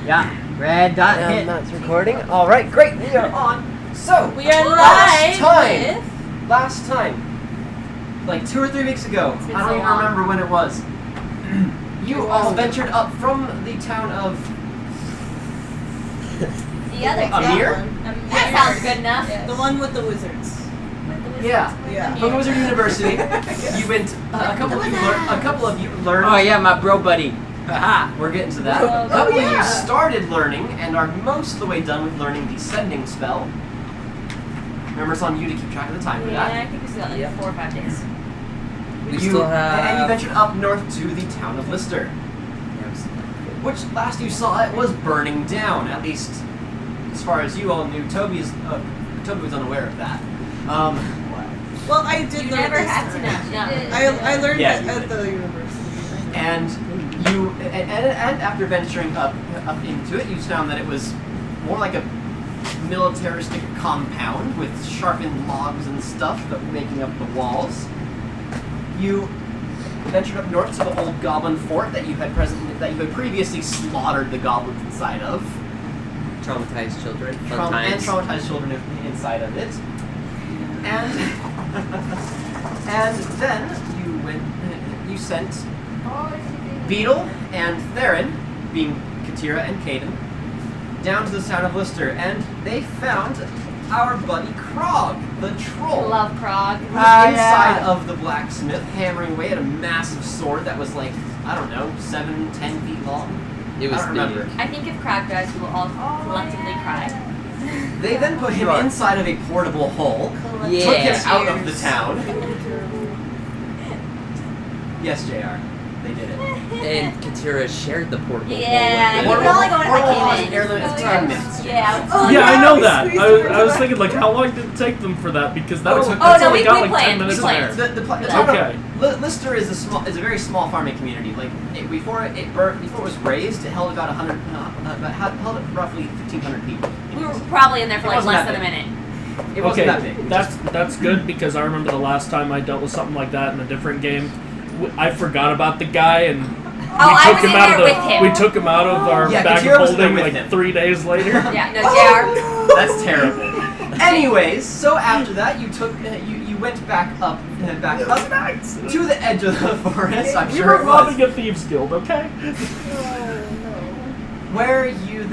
Yeah. Red dot And hit. that's recording. All right, great. We are on. So We are last live time, like 2 or 3 weeks ago. It's been I don't so even long. remember when it was. You all ventured up from the town of the other Amir? That sounds good enough. Yes. The one with the wizards. Yeah. Yeah. From Wizard University. You went. A couple of you learned. Oh yeah, my bro buddy. Aha. We're getting to that. Oh, A couple of yeah. you started learning and are most of the way done with learning the sending spell. Remember, it's on you to keep track of the time for Yeah, that. I think we still got like 4 or 5 days. We still have. And you ventured up north to the town of Lister, which last you saw it was burning down. At least, as far as you all knew, Toby was unaware of that. Well, I did You learn never this had to time. know. No. I learned Yeah, it you at did. the university. And after venturing up into it, you found that it was more like a militaristic compound with sharpened logs and stuff that were making up the walls. You ventured up north to the old goblin fort that you had previously slaughtered the goblins inside of. Traumatized children. Fun And times. traumatized children inside of it. And and then you sent Beetle and Theron, being Katira and Caden, down to the town of Lister, and they found our buddy Krog, the troll. Love Krog. Who was inside of the blacksmith, hammering away at a massive sword that was like, I don't know, 7-10 feet long. It was I don't remember. big. I think if Krog dies, we will all collectively cry. They then put him inside of a portable hole, Yeah. took him out of the town. Yes, JR, they did it. And Katira shared the portable. Yeah, hole you with can only go in if Portable I hole came is in. air limit, it's 10 minutes. Yeah. Oh, Yeah, I yeah, know we that. squeezed I through was that. thinking, like, how long did it take them for that? Because that Oh, took, oh, that's no, only we got like planned, 10 minutes we planned. in The there. town Okay. of Lister is a very small farming community. Like before it was raised, it held about 100, held roughly 1,500 people. We were probably in there for It like wasn't less that than a big. minute. It wasn't that big. That's good because I remember the last time I dealt with something like that in a different game, I forgot about the guy and I was in there with him. we took him out of our Yeah, bag Katira of was there holding with like him. 3 days later. Yeah, no, JR. That's terrible. Anyways, so after that, you took you went back up to the edge of the forest. I'm We sure were it was. robbing a thieves guild, okay? Where you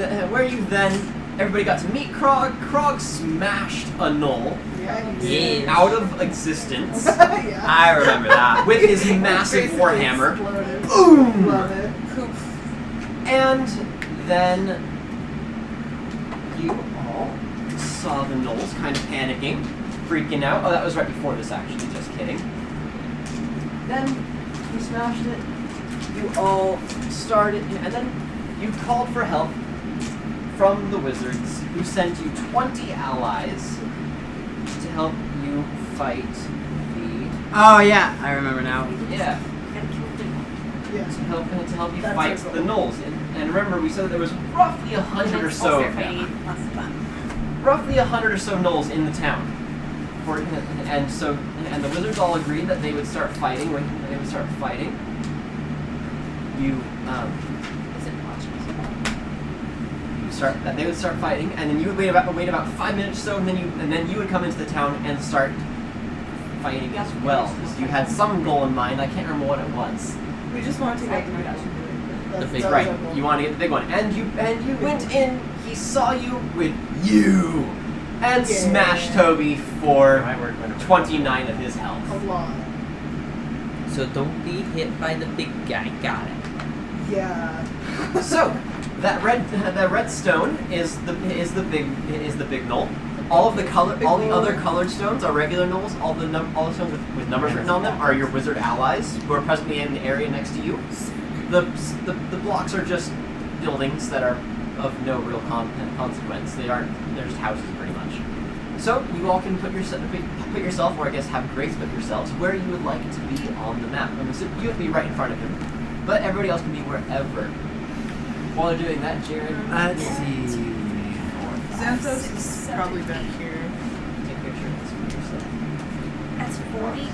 then everybody got to meet Krog. Krog smashed a knoll Yeah. out of existence Yeah. I remember that. with his massive Basically warhammer. exploded. Boom! Love it. And then you all saw the gnolls kind of panicking, freaking out. Oh, that was right before this, actually. Just kidding. Then you smashed it. You all started, and then you called for help from the wizards, who sent you 20 allies to help you fight the. Oh yeah, I remember now. Yeah. Yeah. To help you That's fight our the goal. gnolls. And remember, we said that there was roughly 100 or so, gnolls in the town. And the wizards all agreed that they would start fighting. When they would start fighting, they would start fighting, and then you would wait about 5 minutes or so, and then you would come into the town and start fighting as well. You had some goal in mind. I can't remember what it was. We just want to get the big one. The big Right, you want to get the big one, and you went in. He saw you with you, and Yeah. smashed Toby for 29 of his A health. lot. So don't be hit by the big guy. Got it. Yeah. So that red stone is the big gnoll. All the other colored stones are regular gnolls. All the stones with numbers written on them are your wizard allies who are presently in the area next to you. The blocks are just buildings that are of no real consequence. They're just houses pretty much. So you all can put yourself, or I guess have Grace put yourselves where you would like to be on the map. You would be right in front of him, but everybody else can be wherever. While they're doing that, Jared, Let's see. Xanthos is probably back here. take a picture of this for yourself. That's 40.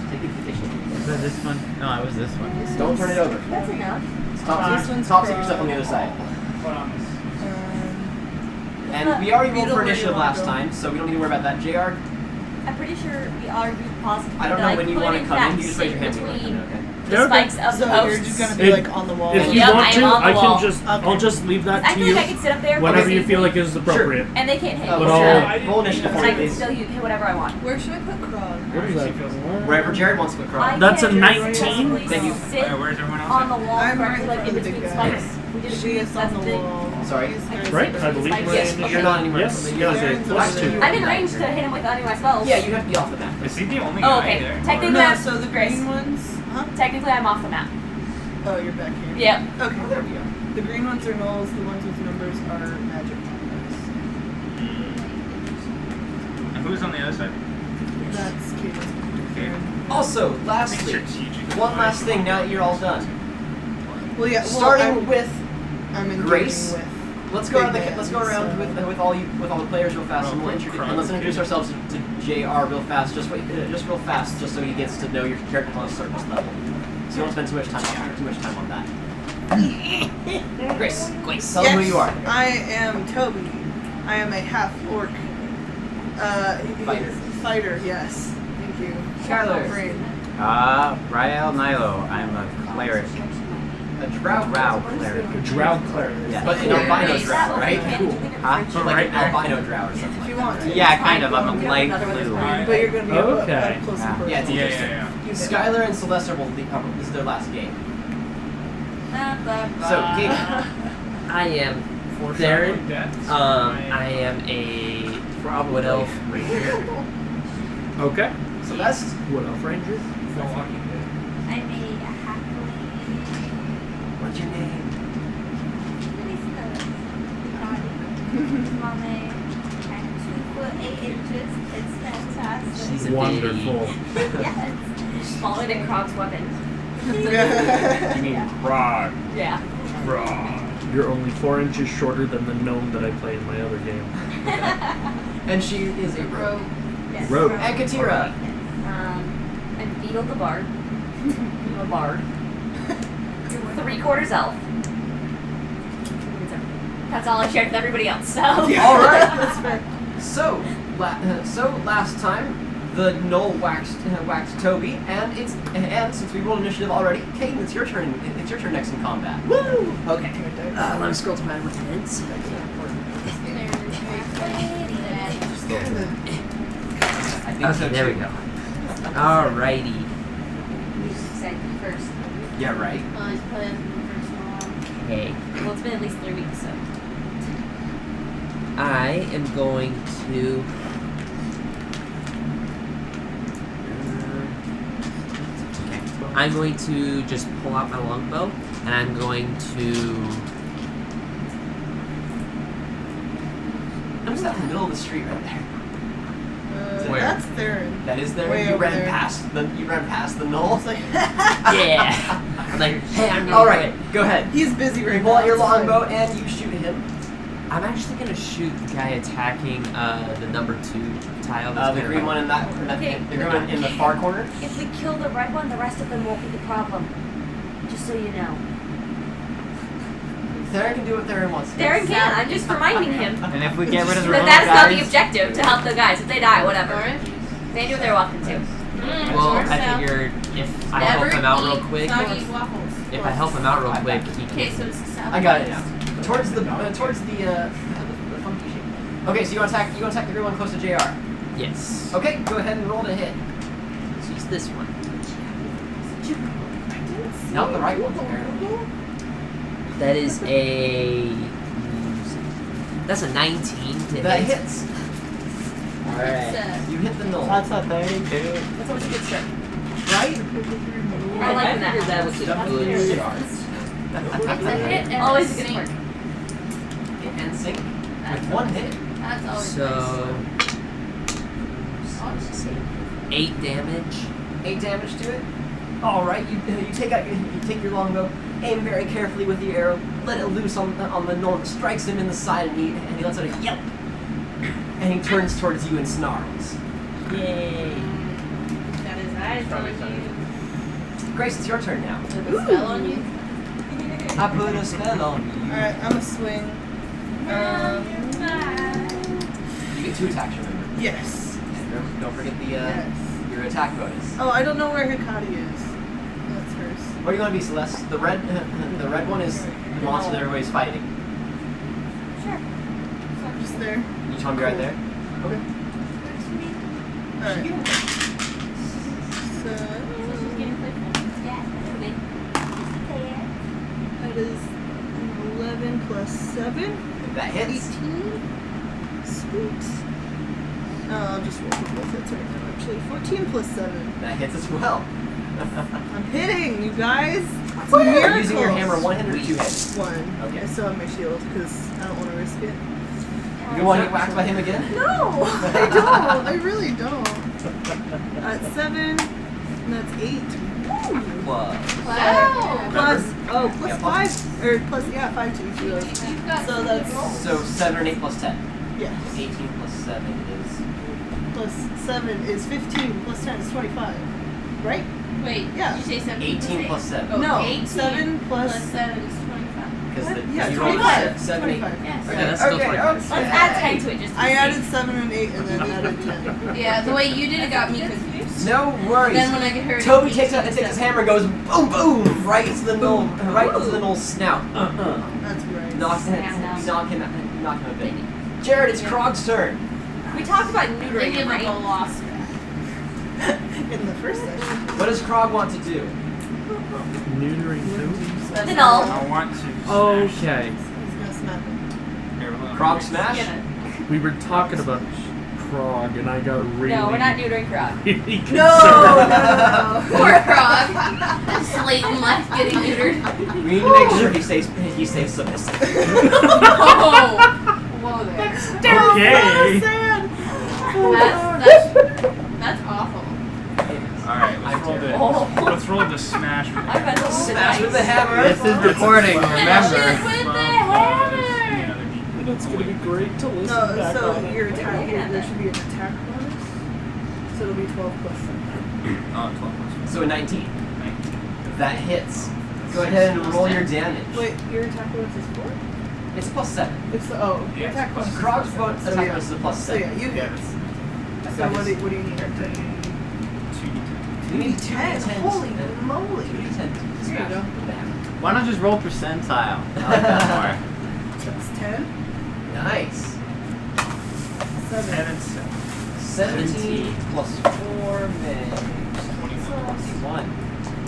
Take a picture. Was that this one? No, I was this one. Don't turn it over. That's enough. This one's Top stick Krog. yourself on the other side. And we already rolled Beetle, for where do you initiative wanna last go? time, so we don't need to worry about that. JR, I'm pretty sure we are positive. I don't know when you want to come in. You just raise your hand when you want to between come in, okay? the Okay. spikes of So posts. you're just gonna be If- like on the wall. If you Yep, want I to, am on the I wall. can just Okay. I'll just leave that I to feel you like I can sit up there whenever you easily, feel like is appropriate. and they can't hit. Oh, But so I'll- roll initiative for I me, can please. still hit whatever I want. Where should I put Krog? What is that? Wherever Jared wants to put I Krog. That's a can 19? basically Thank you. sit Where's everyone else? on the wall I'm correctly, right like in in front of the between big guy. spikes. We did She is on the big. wall. Sorry? Right, I believe Spikes. my Yes, initiative. you're not anywhere. Yes, You're yes, not- it plus actually, 2. I'm in range to hit him with any of my spells. Yeah, you have to be off the map. Is he the only Oh, guy okay. there? Technically, No, I'm so the Grace. green ones. Huh? Technically, I'm off the map. Oh, you're back here. Yep. Okay. Oh, there we go. The green ones are nulls. The ones with numbers are magic And who's on the other side? numbers. That's Kate's. Okay. Also, Being lastly, strategic. one last thing now that you're all done. Well, yeah. Well, Starting with, I'm engaging Grace. with. let's go around Big let's man, go around so- with all the players real fast, and Well, let's introduce ourselves to JR real fast, just real fast, just so he gets to know your character on a surface level. So you don't spend too much time on that. Grace, tell them who you are. I am Teaubee. I am a half orc. Fighter. Fighter, yes. Thank you. Skylar. Brain. Rael Nilo. I'm a cleric. A drow cleric. Drow cleric. Yeah. But an albino drow, right? Cool. Huh? So like an albino drow or something. If you like want that, to. Yeah, kind of. I'm a light blue. But you're going to be Okay. up close Yeah. and personal. Yeah, it's Yeah, interesting. yeah, Skylar and Celeste will leave. This is their last game. So, Kate, I am Darren. I am a Wood Elf Ranger. Okay. Celeste, Wood Elf Ranger. I'm a halfling. what's your name? I'm 2'8". It's fantastic. She's a Wonderful. Yes. Smaller than Krog's weapon. You mean Krog. Yeah. Krog. You're only 4 inches shorter than the gnome that I play in my other game. And she is a rogue. Yes. Rogue. And Katira. And Beetle the Bard. I'm a bard. 3/4 elf. That's all I shared with everybody else. So. All right. That's fair. So, last time the Knoll waxed Teaubee, and since we rolled initiative already, Caden, it's your turn. It's your turn next in combat. Woo! Okay. Let me scroll to my weapons. I think so Okay, there we too. go. Alrighty. First. Yeah, right. Okay. Well, it's been at least 3 weeks, so. I am going to. I'm going to just pull out my longbow, and I'm going to. What's that in the middle of the street right there? Where? That's Theron. That is there. Way You over ran there. past the Knoll. It's like, Yeah. I'm like, hey, I'm gonna All do right, it. go ahead. he's busy right You now. pull out your it's fine. longbow and you shoot him. I'm actually gonna shoot the guy attacking the number 2 tile. That's The kind green of one in that. Okay. The green one in the far corner. If we kill the red one, the rest of them won't be the problem. Just so you know. Theron can do what Theron wants. to do. Darren can. I'm just reminding him. And if we get rid of the But little that is not the guys, objective, to help the guys. If they die, whatever. They do what they're welcome to. Well, I figured if I help him out real quick, waffles. if I help him out real quick, he Okay, can. so it's I got it now. Towards the funky shape. Okay, so you want to attack the green one close to JR. Yes. Okay, go ahead and roll to hit. Let's use this one. Not the right one, apparently. That is a. That's a 19 to That hit. hits. Alright. You hit the null. that's a 32. That's always a good start. Right? I like when that figured that was happens. a good start. Always a good start. And sink. With one hit. So. 8 damage. 8 damage to it. All right, you take your longbow, aim very carefully with the arrow, let it loose on the knoll, strikes him in the side, and he lets out a yelp, and he turns towards you and snarls. Yay. Got his eyes on you. Grace, it's your turn now. Spell on you. I put a spell on you. Alright, I'm gonna swing. You get 2 attacks, remember? Yes. And don't forget the Yes. your attack bonus. Oh, I don't know where Hikari is. That's hers. Where are you going to be, Celeste? The red one is the monster that everybody's fighting. Sure. Just there. You just want to be right there? Okay. Alright. So, Yeah. that is 11 plus 7. That hits. 18. Sweet. I'll just roll for both hits right now, actually. 14 plus 7. That hits as well. I'm hitting, you guys. It's a Are miracle. you using your hammer one-handed or two-handed? One. Okay. I still have my shield because I don't want to risk it. You want to get whacked by him again? No, I don't. I really don't. That's 7, and that's 8. Plus. Wow. Plus, oh, plus Yeah, 5, or plus, yeah, 5 to each of those. You've got So that's, So 7 and 8 plus 10. yes. 18 plus 7 is... Plus 7 is 15, plus 10 is 25. Right? Wait, Yeah. did you say 7? 18 plus 7. Oh, No, 18 7 plus- 7 is 25. Because Yeah, you rolled 25. 7, 8. 25. Yes. Okay, that's still Okay, 25. okay. Let's add 10 to it just to I be added safe. 7 and 8 and then added 10. Yeah, the way you did it got me confused. No worries. Then when I get her, Toby takes his hammer and goes boom boom right into the knoll's snout. That's right. Knock him a bit. Jared, it's Krog's turn. We talked about They neutering give him, like a right? lost. In the first session. What does Krog want to do? Neutering who? The null. I want to. Okay. He's gonna smack him. Here, we'll- Krog smash? We were talking about Krog, and I got really. No, we're not neutering Krog. really concerned. No. Poor Frog. Just late in life getting neutered. We need to make sure he stays submissive. Oh! Whoa there. Okay. That's awful. Alright, let's roll the smash. With I've got the Smash with the hammer. This is recording, Smash remember. it with the hammer! It's gonna be great to listen No, back so on. your attack, there should be an attack bonus. So it'll be 12 plus 7. Oh, 12 plus So a 19. That hits. Go ahead and roll your damage. Wait, your attack bonus is 4? It's plus 7. It's the, oh, your Yeah, attack bonus is Krog's plus 7. attack bonus is a plus So 7. yeah, you hit. So what do you need? 2d10. You need 10. 2d10s. Holy moly. 2d10 to There you smash go. with the hammer. Why not just roll percentile? I like that more. It's 10? Nice. 7. 10 and 7. 17 plus 4 makes 21.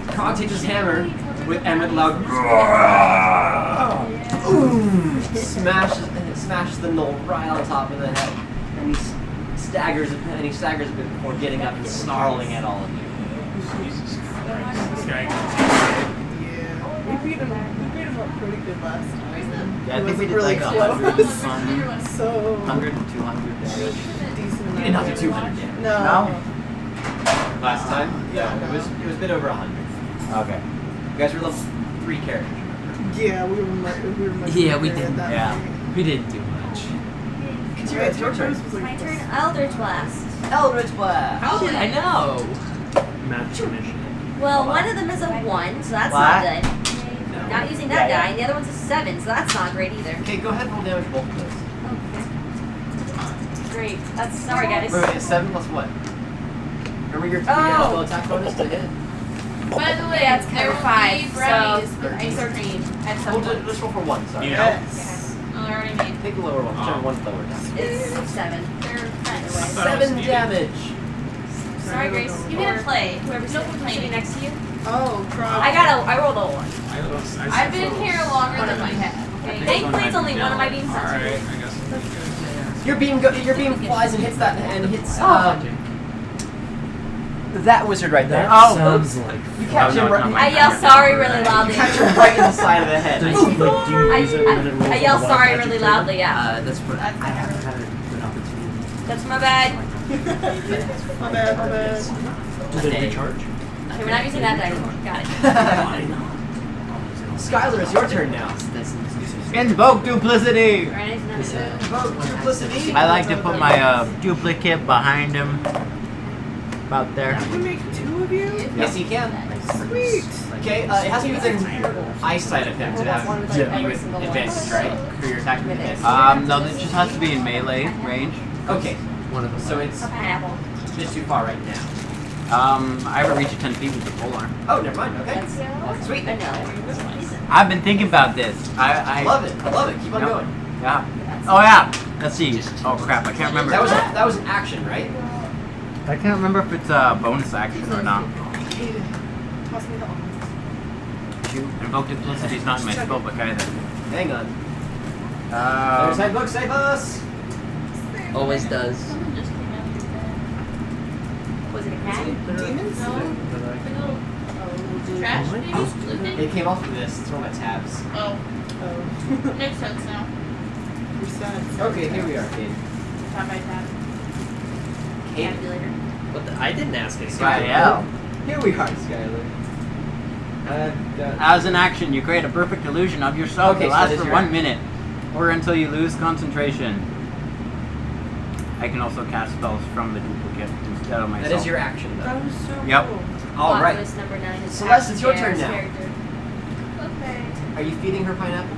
Krog takes his hammer with loud boom, smashes the knoll right on top of the head, and he staggers a bit before getting up and snarling at all of you. Jesus Christ. This guy. Yeah. We beat him up pretty good last time. Yeah, I It think we wasn't did really like close. 100, So 100 and 200 damage. decent You amount. did not do 200 damage No. last time. Yeah, it was a bit over 100. Okay. You guys were level 3 characters. Yeah, we were much Yeah, we better at did. that Yeah. point. We didn't do much. It's your turn. My turn. Eldritch Blast. Eldritch Blast. How did I know? Match initiative. Well, one of them is a 1, so that's What? not good. No. Not using that Yeah, die, and the other one's a 7, so that's not great either. Okay, go ahead and roll damage both of those. Great. That's sorry, guys. Wait, 7 plus what? Remember your spell attack bonus to hit? By the way, Yeah, it's there will be 5, brownies so ice cream at some We'll point. just roll for 1, sorry. Yeah. Yes. Oh, I already made. Take the lower one, whichever one's lower down. It's 7. They're kind of ways. 7 damage. Sorry, Grace. You get to play. Whoever's No sitting complaining. next to you. Oh, Krog. I rolled a 1. I've been here longer than I have. Okay. Thankfully, it's only one of my beams. Alright, I guess. Your beam flies and hits that that wizard right there. That sounds like. You catch him right. I yell sorry really loudly. You catch him right in the side of the head. Like, do you use it and it rolls I on yell the sorry magic really table? loudly, yeah. That's what I haven't had a good opportunity. That's my bad. My bad, my bad. Do they recharge? Okay, we're not using that die anymore. Got it. Skylar, it's your turn now. Invoke duplicity! Right, it's not it. Vote duplicity. I like to put my duplicate behind him. About there. Can we make 2 of you? Yes, you can. Sweet. Okay, it has to be within eyesight of him to have to be with advantage, right? For your attack with advantage. No, it just has to be in melee range. Okay, One of them. so it's A pineapple. a bit too far right now. I haven't reached 10 feet with the pole arm. Oh, never mind. Okay, That's sweet. I know. I've been thinking about this. I love it. I love it. Keep on Yep. going. Yeah. Oh yeah. Let's see. Oh crap! I can't remember. That was an action, right? I can't remember if it's a bonus action or not. Toss me the arm. Shoot. Invoke Duplicity is not in my spellbook either. Hang on. There's Headbook, save us! Always does. Someone just came out with that. Was it a cat? Demons? No, the little trash babies living. It came off of this. It's one of my tabs. Oh, Oh. makes sense now. You're sad. Okay, here we are, Kate. Tab by tab. Kate. Tabulator. What the? I didn't ask it. Skyel. Here we are, Skylar. As an action, you create a perfect illusion of yourself Okay, that so lasts that is for your 1 action. minute, or until you lose concentration. I can also cast spells from the duplicate instead of myself. That is your action, though. That was so Yep. cool. Alright. Plot twist number 9 is Celeste, it's your turn Jared's now. character. Okay. Are you feeding her pineapple?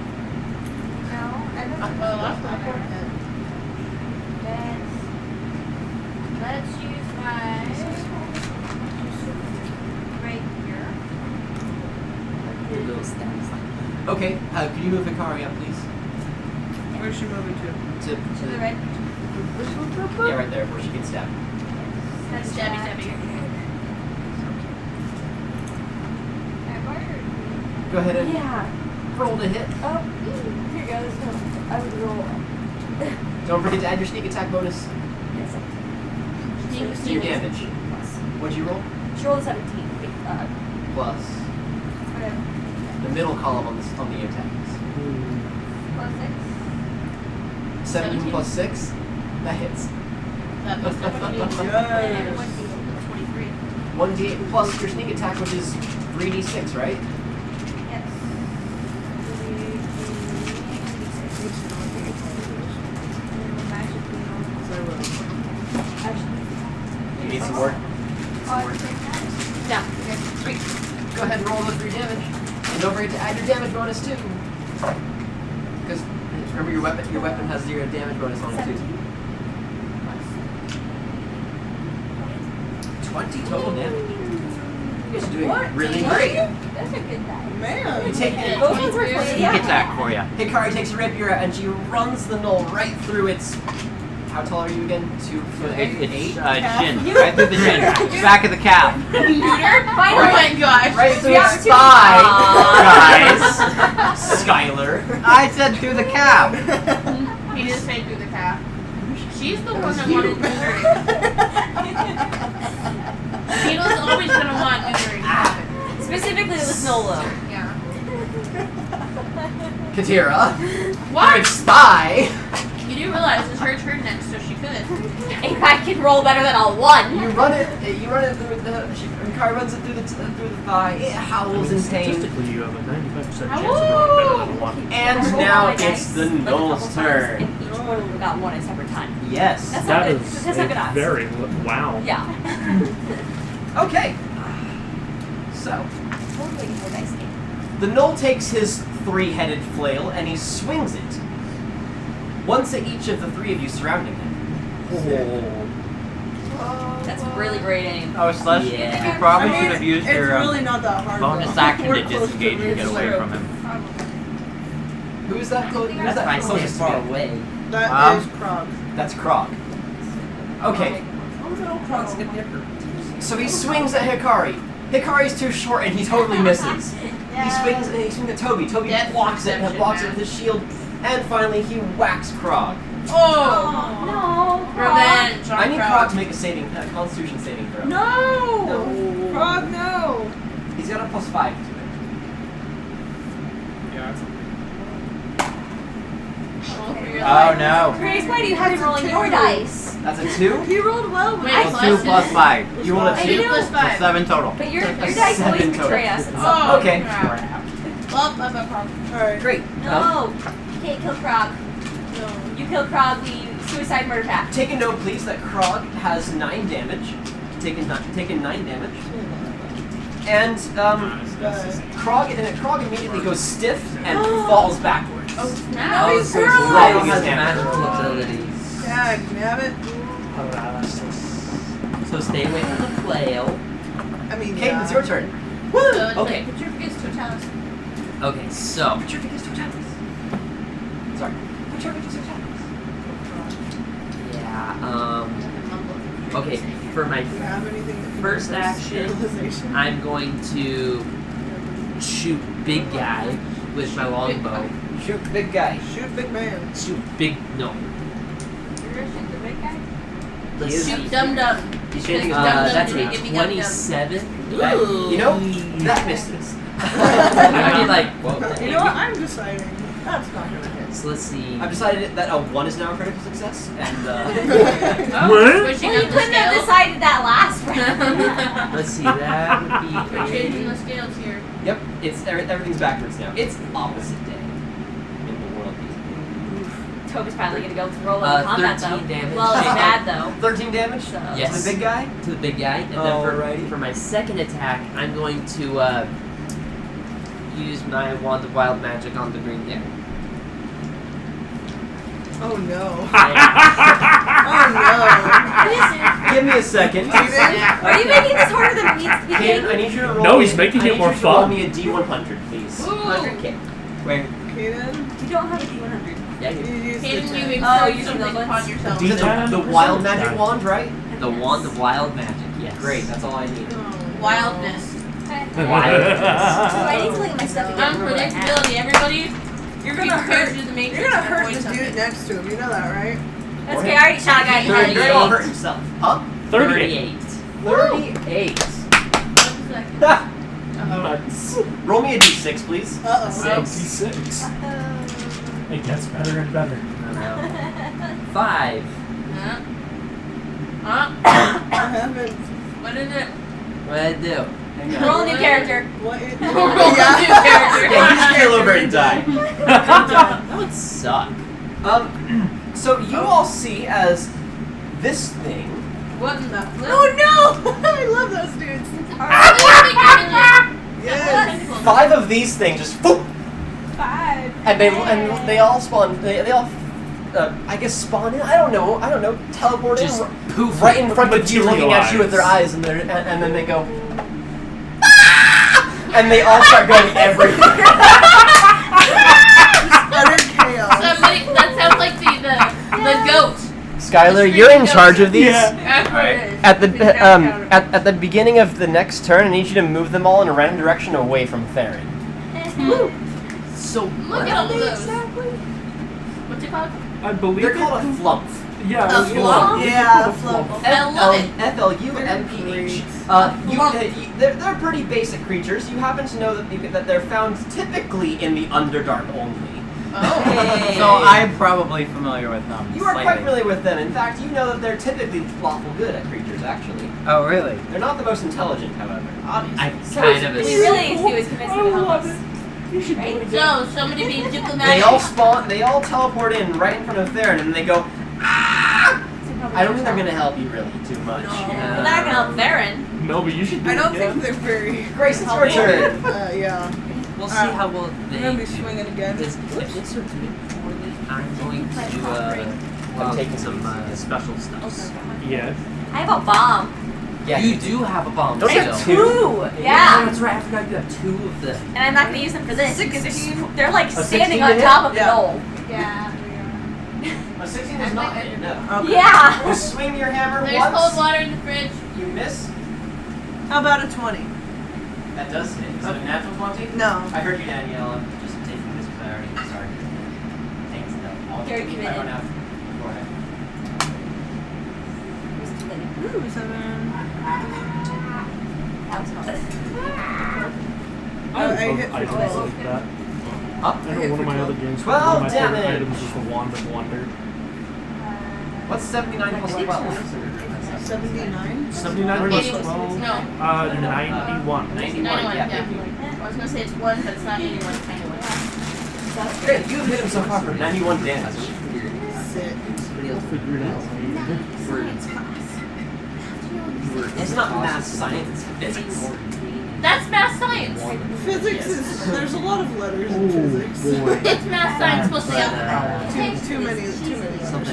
No, I don't know. Well, that's not bad. Let's use my right here. Okay, could you move Hikari up, please? Where's she moving to? To To the right. Yeah, right there, where she can stab. That's stabby, stabby. Go ahead and Yeah. roll to hit. Oh, here goes. I would roll. Don't forget to add your sneak attack bonus Yes, to your damage. plus. What'd you roll? She rolled a 17. Plus the middle column on the attacks. Plus 6. 17 plus 6? That hits. That must have been Yes. 23. 1d8 plus your sneak attack, which is 3d6, right? Yes. You need some work. Some work. No. Okay, sweet. Go ahead and roll the 3 damage. And don't forget to add your damage bonus too. Because remember your weapon has 0 damage bonus on it too. 20 total damage. You guys are doing really great. That's a good die. Man. You take it. Those ones were close. Sneak Yeah. attack for you. Hikari takes a rapier and she runs the knoll right through its. How tall are you again? 2 foot 8? It's Eight? chin. Right through the chin. Back of the calf. Neuter? Oh Finally. my gosh. Right through The its opportunity. thigh, Aw. guys. Skylar. I said through the calf. He did say through the calf. She's the one was that you. wanted neutering. Beetle's always gonna want neutering. Specifically the Snolo. Yeah. Katira. Through What? its thigh. You do realize it's her turn next, so she could. If I can roll better than a 1. You run it through the. Hikari runs it through the thigh. It howls in pain. Statistically, you have a 95% chance of Hello. rolling better than a 1. And I rolled now my it's dice, the like, a Knoll's couple times, turn. And each one of them got 1 a separate time. Yes. That's That not good. is That's not good odds. very wow. Yeah. Okay. So. Totally a dice game. The Knoll takes his 3-headed flail and he swings it. Once at each of the 3 of you surrounding him. That's really great aim. Oh, Slush, Yeah. you probably should have used it's your really not that hard. bonus though. action We're to close disengage and get away zero. from him. Who's that? Who's That's that fine. Stay closest to far me? away. That is Krog. That's Krog. Okay. Krog's gonna get hurt. So he swings at Hikari. Hikari's too short and he totally misses. He swings and he swings at Teaubee. Teaubee Death blocks it and perception, blocks it man. with his shield. And finally he whacks Krog. Oh! No. Revenge on I need Krog. Krog to make a Constitution saving throw. No! No. Krog, no! He's got a +5 to it. Yeah, that's Oh no. Grace, why do you have me rolling your dice? That's a 2. He rolled well. Wait, Plus plus 2 is- plus 5. You rolled a I 2. know. 2 plus So 5. 7 total. But your That's dice always 7 total. betray us. And Oh, Okay. crap. Well, up. Alright. Great. No. You can't kill Krog. No. You kill Krog, we suicide murder pact. Take a note, please, that Krog has 9 damage. Taken 9 damage. And Krog immediately goes stiff and falls backwards. Oh, No, snap. he's so Right. Flail has Yeah. magical abilities. Dagnabbit. Paralysis. So stay away from the flail. I mean, Kate, it's your turn. So it's Okay. like, Petrificus totalis. Okay, so Petrificus totalis. Sorry. Petrificus totalis. yeah. Okay, for my Do you have anything that can first reverse action, sterilization? I'm going to shoot big guy with my longbow. Shoot big guy. Shoot big man. Shoot big no. You're gonna shoot the big guy? Let's He is- see. Shoot dum dum. He's changing his That's Give me a dum-dum. 27. That, you know, that misses. I mean, like, whoa. You know what? I'm deciding. That's not gonna hit. So let's see. I've decided that a 1 is now a critical success, and Oh, What? switching Well, you up the couldn't have scales. decided that last round. Let's see. That would We're changing be the scales here. yep, it's everything's backwards now. It's opposite day in the world. Toby's finally gonna go throw in 13 combat though. damage. Well, it's bad though. 13 damage. So. Yes. To the big guy. to the big guy, and then Alrighty. for my second attack, I'm going to use my wand of wild magic on the green guy. Oh no. I- Oh Give me a second. Kaden? Are you making this harder than it needs to be? Kaden, I need you to roll. No, he's me- making I it need more you to roll fun. me a D100, please. Ooh. 100K. Wait, no. Kaden? You don't have a D100. yeah, You you- use the Hayden, you 10. impose Oh, using something those upon ones? yourself. These are the wild magic wand, right? the wand of wild magic. Yes. Great, that's all I need. Oh, Wildness. Okay. Wildness. So I need to look at my stuff again. Remember what I have. Unpredictability. Everybody, You're be gonna prepared hurt. to do the matrix. You're gonna and hurt avoid the something. dude next to him. You know that, right? That's okay. I already shot a guy in the Very, head. very well hurt himself. Huh? 38. 38. 1 second. Nuts. Roll me a D6, please. Uh-oh. 66. It gets better and better. 5. Huh? What happened? What is it? What did I do? Hang on. Roll a new character. What is Roll a new Yeah. character. Yeah, you just kill over and die. That would suck. So you all see as this thing. What in the flip? Oh no! I love those dudes. Yes. 5 of these things just boop, 5. and they all spawn. They all, I guess spawn in. I don't know. Teleport Just in poof. right in front of you, looking at you with their eyes, and then they go. "Ah!" And they all start going everywhere. Utter chaos. Somebody, that sounds like the goat. Skylar, you're in charge of these. That's what it is. At the at the beginning of the next turn, I need you to move them all in a random direction away from Theron. So Look at all those. What's it called? I believe They're called a flump. Yeah, A I was gonna- flump? Yeah, flump. I love it. FLUMPH. They're pretty basic creatures. You happen to know that they're found typically in the Underdark only. Oh. so I'm probably familiar with them. You are slightly. quite familiar with them. In fact, you know that they're typically lawful good at creatures, actually. Oh, really? They're not the most intelligent, however. Obviously. I kind of What we assume. really need to do is convince them to help us. You should do it Right? again. So, somebody being diplomatic. They all teleport in right in front of Theron, and they go, ah! I don't think they're going to help you really too much. But they're not gonna help Theron. No, but you should do I it don't again. think they're very. Grace, it's your turn. Yeah. We'll see Alright. how well I'm they gonna be do. swinging again. Because if they start doing poorly, I'm going to I'm taking some these. special stuff. Yeah. I have a bomb. Yeah, you do have a bomb. Don't you still. have 2? Oh, Yeah. that's right. I forgot you have 2 of them. And I'm not gonna use them for this because they're like A 16 standing to on hit? top of Yeah. the knoll. Yeah. A 16 is not hit, no. Okay. Yeah. You swing your hammer There's cold once, water in the fridge. you miss. How about a 20? That does hit. Is it a natural 20? No. I heard you, Danielle. I'm just taking this because I already started. Thanks, no. I'll Very take my committed. own out. Go ahead. Ooh, 7. I I love hit for items 12. like that. Up. I know one of my other games. 12 one of my favorite damage. items is the Wand of Wonder. What's 79 plus 12? 79? 79 plus 81. 12. No. 91. 91, 91, yeah. yeah. I was gonna say it's 1, but it's not 81. It's 91. Great, you've hit him so far for 91 damage. Sick. Somebody else Figure it out. It's not math science, it's physics. That's math science. Physics is. There's a lot of letters in physics. It's math science plus the alphabet. Too many.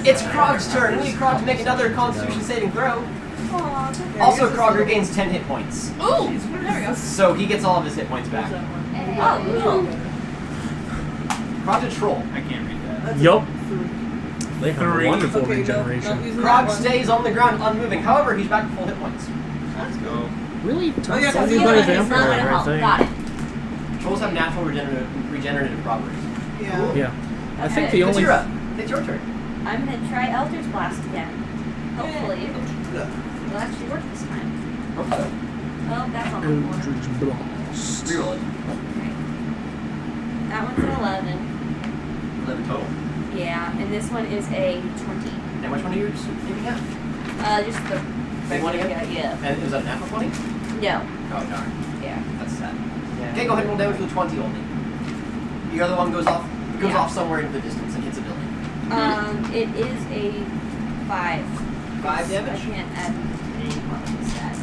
It's Krog's turn. We need Krog to make another Constitution saving throw. Aw, it's okay. Also, Krog regains 10 hit points. Ooh, there we go. So he gets all of his hit points back. Oh, cool. Krog to Troll. I can't read that. Yup. They have a 3. wonderful Okay, no, regeneration. not using Krog that one. stays on the ground unmoving. However, he's back to full hit points. Let's go. Really tough yeah, fighting Healing by a is not vampire, gonna I help. think. Got it. Trolls have natural regenerative properties. Yeah. Yeah. I think the only. Katira, it's your turn. I'm gonna try Eldritch Blast again. Hopefully, it'll actually work this time. Okay. Oh, that's on the board. Eldritch Blast. Reroll it. Okay. That one's an 11. 11 total. Yeah, and this one is a 20. And which one are you aiming at? Just the Big one again? Yeah. And was that natural 20? No. Oh, darn. Yeah. That's sad. Okay, go ahead and roll damage with a 20 only. The other one goes off somewhere into the distance and hits a building. It is a 5. 5 I damage? can't add any more to this stat.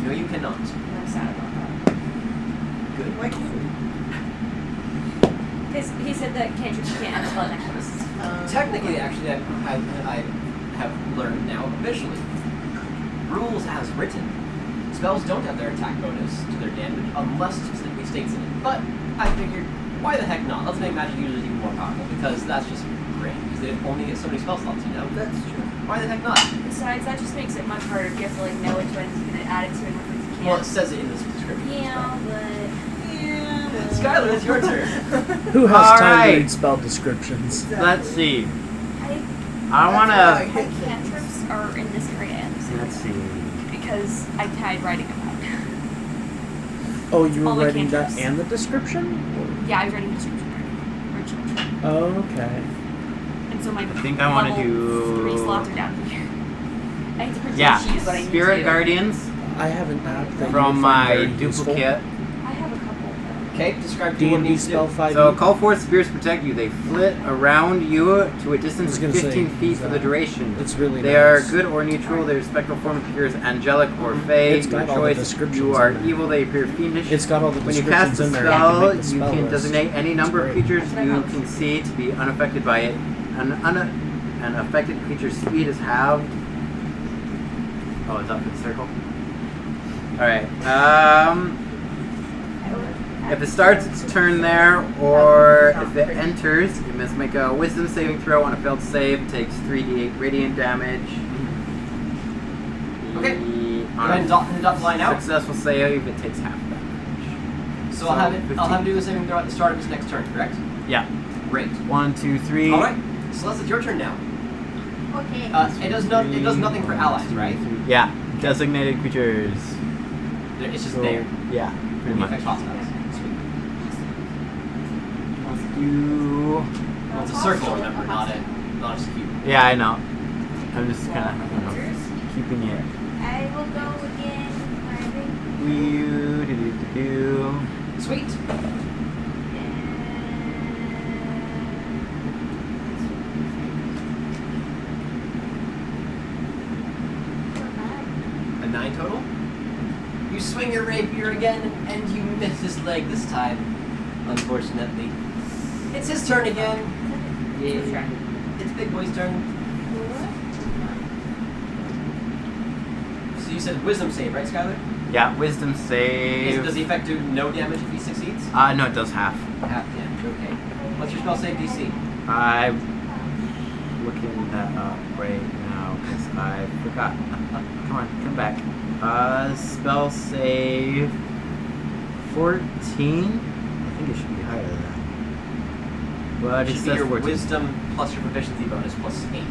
No, you cannot. I'm sad about that. Good. Why can't we? Because he said that cantrips can't add spell necklace. Technically, actually, I have learned now officially. Rules as written. Spells don't have their attack bonus to their damage unless it specifically states in it. But I figured, why the heck not? Let's make magic users even more powerful because that's just great. Because they only get so many spell slots, you know? That's true. Why the heck not? Besides, that just makes it much harder. You have to like know which ones you're gonna add it to and which ones you can't. Well, it says it in the description. Yeah, but Skylar, it's your turn. Who has time to Alright. read spell descriptions? Let's see. I I That's wanna. why I my hate them. cantrips are in this area and this Let's see. because I tried writing them out. Oh, you were All the writing that cantrips. and the description? Yeah, I was writing the description originally. Oh, okay. And so my I think I wanna level do- 3 slots are down here. I hate to pretend Yeah, cheese, but I need Spirit to. Guardians I have an app that from you find my very useful. duplicate. I have a couple of them. Okay, describe to what D&D needs spell to 5. So call forth spirits protect you. They flit around you to a distance I of was 15 gonna say, feet for the duration. It's really They nice. are good or neutral. Their spectral form appears angelic or fey. It's got Your all the choice. descriptions You are in there. evil. They appear fiendish. It's got all the When you descriptions cast a in there. spell, you can, make the you spell can list. designate any number of It's great. creatures you can see to be unaffected by it. An affected creature's speed is halved. Oh, it's up in the circle. Alright. If it starts its turn there, or if it enters, it must make a wisdom saving throw. On a failed save, it takes 3d8 radiant damage. Okay. On Go ahead and dot the line out. successful save, it takes half damage. So I'll have 15. him do the saving throw at the start of his next turn, correct? Yeah. Great. 1, 2, 3. Alright. Celeste, it's your turn now. Okay. It does nothing for allies, right? Yeah. Designated creatures. It's just So, there. Yeah, pretty much. Affects hostiles. Sweet. Let's do. Well, it's a circle, remember, not a cube. Yeah, I know. I'm just kind of keeping it. I will go again. Sweet. A 9 total. You swing your rapier again, and you miss his leg this time, unfortunately. It's his turn again. Yeah. It's Big Boy's turn. So you said wisdom save, right, Skylar? Yeah, wisdom save. Does the effect do no damage if he succeeds? No, it does half. Half damage, okay. What's your spell save DC? I'm looking that up right now because I forgot. Come on, come back. Spell save 14. I think it should be higher than that. But It it should be says your 14. wisdom plus your proficiency bonus plus 8.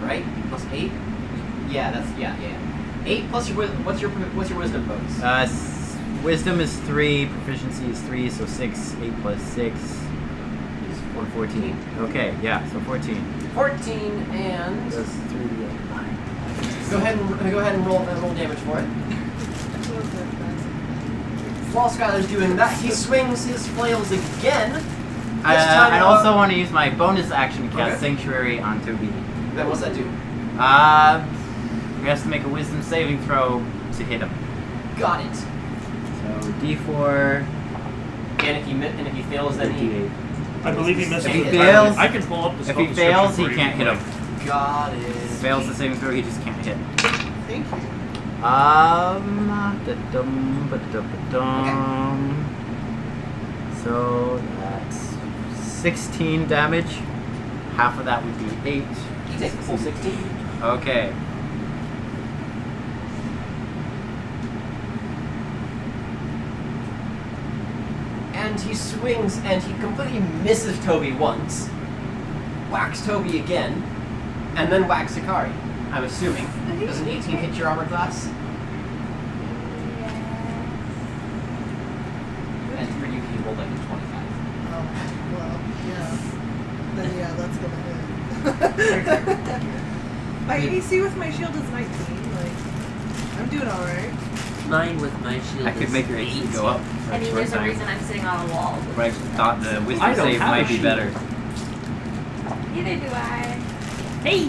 Right? Plus 8? Yeah. 8 plus your what's your wisdom bonus? Wisdom is 3, proficiency is 3, so 6, 8 plus 6 is 14. Okay, yeah, so 14. 14 and That's 3d8. go ahead and roll damage for it. While Skylar's doing that, he swings his flails again. I also want to use my bonus action to cast Okay. Sanctuary on Teaubee. Then what's that do? He has to make a wisdom saving throw to hit him. got it. So D4. And if he fails, then he D8. I believe he misses. If he it. fails- I can pull up the If spell he description fails, for he you. can't hit him. got it. Fails the saving throw, he just can't hit. Thank you. Da-dum, ba-da-ba-dum. So that's 16 damage. Half of that would be 8. You take the full 16. Okay. And he swings and he completely misses Teaubee once, whacks Teaubee again, and then whacks Hikari. I'm assuming. Does an 18 hit your armor class? And for you, he rolled like a 25. Oh, well, yeah. Then yeah, that's gonna hit. My AC with my shield is 19. Like, I'm doing alright. Mine with my shield I could is make your AC 8. go up. for I a mean, short there's a time. reason I'm sitting on a wall. But I thought the wisdom I don't save have a might be shield. better. Neither do I. Hey!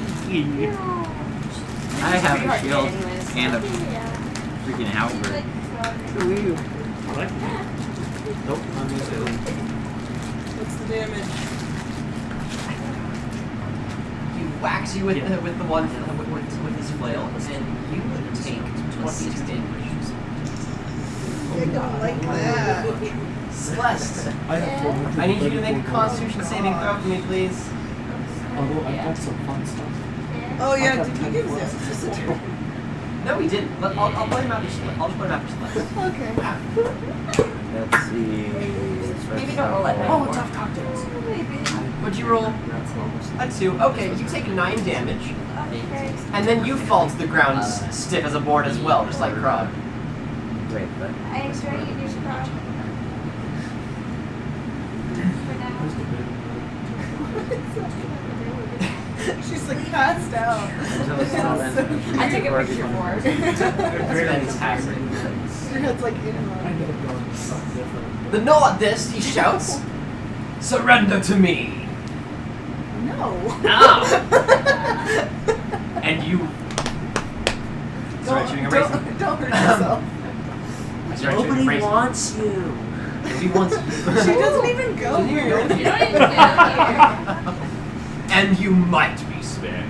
I have a Pretty hard to shield hit anyways. and a Yeah. freaking halberd. I like that. Nope, I'm gonna say that. What's the damage? He whacks you with with the one with his flail, and you take 22 damage. I don't like that. Celeste, I have 400. I need you to make a Constitution saving throw for me, please. Although I've got some fun stuff. Oh yeah, did you give Zeus a turn? No, we didn't. But I'll play him after Celeste. I'll just play him after Celeste. Okay. Let's see. Maybe don't roll it. Oh, tough cocktails. What'd you roll? A 2. Okay, you take 9 damage, and then you fall to the ground stiff as a board as well, just like Krog. Great, but I'm trying to use Krog. She's like passed out. I took a picture for her. It's fantastic. Your head's like in I her. ended up going something different. The no at this, he shouts, "Surrender to me!" No. And you start shooting a racing. Don't hurt yourself. I start shooting Nobody racing. wants you. He wants you. She doesn't even go Doesn't even here. go You don't even go here. And you might be spared.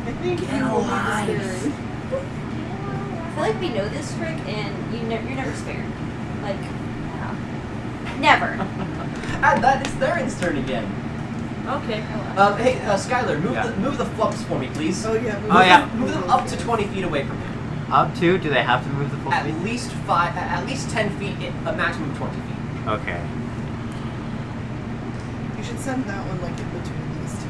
I think Get you will be alive. spared. I feel like we know this trick, and you're never spared. Like, never. And that is Theron's turn again. Okay. Hey, Skylar, Yeah. move the flumps for me, please. Oh yeah. Oh, yeah. Move them up to 20 feet away from him. up to? Do they have to move the full At speed? least 10 feet, a maximum of 20 feet. Okay. You should send that one like in between these two.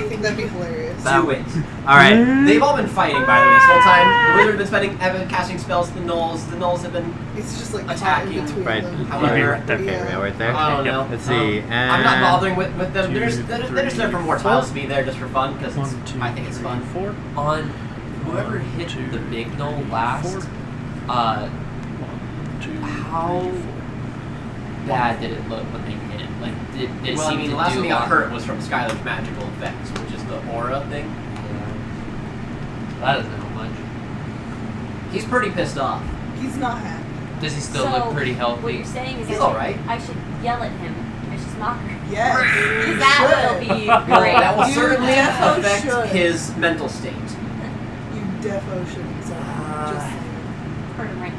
I think that'd be hilarious. Do it. Alright. They've all been fighting, by the way, this whole time. The wizard have been casting spells to the gnolls. The gnolls have been. It's just like Attacking. caught in between Right. them. However- Right there. Yeah. Yeah, right there. I don't know. Let's see. And I'm not bothering with them. Two, They're just there for more three, tiles to be there just for fun because 1, 2, I think it's 3, fun. 4. On whoever 1, hit 2, the big knoll last, 4. 1, 2, how 3, 4. bad did it look when they hit it? Like, did it Well, I seem mean, to the last do time he a got lot? hurt was from Skylar's magical effects, which is the aura thing. Yeah. That doesn't help much. He's pretty pissed off. He's not happy. Does he still So, look pretty What healthy? you're saying is He's I all should- right. I should yell at him. I should mock her. Yes. you That will should. be Well, great. that will You certainly defo affect should. his mental state. You defo should. So just saying. Hurt him right.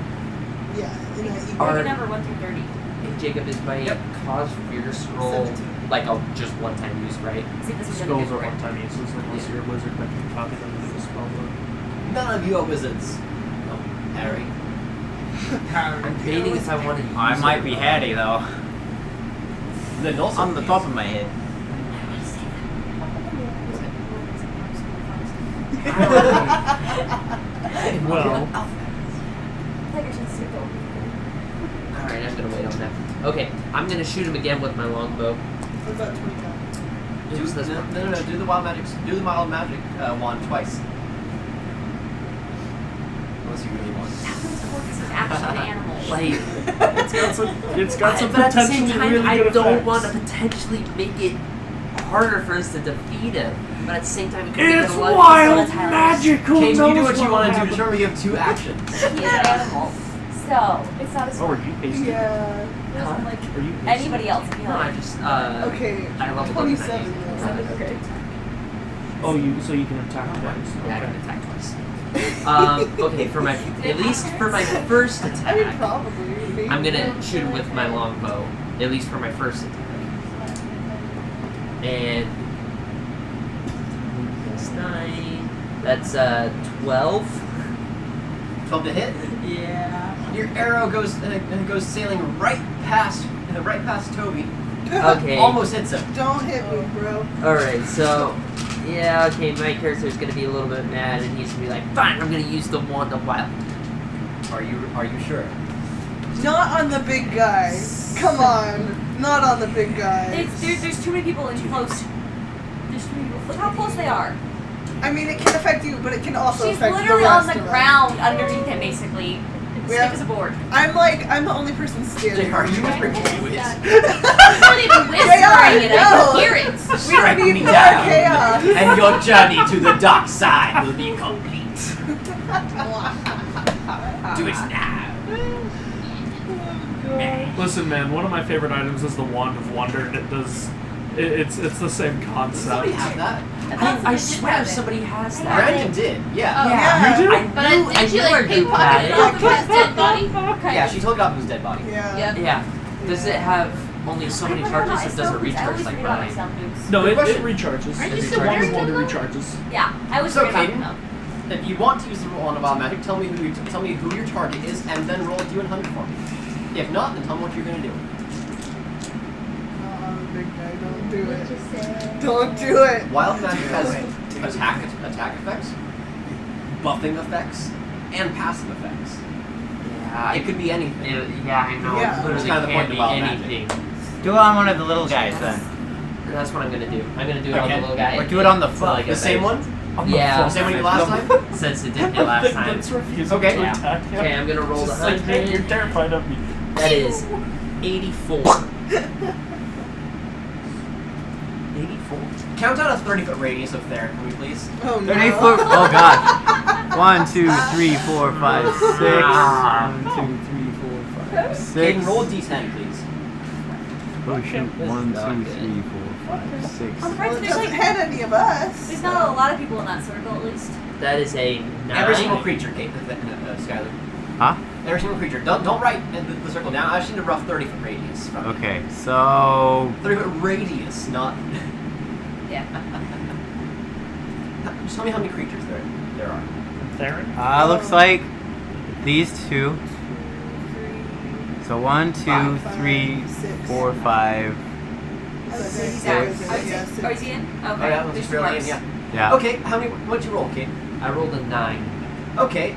Yeah. In that you Are- Break number 1 through 30. Hey, Jacob, is my Yep. cause fear scroll 17. like a just one-time use, right? See if this is Spells gonna are be one-time uses unless you're a wizard that can copy them into the spell book. None of you are wizards. No, Harry. I'm debating if I want to use I might it be or not. hatty though. The gnolls On the top of my head. Well, Alright, I'm gonna wait on that. Okay, I'm gonna shoot him again with my longbow. What about 25? Do, Use this no, one. no, do the wild magic. Do the wild magic wand twice. Unless you really want. He's actually an animal. Like, it's got some but at the potentially same time, really I good don't effects. want to potentially make it harder for us to defeat him. But at the same time, we could It's get a lot wild of magical. Kate, you do knows what you want to do. happens. Remember, you have 2 actions. He's an animal. So, it's not as Oh, are fun. you pasty? Yeah. Doesn't like Are you pasty? anybody else. I feel No, I like. just Okay. I leveled up 27. and then. Okay. Oh, so you can attack twice. Yeah, I Okay. can attack twice. Okay, for my at least for my first I mean, attack, probably. Maybe. I'm gonna shoot him with my longbow. At least for my first attack. And plus 9. That's 12. 12 to hit. Yeah. Your arrow goes sailing right past Teaubee. Okay. Almost hits him. Don't hit me, bro. All right. So. Yeah, okay, my character's gonna be a little bit mad, and he's gonna be like, "Fine, I'm gonna use the wand of wild." Are you sure? Not on the big guy. Come on. Not on the big guy. There's too many people in close. There's too many people. Look how close they are. I mean, it can affect you, but it can also She's affect literally the on rest the of us. ground underneath him, basically. Yeah. Stiff as a board. I'm the only person standing. Are you whispering chaos? I'm not even whispering it. I no. can hear it. We Strike don't need me more down, chaos. and your journey to the dark side will be complete. Do it now. Listen, man. One of my favorite items is the Wand of Wonder, and it does. It's the same concept. Somebody have that? I swear somebody has that. Brandon did. Yeah. Yeah, You do? I But knew, I did she knew our like group had pickpocket it it. off of his dead body? Yeah, she told it off his dead body. Yeah. Yep. Yeah. Does it have only so many charges, or does it recharge like mine? No, Good it question. recharges. Aren't you The still Wand of wearing Wonder them? recharges. Yeah, I was So, worried about Caden, them. if you want to use the wand of wild magic, tell me who your target is, and then roll a d100 for me. If not, then tell me what you're gonna do. Oh, big guy, don't do it. Don't do it. Wild magic has attack effects, buffing effects, and passive effects. Yeah, It could be anything. yeah, I know. Yeah. It literally That's kind of the can point be of wild magic. anything. Do it on one of the little guys then. That's what I'm gonna do. I'm gonna do it on Okay. the little guy. Or do it on the So, foot. like, The if same I- one? Yeah. The same one you last time? Since it didn't hit last time. It's refusing Okay. to Yeah. attack him. Okay, I'm gonna roll the Just like, hey, you're 100. terrified of me. That is 84. 84. Count out a 30-foot radius of there, can we please? Oh no. 30 foot. Oh god. 1, 2, 3, 4, 5, 6. 1, 2, 3, 4, 5, 6. Caden, roll a d10, please. Oh shoot. This is 1, not 2, good. 3, 4, 5, 6. On the Well, price, it there's doesn't like, hit any of us. there's not a lot of people in that circle at least. That is a 9. Every single creature, Kate, Skylar. Huh? Every single creature. Don't write the circle down. I just need a rough 30-foot radius. From it. Okay, so 30-foot radius, not. Yeah. Just tell me how many creatures there are. Theron? looks like these two. So 1, 2, 3, 4, 5. He's out. out. Or is he in? Okay. Oh, yeah, There's it's fairly in, dwarves. yeah. Yeah. Okay, how many? What'd you roll, Kate? I rolled a 9. Okay,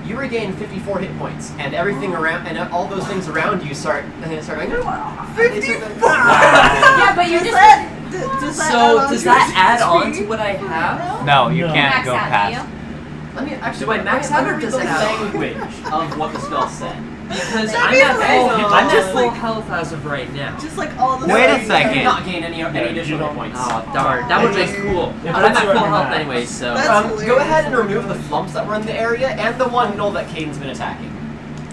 you regain 54 hit points, and everything around, and all those things around you start going. 54. Yeah, but you're Does just that, does that So, add on does to that your add on speed? to what I have? No, you No. can't max go out, past. do you? Let me actually. Do I max out or does it add on? language of what the spell said? Because That'd I'm be at full, amazing. I'm at Just full like- health as of right now. Just like all the Wait a stuff you second. You have. not gain any additional hit points. Oh, darn. That would have been cool. But I'm at full health anyway, so. That's Go hilarious. ahead and remove the flumps that were in the area and the one null that Caden's been attacking.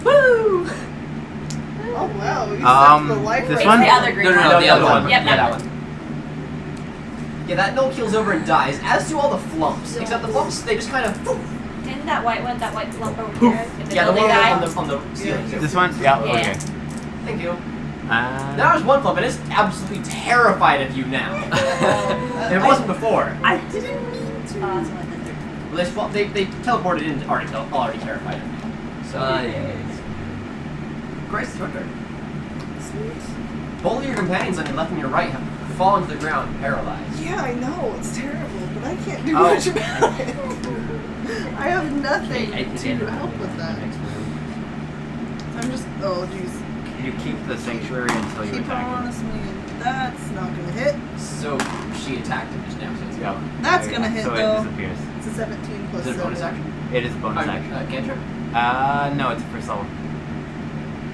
Woo! Oh wow. You sucked the life this It's one? the other green No, no, one. no, the other one. Yep, Yeah, that that one. Yeah, that null keels over and dies, as do all the flumps. Except the flumps, they just kind of. Didn't that white lump over here in the Yeah, the building one guy? on the ceiling. too. This one? Yeah, Yeah. okay. Thank you. Uh, Now there's one flump, and it's absolutely terrified of you now. It wasn't before. I didn't mean Oh, to. that's what I did. Well, they teleported in already terrified of you. So, Grace, it's your turn. Sweet. Both of your companions on your left and your right have fallen to the ground, paralyzed. Yeah, I know. It's terrible, but I can't do Oh. much about it. I have nothing I think to help with that. I'm just. Oh, jeez. you keep the sanctuary until you Keep attack on him. us, man. That's not gonna hit. So she attacked him just now. So it's Yep. That's There you gonna go. hit, So though. it disappears. It's a 17 plus Is it a bonus 7. action? It is a bonus action. Cantrip? No, it's a first level.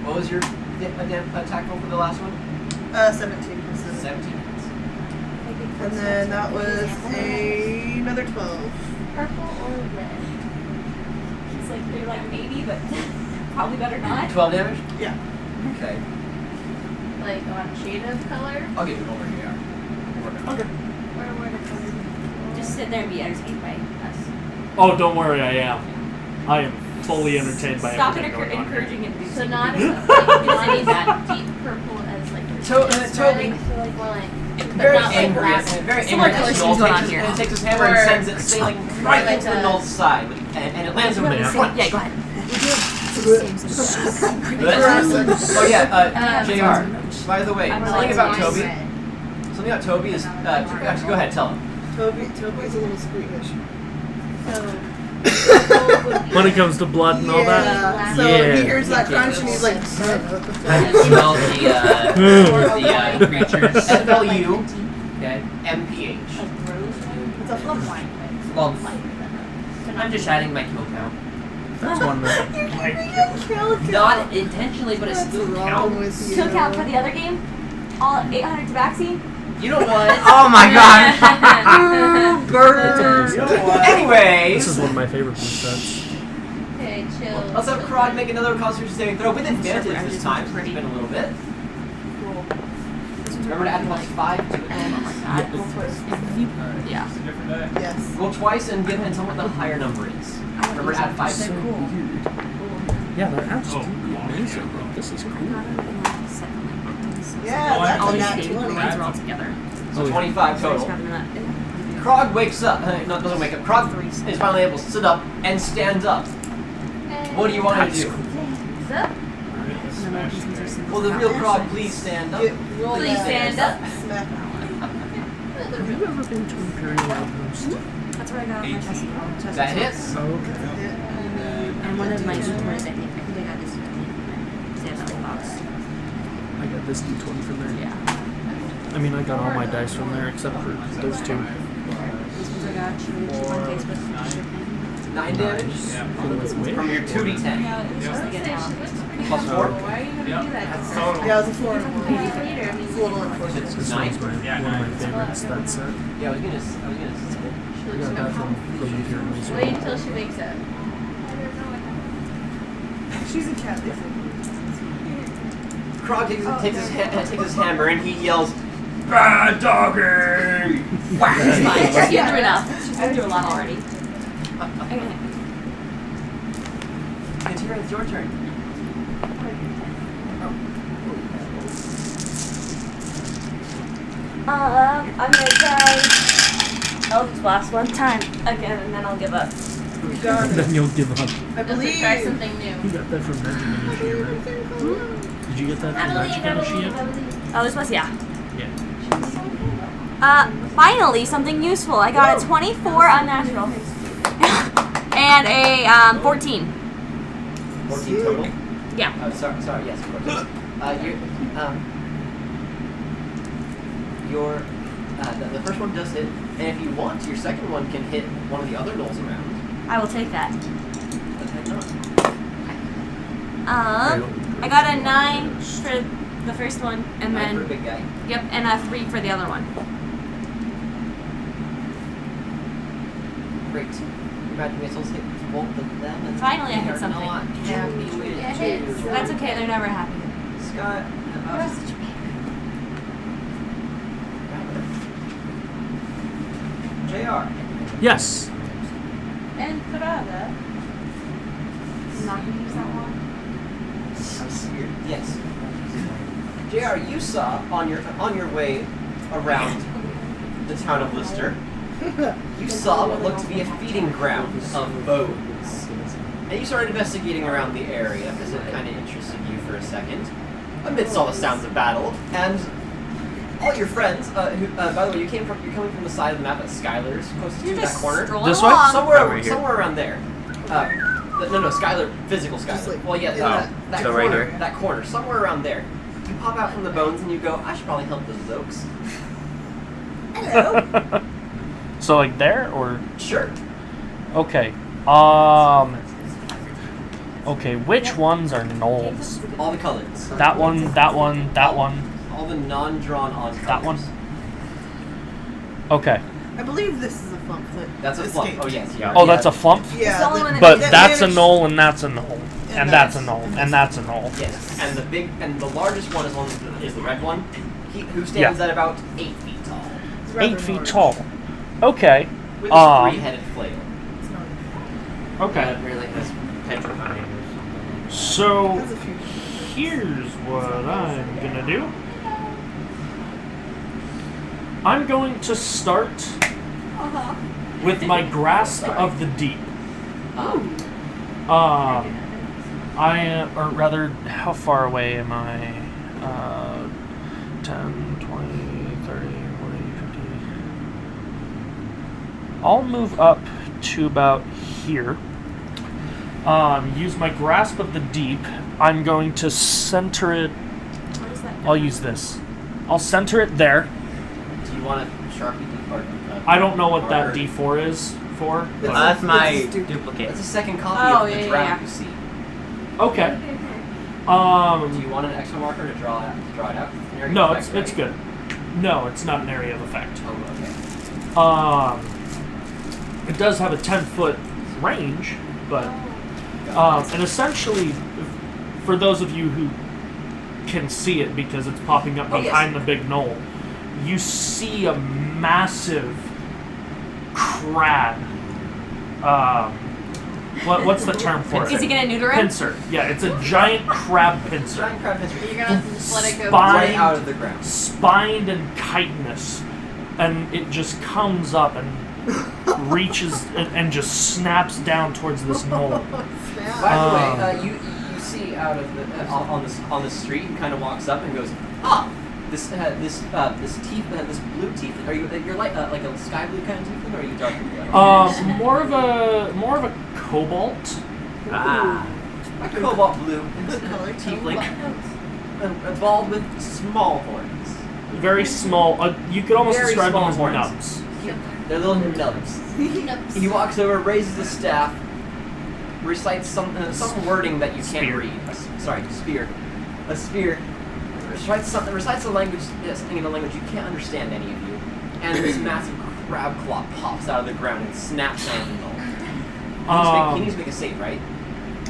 What was your attack roll for the last one? 17 plus 7. 17 hits. And then that was another 12. Purple or red? It's like they're like maybe, but probably better not. 12 damage? Yeah. Okay. Like on shade of color. I'll give you over here. Okay. Where were the colors? Just sit there and be entertained by us. Oh, don't worry, I am. I am fully entertained by Stop everything going on here. encouraging and So not like, as I need that. deep purple as like Toby. So like more like Very not like angry. black. Very Similar angry. color As schemes Noel going on takes here. his- takes his hammer and Or- sends it sailing right like into the a- Null's side, and it lands him in front. Yeah, go ahead. Oh yeah, JR. By the way, I'm something like about mine Toby. red. Something about Toby is actually go ahead, tell him. Toby's a little squeamish. When it comes to blood and all that. Yeah. So Yeah. he hears that crunch and he's like, How do you spell the creatures? FLU Okay. MPH. it's a flip line. Well, I'm just adding my kill count. That's one that. Not intentionally, but it still wrong counts. with you? Kill count for the other game? All 800 tabaxi? You know what? Oh my god! You know what? Anyway, This is one of my favorite blue sets. Okay, chill. let's have Krog make another Constitution saving throw with advantage this time. Since it's been a little bit. Remember to add +5 to it. Yeah. It's a different day. Yes. Roll twice and give him someone what the higher number is. Remember to add 5 to it. Yeah, they're absolutely Oh, amazing. This is cool. Yeah, Oh, that's All a these nat shaded 20. lines are all together. So 25 total. Krog wakes up. No, doesn't wake up. Krog is finally able to sit up and stand up. What do you want to do? Will the real Krog please stand up? Roll Please that stand up. Smack. Have you ever been to Imperial Outpost? That's where I got my chest. That hits. Oh, okay. And one of my D20s, I think I got this stand up box. I got this D20 from there. Yeah. I mean, I got all my dice from there except for those two. These ones I got you on Facebook. 9 damage. From your 2d10. Yeah, it was just like an hour. Plus 4. Why are you gonna do that? That's total. Yeah, it was a 4. Theater, I mean, It's a little unfortunate. This Nine? one's one of my favorites, that set. Yeah, I was gonna. I got that from Imperial as wait well. until she wakes up. She's a cat, they say. Krog takes his hammer and he yells, "Bad doggy!" Whack! It's fine. She's been through enough. She's been through a lot already. Kantira, it's your turn. I'm gonna try Eldritch Blast one time again, and then I'll give up. You got it. Then you'll give up. I Let's believe. try something new. You got that from Magic Initiate, right? Did you get that from Magic Initiate? Eldritch Blast, yeah. Yeah. Finally, something useful. I got a 24 unnatural. And a 14. 14 total. Yeah. Sorry, yes, of course. The first one does hit, and if you want, your second one can hit one of the other gnolls around. I will take that. Attack not. I got a 9 for the first one, and 9 for a then big guy. yep, and a 3 for the other one. Great. Your magic missiles hit both of them. And Finally, I hit they're something. not happy with Yeah, you. hits. That's okay. They're never happy. Scott. JR. Yes. And Prada. I'm not gonna use that one. Yes. JR, you saw on your way around the town of Lister, you saw what looked to be a feeding ground of bones. And you started investigating around the area because it kind of interested you for a second, amidst all the sounds of battle. And all your friends, who, by the way, you're coming from the side of the map at Skylar's, closest to that corner. This way? Somewhere around there. No, Skylar, physical Just Skylar. like Well, yeah, in that So corner, right here? that corner, somewhere around there. You pop out from the bones and you go, I should probably help those oaks. Hello. So like there or Sure. okay. Okay, which ones are gnolls? All the colors. That one, that one, that one. all the non-drawn on That one? colors. Okay. I believe this is a flump. That's a flump. Oh yes, yeah. Oh, that's a flump? Yeah. It's the only one that But makes that's a managed- null, and that's a null. And that's a null, and that's a null. Yes, and the largest one is the red one. Who stands at about 8 feet tall, It's rather 8 feet large. tall. Okay. with a three-headed flail. It's not. Okay. Really has petrifying or something. So Has a few. here's what I'm gonna do. I'm going to start with my grasp of the deep. Or rather, how far away am I? 10, 20, 30, 40, 50. I'll move up to about here. Use my grasp of the deep. I'm going to center it. What is that? I'll use this. I'll center it there. Do you want a Sharpie or? I don't know what that marker? D4 is for. But That's my It's stupid. duplicate. That's a second copy Oh, of the yeah, draft yeah. you see. okay. Do you want an extra marker to draw it out? Area No, effect, it's right? good. No, it's not an area of effect. Oh, okay. It does have a 10-foot range, but and essentially, for those of you who can see it because it's popping up Oh, yes. behind the big knoll, you see a massive crab. What's the term for it? Is he gonna neuter him? Pincer. Yeah, it's a giant crab pincer. Giant crab pincer. You're gonna have to just let it go. Spine- Right out of the ground. Spined and chitinous, and it just comes up and reaches and just snaps down towards this knoll. By the way, you see out of the on the street, and kind of walks up and goes, this blue teeth. Are you're like a sky blue kind of teeth, or are you dark blue? More of a cobalt. A cobalt blue Good color. tiefling, involved with small horns. Very small. You could almost Very describe them small as horns. nubs. They're little nubs. He walks over, raises a staff, recites some wording that you can't Spear. read. Spear. A spear. Recites a language, something in a language you can't understand, any of you. And this massive crab claw pops out of the ground and snaps down the knoll. He needs to make a save, right?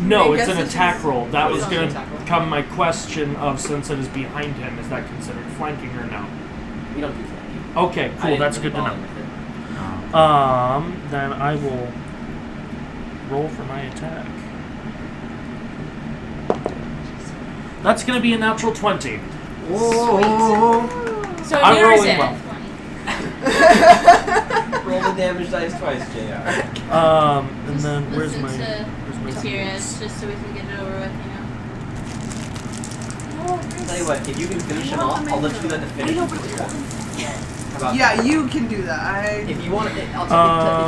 No, I it's guess an it's attack just- roll. That Oh, was it's going an to attack roll. come my question of, since it is behind him, is that considered flanking or no? We don't do that. Okay, I cool. didn't That's really good to bother know. with it. Then I will roll for my attack. That's going to be a natural 20. So I'm neuters rolling it. well. Roll the damage dice twice, JR. And then where's Listen my to Materials, tactics? just so we can get it over with, Tell you what, if you can finish him off, I'll let you do that to finish him. How about Yeah, that? you can do that. If you want to, I'll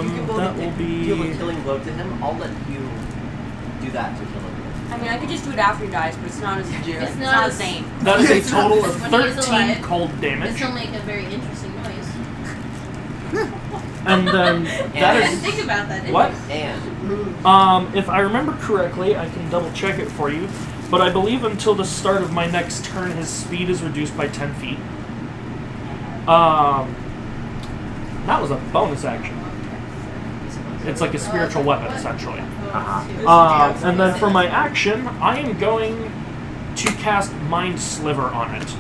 take if you can that will be- deal a killing blow to him, I'll let you do that to kill him. I mean, I could just do it after he dies, but it's not as It's it's not not as- the same. That is a total of When he's 13 alive, cold This damage. will make a very interesting noise. And then that I didn't is think about that, did what? And If I remember correctly, I can double check it for you, but I believe until the start of my next turn, his speed is reduced by 10 feet. That was a bonus action. It's like a spiritual weapon, essentially. And then for my action, I am going to cast Mind Sliver on it.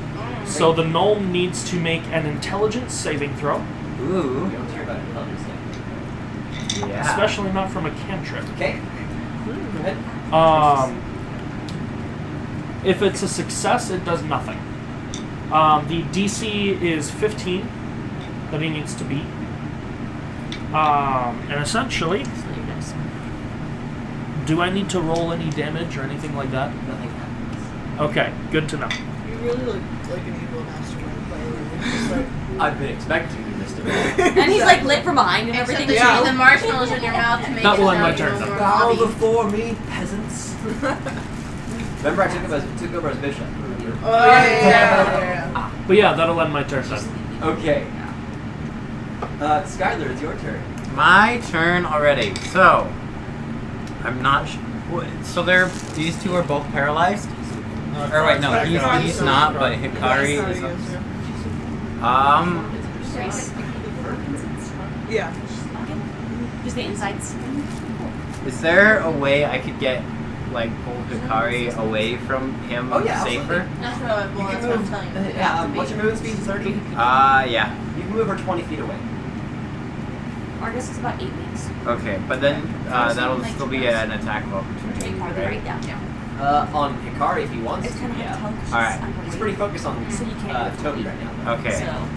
So the gnome needs to make an intelligence saving throw, you Ooh. don't hear about intelligence yet. Yeah. especially not from a cantrip. Okay. Go ahead. If it's a success, it does nothing. The DC is 15 that he needs to beat. And essentially, do I need to roll any damage or anything like that? Nothing happens. Okay, good to know. You really look like an evil mastermind, by the way. Just like, I've been expecting you, Mr. And he's like lit from behind and Except everything. that too. you the marshmallows in your mouth to make That it will end my sound turn, a little though. more Bow bobby. before me, peasants. Remember, I took over as bishop. oh yeah. But yeah, that'll end my turn then. Okay. Skylar, it's your turn. My turn already. So, I'm not. So these two are both paralyzed. Or wait, no, he's not, but Hikari is. Grace. Yeah. Just the insides. Is there a way I could get like pull Hikari away from him Oh, yeah, safer? That's what I'm telling you. Yeah, what's your movement speed? 30? Yeah. You can move her 20 feet away. Argus is about 8 weeks. Okay, but then that'll still be an attack of opportunity, Take card right right? down. On Hikari if he wants It's to, kind of yeah. hard to tell. Alright. He's pretty focused on So you can't Teaubee right now. Okay.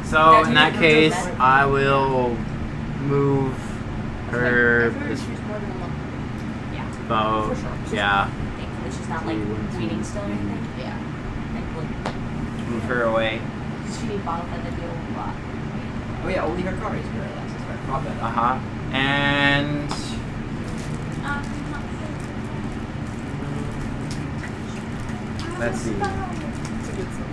So So in that case, I will move her this Yeah. bow. For sure. Yeah. Thankfully, she's not like bleeding still or anything. Yeah. Thankfully. Move her away. She need bottle fed the deal a lot. Oh yeah, only Hikari is paralyzed. That's right. Rob that. And let's see. It's a good song.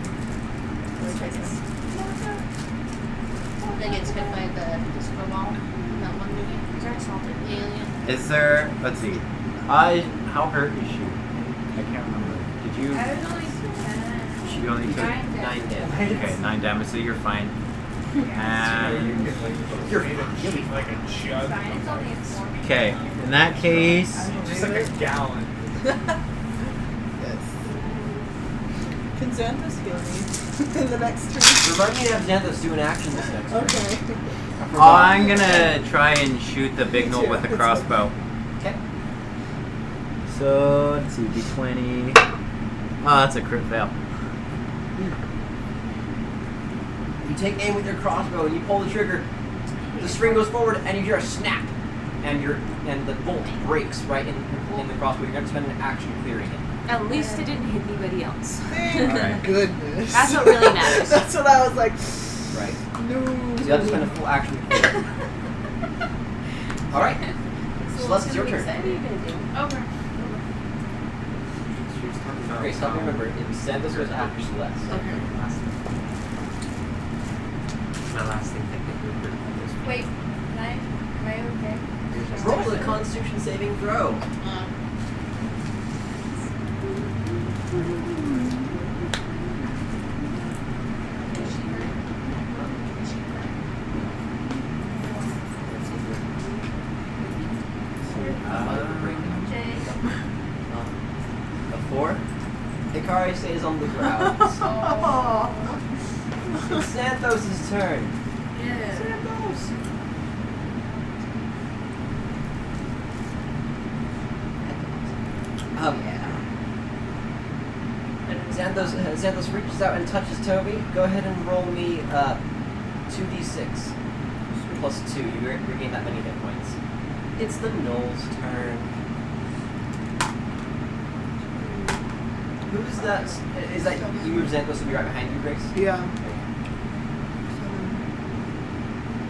That gets hit by the disco ball in that one movie. Is there assaulted? Alien. Is there? Let's see. How hurt is she? I can't remember. Did you? She only took 9 damage. Okay, 9 damage. So you're fine. And You're fine. You'll be Like a jug. okay, in that case, Just like a gallon. Yes. Can Xanthus heal me in the next turn? Remind me to have Xanthos do an action this next turn. Okay. I'm gonna try and shoot the big knoll with the crossbow. Okay. So let's see, d20. Oh, that's a crit fail. You take aim with your crossbow and you pull the trigger. The string goes forward and you hear a snap, and the bolt breaks right in the crossbow. You're going to spend an action clearing it. At least it didn't hit anybody else. Thank Alright. goodness. That's what really matters. That's what I was like. Right. No. So you have to spend a full action to clear it. All right. Celeste, it's your turn. What are you gonna do? Over. Grace, help me remember. Xanthos goes after Celeste. My last thing technically for this week. Wait, am I okay? Roll the Constitution saving throw. A 4. Hikari stays on the ground. Xanthos' turn. Xanthos. Xanthos reaches out and touches Teaubee. Go ahead and roll me 2d6 plus 2. You regain that many hit points. It's the Knoll's turn. Who's that? Is that you move Xanthos to be right behind you, Grace? Yeah.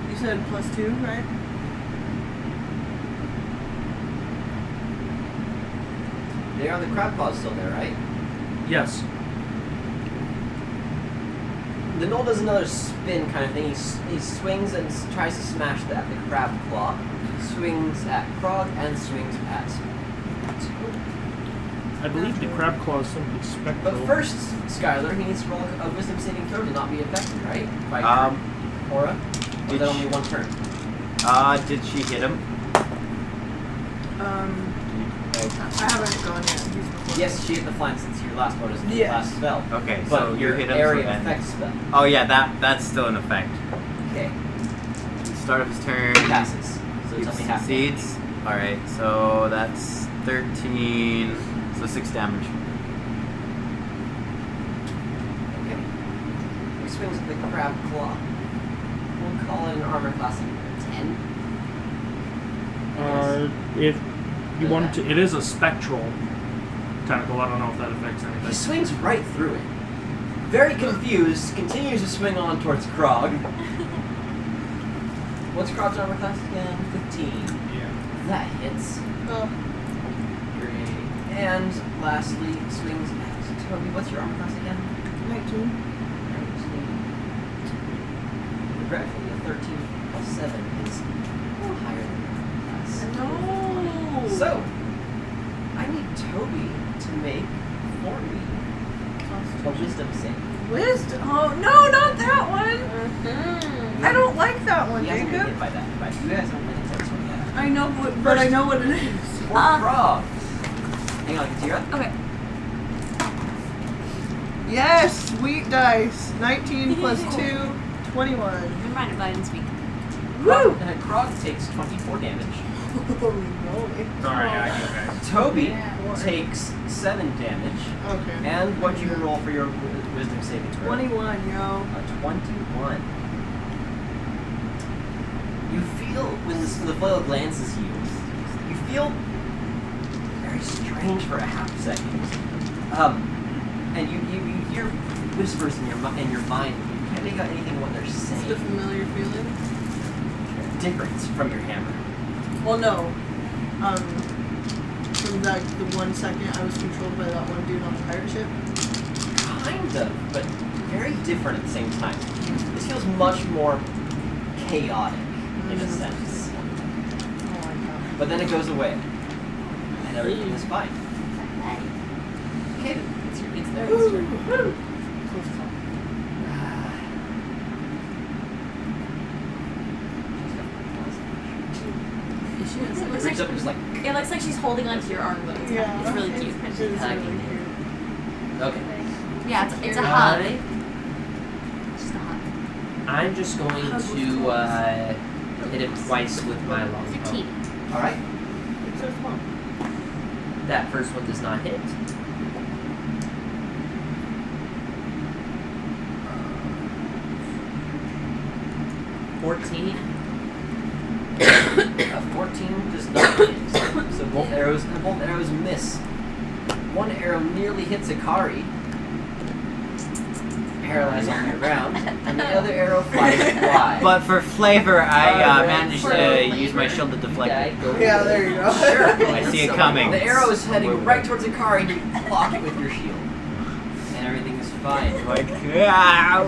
You said +2, right? They are the crab claws still there, right? Yes. The Knoll does another spin kind of thing. He swings and tries to smash the crab claw. Swings at Krog and swings at I believe the crab claw is simply spectral. But first, Skylar, he needs to roll a wisdom saving throw to not be affected, right? By your aura? Or is did that she- only one turn? Did she hit him? I haven't gone yet. He's before. Yes, she hit the flank since your last bonus, Yeah. last spell. Okay, But so you your hit him. area so then- effect spell. Oh yeah, that's still in effect. Okay, Start of his turn. passes. So He tell me half. succeeds. Alright, so that's 13, so 6 damage. Okay. He swings at the crab claw. We'll call it an armor class of 10. If you want to, it is a spectral tentacle. I don't know if that affects He anything. swings right through it. Very confused, continues to swing on towards Krog. What's Krog's armor class again? 15. Yeah. That hits. Oh, Great. And lastly, swings at Teaubee. What's your armor class again? 19. 19. Regretfully, a 13 plus 7 is a little higher than your armor class. No. So, I need Teaubee to make for me a wisdom save. Wisdom. Oh no, not that one. I don't like that one, He hasn't been Jacob. hit by that. But you guys haven't been hit by this one yet. I know, but I know what it is. For Frog. Hang on, Katira. Okay. Yes, sweet dice. 19 plus 2, 21. Never mind if I didn't speak. Woo! Krog takes 24 damage. Sorry, I go guys. Teaubee takes 7 damage. Okay. And what you can roll for your wisdom saving throw? 21, yo. A 21. You feel when the flail glances you feel very strange for a half second. And you hear whispers in your mind. You can't make out anything what they're Is it a saying. familiar feeling? Different from your hammer. Well, no. From the 1 second I was controlled by that one dude on the pirate ship. Kind of, but very different at the same time. This feels much more chaotic in a sense. Oh my god. But then it goes away. And everything is fine. Okay, it's their turn. It looks Reaches up and just like, like, it looks like she's holding onto your arm. But it's really cute. It's really Hugging it. cute. okay. Yeah, it's a hug. I- Just a hug. I'm just going to hit him twice with my Your longbow. teeth. Alright. It's so small. That first one does not hit. 14. 14 does not hit. So both arrows miss. One arrow nearly hits Akari, paralyzed on the ground, and the other arrow flies wide. But for flavor, I Alright. managed For to flavor. use my shield to deflect it. Yeah, there you go. Sure. I see it coming. The arrow is heading right towards Akari, and you block it with your shield. And everything is fine. Like, ow!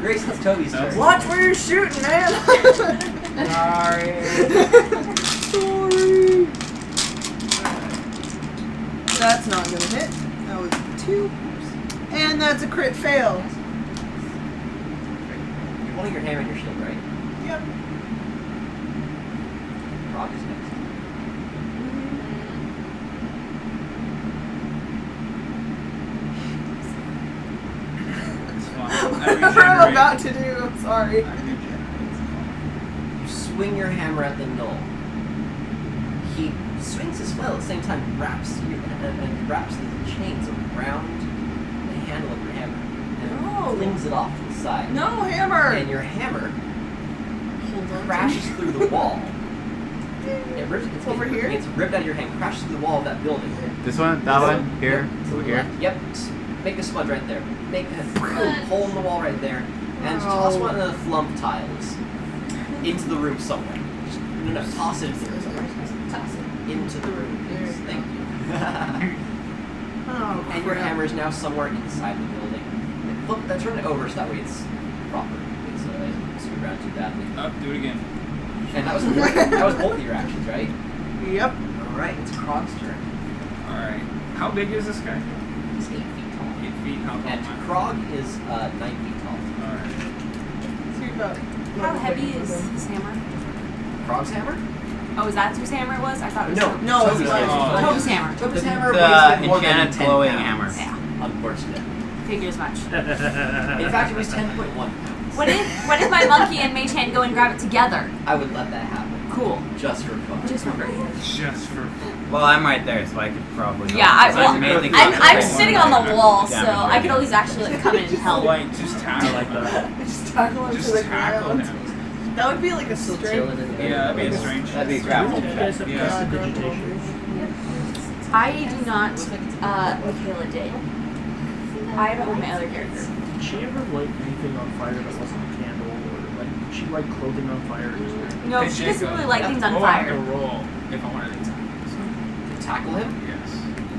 Grace, it's Toby's turn. Watch where you're shooting, man. Sorry. Sorry. That's not gonna hit. That was 2. And that's a crit fail. You're holding your hammer and your shield, right? Yep. Rock is next. It's fine. I Whatever I'm regenerate. about to do, I'm sorry. I regenerate. You swing your hammer at the gnoll. He swings his flail at the same time, wraps the chains around the handle of your hammer, and flings it off to the side. No, hammer! And your hammer Hold on. crashes through the wall. It rips, it's Over here? It's ripped out of your hand, crashes through the wall of that building. This one? That one? Here? To Over the here? left. Yep. Make a smudge right there. Make a hole in the wall right there, and toss one of the flump tiles into the room somewhere. No, toss it into the room somewhere. Toss it into the room. There you Thank you. Oh, And your crap. hammer is now somewhere inside the building. Flip, turn it over so that way it's proper. It's screwed around too badly. Up, do it again. And that was both of your actions, right? Yep. All right, it's Krog's turn. Alright. How big is this guy? He's 8 feet tall. 8 feet? How tall And am I? Krog is 9 feet tall. Alright. So you're about How heavy is his hammer? Krog's hammer? Oh, is that whose hammer it was? I thought it was No, Toby's it's hammer. not. Toby's hammer. Toby's hammer The weighs more than enchanted 10 glowing pounds. hammer. Yeah, Unfortunately. figures much. In fact, it was 10.1 pounds. What if my monkey and Mage Hand go and grab it together? I would let that happen. Cool. Just for fun. Just for fun. Just for. Well, I'm right there, so I could probably. Yeah, I, Because well, made the I'm concentrate sitting one on the damage wall, so rating. I could always actually like come in and help. Like, just tackle. I like that. just tackle him to Just the tackle ground. him. That would be like a Still straight. chilling in the Yeah, that'd be a strange. That'd be a grapple You guys check. have Yeah. prestidigitation. I do not. Michaela did. I have it with my other character. Did she ever light anything on fire that wasn't a candle, or like did she light clothing on fire? Or something? No, Hey, she doesn't Jacob. really light things on Oh, I have to fire. roll if I wanted to attack. To tackle him, Yes.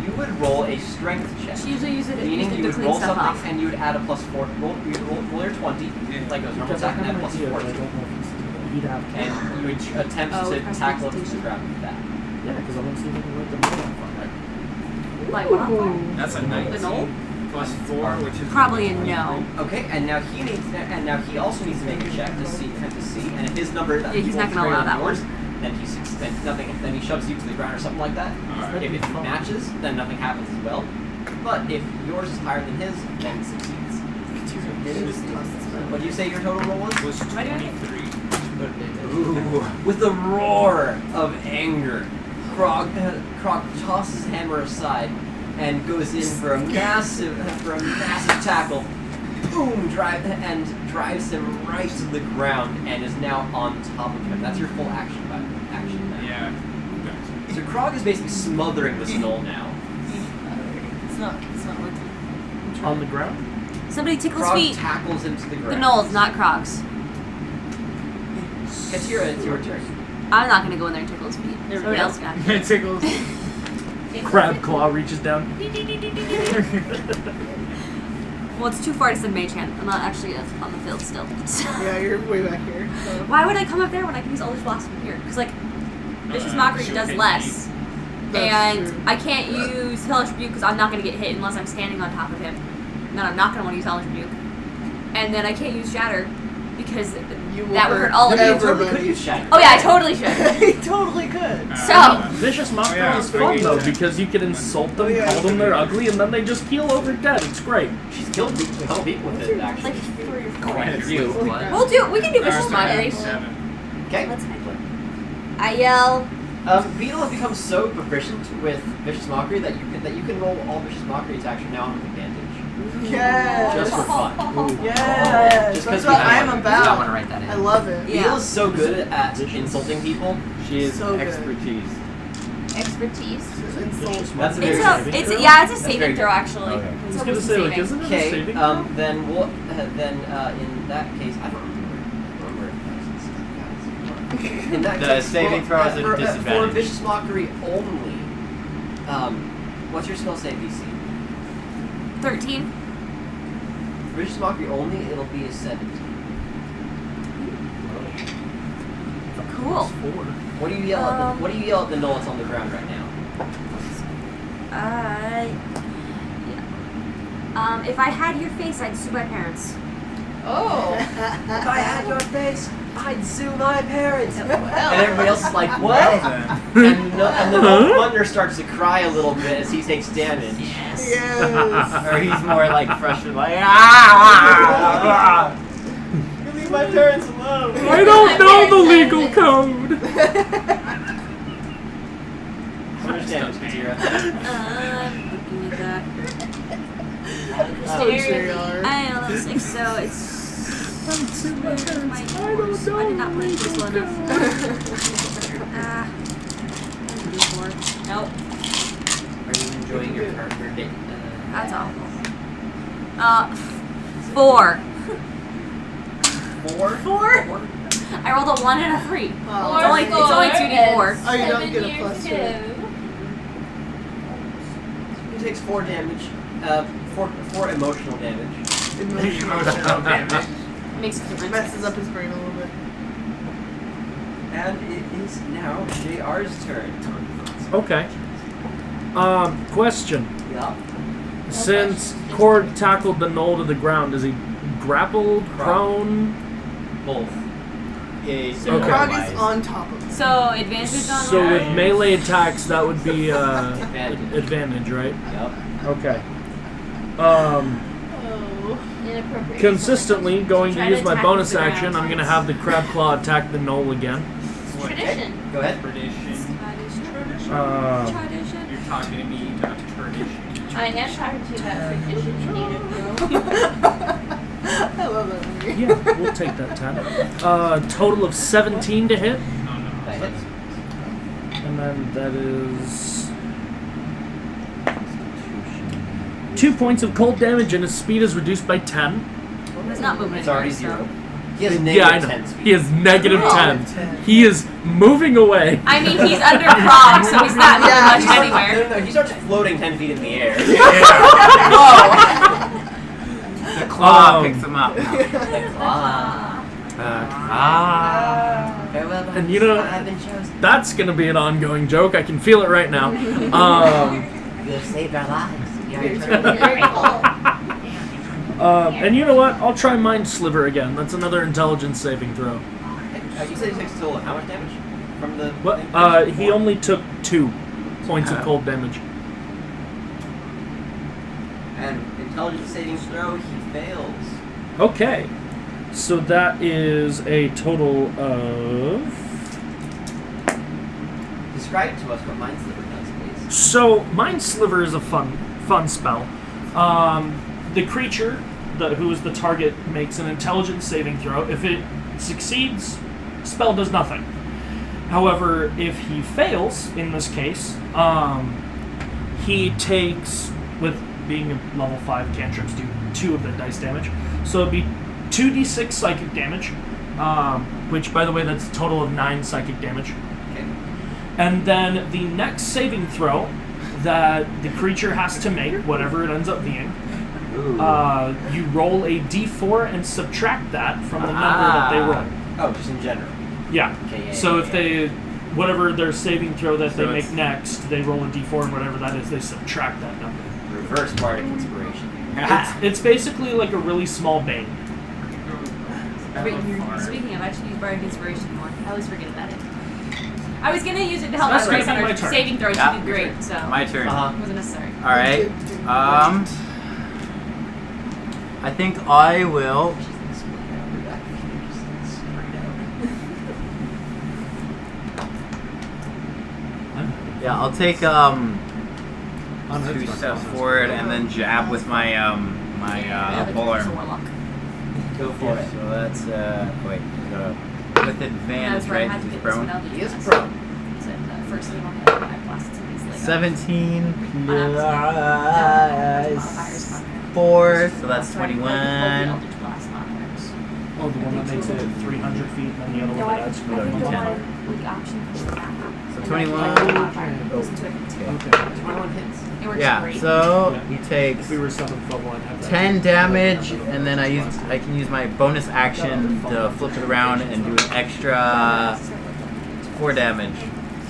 you would roll a strength check. She usually uses it Meaning to you would clean roll stuff something off. and you would add a +4. Roll your 20, like a normal Because I attack, and have add an plus idea, but I 14. don't know if he'd have And you would attempt Oh, to tackle him to prestidigitation. the ground with that. Yeah, because I want to see if I can light the moon on fire. Like what on fire? That's a The 19 knoll? plus plus 4, which is Probably a no. Okay, and now he also needs to make a check to see, and if his number he's not gonna allow that yours, then then he shoves you to the ground or something like that. Alright. If it matches, then nothing happens as well. But if yours is higher than his, then it succeeds. What do you say your total roll was? was 23. Ooh. With a roar of anger, Krog tosses his hammer aside and goes in for a massive tackle. Boom! Drives him right to the ground and is now on top of him. That's your full action now. Yeah. So Krog is basically smothering this gnoll now. It's not working. On the ground? Somebody tickle his Krog feet. tackles him to the The ground. gnolls, not Crocs. It's your turn. I'm not gonna go in there and tickle his feet. There we Somebody go. else got It tickles. Crab claw reaches down. Well, it's too far to send Mage Hand. I'm not actually on the field still. Yeah, you're way back here. So. Why would I come up there when I can use Eldritch Blast from here? Because, like, Vicious Mockery she'll does hit less. That's And true. I can't use Hellish Rebuke because I'm not going to get hit unless I'm standing on top of him. And then I'm not going to want to use Hellish Rebuke. And then I can't use Shatter because You will that would hurt all of You you. totally everybody. could use Shatter. Oh, yeah, I totally should. He totally could. So- Vicious Mockery yeah, is I fun get though that. because you can insult them, Oh, yeah. call them they're ugly, and then they just keel over dead. It's great. She's killed a couple people with it, actually. Like 3 or 4. Quite a few. We can do Vicious Mockery. 7. Okay. Let's I yell. Beetle has become so proficient with Vicious Mockery that you can roll all Vicious Mockery attacks from now on with advantage. Yes. Just for fun. Yes. Just That's 'cause we what have I'm one. I want to about. write that in. I love it. Yeah. Beetle is so good at insulting people. She is So good. expertise. Expertise. Insult. That's a It's very a good it's throw. yeah, it's a That's saving very throw good. actually. Okay. I It's was a gonna wisdom say, like, saving. isn't it a Okay, saving throw? then we'll in that case, I don't remember. In that The case, saving throw is a for disadvantage. Vicious Mockery only. What's your spell save DC? 13. For Vicious Mockery only, it'll be a 17. Cool. What do you yell at? What do you yell at the gnoll that's on the ground right now? Yeah. If I had your face, I'd sue my parents. Oh, if I had your face, I'd sue my parents. And everybody else is like, what? And the Wolf Wonder starts to cry a little bit as he takes damage. Yes. Yes. Or he's more like frustrated, like You leave my parents alone. I don't know the legal code. How much damage, Katira? Looking at that. I'm sure you are. I don't know, 6, so it's. My horse. I did not play this well enough. Nope. Are you enjoying your partner date? That's awful. 4. 4? 4? I rolled a 1 and a 3. Oh. It's only 2d4. Oh, you don't get a plus to it. He takes 4 damage. 4 emotional damage. Emotional damage. Makes a difference. messes up his brain a little bit. And it is now JR's turn. Okay. Question. Yup. Since Cord tackled the gnoll to the ground, is he grappled, prone? Both. Okay. Krog is on top of him. So, advantage on So with melee attacks, that would be Advantage. advantage, right? Yup. Okay. Oh. Inappropriate. Going to Try use to my attack bonus the ground. action. I'm going to have the crab claw attack the gnoll again. Tradition. Go ahead. Tradition. Tradition. You're talking to me, not tradition. I am talking to you about tradition, you native girl. I love that movie. Yeah, we'll take that 10. Total of 17 to hit. No. That hits. And then that is 2 points of cold damage, and his speed is reduced by 10. It's not moving. It's already anywhere, 0. He has Yeah, I negative know. 10 speed. He is negative Oh. 10. He is moving away. I mean, he's under Krog, so he's not moving Yeah, much he's anywhere. No, he starts floating 10 feet in the air. the claw Um, picks him up. Farewell, And you know- I've been chosen. That's going to be an ongoing joke. I can feel it right now. You have saved our lives. We are eternally grateful. And you know what? I'll try Mind Sliver again. That's another intelligence saving throw. You said he takes still how much damage from the? What? thing? He only took 2 points of cold damage. And intelligence saving throw, he fails. Okay. So that is a total of... Describe to us what Mind Sliver does, please. So, Mind Sliver is a fun spell. The creature who is the target makes an intelligence saving throw. If it succeeds, spell does nothing. However, if he fails, in this case, he takes, with being a level 5 cantrips, do 2 of the dice damage. So it'd be 2d6 psychic damage, which, by the way, that's a total of 9 psychic damage. Okay. And then the next saving throw that the creature has to make, whatever it ends up being, you roll a d4 and subtract that from the number that they roll. Oh, just in general. Yeah. Okay, So if they, whatever their saving throw that So they make it's- next, they roll a d4 and whatever that is, they subtract that number. Reverse bardic inspiration. It's basically like a really small bane. Speaking of, I should use Bardic Inspiration more. I always forget about it. I was gonna use it to help That's us gonna raise be on my our turn. saving throw. She Yeah. did great, so My turn. it wasn't necessary. All right. I think I will. Yeah, I'll take 2 steps forward and then jab with my polar. Warlock. Go for it. So that's wait, with advantage, That's right. I right? had to He's get this one prone. out. He is prone. So the first thing on the I blasted somebody's leg. 17 Modifiers, plus 4, so that's 21. Eldritch Blast modifiers. Oh, the one that makes it 300 feet, and then the other No, one I that adds think the 10. one weak option for the back. So And 21. then, like, modifier goes into it too. Okay. 21 hits. It works Yeah, great. so he takes If we were 7th level, I'd have that. 10 damage, and then I can use my bonus action to flip it around and do an extra 4 damage.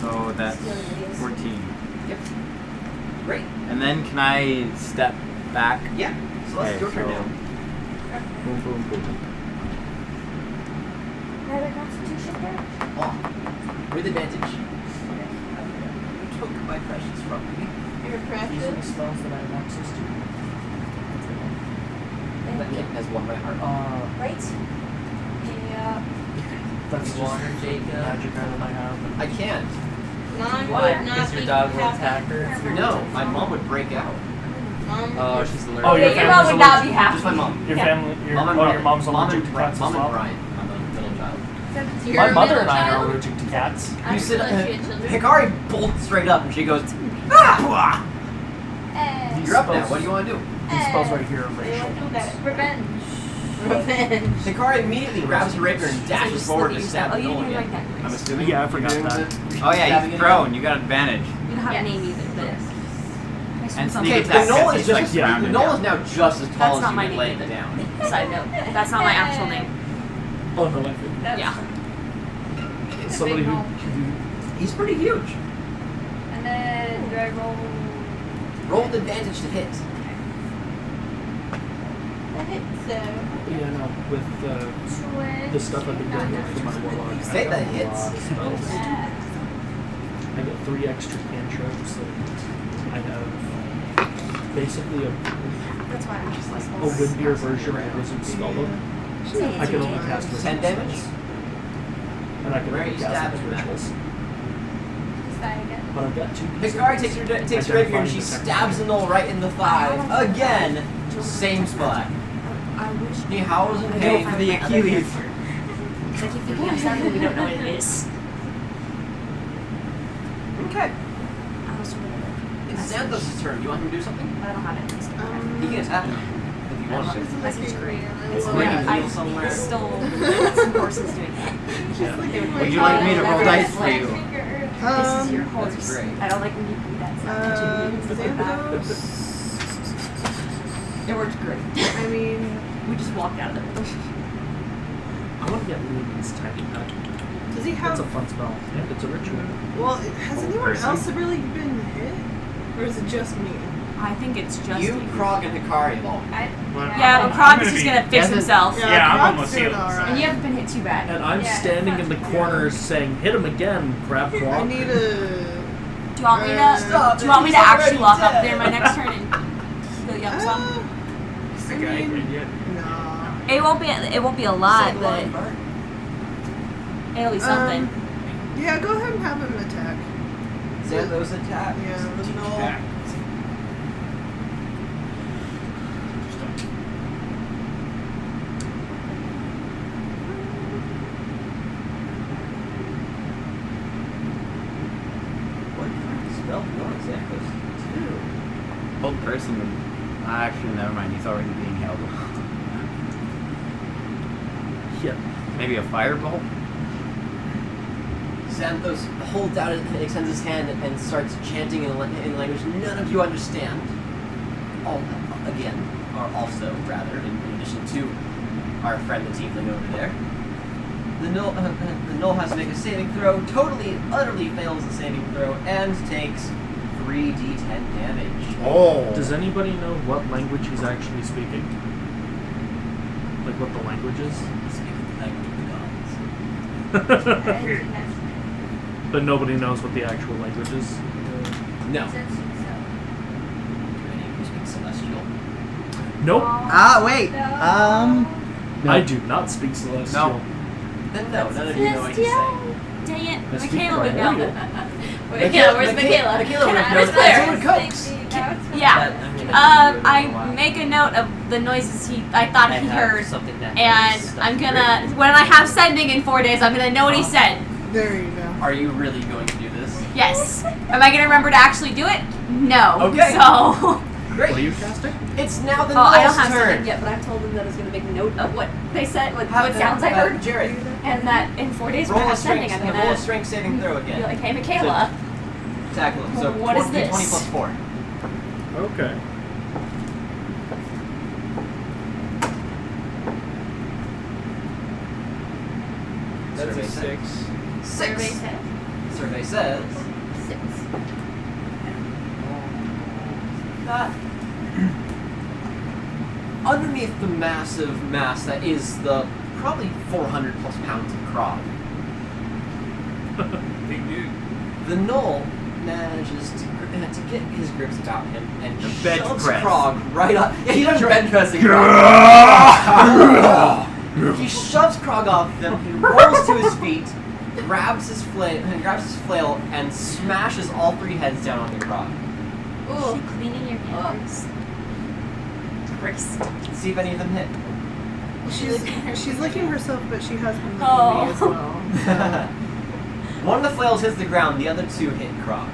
So that's 14. Great. And then can I step back? Yeah. So that's Okay, your turn so- now. Boom, boom, boom. Another Constitution check? Oh. With advantage. You took my precious from me. Your These are the precious. spells that I have access to. That kid has won my heart. Right? Yeah. That's just Water, Jacob. magic item I have. I can't. Mom Why? would not Because your be dog will happy. attack her? No, my mom would break out. Mom Oh, would- she's allergic. Oh, your Okay, your family's mom would not be allergic. happy. Just my mom. Your Yeah. family, your Mom and your mom's Mom allergic and to cats as Mom well. and Brian. I'm a middle child. You're My a mother middle and I are child? allergic to cats. You said Unless she had children. Hikari bolts straight up and she goes, ah! Eh. You're up now. What do you want to do? These spells right here are racial. Revenge. Revenge. Hikari immediately grabs her rapier and dashes forward to stab Oh, the you goal didn't again. like that. I'm assuming. Yeah, I forgot you're doing that. the- Oh yeah, stabbing he's it prone. You got advantage. You don't have a name either, but And Sounds sneak good. attack. The knoll because is he's just like yeah, surrounded. the knoll is now just as That's tall as not you my can name lay it either. down. side note, that's not my actual name. Oh no, I think Yeah. somebody who. He's pretty huge. And then do I roll? Roll with advantage to hit. I hit so. Yeah, no, with the stuff I've been doing for my warlock. You say I've got that a hits. lot of spells. I got 3 extra cantrips. And I have basically That's why I'm just like, a windier version of Wizard Spellbook. I can only cast 10 damage? spells. And I can Where are only you cast stabbing them at? rituals. Is that again? But I've got 2 Hikari takes her rapier and she Identifying the stabs the knoll right in the thigh. Again, same spot. I wish. He howls in Go pain. for the Achilles. Because I keep thinking I'm starting, we don't know what it is. Okay. I was sort of It's Xanthos' turn. Do you want him to do something? I don't have it. He can attack him if he wants to. That's just great. It's Yeah, bringing I heal somewhere. stole some horses doing that. Would you like me to roll dice for you? This is your horse. That's great. I don't like when you do that stuff. Stuff like that. It worked great. I mean, We just walked out of there. I want to get Lumen's Tiny Nut. does he That's have? a fun spell. Yeah, it's a ritual. Well, has anyone else really been hit, or is it just me? I think it's just You, Krog, and Hikari evolve. Yeah, but Krog is just gonna fix Doesn't- himself. Yeah, I'm Krog's almost doing healed. alright. And you haven't been hit too bad. And I'm Yeah, standing it's in the not- corner saying, "Hit him again, crab I claw." need a. Do you want me to? Stop, Do you want me he's to actually already walk up dead. there my next turn and heal you up some? Is the guy dead yet? No. It won't be a lot, but it'll be something. Yeah, go ahead and have him attack. Xanthos attack. Yeah, the null. Back. What kind of spell does Xanthos do? Hold person. Actually, never mind. He's already being held. Yeah. Maybe a firebolt? Xanthos holds out, extends his hand, and starts chanting in a language none of you understand. Rather, in addition to our friend the tiefling over there. The null has to make a saving throw, totally, utterly fails the saving throw, and takes 3d10 damage. Oh. Does anybody know what language he's actually speaking? Like what the language is? Speaking the language of the gods. But nobody knows what the actual language is. No. Do any of you speak Celestial? Nope. Ah, wait. I do not speak Celestial. No. Then no, none of you know what he's saying. Dang it, I speak Michaela would know. primordial. Yeah, where's Michaela? Michaela would Can I- know Miss Claire. that's what cooks. Yeah. I I make a note of the noises I thought he heard, something that and I'm gonna when I have sending in 4 days, I'm gonna know what he said. There you go. Are you really going to do this? Yes. Am I gonna remember to actually do it? No. Okay. So. Great. What are you casting? It's now the Oh, I don't null's have turn. something yet, but I've told them that I was going to make a note of what they said, what Have- sounds I heard, Jared, and that in 4 days when I roll a have sending, strength, I'm roll a going to strength saving throw be again. like, hey, Michaela. Tackle him. So What is 20 this? plus 4. Okay. That's Survey a says- 6. Survey 6. said. Survey says 6. that underneath the massive mass that is the probably 400 plus pounds of Krog, Big dude. the Null manages to get his grips about him and The bench shoves press. Krog right up. Yeah, he does bench pressing Krog. He shoves Krog off them. He rolls to his feet, grabs his flail, and smashes all 3 heads down onto Krog. Ooh. She cleaning your hands. Grace. See if any of them hit. She's licking herself, but she has been licking Oh. me as well. One of the flails hits the ground, the other 2 hit Krog.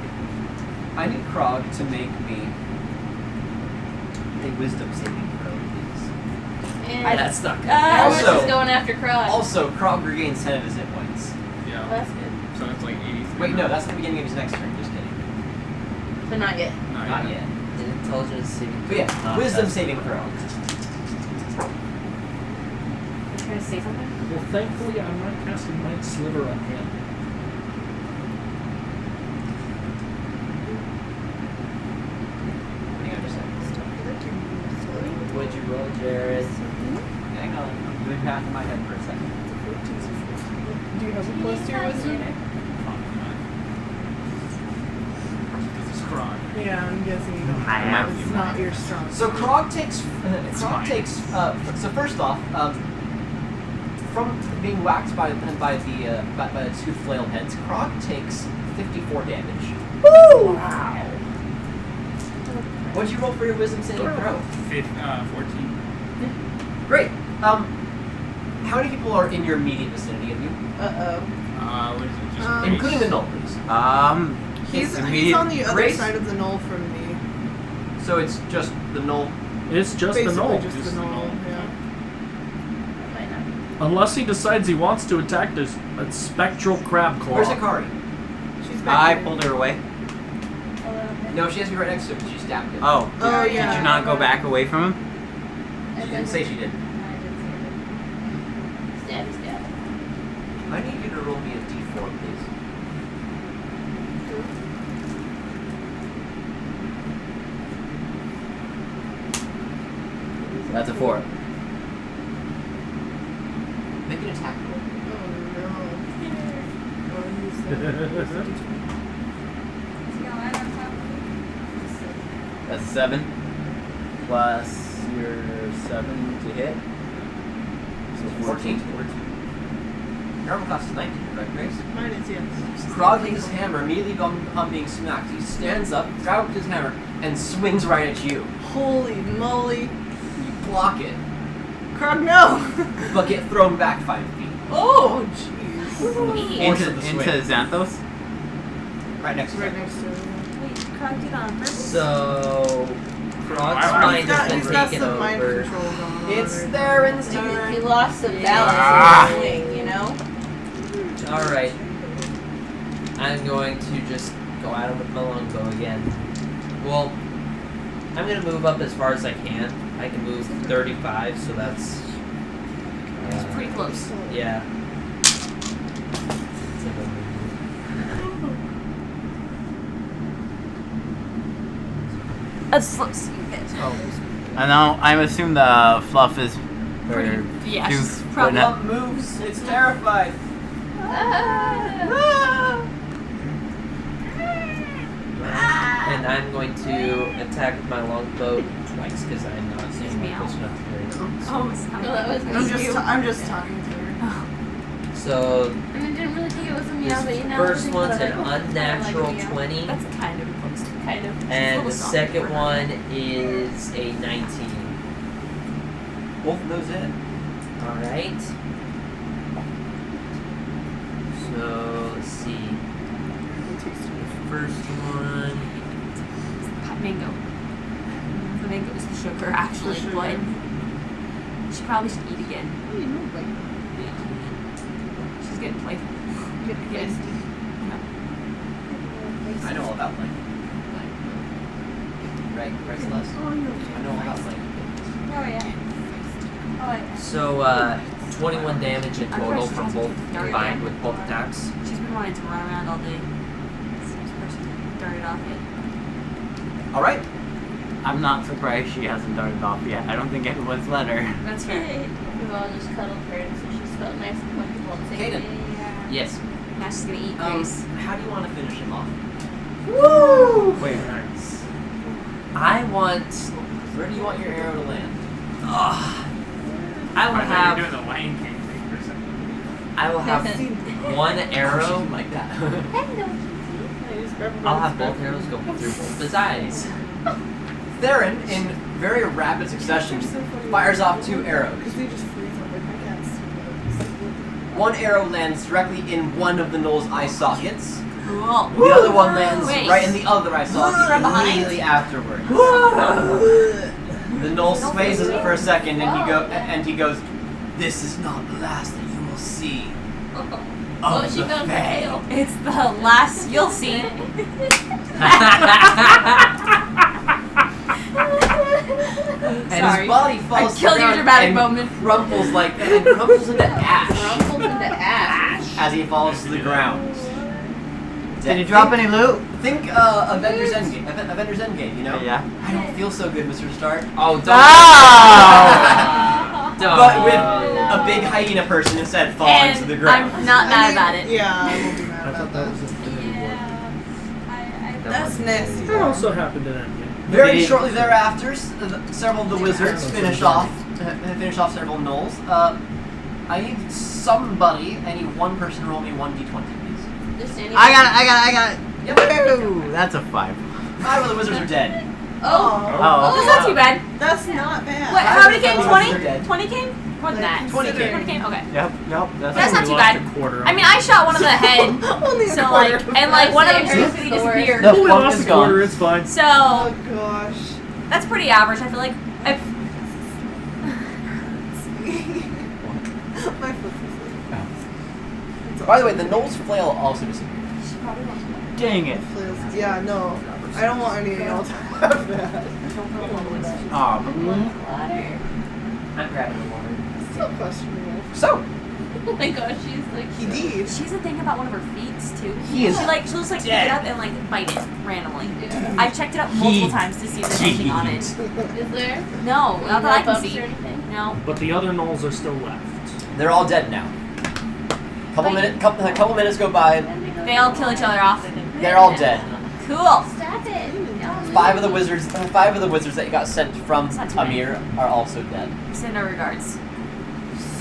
I need Krog to make me a wisdom saving throw, please. And That's not good. Also- Ours is going after Krog. Also, Krog regains 10 of his hit points. Yeah. Well, that's good. So it's like 83. Wait, no, that's the beginning of his next turn. Just kidding. But not yet. Not yet. Intelligence saving But yeah, throw. wisdom saving throw. You're trying to say something? Well, thankfully, I'm not casting Night Sliver on him. Hang on just a second. What'd you roll, Jared? Hang on. I'm doing math in my head for a second. Do you have a plus to your wisdom? This is Krog. Yeah, I'm guessing you don't. I have It's you. not your strong. So Krog takes. fine. So first off, from being whacked by the 2 flailed heads, Krog takes 54 damage. Woo! Wow. What'd you roll for your wisdom saving throw? 14. Great. How many people are in your immediate vicinity of you, Uh oh. What is it? Just including the null, please? He's immediate- on the other Grace? side of the knoll from me. So it's just the null. It's just the Basically null. just Just the the knoll, knoll. yeah. Might not be. Unless he decides he wants to attack this spectral crab claw. Where's Hikari? She's back I here. pulled her away. No, she has to be right next to him. She stabbed him. Oh. Oh, Did yeah. you not go back away from him? She didn't say she did. Stab, stab. I need you to roll me a d4, please. That's a 4. Make an attack roll. That's a 7. Plus your 7 to hit. So 14. Your armor class is 19, right, Grace? Mine is, yes. Krog takes his hammer immediately upon being smacked. He stands up, grabs his hammer, and swings right at you. Holy moly. You block it, Krog, no! but get thrown back 5 feet. Oh, jeez. Force of the swing. Into Xanthos? Right next to Right him. next to him. Wait, Krog did on purpose? So, Krog's Wow. mind He's got, has he's been got taken some mind over. control going on. It's over Theron's He turn. lost some Ah. balance in the swing, you know? Alright. I'm going to just go at him with my longbow again. Well, I'm going to move up as far as I can. I can move 35, so that's... It's pretty close. Yeah. That's close. You guys. I know. I assume the fluff is. Pretty, yeah, juice, she's probably but Fluff moves. It's terrified. And I'm going to attack with my longbow twice because I'm not seeing me my close enough to hit. Oh, it's not No, that was me. I'm just talking to her. So, I mean, I didn't really think it was a meow, this but you know. first one's an I unnatural like meow. 20, That's kind of close. Kind of. and the little soft second for her. one is a 19. Both of those hit. Alright. So, let's see. The first one. Mango. The mango is the sugar, actually, but she probably should eat again. Oh, you know, like, She's getting playful. get Again. I know all about Link. Right, Celeste? Oh, no. I know all about Link. Oh, yeah. Oh, yeah. So, 21 damage in total Unfortunately, from she both hasn't darted combined yet. with both attacks. She's been wanting to run around all day. This person darted off it. Alright. I'm not surprised she hasn't darted off yet. I don't think anyone's let her. That's fair. We've all just cuddled her, and so she's felt nice and comfortable and safe. Kaden. Yeah. Yes. Now she's gonna eat Grace. How do you want to finish him off? Woo! Wait. Nice. I want. Where do you want your arrow to land? I will I thought have. you were doing the Lion King thing for a second. I will have one arrow. Like that. I'll have both arrows go through both his eyes. Theron, in very rapid succession, fires off 2 arrows. Because they just freeze up, like, I can't see those. One arrow lands directly in one of the Knoll's eye sockets. Cool. The other one lands Wait. right in the other eye socket From behind? immediately afterwards. The Knoll sways it for a second, and he goes, "This is not the last that you will see Oh, of she the found her Fae." tail. It's the last you'll see. And Sorry. his body falls I killed to the your ground dramatic and moment. crumples into ash Rumbled into ash. as he falls to the ground. Did you drop any loot? Think Avengers Endgame. Avengers Endgame, you know? Yeah. I don't feel so good, Mr. Stark. Oh, don't. Oh! Don't. But with a big hyena person instead falling to the And ground. I'm not mad about it. Yeah, I won't be mad I about thought that that. was Infinity War. Yeah. That's nasty. That also happened in Endgame. Very shortly thereafter, several of the wizards finish off several gnolls. I need somebody. I need one person to roll me 1d20, please. Just standing I got it. Yep. Woo! That's a 5. 5 of the wizards are dead. Oh. Oh. That's not too bad. That's not bad. What, how many came? Five 20? are dead. 20 came? More than that. 20 came. 20 came? Okay. Yep. That's not We too lost bad. a quarter. I mean, I shot one of the head. Only a So quarter. like, and like one of them That's just the disappeared. The we funk lost is a quarter. gone. It's fine. So Oh gosh. that's pretty average. I feel like. My foot's asleep. By the way, the gnoll's flail also disappeared. Dang it. Flails. Yeah, no. I don't want anyone else to have that. Aw. I'm grabbing the water. Still questionable. So, Oh my gosh, she's like. He did. She has a thing about one of her feet too. He is she'll just like pick dead. it up and like bite it randomly. Yeah. I've checked it out multiple times to see if there's anything on it. Is there? No, not that I can bumps see. or anything? No. But the other gnolls are still left. They're all dead now. Couple minutes go by. They all kill each other off. They're all dead. Cool. Stop it. No. Five of the wizards that got sent from It's not too many. Amir are also dead. Send our regards.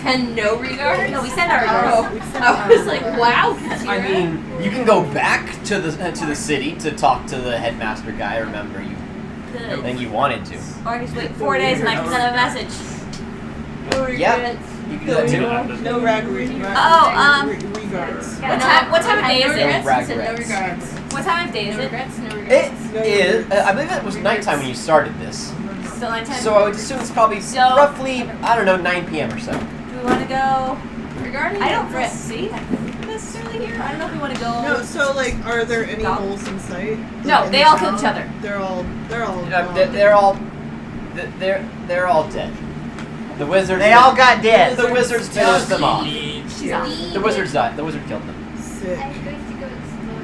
Send no regards? No, we send our regards. Oh, I was like, wow. I mean, you can go back to the city to talk to the headmaster guy. Remember, I Good. think you wanted to. Or I just wait 4 days and I can send him a message. No Yeah. regrets. You can do that too. No regards. What time of day is No it? regrets. Rag He said no regrets. regards. What time of day is No it? regrets. No It regrets. is. I believe it was nighttime when you started this, Still 9:10. so I would assume it's probably So- roughly 9 p.m. or so. Do we want to go? Regarding I don't regrets. see necessarily here. I don't know if we want to go. No, so like, are there any Stop. holes in sight? Like, No, in they the all town? killed each other. They're all They're gone. all dead. The wizard. They all got dead. The wizards finished them off. She's out. The wizards died. The wizard killed them. Sick. I'm going to go explore.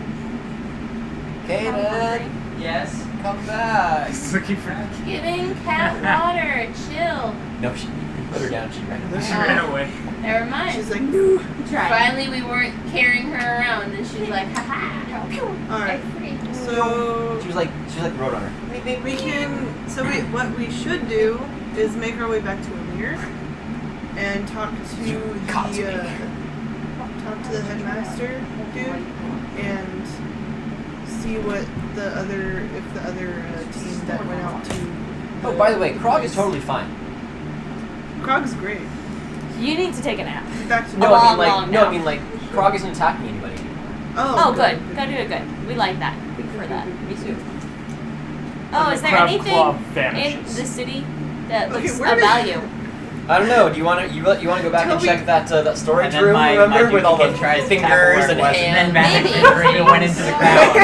Kaden, yes, come back. He's looking for. Giving cat water. Chill. No, she put her down. She ran away. She ran away. Never mind. She's like, no. Try. Finally, we weren't carrying her around, and she's like, haha. Alright. I'm free. So She was like Roadrunner. we can. So what we should do is make our way back to Amir and talk to the headmaster dude and see what if the other team that went out to. Oh, by the way, Krog is totally fine. Krog's great. You need to take a nap. He's back to No, long, I mean long nap. Krog isn't attacking anybody. Oh, good. Go do it good. We like that. We prefer that. Me too. Oh, is there Crab anything claw in vanishes. the city that Okay, looks where of did- value? I don't know. Do you want to go back and Toby- check that storage And then room? my Remember with all the duplicate tries to fingers tap where it and was, hands. and then Maybe. magically went into the crowd.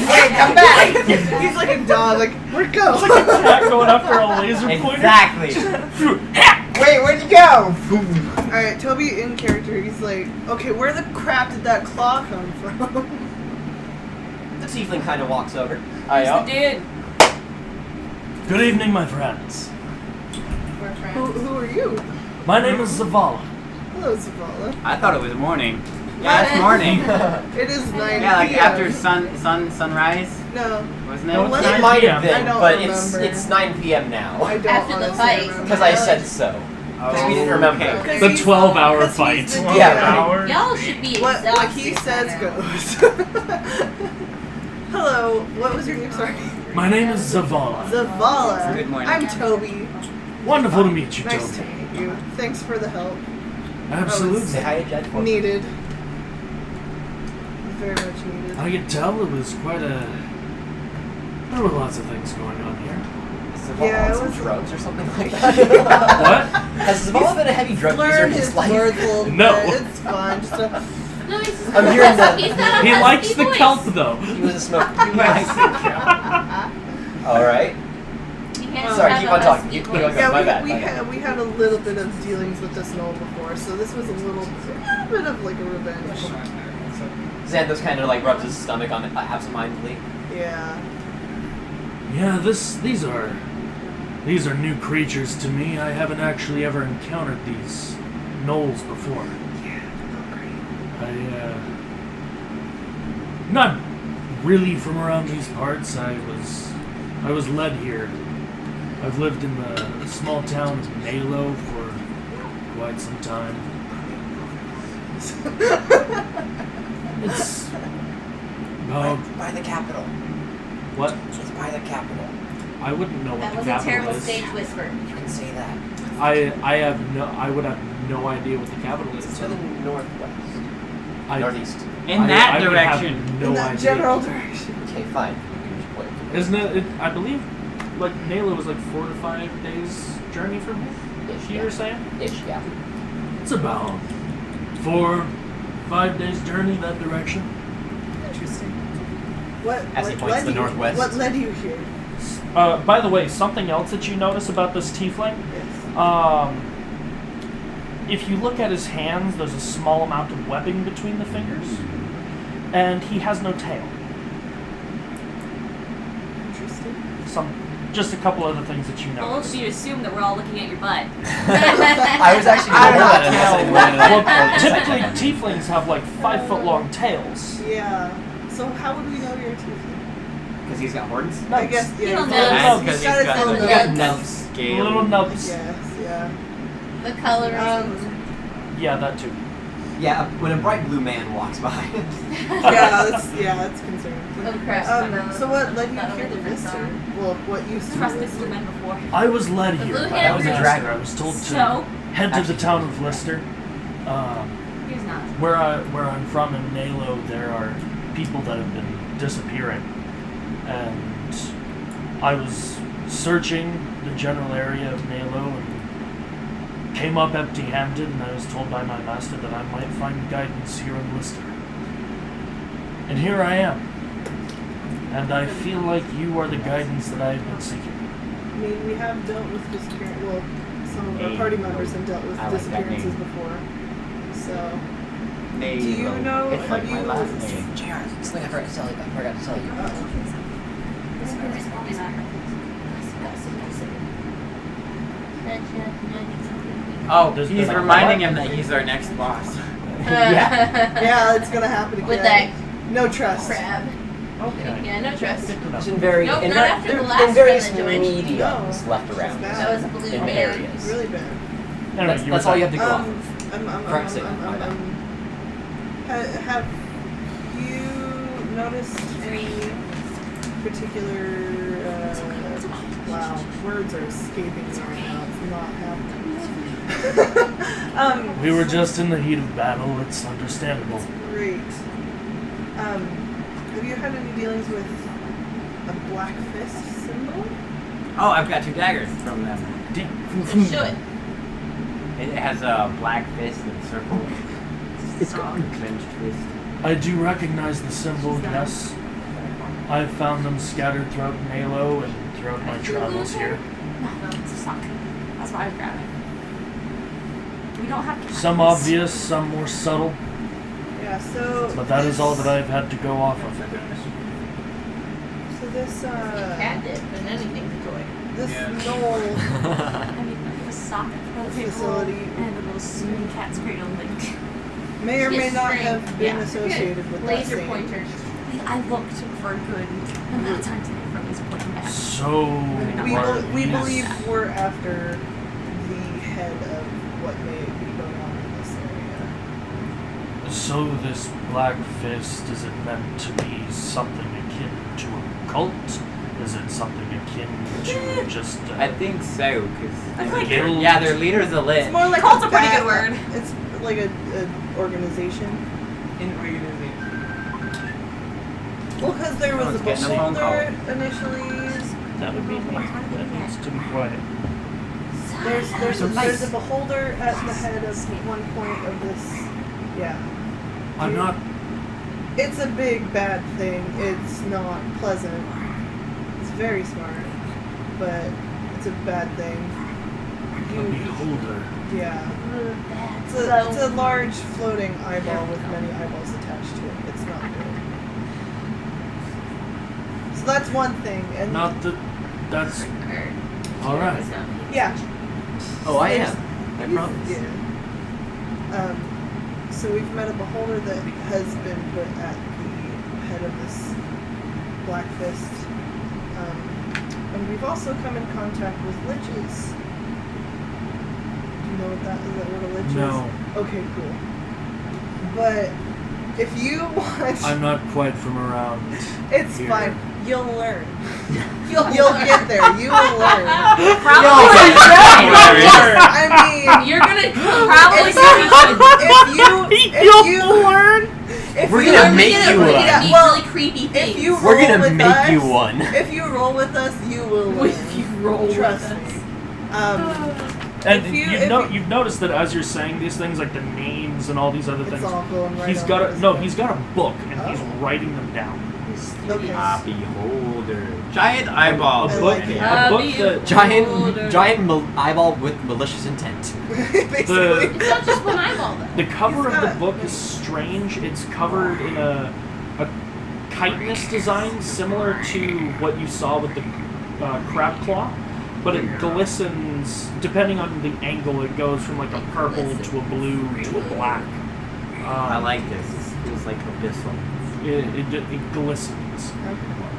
Hey, come back! He's like a dog. Like where'd go? It's like a cat going after a laser pointer. Exactly. Wait, where'd you go? All right, Toby in character. He's like, okay, where the crap did that claw come from? The tiefling kind of walks over. Who's the dude? Good evening, my friends. We're friends. Who are you? My name is Zavala. Hello, Zavala. I thought it was morning. Yeah, it's morning. It is 9 Yeah, like p.m. after sunrise, No, wasn't it? No, it's It 9 might have p.m. been, I don't but remember. it's 9 p.m. now. I don't After the honestly fight. remember. Because I said so. Because we didn't remember. Okay. Because The he's- 12-hour 'cause he's fight. the 12 Yeah, DM. hours. Y'all should be What exhausted he by says now. goes. Hello, what was your name? Sorry. My name is Zavala. Zavala. Good morning. I'm Toby. Wonderful to meet you, Nice to Toby. meet you. Thanks for the help. Absolutely. Say hi to Jed for me. Needed. Very much needed. I could tell it was quite a. There were lots of things going on here. Has Zavala Yeah, on it some was- drugs or something like that? What? Has Zavala been a heavy drug user Learn in his his life? words a little No. bit. It's fine. Just a, No, he's just I'm hearing the- he's not a He husky likes the voice. kelp, though. He was a smoker. Alright. He can't Sorry, have keep a on talking. husky Keep voice. going. yeah, My bad, we my bad. had a little bit of dealings with this knoll before, so this was a little bit of like a revenge. Xanthos kind of like rubs his stomach on it absentmindedly. Yeah. Yeah, these are new creatures to me. I haven't actually ever encountered these gnolls before. Not really from around these parts. I was led here. I've lived in the small town of Nalo for quite some time. It's By the capital. what? It's by the capital. I wouldn't know what That the was a capital terrible is. stage whisper. You can say that. I would have no idea what the capital is. It's to the northwest. Northeast. In that I would direction. have no In that idea. general direction. Okay, fine. You can just play. Isn't it? I believe, like Nayla was like 4 to 5 days journey from here. Ish, You were saying? Ish, yeah. It's about 4, 5 days journey that direction. Interesting. What? As he what points led to the you- northwest. What led you here? By the way, something else that you notice about this tiefling, Yes. if you look at his hands, there's a small amount of webbing between the fingers, and he has no tail. Interesting. Just a couple other things that you Well, notice. you assume that we're all looking at your butt. I was actually going to that unless I Well, typically tieflings have like 5-foot long tails. Yeah. So how would we know you're a tiefling? Because he's got horns. I guess, yeah. Little he's nubs. got- Because he's got his little You got nubs. nubs. Scale. Little nubs. Yes, yeah. The coloring. Yeah, that too. Yeah, when a bright blue man walks by. That's concerning. Oh crap. So what led you Not here a to different Lister? song. Well, what used to Trusted Lister? blue men before. I was led The here blue by hair was a Lister. dragon. I was told to So? head to the town of Lister. He's not. Where I'm from in Nalo, there are people that have been disappearing, and I was searching the general area of Nalo and came up empty-handed, and I was told by my master that I might find guidance here in Lister. And here I am. And I feel like you are the guidance that I have been seeking. I mean, we have dealt with disappearance. Well, some of our party members have dealt with I like that disappearances name. before. So, Name. do you know? It's like Have my you? last name. JR, something I forgot to tell you. Oh, There's he's the- reminding him that he's our next boss. Yeah, it's gonna happen again. With that No trust. crab. Okay. Yeah, no trust. There's been very, Nope, in, not ver- after the there last have been various one that you mentioned. mediums No. left around. It's That was a blue in man. areas. Really bad. Anyway, That's, you that's were all you have to saying. go off of. Correct statement, my bad. Have you noticed any particular? Wow, words are escaping me right now. It's not happening. We were just in the heat of battle. It's understandable. Great. Have you had any dealings with a black fist symbol? Oh, I've got 2 daggers from them. Should. It has a black fist and a circle. It's got a clenched fist. I do recognize the symbol, yes. I've found them scattered throughout Nalo and throughout my travels here. No, it's a sock. That's why I grabbed it. We don't have to. Some obvious, some more subtle, Yeah. So. but that is all that I've had to go off of. So this Cat dip and anything's a toy. this Yeah. knoll. I mean, a sock, toilet paper roll, Facility. and a little smooth cat's cradle link. May or may Yes, not string. have been Yeah. associated with that Laser same. pointers. I looked for a good amount of time today for these pointing back. So, We these- believe we're after the head of what may be going on in this area. So this black fist, is it meant to be something akin to a cult? Is it something akin to just I think so, I feel like guild? yeah, their leader's a lit. It's more like Cult's a a pretty bad- good word. It's like a organization. An organization. Well, because there was a Someone's getting a phone beholder initially. That would be me. That needs to be quiet. There's a beholder at the head of one point of this. Yeah. I'm not. It's a big bad thing. It's not pleasant. It's very smart, but it's a bad thing. A beholder. Yeah. Bad. It's a large floating eyeball with many eyeballs attached to it. It's not good. So that's one thing, and Not that. That's alright. yeah. Oh, I There's- am. I promise. Yeah. So we've met a beholder that has been put at the head of this black fist, and we've also come in contact with liches. Do you know what that is? That what a lich No. is? Okay, cool. But if you want, I'm not quite from around. it's here. fine. You'll learn. You'll get there. You will learn. I mean, You're gonna probably if you learn, if We're you gonna learn, make you one. Yeah, well, really creepy things. if you roll We're gonna with make us, you one. If you roll with us, you will learn. If you roll Trust with me. And If you- you've noticed that as you're saying these things, like the names and all these other it's things, all going right he's on got his a head. he's got a book and he's Oh. writing them down. Okay. Beholder. Giant eyeball. A book, like it. a book that Giant eyeball with malicious intent. Basically. It's not just one eyeball though. the cover He's of the got- book is strange. It's covered in a chitinous design similar to what you saw with the crab claw, but it glistens depending on the angle. It goes from like a purple to a blue to a black. I like this. This feels like abyssal. It glistens,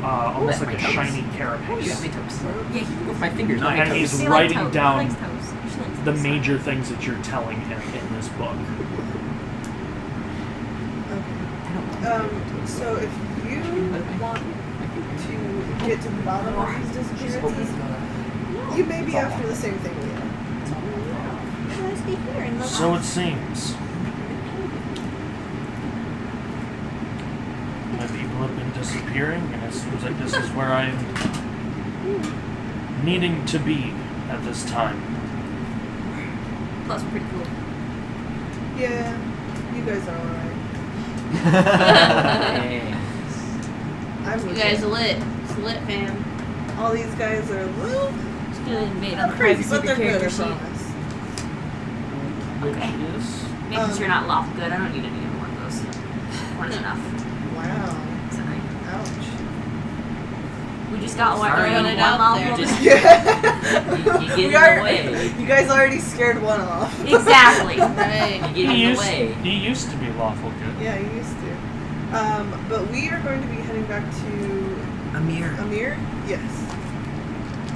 almost like a shiny carapace. Yeah, he With my fingers. And he's He writing likes toes. down He likes toes. She likes the toes. major things that you're telling him in this book. So if you want to get to the bottom of these disappearances, you may be after the same thing we are. Should I stay here in the So it seems. My people have been disappearing, and it seems like this is where I'm needing to be at this time. Plus, pretty cool. Yeah, you guys are alright. I'm You with guys you. are lit. It's lit, fam. All these guys are a little Just gonna invade on the crazy, privacy but of your they're good, I character sheet. promise. Which Okay. is Making sure you're not lawful good. I don't need any more of those. One's enough. Wow. Sorry. Ouch. We just got one. Sorry, one it out lawful there. good. Just- Yeah. You get We in the are- way. You guys already scared one off. Exactly. Right. You get in the way. he used to be lawful good. Yeah, you used to. But we are going to be heading back to Amir. Amir? Yes.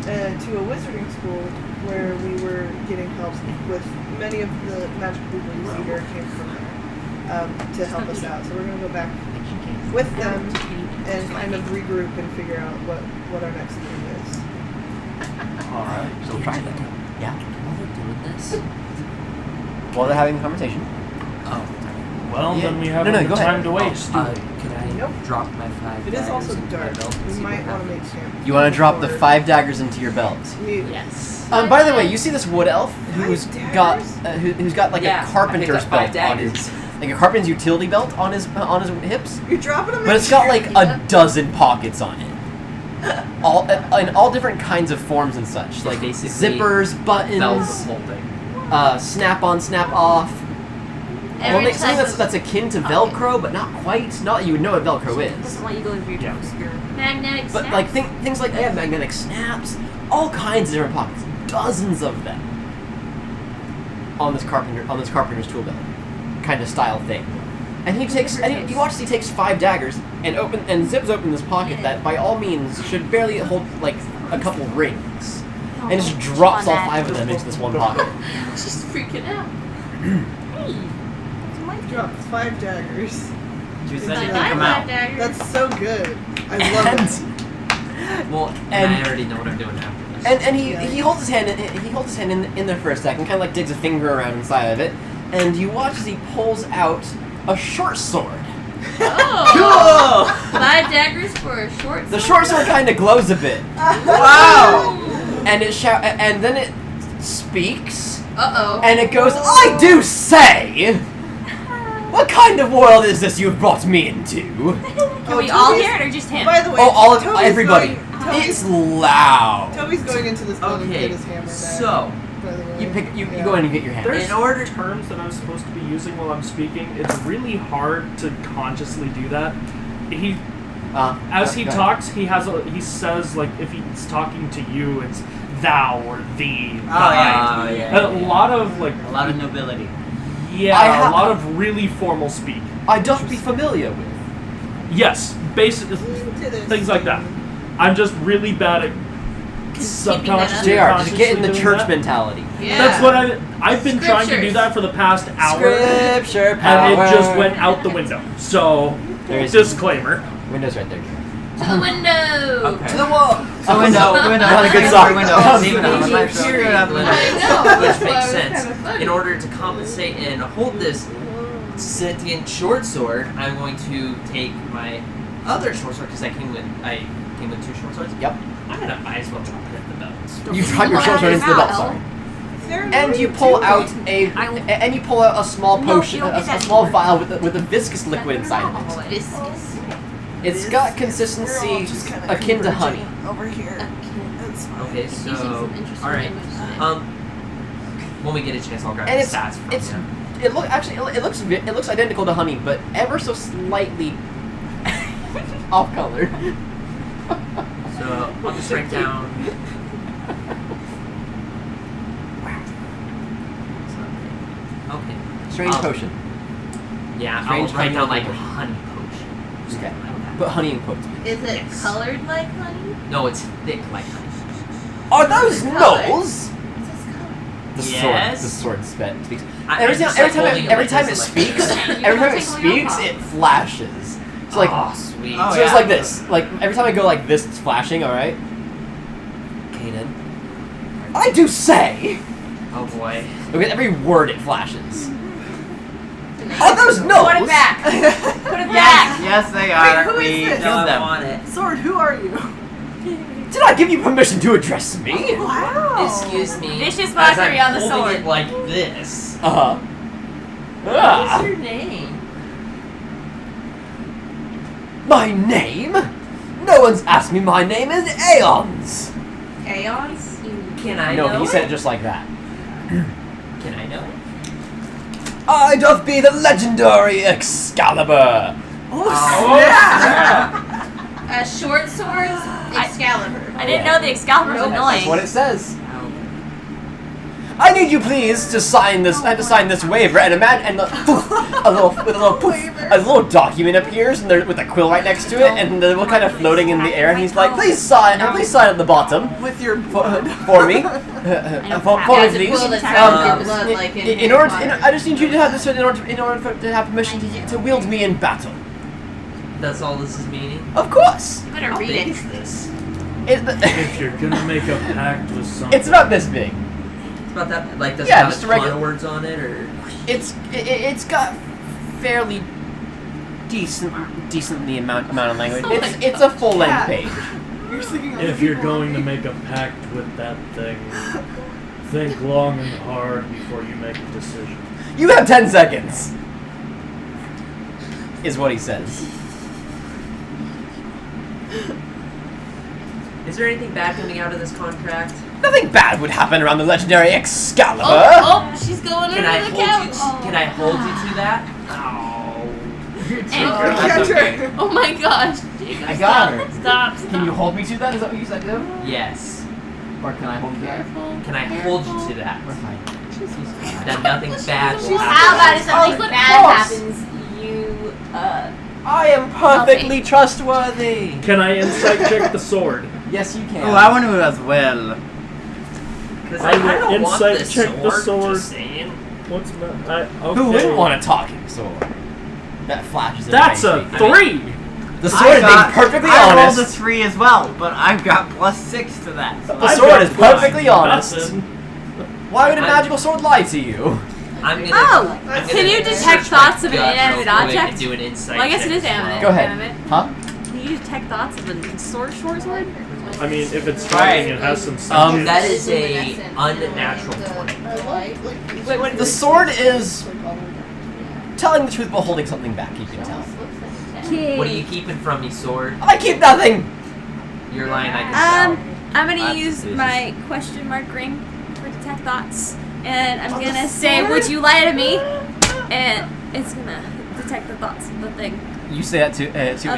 To a wizarding school where we were getting help with many of the magic blueberries eater came from there to help us out. So we're going to go back with them and kind of regroup and figure out what our next move is. Alright. So try that. Yeah. While they're doing this. While they're having a conversation. Oh. Well, Yeah. then we have No, no go ahead. time to waste. do we? Could I Nope. drop my 5 It is daggers also into my dark. belt and We see what might want to make happens? camp. You want to drop the before 5 daggers into your belt. we- Yes. By the way, you see this wood elf who's Five got daggers? who's got like Yeah, a I carpenter's picked up 5 belt on his daggers. like a carpenter's utility belt on his hips, You're dropping them but it's got like a dozen pockets on it, all in all different kinds of forms and such, like Basically, zippers, Belt buttons, holding. snap on, snap off. Well, Every something type of that's akin to Velcro, but not quite. Not that you would know what Velcro is. Doesn't let you go into your Yeah. toes. magnetic But snap. like things like magnetic snaps, all kinds of different pockets, dozens of them on this carpenter's tool belt, kind of style thing. And you watch as he takes 5 daggers and zips open this pocket that by all means should barely hold like a couple rings, and just drops all 5 of them into this one pocket. Just freaking out. Dropped 5 daggers. She It's said like to that. come out. That's so good. I love it. Well, and I already know what I'm doing after this. And he holds his hand in there for a second, kind of like digs a finger around inside of it, and you watch as he pulls out a short sword. Oh. 5 daggers for a short. The short sword kind of glows a bit. Wow. And and then it speaks, Uh oh. and it goes, "I do say, what kind of world is this you've brought me into?" Can we all hear it or just him? By the way, Oh, all of Toby's everybody. Going, It's loud. Toby's going into this building to Okay, get his hammer back. so by the way. You Yeah. go in and get your hammer. There's In order- terms that I'm supposed to be using while I'm speaking. It's really hard to consciously do that. As he go ahead. talks, he says like if he's talking to you, it's thou or thee. yeah, yeah, A lot of like A lot of nobility. a lot of really formal speak. I doth be familiar with. Yes, basic To this things like that. I'm just really bad at subconsciously. JR, or just consciously get in the doing church that. mentality. Yeah. That's what I've been trying to do Scriptures. that for the past hour, Scripture power. and it just went out the window. So, There's- disclaimer. Windows right there. To the window. Okay. To the wall. Oh, window. Not a good song. Window. Leave it on. Here, Screw it up. I know. Which That's why makes it was sense. kinda funny. In order to compensate and hold this sentient short sword, I'm going to take my other short sword because I came with 2 short swords. Yep. I'm gonna might as well drop it at the belt. You drop your short sword into the belt. Sorry. And you pull out a small No, potion, you don't a get that small anymore. vial with a viscous liquid inside of it. Viscous. It's got consistency Just kinda akin to converging honey. over here. That's fine. Okay, Using so some interesting alright. language tonight. When we get a chance, I'll grab And the it's stats from it's you. it looks identical to honey, but ever so slightly off color. So I'll just write down. Okay. Strange potion. Yeah, Strange I'll write down honey like potion. honey potion. Okay. Something like that. Put honey in quotes. Is it Yes. colored like honey? No, it's thick like honey. Are those Color. gnolls? What's this color? The Yes. sword speaks. I Every just time like holding it like speaks, this, You every don't time it take one speaks, off. it flashes. So like, oh, sweet. Oh, so yeah. it's like this. Like every time I go like this, it's flashing. All right. Okay then. I do say. Oh boy. Look at every word it flashes. Are those gnolls? Put it back. Put it back. Yes, they are. who is we this? No, killed I them. want it. Sword, who are you? Did I give you permission to address me? Wow. Excuse me. Vicious as mockery I'm on the holding sword. it like this. Uh-huh. What's your name? My name? No one's asked me my name in aeons. Aeons? Can I No, know he it? said it just like that. Can I know it? I doth be the legendary Excalibur. Oh, yeah. Short swords, Excalibur. I didn't know the Excalibur was Nope. annoying. That's what it says. I need you, please, to sign this. I have to sign this waiver, and imagine, and a little document appears, and there with a quill right next to it, and they're kind of floating in the air. And he's like, "Please sign at the bottom With your blood. for me, for Yeah, me, it's a quill please." that's covered in Um, blood, like in In Harry order, Potter. I just need you to have this in order to have permission to wield me in battle. That's all this is meaning? Of course. You better How read big it. is this? If you're gonna make a pact with something, It's about this big. It's about that, like, does Yeah, it have just a a ton regular- of words on it, or? It's got fairly decently amount of language. Oh my It's a full length Yeah. page. You're thinking if you're going to make a pact with that thing, think long and hard before you make a decision. You have 10 seconds. Is what he says. Is there anything bad coming out of this contract? Nothing bad would happen around the legendary Excalibur. Oh, she's going Can under I the hold you? couch. Can I hold you to that? Oh. That's okay. Oh my gosh. I got her. Stop. Can you hold me to that? Is that what you said to him? Yes. Or can I hold you there? Can I hold you to that? We're fine. That nothing bad will How happen. about if something Oh, of bad course. happens? You, I am perfectly trustworthy. Can I insight check the sword? Yes, you can. Oh, I want to as well. Because I I will don't want insight this check the sword. sword. Just saying. What's my? Okay. Who wouldn't want a talking sword? That flashes. in That's the a face. 3. The sword is being perfectly I honest. rolled a 3 as well, but I've got +6 to that. So The I've sword got is plus perfectly honest. nothing. Why would a I'm- magical sword lie to you? I'm gonna. Oh, I'm can gonna you detect search my thoughts of an gut real inanimate quick object? and do an insight Well, I guess check it is as well. animate. Go ahead. Animate. Huh? Can you detect thoughts of a short sword? I mean, if it's Right. fighting, it has some sentience. That is a luminescent, unnatural the 20. light. Wait, what? The sword is telling the truth but holding something back. You can tell. What are you keeping from me, sword? I keep nothing. You're lying, I can I'm gonna That's use suspicious. my question mark ring for detect thoughts, and I'm gonna say, "Would you lie to me?" And it's gonna detect the thoughts of the thing. You say that to Up it. to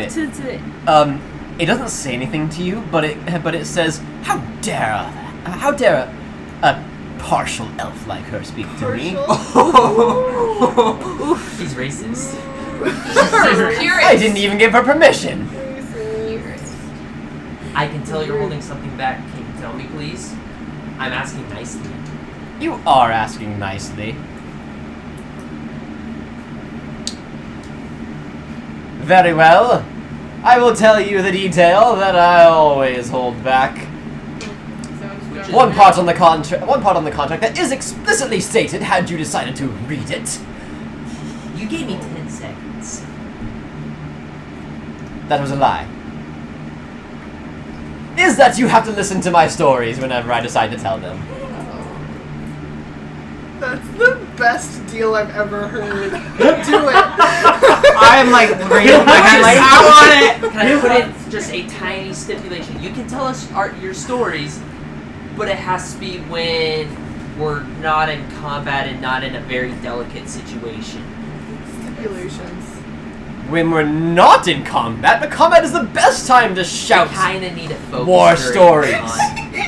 it. It doesn't say anything to you, but it says, "How dare a partial elf like her speak to me?" He's racist. I didn't even give her permission. I can tell you're holding something back. Can you tell me, please? I'm asking nicely. You are asking nicely. Very well. I will tell you the detail that I always hold back. One part on the contract that is explicitly stated had you decided to read it. You gave me 10 seconds. That was a lie. Is that you have to listen to my stories whenever I decide to tell them. That's the best deal I've ever heard. Do it. I'm like raising my hand like, I want it! Can I put in just a tiny stipulation? You can tell us your stories, but it has to be when we're not in combat and not in a very delicate situation. Stipulations. When we're not in combat, but combat is the best time to shout. You kind of need a focus. War during stories.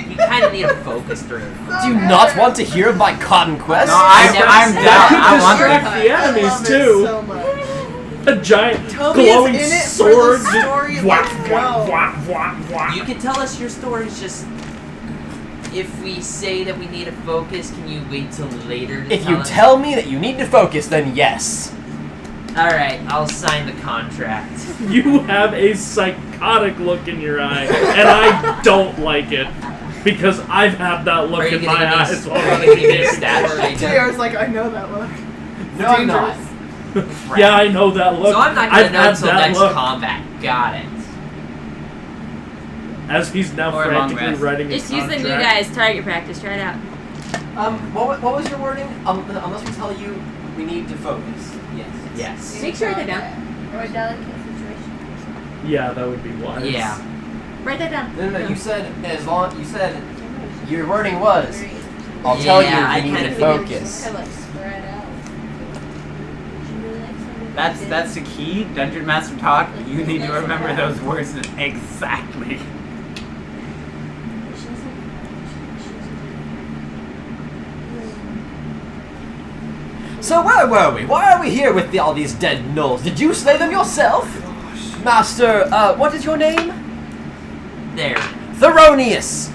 You kind of need a focus during. Do you not want to hear of my conquest? No, I'm down. I want Distract it. the I enemies love it too. so much. A giant Toby is glowing in it sword. for the story. Whack, Let's whack, go. whack, whack, whack. You can tell us your stories. Just if we say that we need a focus, can you wait till later? To If you us? tell me that you need to focus, then yes. All right, I'll sign the contract. You have a psychotic look in your eye, and I don't like it. Because I've had that Are look you in gonna my give me eyes are you gonna already. give me a stat right now? JR's like, I know that look. No, I'm not. Yeah, I know that look. So I'm not I've gonna know had until that next look. combat. Got it. As he's now Or long frantically rest. writing his Just use the new contract. guys target practice. Try it out. What was your wording? Unless we tell you we need to focus. Yes. Yes. Make sure they're down. Or a delicate situation. Yeah, that would be wise. Yeah. Write that down. No. You said your wording was. I'll tell you Yeah, I if you need kinda to figured. focus. Kind of like spread out. She really likes something That's the key, Dungeon Master talk. You need to remember those words exactly. So where were we? Why are we here with all these dead gnolls? Did you slay them yourself? Master, what is your name? There. Theronius!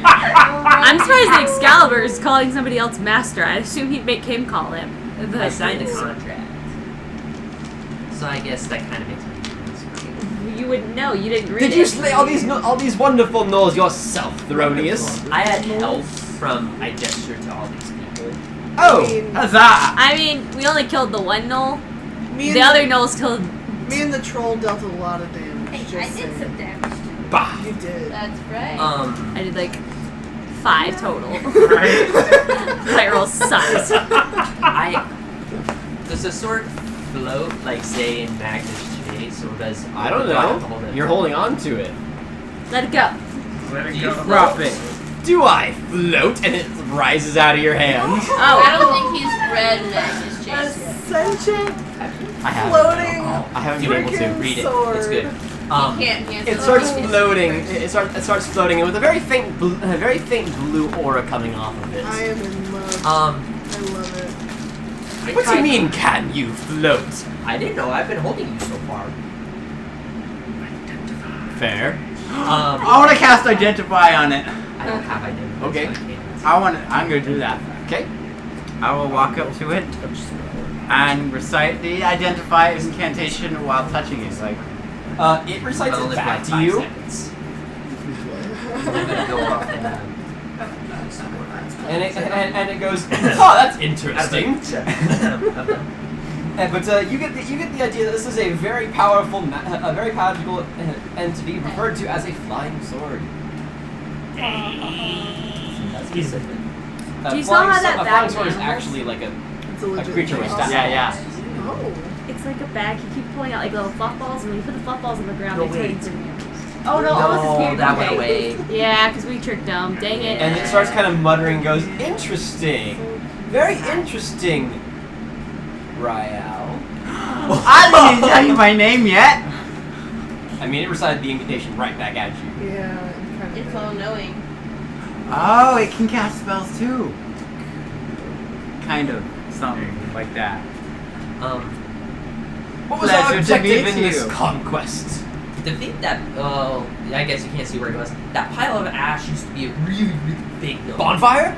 I'm surprised that Excalibur is calling somebody else master. I assume he'd make him call him. I signed a contract. So I guess that kind of makes me difference. You wouldn't know. You didn't read Did it. you slay all these wonderful gnolls yourself, Theronius? I had help from I gestured to all these people. Oh! Huzzah! I mean, we only killed the one gnoll. Me and The other gnolls killed. Me and the troll dealt a lot of damage. Hey, I just did saying. some damage. Bah! You did. That's right. I did like 5 total. Right? Viral size. Does the sword float like say in Magnus Chase, or does I don't do have to hold know. it? You're holding on to it. Let it go. Let it Do you go. float? Drop it. Do I float and it rises out of your hands? Oh. I don't think he's read Magnus Chase yet. Ascension I haven't. floating I haven't been able to. freaking Read it. sword. It's good. He can't. He has It to starts read floating. It starts floating, and with a very faint blue aura coming off of it. I am in love. I love it. What do you mean, can you float? I didn't know. I've been holding you so far. Fair. I want to cast Identify on it. I don't have identity. Okay. So I can't. I'm gonna do that. Okay. I will walk up to it and recite the Identify incantation while touching it. Like, It recites But only it for back like to 5 you. seconds. I'm gonna go off And it goes. Oh, that's interesting. But you get the idea that this is a very powerful, a very powerful entity referred to as a flying sword. That's specific. Do you still have that A flying bag sword is of actually like It's a legit creature with thing. stats. yeah. Oh. It's like a bag. You keep pulling out like little fluff balls, and when you put the fluff balls on the ground, No, they turn wait. into mirrors. Oh no, almost No, disappeared. that went Okay. away. Yeah, because we tricked them. Dang it. And it starts kind of muttering and goes, interesting. Very interesting, Ryal. I didn't tell you my name yet. I mean, it recited the invitation right back at you. Yeah. Kind It's of. all knowing. Oh, it can cast spells too. Kind of. Something like that. What was Pleasure our to objective meet in this you. conquest? Defeat that. Oh, I guess you can't see where it was. That pile of ash used to be a really, really big gnome. Bonfire?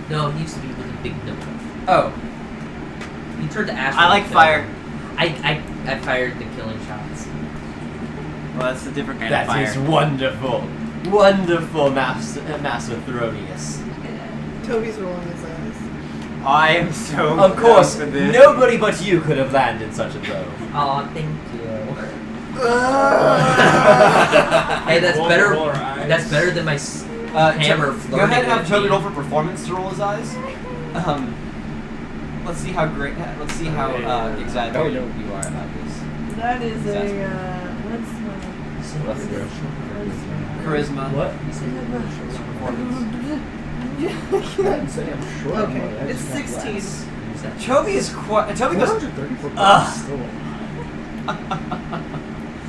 No, it used to be a really big gnome. Oh. You turned the ash. I like into- fire. I fired the killing shots. Well, that's a different kind of That fire. is wonderful. Wonderful, Master Theronius. Toby's rolling his eyes. I am so Of course, proud for this. nobody but you could have landed such a throw. Oh, thank you. hey, Hey, that's Roll- better. roll our eyes. That's better than my hammer Go floating. ahead and have at Toby me. roll for performance to roll his eyes. Let's see how great. Let's see how exaggerated you are about this. That is a what's Charisma. What? Performance. okay, it's 16. Teaubee is quite. Teaubee goes. 434 Ugh. still.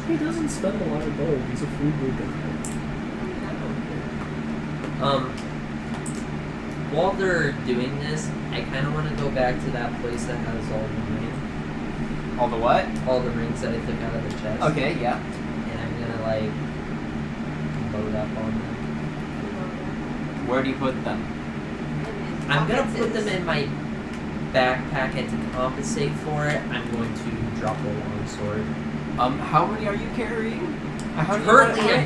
He doesn't spend a lot of gold. He's a food looper. While they're doing this, I kind of want to go back to that place that has all the rings. All the what? All the rings that I took out of the chest. Okay, yeah. And I'm gonna like load up on them. Where do you put them? I'm gonna put them in my backpack, and to compensate for it, I'm going to drop a longsword. How many are you carrying? Currently,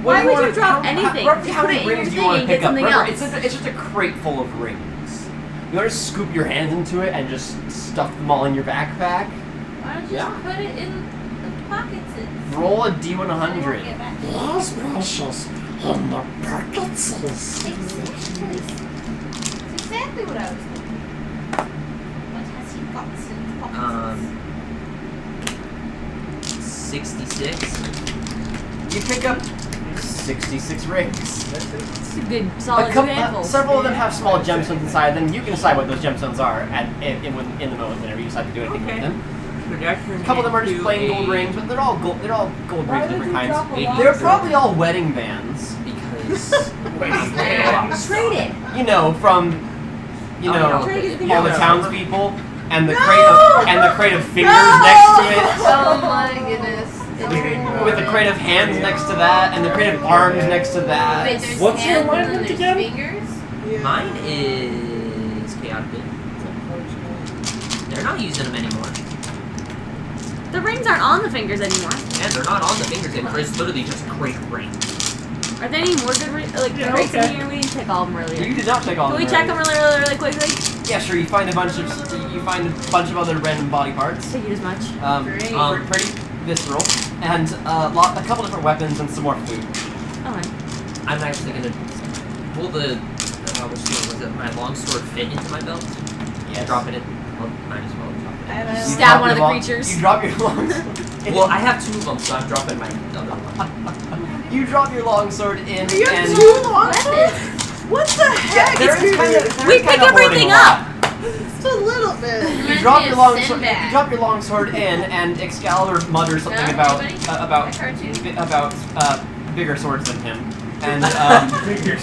Why would you drop anything? Roughly Just how put many it in your rings do you thing want to and pick get up? something Remember, else. it's just a crate full of rings. You want to scoop your hands into it and just stuff them all in your backpack? Why don't you just put it in the pockets? Roll a Get D100. back. Yes, precious. In the pockets. Exactly. It's exactly what I was thinking. What has he got in pockets? 66. You pick up 66 rings. It's a good solid handful. Several of them have small gemstones inside them. You can decide what those gemstones are in the moment whenever you decide to do anything with them. A couple of them are just plain gold rings, but they're all gold rings, different kinds. They're probably all wedding bands. Because Trade it. You know, from all Trade it. the townspeople and the crate of fingers next to it. Oh my goodness. With the crate of hands next to that, and the crate of arms next to that. Wait, there's What's your hands and then alignment there's again? fingers? mine is chaotic. They're not using them anymore. The rings aren't on the fingers anymore. Yeah, they're not on the fingers anymore. It's literally just great rings. Are there any more good rings? Like, Yeah, crates okay. in here? We didn't check all of them earlier. You did not take all Can of we them check them earlier. really quickly? Yeah, sure. You find a bunch of other random body parts. Figured as much. Great. Pretty visceral, and a couple different weapons and some more food. Okay. I'm actually gonna. Will the my longsword fit into my belt? Yes. Drop it in. Well, might as well drop it in. You Stab drop one of your the creatures. You drop your longsword. Well, I have two of them, so I'm dropping my other one. You drop your longsword in, You have and 2 longswords? What the heck? there is kind of We pick everything up. Just a little bit. You drop your longsword in, and Excalibur mutters something about bigger swords than him, and Fingers.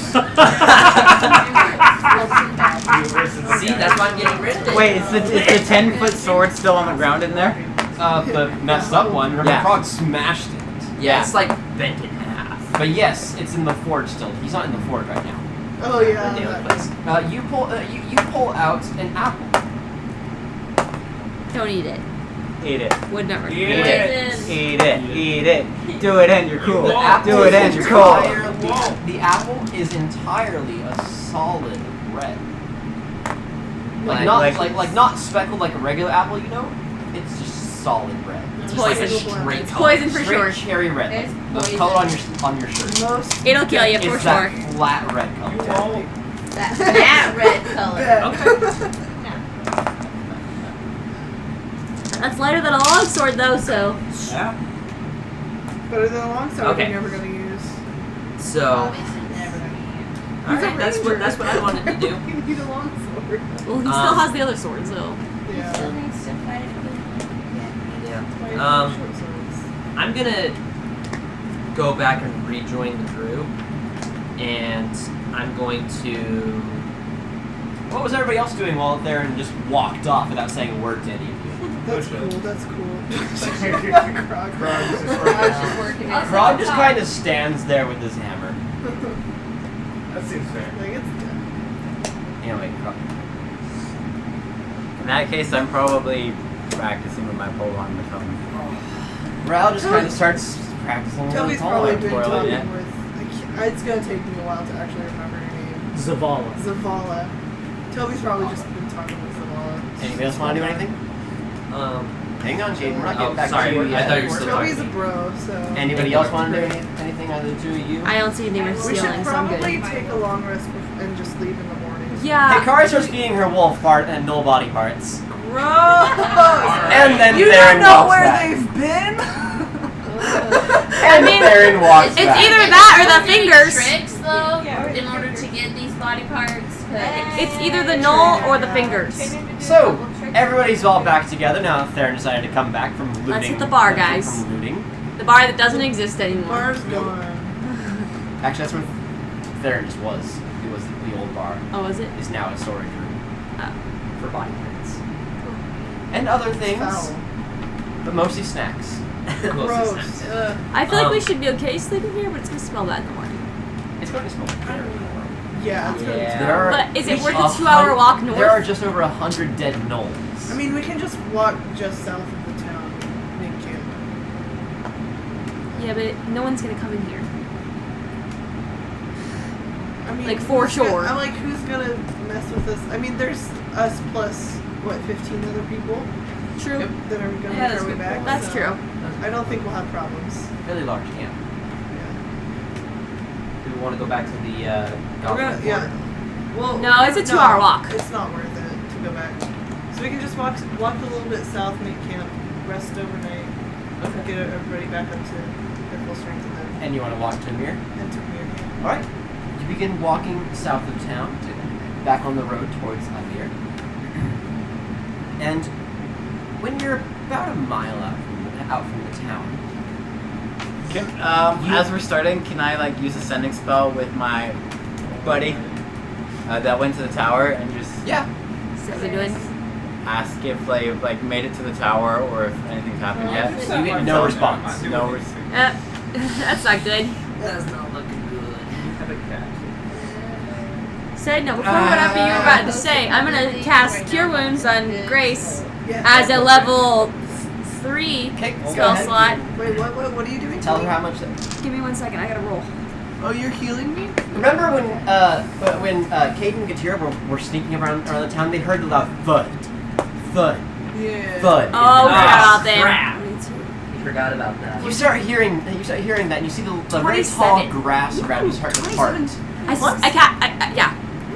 See, that's why I'm getting rid of it. Wait, is the 10-foot sword still on the ground in there? the messed up one. Remember, Yeah. Krog smashed it. Yeah, it's like bent in half. But yes, it's in the forge still. He's not in the forge right now. Oh yeah. The other place. You pull out an apple. Don't eat it. Eat it. Would never. Eat it. Eat it. Eat it. Do it and you're cool. The apple Do it and is you're cool. the apple is entirely a solid red. Like not speckled like a regular apple, you know? It's just solid red. Just like a Poison. straight It's color. poison for Straight sure. cherry red. There's The poison. color on your shirt. Most It'll kill you for It's sure. that flat red color. That red color. That's lighter than a longsword though, so. Yeah. better than a longsword Okay. you're never gonna use. So, Obviously never gonna alright, that's what I wanted to do. You need a longsword. Well, he still has the other sword, so. use. Yeah. Still needs to fight it. Yeah. Why you Um, have short swords? I'm gonna go back and rejoin the group, and I'm going to. What was everybody else doing while up there and just walked off without saying a word to any of you? That's cool. That's cool. Krog. Krog just kind of stands there with his hammer. That seems fair. Like it's Anyway, Krog. In that case, I'm probably practicing with my pole arm or something. Ral just kind of starts practicing with Toby's his probably pole been arm talking twirling it. with. It's gonna take me a while to actually remember her name. Zavala. Zavala. Toby's probably just been talking with Zavala. Anybody else want to do anything? Hang on, Jaden. We're not getting back sorry, to you I yet. thought you were still Toby's a talking. bro, so. Anybody else want to do anything? Either the two of you? I don't see anything worth We should stealing, so I'm probably good. take a long rest and just leave in the morning. Yeah. Hikari starts feeding her wolf part and null body parts. Gross! And then You Theron don't know walks where back. they've been? And mean, Theron walks It's back. either that or the fingers. Tricks though, in order to get these body parts. It's either the null or the fingers. So, everybody's all back together now. Theron decided to come back from looting. Let's hit the bar, guys. From looting. The bar that doesn't exist anymore. Bar's gone. Actually, that's where Theron just was. It was the old bar. Oh, is it? Is now a storage room for body parts and Oh. other things, Foul. but mostly snacks. Gross. I feel like we should be okay sleeping here, but it's gonna smell bad in the morning. It's going to smell like beer. Yeah, it's gonna be There are, But is it each worth a 100 2-hour walk north? There are just over 100 dead gnolls. I mean, we can just walk just south of the town, make camp. Yeah, but no one's gonna come in here. I mean, Like, for who's gonna- sure. I'm like, who's gonna mess with us? I mean, there's us plus, what, 15 other people True. that are gonna Yeah, make that's our way good. back? That's so true. I don't think we'll have problems. Really large camp. Yeah. Do we want to go back to the We're Goblin gonna, yeah. Well, No, it's a 2-hour walk. It's not worth it to go back. So we can just walk a little bit south, make camp, rest overnight, get everybody back up to their full strength, and then And you want to walk to Amir? head to Amir. All right. You begin walking south of town, back on the road towards Amir. And when you're about a mile out from the town, As we're starting, can I like use a sending spell with my buddy that went to the tower and just yeah, So we're doing. ask if they like made it to the tower or if anything's happened yet? you get no response. No response. That's not good. That's not looking good. Have a cat. Side note, before whatever you were about to say, I'm gonna cast Cure Wounds on Grace Yeah. as a level 3 Okay, go spell ahead. slot. Wait, what are you doing? Tell to her me? how much. Give me 1 second, I gotta roll. Oh, you're healing me? Remember when Kate and Gatir were sneaking around the town? They heard a loud thud, thud, Yeah. thud. Oh, we forgot about them. crap. You forgot about that. You start hearing that, and you see the very tall 27. grass around you start to part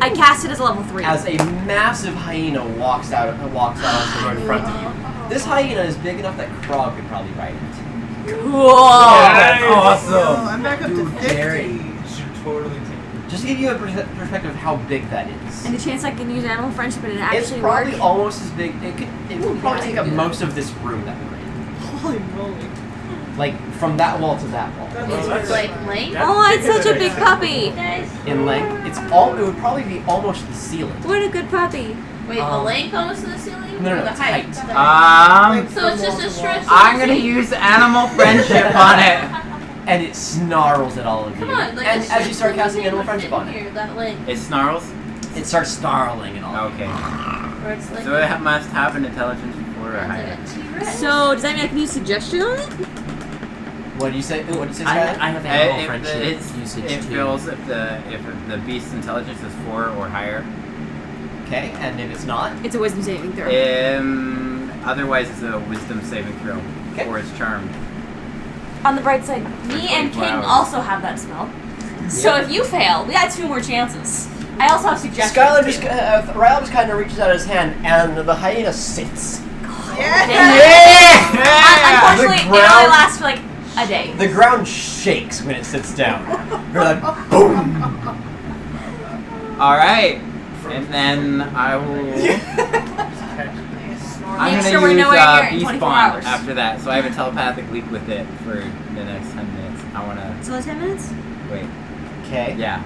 I cast it as a level 3. as a massive hyena walks out onto the road in front of you. This hyena is big enough that Krog could probably ride it. Cool. That's Oh, awesome. I'm back up to 50. Very. You should totally take Just to give you a perspective of how big that is. And the chance I can use animal friendship and it It's actually probably work. almost as big. It would probably yeah, I take can up do that. most of this room that we're in. Holy moly. Like from that wall to that wall. That's It's like length. Oh, it's such a big puppy. Guys, In length, it would probably be almost the ceiling. What a good puppy. wait, the length almost to the ceiling No, or no, the it's height? height. So it's just a stretch. I'm gonna use animal friendship on it. And it snarls at all of you. Come on, like And a as you start stretch casting animal thing friendship on it, here, that length. It snarls. it starts snarling at all of you. Okay. Where it's like So it must have an intelligence before or higher. a T-Rex. So, does that mean I can use suggestion on it? What do you say? What do you say, I Skylar? have animal It, friendship usage it too. feels if the beast's intelligence is 4 or higher. Okay, and if it's not, It's a wisdom saving throw. Otherwise, it's a wisdom saving throw, Okay. or it's charmed. On the bright side, me and 24 King hours. also have that spell. So if you fail, we got 2 more chances. I also have suggestion. Skylar too. Ryle just kind of reaches out his hand, and the hyena sits. Yeah. Unfortunately, it only ground- lasts for like a day. The ground shakes when it sits down. You're like, boom. All right, and then I will. I'm Make gonna sure we're use nowhere near it in Beast 24 Bond hours. after that, so I have a telepathic leap with it for the next 10 minutes. I wanna So 10 minutes? wait. Okay. Yeah.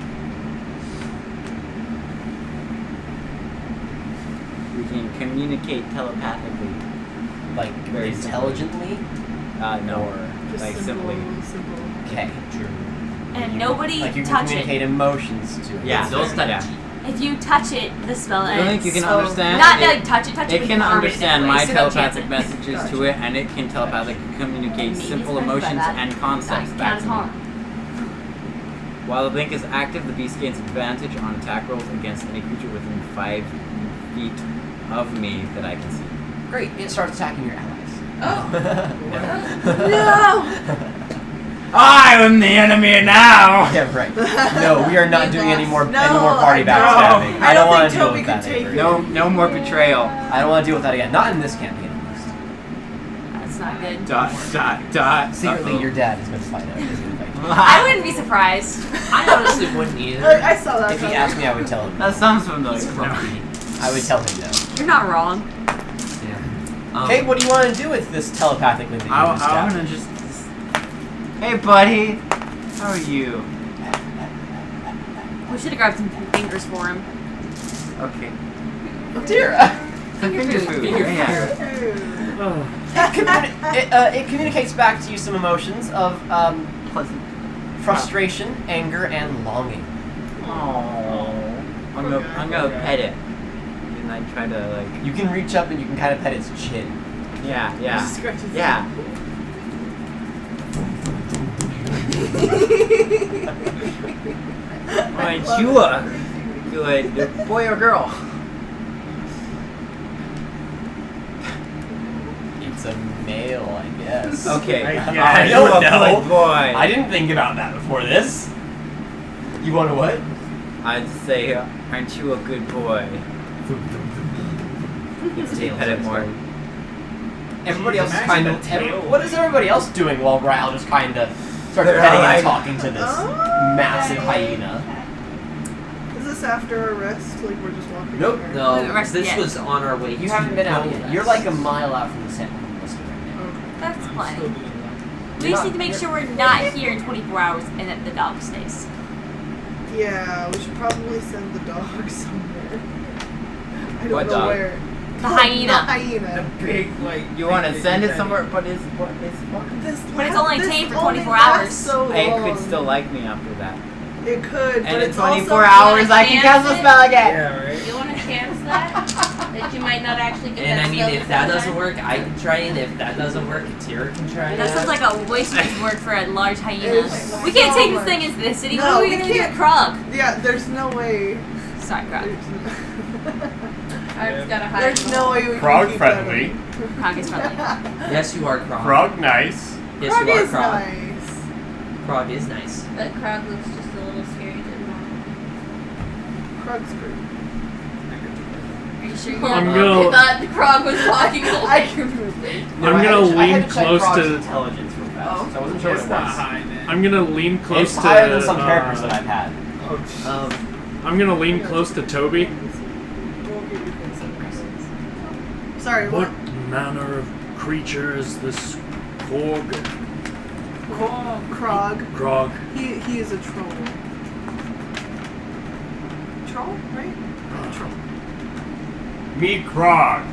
We can communicate telepathically. Like Very intelligently. No, Or Just like simple. Okay. And nobody Like you can touch communicate it. emotions to it. Yeah. Those type Yeah. If you touch it, the spell I ends. don't think you can So- understand. Not it. like touch it, It but can harm understand anyway, my so don't chance telepathic it. messages to it, and it can telepathically communicate Maybe simple it's meant by emotions that. and concepts That back counts to me. harm. While the link is active, the beast gains advantage on attack rolls against any creature within 5 feet of me that I can see. Great. It starts attacking your allies. Oh. No! I am the enemy now. Yeah, right. No, we are not doing any more No, party no. backstabbing. I don't want to think deal Teaubee with can that. take Avery. it. No more betrayal. I don't want to deal with that again. Not in this campaign, at least. That's not good. Dot. Secretly, Uh-oh. your dad is going to find out. He's gonna fight you. I wouldn't be surprised. I honestly wouldn't either. I saw that. If he asked me, I would tell him. That sounds familiar. He's grumpy. I would tell him no. You're not wrong. Yeah. Okay, what do you want to do with this telepathically that you I established? want to just. Hey, buddy. How are you? We should have grabbed some fingers for him. Okay. Oh dear. Some finger food. Yeah. It communicates back to you some emotions of Pleasant. frustration, anger, and longing. Oh. I'm gonna pet it. And I try to like. You can reach up and you can kind of pet its chin. Yeah. Just scratch his Yeah. My Chua. Good boy or girl? It's a male, I guess. Okay. I don't know. Good boy. I didn't think about that before this. You want to what? I'd say, aren't you a good boy? Pet it more. Everybody else is Imagine kind the of. tail. What is everybody else doing while Ral just kind of starts They're petting like- and talking to this Oh. massive hyena? Is this after our rest? Like we're just walking? Nope. or- No, The rest- this yeah. was on our way. You to haven't been out yet. Gold You're West. like a mile out from the center right now. Okay. That's Still plenty. doing that. We just need to make sure we're not here in 24 hours and that the dog stays. Yeah, we should probably send the dog somewhere. I don't What know dog? where. The hyena. The hyena. The big, like. You want to thing send that it you somewhere, but it's fucking. This But it's la- only this tame for only 24 lasts hours. So It long. could still like me after that. It could, but And in it's 24 also, hours, I can cast the chance spell it? again. Yeah, right? You want to chance that? That you might not actually get And that I mean, spell if the that first doesn't time? work, I can try it. If that doesn't work, Tira can try it. That sounds like a wasted word for a large hyena. It's We can't so take this much. thing into the city. No, What are we we gonna do with can't. Krog? Yeah, there's no way. Sorry, Krog. I just gotta hide. There's no way we Frog can keep that friendly. in. Krog is friendly. Yes, you are Krog. Frog nice. Yes, Frog you are is Krog. nice. Krog is nice. That crowd looks just a little scary to the moment. Frog's great. Are you sure? I'm I gonna thought the crowd was walking I away. can move it. I'm gonna I had lean to check close Frog's to. intelligence real fast. So I wasn't sure what It's it not was. high, man. I'm gonna lean close It's to. higher than some characters that I've had. Oh, jeez. I'm gonna lean close to Teaubee. We'll give you consent. Sorry, What what? manner of creature is this Korg? Krog. Grog. He is a troll. Troll, right? Troll. Meet Krog.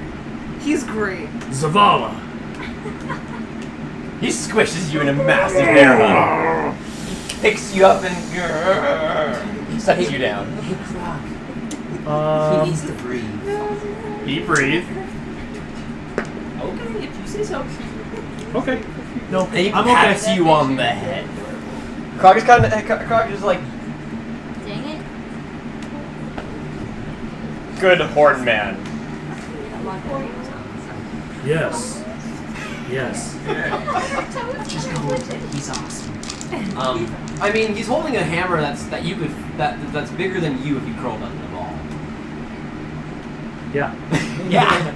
He's great. Zavala. He squishes you in a massive air hole. He picks you up and sucks you down. He needs to breathe. He breathe. Okay, if you say so. Okay. No, he I'm pats okay. you on the head. Krog is kind of. Krog is like, Dang it. good horn man. Yes. Yes. Just go with it. He's awesome. I mean, he's holding a hammer that's bigger than you if you curled under the ball. Yeah. Yeah.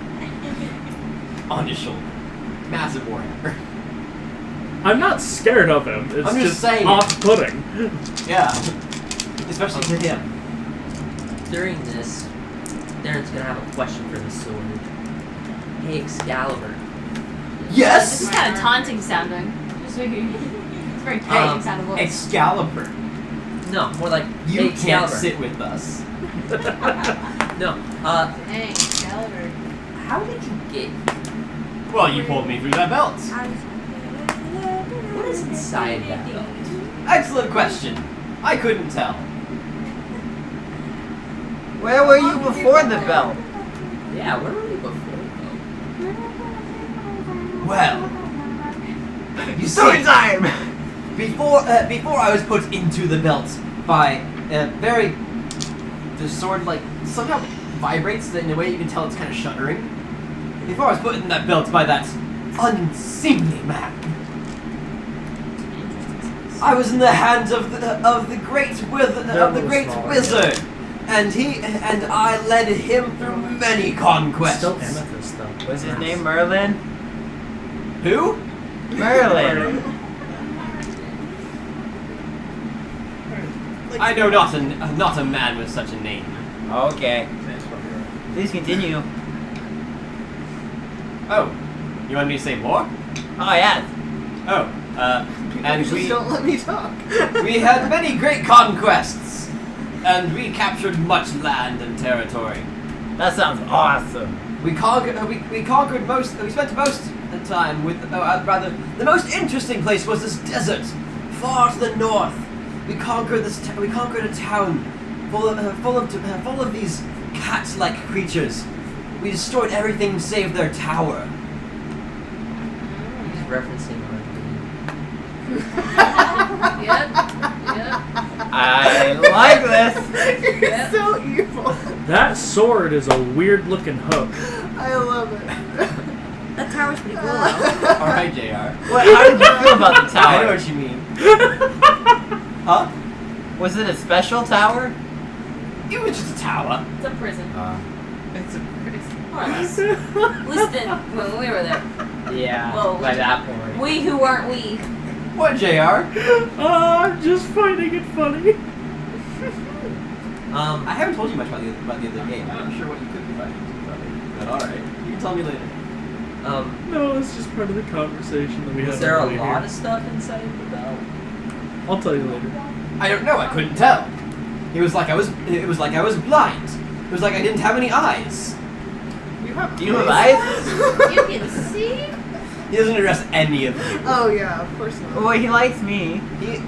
On his shoulder, massive warhammer. I'm not scared of him. It's I'm just saying. off-putting. Yeah, especially to him. During this, Darren's gonna have a question for the sword. Hey, Excalibur. This Yes. is kind of taunting sounding. Just so you. It's very taunting sounding voice. Excalibur. No, more like You hey, can't Excalibur. sit with us. No. Dang, Excalibur. How did you get? Well, you pulled me through that belt. What is inside that belt? Excellent question. I couldn't tell. Where were you before the belt? Yeah, where were you before? Well, you Story see, time! before I was put into the belt by the sword like somehow vibrates in a way you can tell it's kind of shuddering. Before I was put in that belt by that unseemly man, I was in the hands of the great wizard, and I led him through many conquests. Still amethyst though. Was his name Merlin? Who? Merlin. I know not a man with such a name. Okay. Please continue. Oh, you want me to say more? Oh yeah. Oh, and Just don't let me talk. we had many great conquests, and we captured much land and territory. That sounds awesome. We conquered most. We spent most of the time with, rather, the most interesting place was this desert, far to the north. We conquered we conquered a town full of these cat-like creatures. We destroyed everything save their tower. He's referencing Yep. I like this. You're so evil. That sword is a weird looking hook. I love it. That tower's pretty cool though. All right, Jr. What? How did you feel about the I know tower? what you mean. Huh? Was it a special tower? It was just a tower. It's a prison. It's a More or less. Listen, when we were there, Yeah. Whoa. By that point. we who weren't we. What, Jr.? I'm just finding it funny. I haven't told you much about the other game. I'm not sure what you could be finding about it, but all right, you can tell me later. No, it's just part of the conversation that we had. Was there a earlier. lot of stuff inside the belt? I'll tell you later. I don't know. I couldn't tell. It was like I was blind. It was like I didn't have any eyes. Do you have eyes? You can see? He doesn't address any of you. Oh yeah, of course not. Well, he likes me. He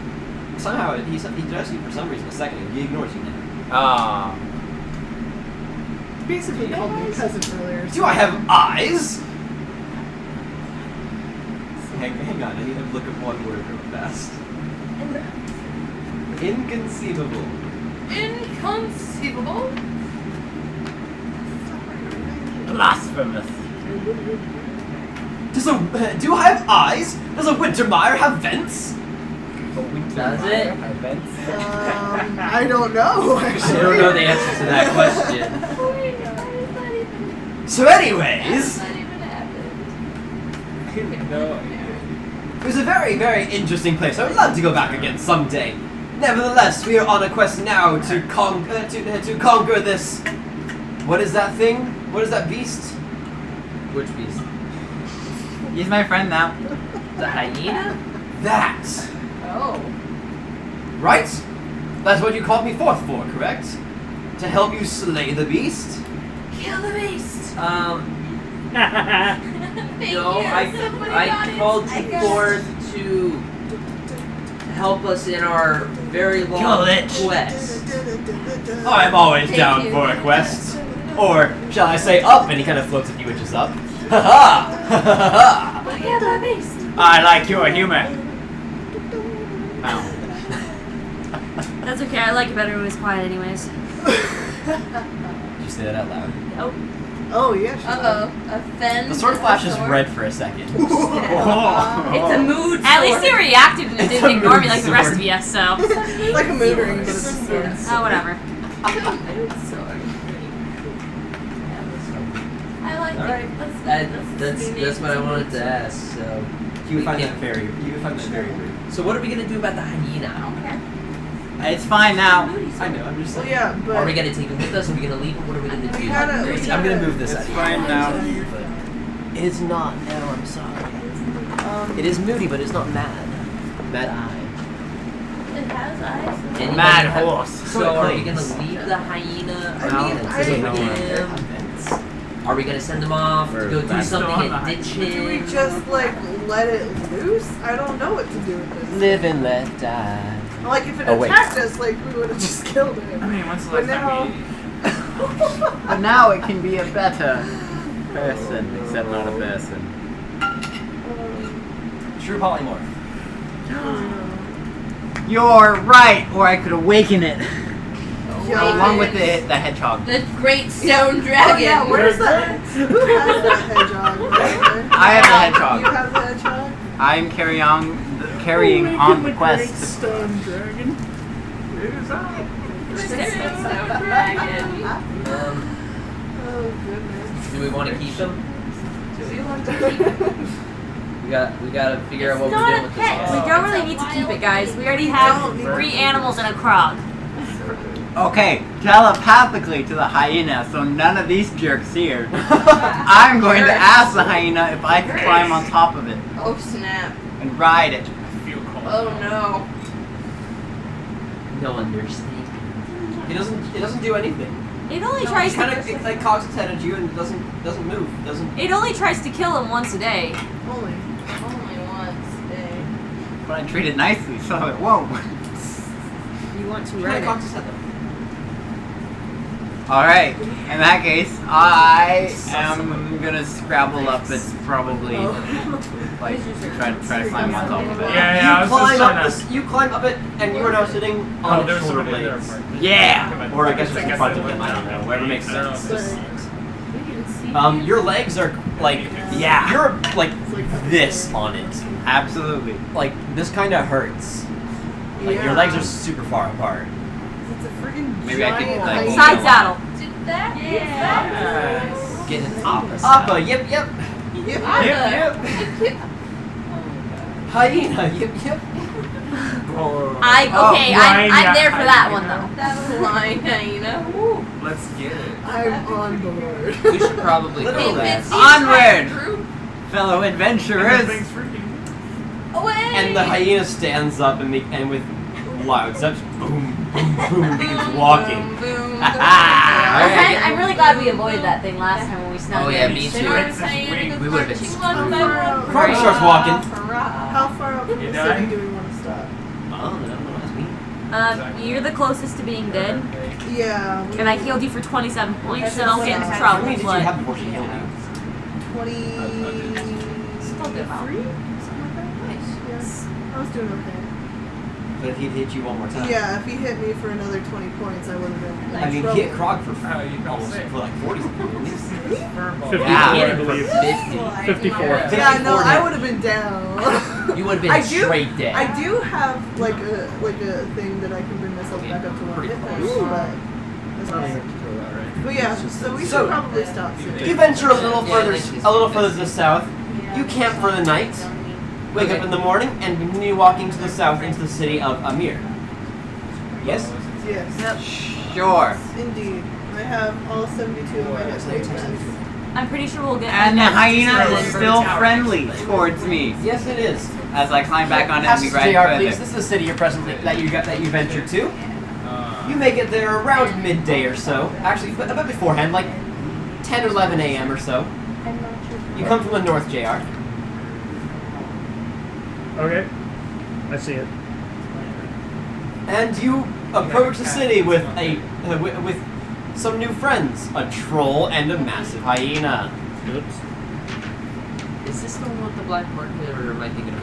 somehow he addressed you for some reason a second ago. He ignores you now. Ah. Basically called me peasant earlier. Do I have eyes? Hang on, I need to look at one word real fast. Inconceivable. Inconceivable. Blasphemous. Do I have eyes? Does a Wintermeyer have vents? Does it? I don't know. Actually. I don't know the answer to that question. Oh my god, it's not even. So, anyways, It's not even happened. it was a very, very interesting place. I would love to go back again someday. Nevertheless, we are on a quest now to conquer this. What is that thing? What is that beast? Which beast? He's my friend now. The hyena? That. Oh. Right? That's what you called me forth for, correct? To help you slay the beast? Kill the beast. No, Thank you. Somebody I got it. called I you got forth to help us in our very long Kill it. quest. I'm always Thank down you. for a quest. Or shall I say up? And he kind of floats a few inches up. Ha ha! Ha ha ha! Kill the beast. I like your humor. Ow. That's okay. I like it better when it's quiet, anyways. Did you say that out loud? Nope. Oh yeah. Uh-oh. Offend. The sword flashes sword. red for a second. It's a mood. At least they reacted and It's didn't a ignore me mood like the rest sword. of you. So, Like a mood ring, but it's a sword. oh whatever. I like Alright. it. That's That's what I wanted to ask. So, You would find We that very rude. so what are we gonna do about the hyena? It's fine now. I know, I'm just Well, saying. yeah, but Are we gonna take him with us? Are we gonna leave him? What are we gonna do? We gotta- I'm gonna move this out of here. fine now. It is not. No, I'm sorry. It is moody, but it's not mad. Mad eye. It has eyes. Anybody Mad have- horse. So are we gonna leave the hyena I around mean, and I take don't him? Are we gonna send him off to go do Back something on and the ditch do we him? just like let it loose? I don't know what to do with this. Live and let die. Like if it Oh, wait. attacked us, like we would have just killed it. I mean, when's the But last time we... But now it can be a better person, except not a person. True polymorph. You're right, or I could awaken it. Yeah. Along with the hedgehog. The great stone Oh dragon. yeah, where's that? Who has that hedgehog? by the way? I have the hedgehog. You have the hedgehog? I'm carrying on carrying Awaken on the the quest. great stone dragon. It is out. Dragon. Oh goodness. Do we want to keep them? Do we want to keep We gotta figure out what It's we're not doing a with this. pet. We dog. don't really need to keep it, guys. We already have 3 animals and a krog. Okay, telepathically to the hyena, so none of these jerks here. I'm going to ask the hyena if I can climb on top of it Oh snap. and ride it. I feel cold. Oh no. No understanding. It doesn't do anything. It only It tries kind of to. it, like cocks its head at you and doesn't move. Doesn't. It only tries to kill him once a day. Only. Only once a day. But I treat it nicely, so it won't. You want to Kind ride of it. cocks its head though. Alright, in that case, I am gonna scrabble up and probably like try to climb on top of it. Yeah, I was just trying to. You climb up it, and you are now sitting Oh, on there's its shoulder somebody there. blades. Yeah! Or I guess it's in front of them. I don't know. Whatever makes sense. Your legs are like Yeah. You're like this on it. Absolutely. Like this kind of hurts. Like your Yeah. legs are super far apart. It's a freaking Maybe I could, giant like, hyena. Side saddle. Did that? Yeah. Get an opposite. Appa, yep. Yep. Hyena, yep. I'm there for that one though. That line, hyena. Woo. Let's get it. I'm on board. We should probably go Literally. there. It's Onward! group Fellow adventurers! Things freaking. away. And the hyena stands up and with loud steps, boom, boom, boom, begins walking. Boom, boom. Alright. I'm really glad we avoided that thing last time when we snuck Oh, in. yeah, me too. We would've been screwed. Frog starts walking. How far out from You the dying? city do we want to stop? Oh, no, that's me. You're the closest to being dead, Yeah. and I healed you for 27 points, so That's don't get into fine. How trouble. many did you But have before she healed you? 23? still good amount. Something like that? Yes. I was doing okay. But if he'd hit you one more time. Yeah, if he hit me for another 20 points, I would have been in I mean, trouble. he hit Krog for Oh, you don't almost say. for like 40 something at least. 54, Yeah. I believe. 50. 54. Yeah, no, 54 I would have been down. You would have been I do- straight dead. I do have like a thing that I can bring myself back up to one Pretty hit close. points, but that's not it. But yeah, so we should So- probably stop soon. You venture a little Yeah, further, like this. a little further to the south. You camp for the night. Wake up in the morning and continue walking to the south into the city of Amir. Yes. Yes. Sure. Indeed. I have all 72 of my hit points back. I'm pretty sure we'll get. And the hyena Denver is still Tower. friendly towards me Yes, it is. as I climb back on it and Pass we JR, ride please. further. This is the city you're presently that you ventured to. You make it there around midday or so. Actually, a bit beforehand, like 10 or 11 a.m. or so. You come from the north, JR. Okay. I see it. And you approach the city with with some new friends, a troll and a massive hyena. Oops. Is this the one with the black market, or am I thinking of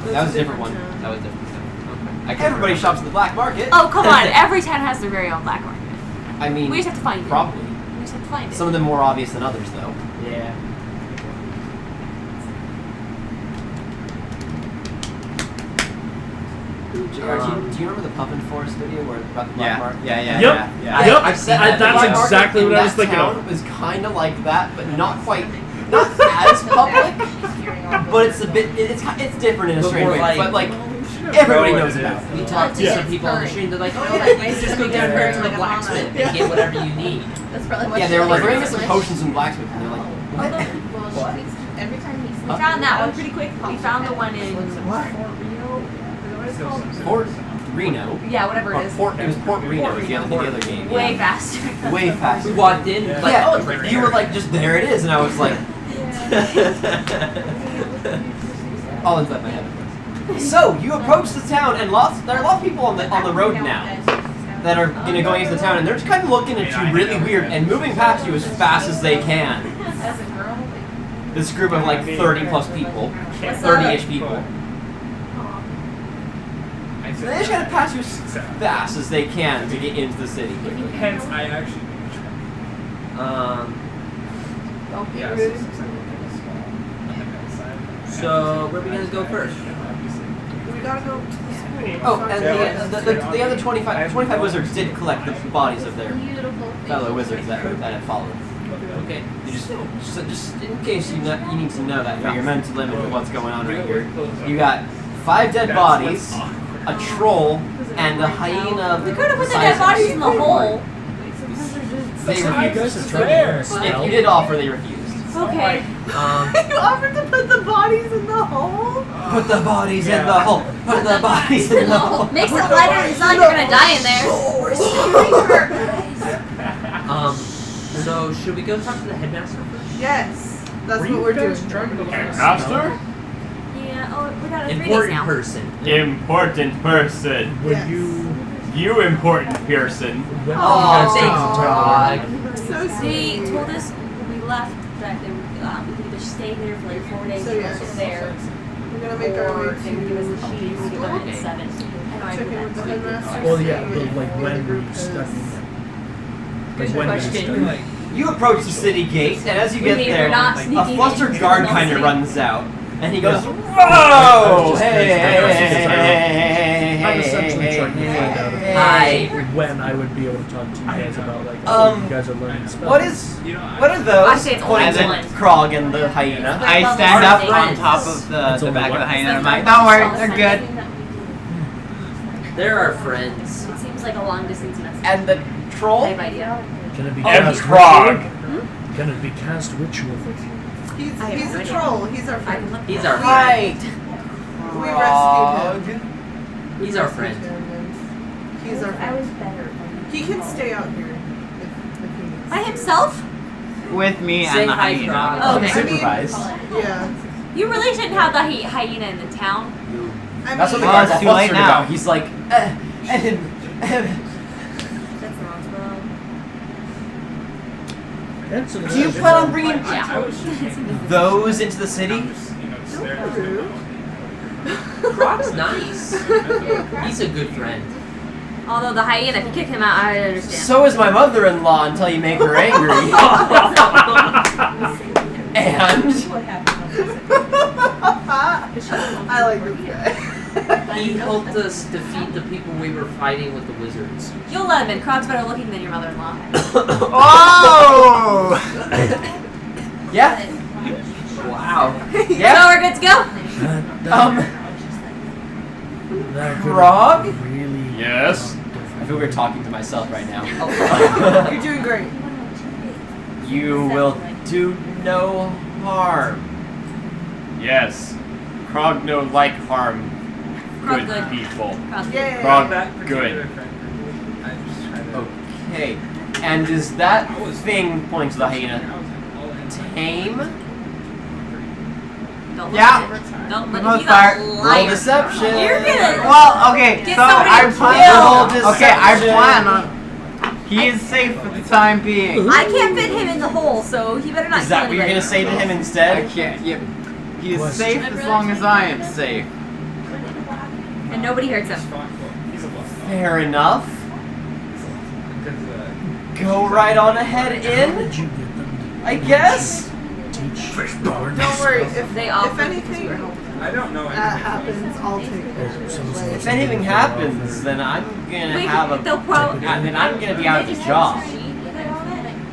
it? That was a different one. That was different. Okay. I can't Everybody remember. shops at the black market. Oh come on! Every town has their very own black market. I mean, We just have to find it. probably. We just have to find it. Some of them more obvious than others, though. Yeah. JR, do you remember the Puffin Forest video where about the black Yeah, market? yeah, yeah, Yep. yeah, yeah. Yep. I've said That's that. The black market exactly in what I was that thinking town of. was kind of like that, but not quite, not as public. But it's a bit, it's different in a But strange more way. like- but like everybody knows about it. We talked to Yeah. some people on the street, they're like, oh yeah, you can just go down here to the blacksmith and get whatever you need. That's probably what Yeah, she they were like, likes. we're gonna get some potions and blacksmith, and they're like, what? Well, she thinks every time he We found that one pretty quick. We found the one in What? Fort Rio. Is that what it's called? Fort Reno. Yeah, whatever Or it is. It was Port Reno. Fort Was the Reno. other game. Way yeah. faster. Way faster. We walked in, like, Yeah, oh, it's right you there. were like, just there it is, and I was like, all inside my head. So you approach the town, and there are lots of people on the road now that are going into the town, and they're just kind of looking at you really weird and moving past you as fast as they can. As a girl, This group of like 30 plus people, 30-ish people. So they just gotta pass you as fast as they can to get into the city quickly. Hence, I actually Yeah. So where are we gonna go first? gotta go to the school. Oh, Talk and to the other 25 wizards did collect the bodies of their Beautiful. fellow wizards that had fallen. Okay. You just in case you need to know that for your mental limit of what's going on right here. You got 5 dead bodies, a troll, and a hyena. We could have put the dead bodies in the hole. They refused. It's fair. If you did offer, they refused. Okay. You offered to put the bodies in the hole? Put the bodies in the hole. Put the bodies in the hole. Makes it lighter. It's not like you're gonna die in there. So should we go talk to the headmaster first? Yes. That's what we're doing. Master? Yeah. Oh, we got a 3 days Important now. person. Important person. Yes. You important person. Oh, thanks, God. So They sweet. told us when we left that they would we could either stay there for like 4 days So, and yes. work there, We're gonna make our or way they would give us the to keys to go in at 7. I know I check did in with the that. headmaster. Well, yeah, see but if like the when were group you has- studying? Good Like when were you question. studying? You approach the city gate, and as you get We were there, not a sneaking flustered in. guard No kind of sneak. runs out, and he goes, Yeah. "Whoa! just- Hey, I hey, was just- hey, hey, I'm essentially trying to find out Hi. when I would be able to talk to you guys about like you guys are learning spells. What are I those?" say it's Pointing only at one. Krog and the hyena. I Level stand up 7 on days. top of the It's only back of what? the hyena and I'm It's like, like don't worry, level they're 7. good. They're our friends. It seems like a long distance message. And the I troll? have idea. Can it be Oh, cast he's Frog. Can it be cast ritual? He's I have a read it. troll. He's our I can friend. look. He's our friend. Right. We rescued him. He's our friend. He's our I friend. was better. He can stay out here if he needs By to. himself? With me Say and the hi, hyena. Frog. Oh, okay. Supervised. Yeah. You really shouldn't have the hyena in the town. I That's what the mean, guard's it's all too late flustered now. about. He's like, That's the wrong spell. Answer the do you question. plan on bringing Yeah. those into the city? Krog's nice. He's a good friend. Although the hyena, if you kick him out, I understand. So is my mother-in-law until you make her angry. And I like this guy. He helped us defeat the people we were fighting with the wizards. You'll let him in. Krog's better looking than your mother-in-law. Oh! yeah, Wow. So yeah. we're good to go? That could Krog? really. Yes. I feel we're talking to myself right now. You're doing great. You will do no harm. Yes. Krog no like harm. Krog Good good. people. Krog's good. Yay. Krog good. Okay. And is that thing, pointing to the hyena, tame? Don't Yeah. look at it. Don't For look the most he's part. a Roll liar. deception. You're gonna Well, okay, Get so somebody I plan killed. Okay, I Deception. plan on. He is safe for the time being. I can't fit him in the hole, so he better not Is that kill what you're anybody. gonna say to him I instead? can't. Yep. He is Question. safe as long as I am safe. And nobody hurts him. Fair enough. Go right on ahead How in, did you get them to I guess. teach Don't worry. If They all if anything I don't know. happens, I'll take care of it. If anything happens, then I'm gonna Wait, have a. they'll pro- then I'm gonna be out of a job.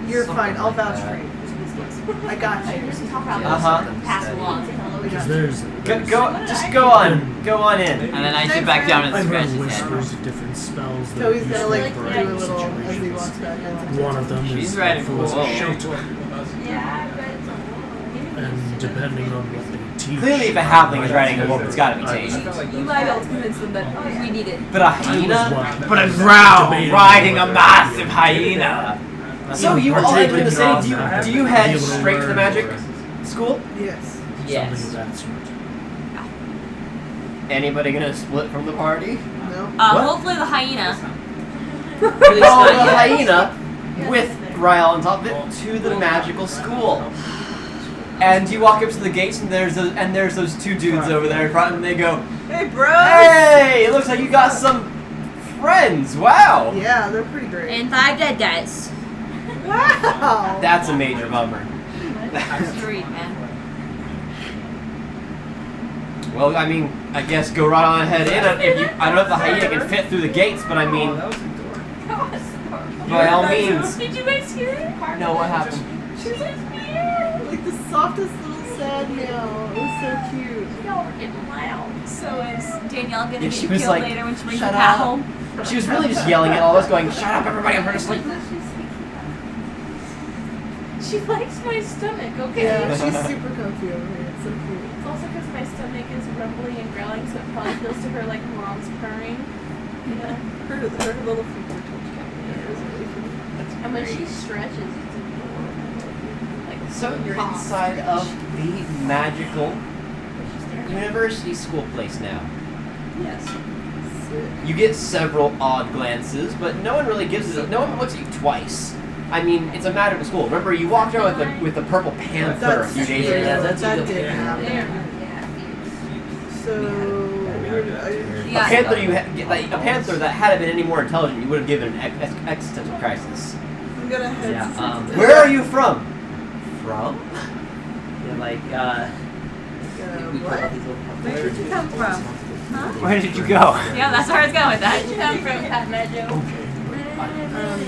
You're fine. I'll vouch for you. I got you. Pass along. Because there's. Just go on in. And then I sit back down and I've scratch heard his head. whispers of different spells that So he's use gonna like for do a various little as he situations. walks back in. One of them She's is ready full for as a whoa. shelter, and depending on what they teach. Clearly, if a halfling is riding a wolf, it's gotta be tamed. You might be able to convince them that we need it. But a hyena? But a drow riding a massive hyena. So you all live in the city. Do you head straight to the magic school? Yes. Something Yes. of that sort. Anybody gonna split from the party? No. What? Hopefully the hyena. Follow the hyena with Ryle on top of it to the magical school. And you walk up to the gates, and there's those two dudes over there in front, and they go, Hey, bro. "Hey, it looks like you got some friends. Wow, Yeah, they're pretty great. And 5 dead guys. Wow. that's a major bummer." Street, man. Well, I mean, I guess go right on ahead in. I don't know if the hyena can fit through the gates, but I mean, Oh, that was adorable. by all means. Did you guys hear it? No, what happened? She was like, meow. Like the softest little sad meow. It was so cute. Y'all were getting loud. So is Danielle gonna Yeah, get she was killed like, later when she brings the "Shut cat up." home? She was really just yelling at all of us, going, "Shut up, everybody! I'm trying to sleep." She likes my stomach, okay? Yeah, she's super comfy over here. It's so cute. It's also because my stomach is rumbly and growling, so it probably feels to her like mom's purring. Yeah. Her little feet are touching. Yeah, it was really cute. And when she stretches, it's adorable. Like, So you're inside of the magical university school place now. Yes. You get several odd glances, but no one really gives it. No one looks at you twice. I mean, it's a magical school. Remember, you walked around with the purple panther a few days true. ago. that's a that good did point. happen. So, A panther, a panther that had been any more intelligent, you would have given an existential crisis. I'm gonna head Yeah, to Where are you from? From? Yeah, like, we put all these little Where did you come from? Where did you go? Yeah, that's where I was going with that. Where'd you come from, Cat Majo?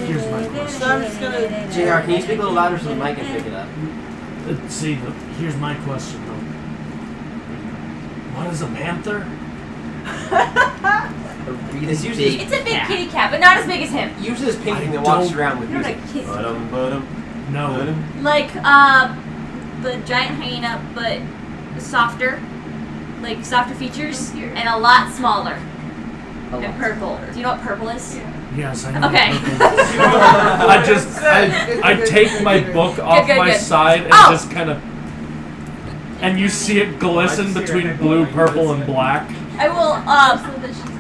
Here's my question. So I'm just gonna. JR, can you speak a little louder so the mic can pick it up? See, here's my question though. What is a panther? It's usually It's a big kitty cat, but not as big as him. usually this painting I that walks don't- around with You know music. what I kiss? No. Like, the giant hyena, but softer. Like, softer features, and a lot smaller. And purple. Do you know what purple is? Yes, I know. Okay. I take my book off good, my good. side and Oh! just kind of, and you see it glisten between blue, purple, and black. I will,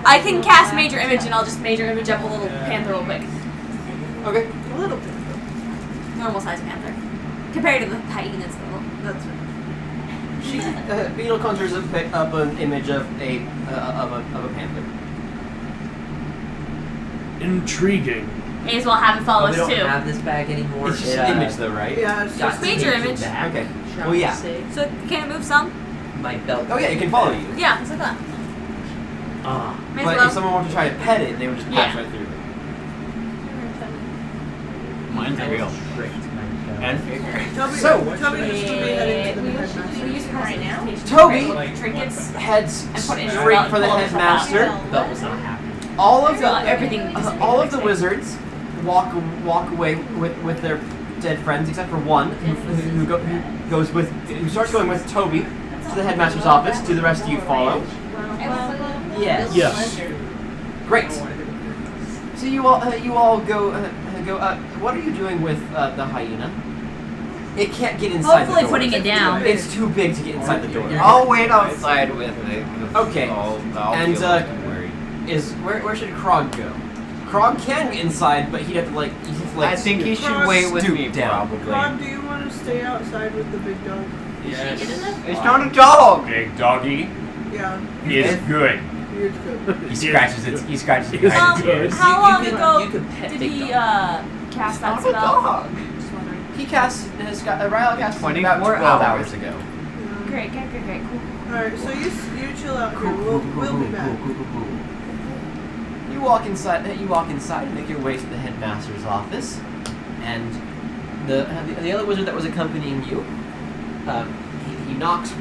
I can cast Major Image, and I'll just Major Image up a little panther real quick. Okay. A little bit. Normal size panther. Compared to the hyenas, though. That's right. She Beetle conjures up an image of a panther. Intriguing. May as well have it follow we us, don't too. have this bag anymore. It's just It, an image, though, right? Yeah, it's got just Major taken image. back. Okay. Well, yeah. So, can it move some? My belt. Oh yeah, it can follow you. Yeah, it's like that. Ah. May as But well. if someone wanted to try to pet it, they would just pass Yeah. right through it. Mine's real. And Toby, So- Toby used to be heading to the We headmaster. use her right now. Toby Like trinkets. heads And put it in her straight belt for the and pull it from headmaster. out. Belt was not happy. All of So the everything just all of the fixed. wizards walk away with their dead friends, except for one who starts going with Toby to the headmaster's office. Do the rest of you follow? Yes. Yes. Great. So you all go. What are you doing with the hyena? It can't get inside Hopefully the door. putting it down. It's too big to get inside the door. I'll wait outside with it. 'cause Okay. I'll And, be a little worried. Where should Krog go? Krog can get inside, but he'd have to I think he should wait with stoop me, down. probably. Ron, do you want to stay outside with the big dog? yes, It's not a dog! big doggy Yeah, is good. you're good. He scratches it. He scratches it Yes. behind his Good. ears. How long you could, ago you could pet did big he, dog. cast that Not a spell? dog. Just wondering. He cast Ryle cast 24 about 12 hours hours. ago. Great, cool. Alright, so you chill out here. We'll be back. You walk inside. And make your way to the headmaster's office, and the other wizard that was accompanying you, he knocks.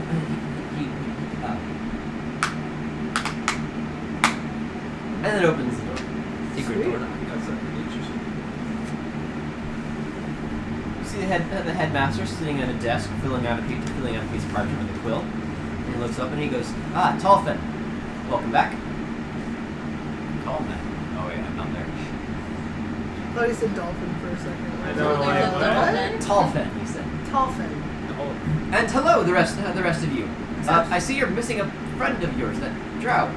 And then opens the door. Secret door knock. You see the headmaster sitting at a desk, filling out a piece of parchment with a quill. And he looks up and he goes, Tolfin, welcome back. Tallman. Oh yeah, I'm not there. I thought he said dolphin for a second. I know, like, What? Tolfin, he said. Dolphin. And hello, the rest of you. I see you're missing a friend of yours, that Drow.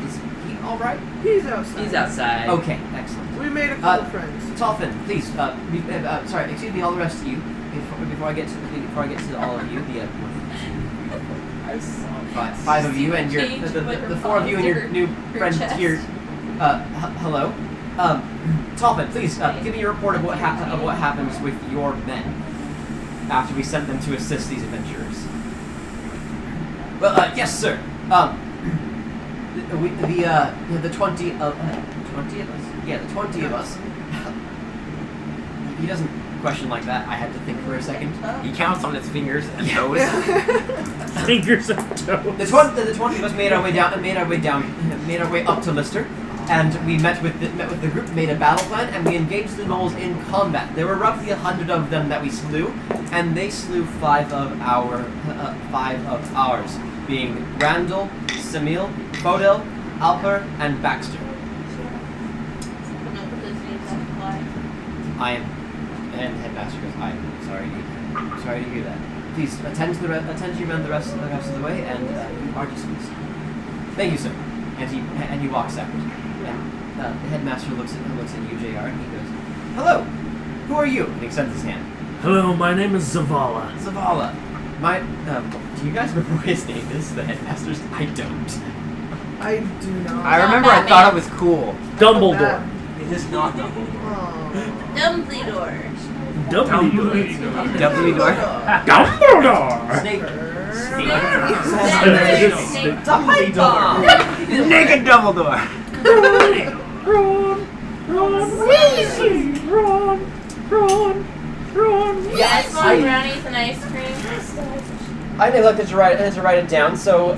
Is he all right? He's outside. He's outside. Okay, excellent. We made a couple friends. Tolfin, please. Sorry, excuse me, all the rest of you. Before I get to all of you, five of you and the four of you and your new friend here. Hello. Tolfin, please give me a report of what happens with your men after we sent them to assist these adventurers. Well, yes, sir. The 20 of 20 of us. Yeah, the 20 of us. He doesn't question like that. I had to think for a second. He counts on his fingers and toes. Fingers and toes. The 20 of us made our way up to Lister, and we met with the group, made a battle plan, and we engaged the gnolls in combat. There were roughly 100 of them that we slew, and they slew 5 of ours, being Randall, Samil, Fodel, Alper, and Baxter. I am, and Headmaster goes, I'm sorry to hear that. Please attend to your men the rest of the way, and you are dismissed. Thank you, sir. And he walks out. And the headmaster looks at you, JR, and he goes, "Hello, who are you?" And he extends his hand. Hello, my name is Zavala. Zavala. Do you guys remember what his name is? The headmaster's? I don't. I do not. I remember I thought it was cool. Dumbledore. It is not Dumbledore. Dumbledore. Dumbledore. Dumbledore. Dumbledore. Snape. Snape. Dumbledore. Naked Dumbledore. Ron. Yes, more brownies and ice cream. I neglected to write it down, so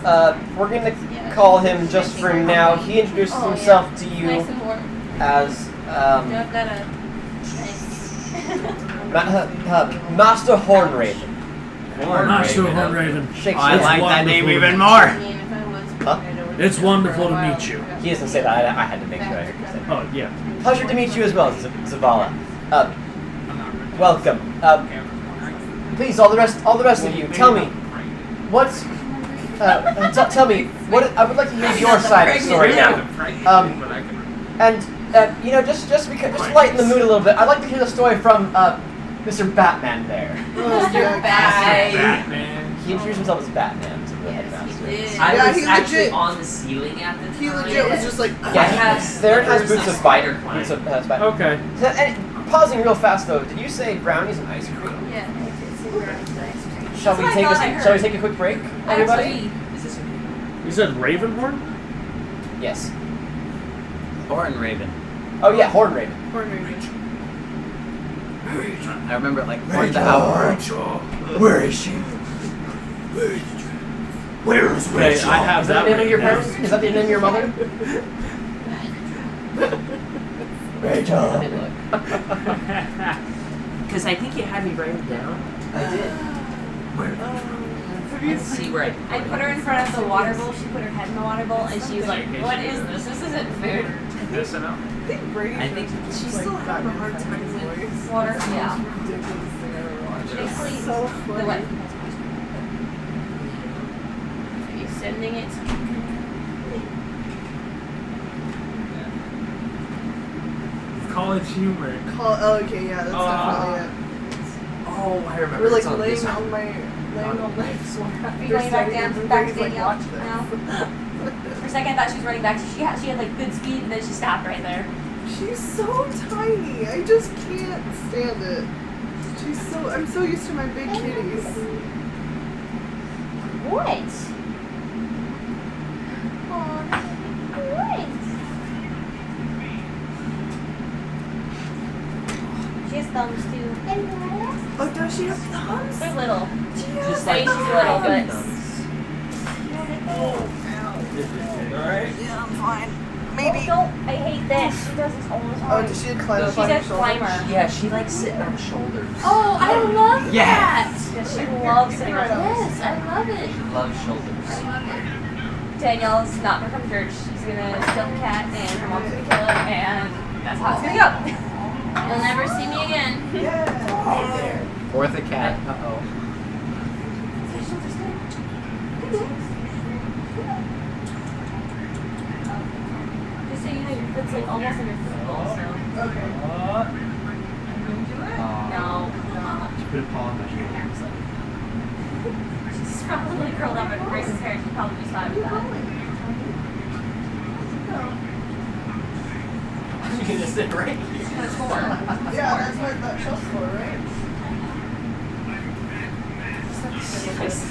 we're going to call him just for now. He introduces himself to you Nice and warm. as I've got a Master Hornraven. Master Hornraven. Shakes I his like head. that name even more. I mean, if I was Huh? It's wonderful to meet you. He doesn't say that. I had to make sure I heard him say that. Oh, yeah. Pleasure to meet you as well, Zavala. Welcome. Please, all the rest of you, tell me, what's tell me what I would like to hear your side of the story now. And just to lighten the mood a little bit, I'd like to hear the story from Mr. Batman there. Mr. Batman. He introduced himself as Batman to the headmaster. I Yeah, was he actually legit- on the ceiling at the time. He legit was just like, Yeah, Theron has boots of spider. Boots of spider. Okay. And pausing real fast though, did you say brownies and ice cream? Yeah, it's brownies and ice cream. Shall we take a quick break, everybody? You said Ravenhorn? Yes. Horn Raven. Oh yeah, Hornraven. I remember it like Horn the Owl. Where is she? Where is Rachel? I have Is that the name of your parents? Is that the name of your mother? Rachel. Let me look. Because I think you had me write it down. I did. Let's see where I put her in front of the water bowl. She put her head in the water bowl, and she was like, "What is this? This isn't food." This and I think Brady I think should she's just, still like, having a hard Batman time with voice. Water, It's the yeah. most ridiculous thing I've ever watched. Basically, It's so the funny. what? Are you sending it? college humor. Oh, okay, yeah, that's definitely it. Oh, I remember. We're like It's on laying this one. on my floor. Are you going back down? Back to Danielle? Watch this. No. For a second, I thought she was running back. She had like good speed, and then she stopped right there. She's so tiny. I just can't stand it. I'm so used to my big kitties. What? What? She has thumbs too. Oh, does she have thumbs? They're little. Just Say like she's little, but Yeah, I'm fine. Maybe. don't. I hate this. She does this all the time. Oh, does she climb up She's on your a shoulder? climber. Yeah, she likes sitting on shoulders. Oh, I love Yes. that. Yeah, she loves sitting on Yes, I love it. She loves shoulders. Danielle's not gonna come to church. She's gonna steal the cat, and her mom's gonna kill it, and that's how it's gonna go. You'll never see me again. Fourth a cat. Uh-oh. Just so you know, your foot's like almost on your foot also. Okay. No. She put a paw on my shoulder. She's probably curled up in Grace's hair. She'd probably be fine with that. You can just sit right here. She's gonna score. Yeah, that's what that show's for, right? She's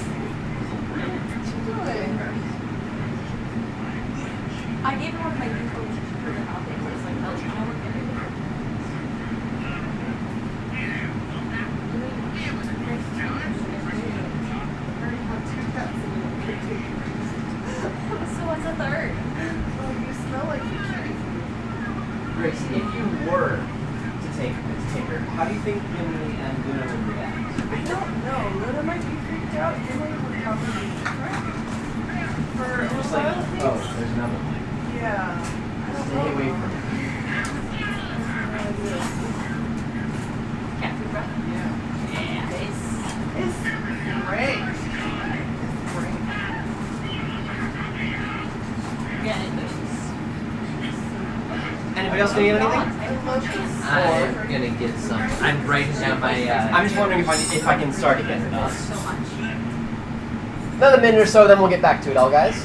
third. Oh, you smell like you kiwi food. Grace, if you were to take her, how do you think Gimli and Luna would react? I don't know. Luna might be freaked out. Gimli would probably be frightened. For a Just while, like, I think. oh, there's another one. Yeah. Stay away from it. Cat food breath. Yeah. It's It's great. It's great. yeah, there's Anybody else need anything? I love this. I'm gonna get some. I'm writing down my. I'm just wondering if I can start again. so much. Another minute or so, then we'll get back to it, all guys.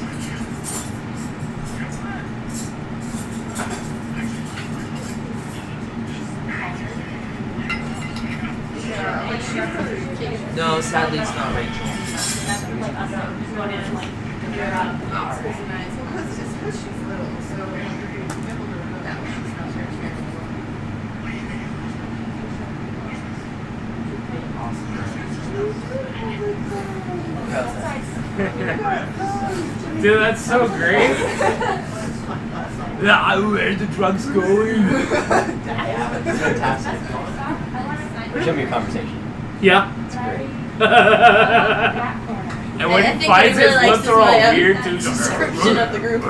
No, sadly, it's not Rachel. It's because she's little, so you're able to remember that she's not very Dude, that's so great. Where the drugs going? It's fantastic. Show me a conversation. Yeah. It's great. And when I he think finds he really his likes lips are all my, weird too. description of the group. I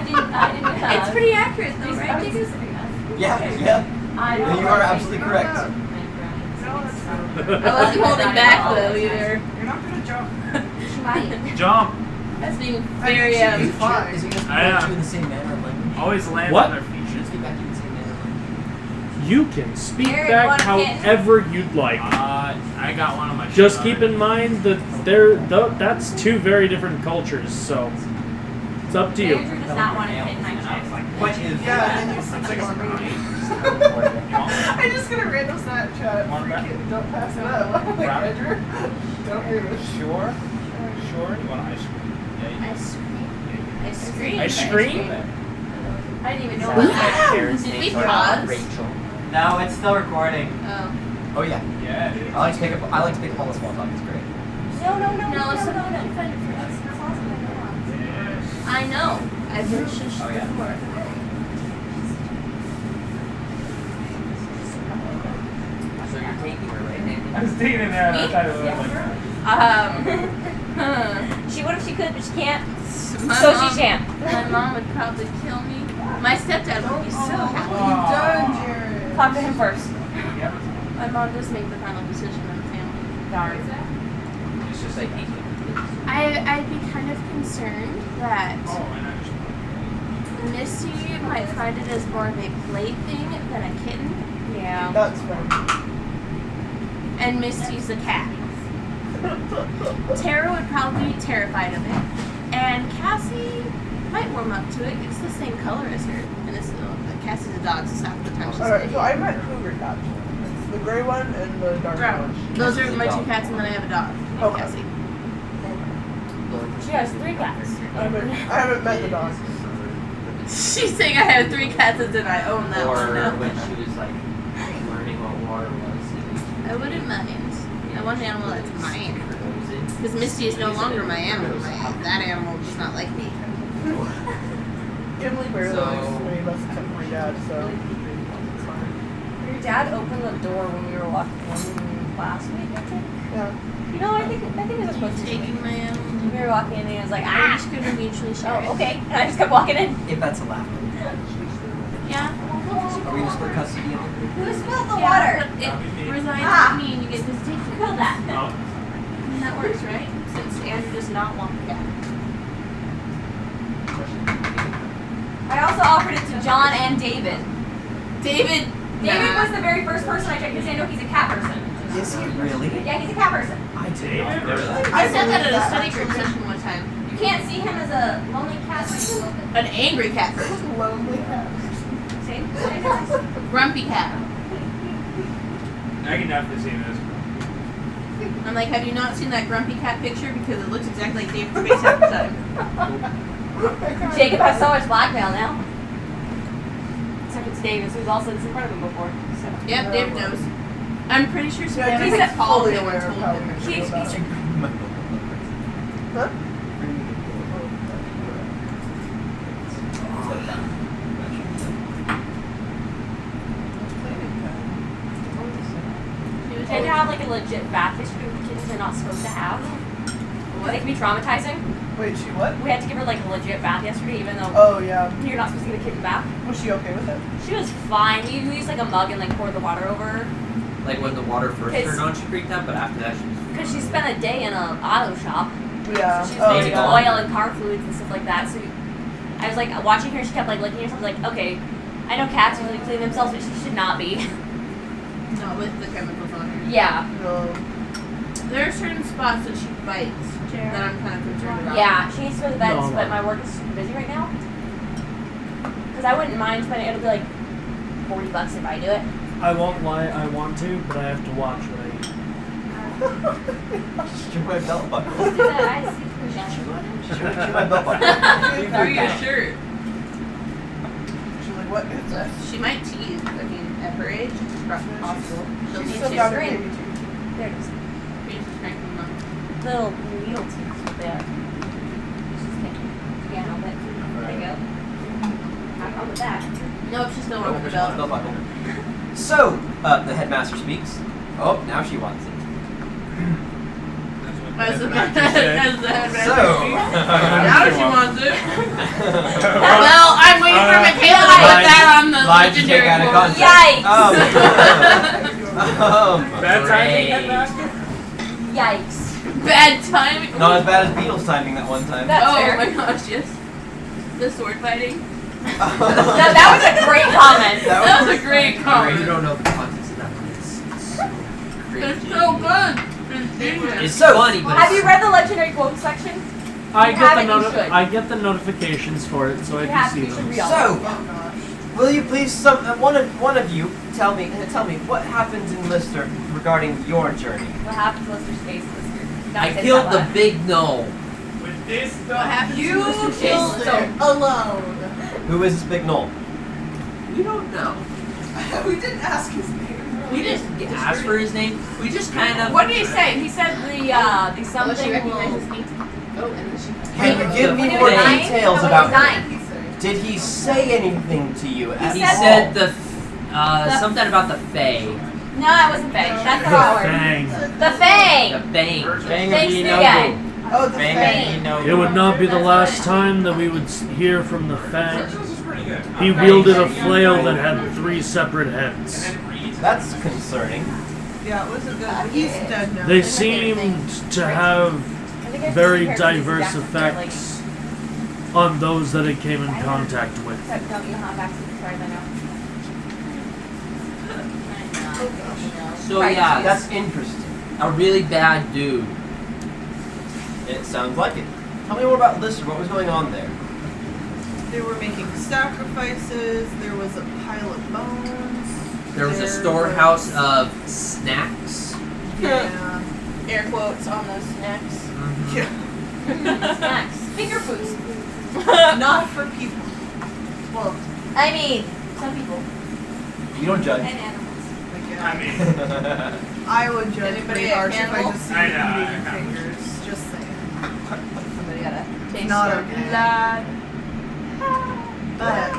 didn't It's pretty accurate though, right? Because Yeah, yeah. I don't You are absolutely correct. I wasn't holding back though either. You're not gonna jump. Jump. That's being very Is he just I know. in the same manner of language? Always land What? on their feet. Speak back to you in the same manner of language. You can speak Eric, back one kid. however you'd like. I got one on my. Just shirt keep in mind that that's two very different cultures, so it's up to you. Andrew does not want to hit my check. What is Yeah, and then you sit on me. I'm just gonna random Snapchat. Freaking don't pass it up. I'm like, Rabbit? Andrew, don't do this. Sure. Sure. You want ice cream? Yeah. Ice cream. I didn't even know One what of my that parents' Did we names are pause? Rachel. No, it's still recording. Oh. Oh yeah. Yeah. It is. I like to pick up all the small talk. It's great. No, No, so no. I know. I've heard shush Oh, yeah. before. So you're taking her right now. I was thinking in there. Me? I thought it was She would if she could, but she can't. My So mom, she can't. My mom would probably kill me. My stepdad would be so happy. Done, Jared. Talk to him first. My mom does make the final decision in the family. Darn. It's just like eating. I'd be kind of concerned that Misty might find it as more of a plaything than a kitten, Yeah. That's fine. and Misty's a cat. Tara would probably be terrified of it, and Cassie might warm up to it. It's the same color as her, and it's Cassie's a dog, so half the time she's Alright, so I met cougar cats. It's the gray one and the dark one. Those are my two cats, and then I have a dog named Okay. Cassie. She has 3 cats. I haven't met the dog. She's saying I have 3 cats, and then I own that Or one now. when she was like learning what water was. I wouldn't mind. I want an animal that's mine. Frozen. Because Misty is no longer my animal. That animal does not like me. Gimli barely So- likes any of us except for my dad, so it's fine. Your dad opened the door when we were walking in last week, I think. Yeah. No, I think it was supposed to be. Taking my animal. We were walking in and he was like, We're ah! just gonna mutually share. Oh, okay. And I just kept walking in. If that's allowed. Yeah. Are we gonna split custody of it? Who spilled the Yeah, water? but it resides Ah. with me and you get visitation. Spill that. And that works, right? Since Andrew does not want the cat. I also offered it to John and David. David. David nah. was the very first person I checked because I know he's a cat person. Is he really? Yeah, he's a cat person. I did not know that. I said that at a study group session one time. You can't see him as a lonely cat person. An angry cat person. Lonely cat. Same. Grumpy cat. I can definitely see this. I'm like, have you not seen that grumpy cat picture? Because it looks exactly like David's face half the time. Jacob has so much blackmail now. Except it's David, who's also in front of him before. So. Yep, David knows. I'm pretty sure Yeah, Savannah he's has called fully him and aware of told how him. we feel about it. Huh? a legit bath history with kids are not supposed to have. It can be traumatizing. Wait, she what? We had to give her like a legit bath yesterday, even though Oh yeah. you're not supposed to give a kid a bath. Was she okay with it? She was fine. We used like a mug and like poured the water over her. Like when the water first 'Cause- turned on, she freaked out, but after that, she was Because she spent a day in an auto shop. Yeah. So she's Oh, made yeah. oil and car fluids and stuff like that. So I was like watching her, she kept like licking herself. Like, okay, I know cats usually clean themselves, but she should not be. Not with the chemicals on her. Yeah. No. There are certain spots that she bites that I'm kind of concerned about. Yeah, she needs to go to the vets, No, no. but my work is super busy right now. Because I wouldn't mind spending, it'll be like $40 if I do it. I won't lie, I want to, but I have to watch what I eat. Chew my belt buckle. Let's do that. I see Chew my belt buckle. Through your shirt. She's like, what is that? She might tease. I mean, at her age, it's possible. She'll She's need still to. got her Green. baby too. There it is. She's just cranking them up. Little needle teeth there. She's taking. Yeah, I'll bet. There you go. Have fun with that. Nope, she's still Oh, on the she wants belt. belt buckle. So, the headmaster speaks. Oh, now she wants it. As the Headmaster headmaster. So, Now she wants it. Well, I'm waiting for Michaela to put that on the lied to take legendary out of quote. context. Bad timing, Great. Headmaster? Yikes. Bad timing. Not as bad as Beatles timing that one time. That's Oh fair. my gosh, yes. The sword fighting. That was a great comment. That was a great You comment. don't know the context of that one. It's so They're crazy. so good. It's genius. It's so funny, but Have it's you read the legendary quote section? I You get the haven't, you should. I get the notifications for it, so I You can have see to, you should them. read all of So, them. Oh gosh. will you please, one of you, tell me what happened in Lister regarding your journey? What happened to Lister's face, Lister? I killed the big gnome. With this What stuff. happened You to Mr. killed Chase? it alone. Who is this big knoll? We don't know. We didn't ask his name. We didn't ask for his name. We just kind of. What did he say? He said the Unless she something recognizes will... me. Oh, and then she. Can you give me When he more was dying? details No, when about he was him? dying. Did he say anything to you at He all? said the something about the Fae. No, it wasn't Faye. That's the wrong word. Fang. The Fae! The Bane. Thanks again. Oh, the Fang Fang. It would not be the last time that we would hear from the Fang. He wielded a flail that had 3 separate heads. That's concerning. Yeah, it wasn't good. He's dead now. They seemed to have I think I very compared to these diverse exact same, like, effects on those that it came in contact with. except don't you have vaccines as far as I know. So yeah, That's interesting. a really bad dude. It sounds like it. Tell me more about Lister. What was going on there? They were making sacrifices. There was a pile of bones. There was a There storehouse was- of snacks. Yeah. Air quotes on those snacks. Yeah. Snacks. Finger foods. Not for people. Well, I mean, some people. You don't judge. And animals. I mean, I would judge Anybody pretty a harsh if I cannibal? just see I you know, I eating know. fingers. Just saying. Somebody gotta taste Not your okay. blood. But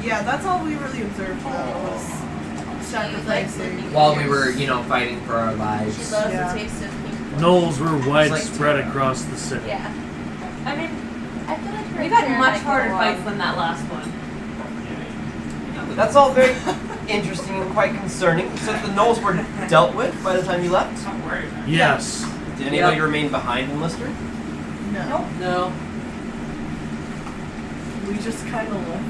yeah, that's all we really observed though was sacrificing. While we were, fighting for our She lives. loves Yeah. the taste of pink. Gnolls were widespread across the city. Yeah. I mean, I feel like her we've had hair much might harder go fights on. than that last one. That's all very interesting and quite concerning. So the Knolls were dealt with by the time you left? Yes. Did anybody Yep. remain behind in Lister? No, No. we just kind of left.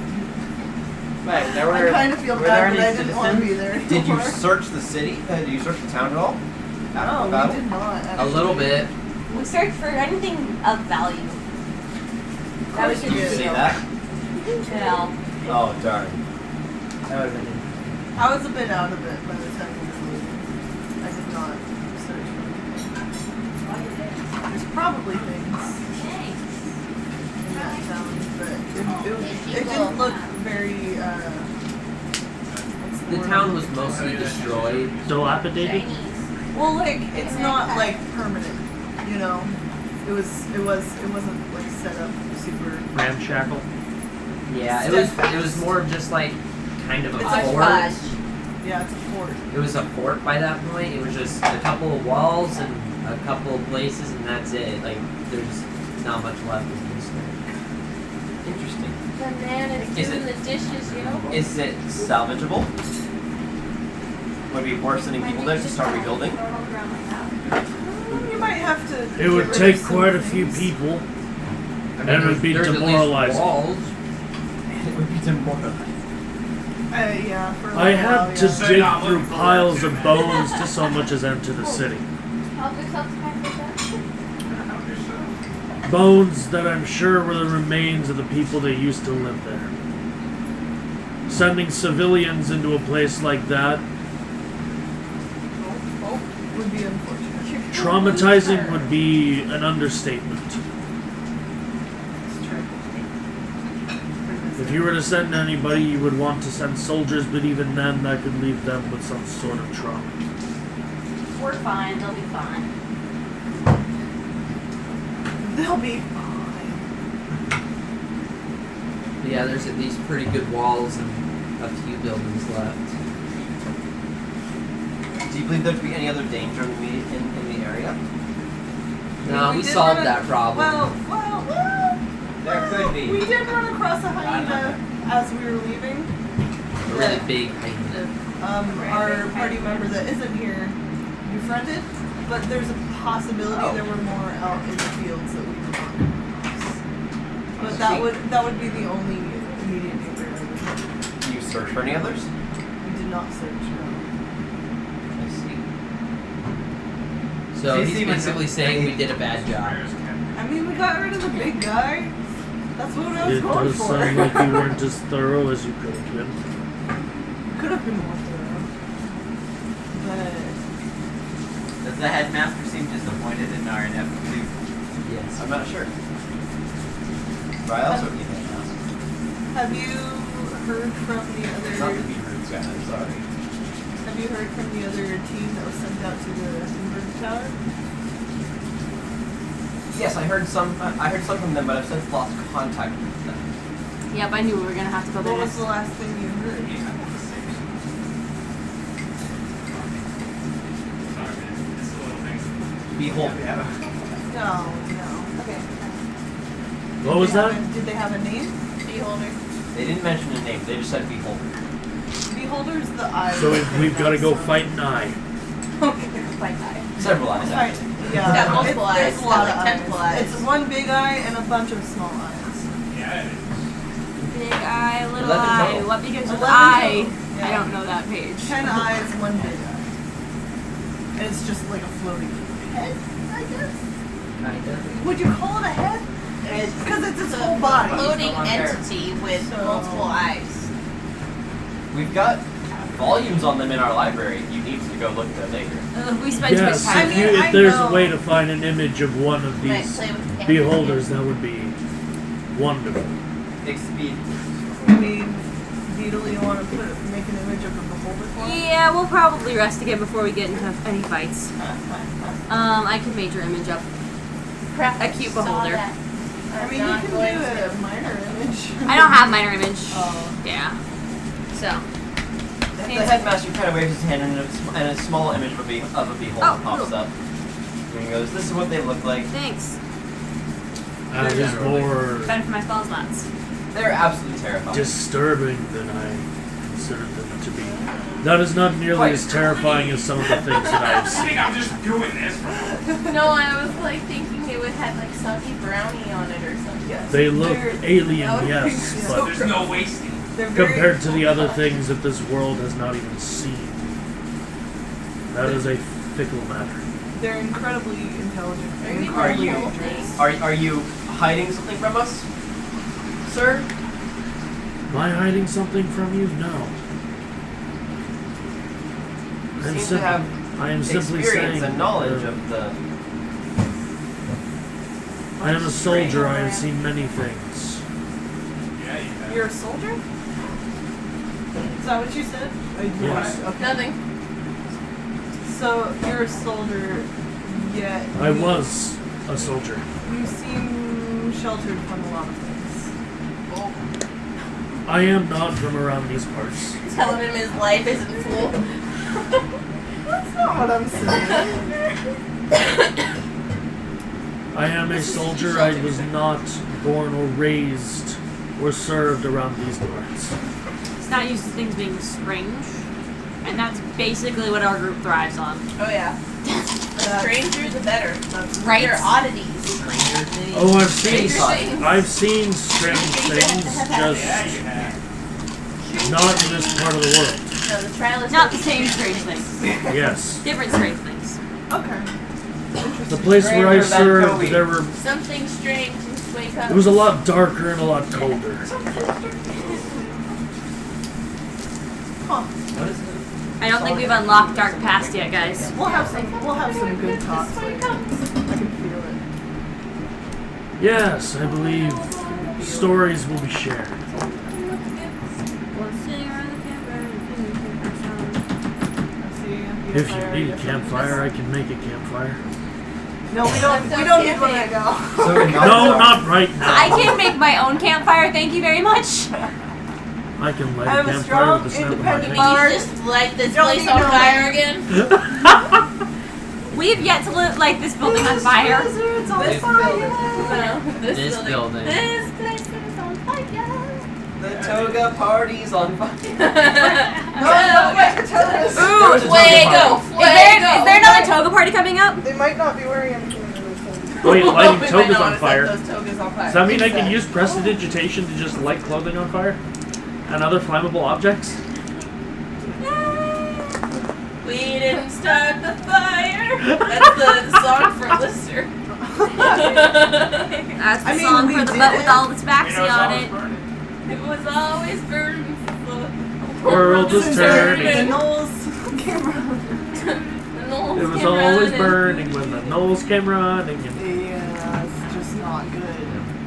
Right, there I kind of feel were there bad, but I any didn't want to be there anymore. Did you search the city? Did you search the town at all? After the No, battle? we did not. A Actually. little bit. We searched for anything of value. That was Did you just say deal. that? No. Oh, darn. That would have been I was a bit out of it by the time we were leaving. I did not search for anything. There's probably things in that town, but it didn't look very, what's The word? town was mostly destroyed. Dilapidated? Well, like, it's not, like, permanent, you know? It wasn't, like, set up super... Ramshackle? Yeah, it was more of just like kind of a It's fort. like Yeah, it's a fort. It was a fort by that point. It was just a couple of walls and a couple of places, and that's it. Like, there's not much left of this thing. Interesting. The man is doing the dishes, you know? Is it salvageable? Would it be worth sending people there to start rebuilding? You might have to. It would take quite a few people. I mean, And it would be there's at least demoralizing. walls. It would be demoralizing. Yeah. For I had to Say dig not through looking for piles it. of bones to so much as enter the city. I'll do something like that. Bones that I'm sure were the remains of the people that used to live there. Sending civilians into a place like that, would be unfortunate. traumatizing would be an understatement. If you were to send anybody, you would want to send soldiers, but even then, that could leave them with some sort of trauma. We're fine. They'll be fine. They'll be fine. But yeah, there's at least pretty good walls and a few buildings left. Do you believe there to be any other danger in the area? No, we did solved run that problem. Well. There could be. We did run across a hyena as we were leaving. A really big hyena. Our party member that isn't here befriended, but there's a possibility there were more out in the fields that we were walking across. But that would be the only immediate danger. Do you search for any others? We did not search. No. I see. So Do you he's see my basically notes? saying we did a bad job. I mean, we got rid of the big guy. That's what I was It going does for. sound like you weren't as thorough as you could have been. Could have been more thorough. But Does the headmaster seem disappointed in our ineptitude? Yes. I'm not sure. But I also need that now. have you heard from the Not to other? be rude, guys. I'm sorry. Have you heard from the other team that was sent out to the inverter tower? Yes, I heard some from them, but I've since lost contact with them. Yep, I knew we were gonna have to go there What was next. the last thing you heard? Behold. No. Okay. What was that? Did they have a name? Beholder. They didn't mention a name. They just said behold. Beholder's the eye. So we've got to go fight an eye. Okay. Several eyes. Right. actually. Yeah. got multiple There's eyes. a lot Got of like 10 eyes. eyes. It's one big eye and a bunch of small eyes. Big eye, little 11 eye. total. What begins with 11 I? total. I Yeah. don't know that page. 10 eyes, one big eye. And it's just like a floating head, I guess. Kinda. Would you call it a head? Because it's its whole body. Floating entity with So- multiple eyes. We've got volumes on them in our library. If you need to go look at them later. We spent too much Yes, time. I if, mean, you, I if there's know- a way to find an image of one of Might these play with the beholders, that would be wonderful. Expeed. I mean, Beetle, you want to make an image of the beholder for us? Yeah, we'll probably rest again before we get into any fights. I could major image up Crap, a cute beholder. I mean, you can do a minor image. I don't have minor image. Oh. Yeah. So. The headmaster kind of waves his hand, and a small image of a beholder Oh, pops cool. up. And he goes, "This is what they look like. Thanks. That is more Better for my spell slots. They're absolutely terrifying." disturbing than I considered them to be. That is not nearly Quite. as terrifying as some of the things that I have I seen. think I'm just doing this. No, I was like thinking it would have like soggy brownie on it or something. Yes. They look They're- alien, that would be yes, so but There's no wasting. They're very- compared to the other things that this world has not even seen, that is a fickle matter. They're incredibly intelligent. Are you Are you dangerous. are you hiding something from us, sir? Am I hiding something from you? No. You I'm seem to sim- have I am simply experience saying. and knowledge of the. I am a soldier. I have seen many things. Yeah, you have. You're a soldier? Is that what you said? Yes. Okay. Nothing. So you're a soldier, yet I was a soldier. you seem sheltered from a lot of things. I am not from around these parts. Telling him his life isn't full. That's not what I'm saying. I am a soldier. I was not born or raised or served around these parts. It's not used to things being strange. And that's basically what our group thrives on. Oh yeah. The stranger, the better. Right? They're oddities. Oh, Stranger things. I've seen strange things, just not in this part of the world. No, the trial is Not the same strange things. Yes. Different strange things. Okay. The place where I served, there were. Something strange and wake up. It was a lot darker and a lot colder. What is it? I don't think we've unlocked Dark Past yet, guys. We'll have some good talks later. I can feel it. Yes, I believe stories will be shared. If you need a campfire, I can make a campfire. No, we don't need one right now. So No, not right now. I can make my own campfire, thank you very much. I can light I'm a a campfire strong, with the snap of my independent fingers. You just light this Don't place need on no fire man. again? We have yet to light this building on fire. This building. No, This building. This place is on fire. The toga party's on fire. No, wait, tell us. Ooh, Fuego! Is there another toga party coming up? They might not be wearing anything in this one. Wait, lighting We might togas not on wanna set fire. those togas on fire. Does that mean I can use prestidigitation to just light clothing on fire? And other flammable objects? We didn't start the fire. That's the song from Lister. That's the I mean, song we for the did butt it. with all the spaxy on it. It was always burning. World was The turning. Knowles came around. It was always burning when the Knowles came running. And Yeah, it's just not good.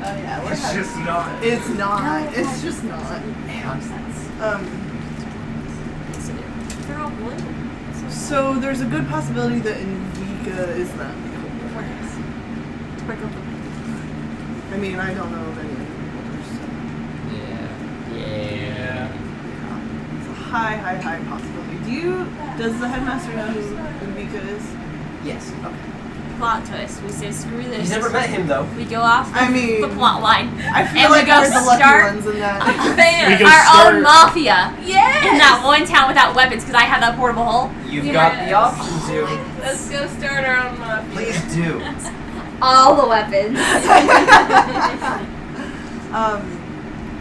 Oh yeah, we're It's just not. It's not. It's just not. They're all blue. So there's a good possibility that Invika is that. I mean, I don't know of any other builders, so Yeah. it's a high possibility. Does the headmaster know who Invika is? Yes. Plot twist. We say screw this. You've never met him though. We go off I mean, the plot line. I feel And like we go we're the lucky start ones in that. We go our start- own mafia Yes! in that one town without weapons because I have that portable hole. You've got the option to. Let's go start our own mafia. Please do. All the weapons.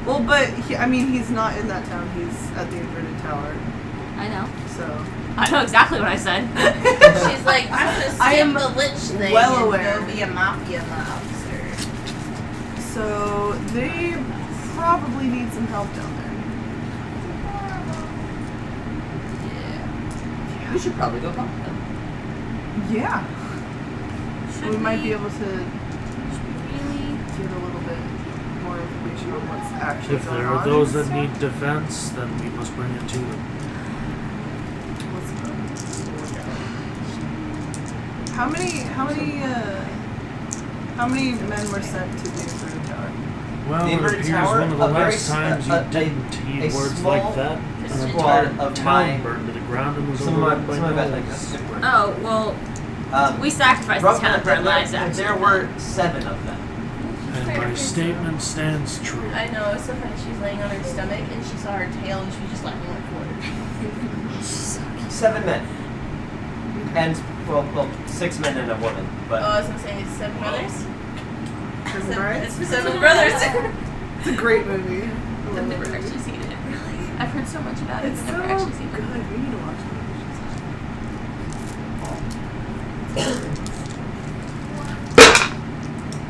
Well, but he's not in that town. He's at the inverted tower. I know. So I know exactly what I said. She's like, I'm gonna skip I am the lich thing well and aware. go be a mafia officer. So they probably need some help down there. We should probably go talk to them. Yeah. We might be able to Really? get a little bit more information on what's actually if going there on. are those that need defense, then we must bring it to them. How many men were sent to the inverted tower? Well, The it inverted appears tower, one of the a very last times you a didn't a heed words small like that. An squad entire of town my- burned to the ground and was Some of my, overrun by some of my like gnolls. Oh, well, we sacrificed the roughly, town for our lives, there actually. were 7 of them. And my statement stands true. I know, it's so funny. She's laying on her stomach and she saw her tail and she just let me look forward. 7 men. And well, 6 men and a woman. Oh, But I was gonna say 7 brothers. Seven Brides? It's 7 brothers. It's a great movie. I I've love never it. actually seen it. Really? I've heard so much about it, It's but so never actually seen good. it. We need to watch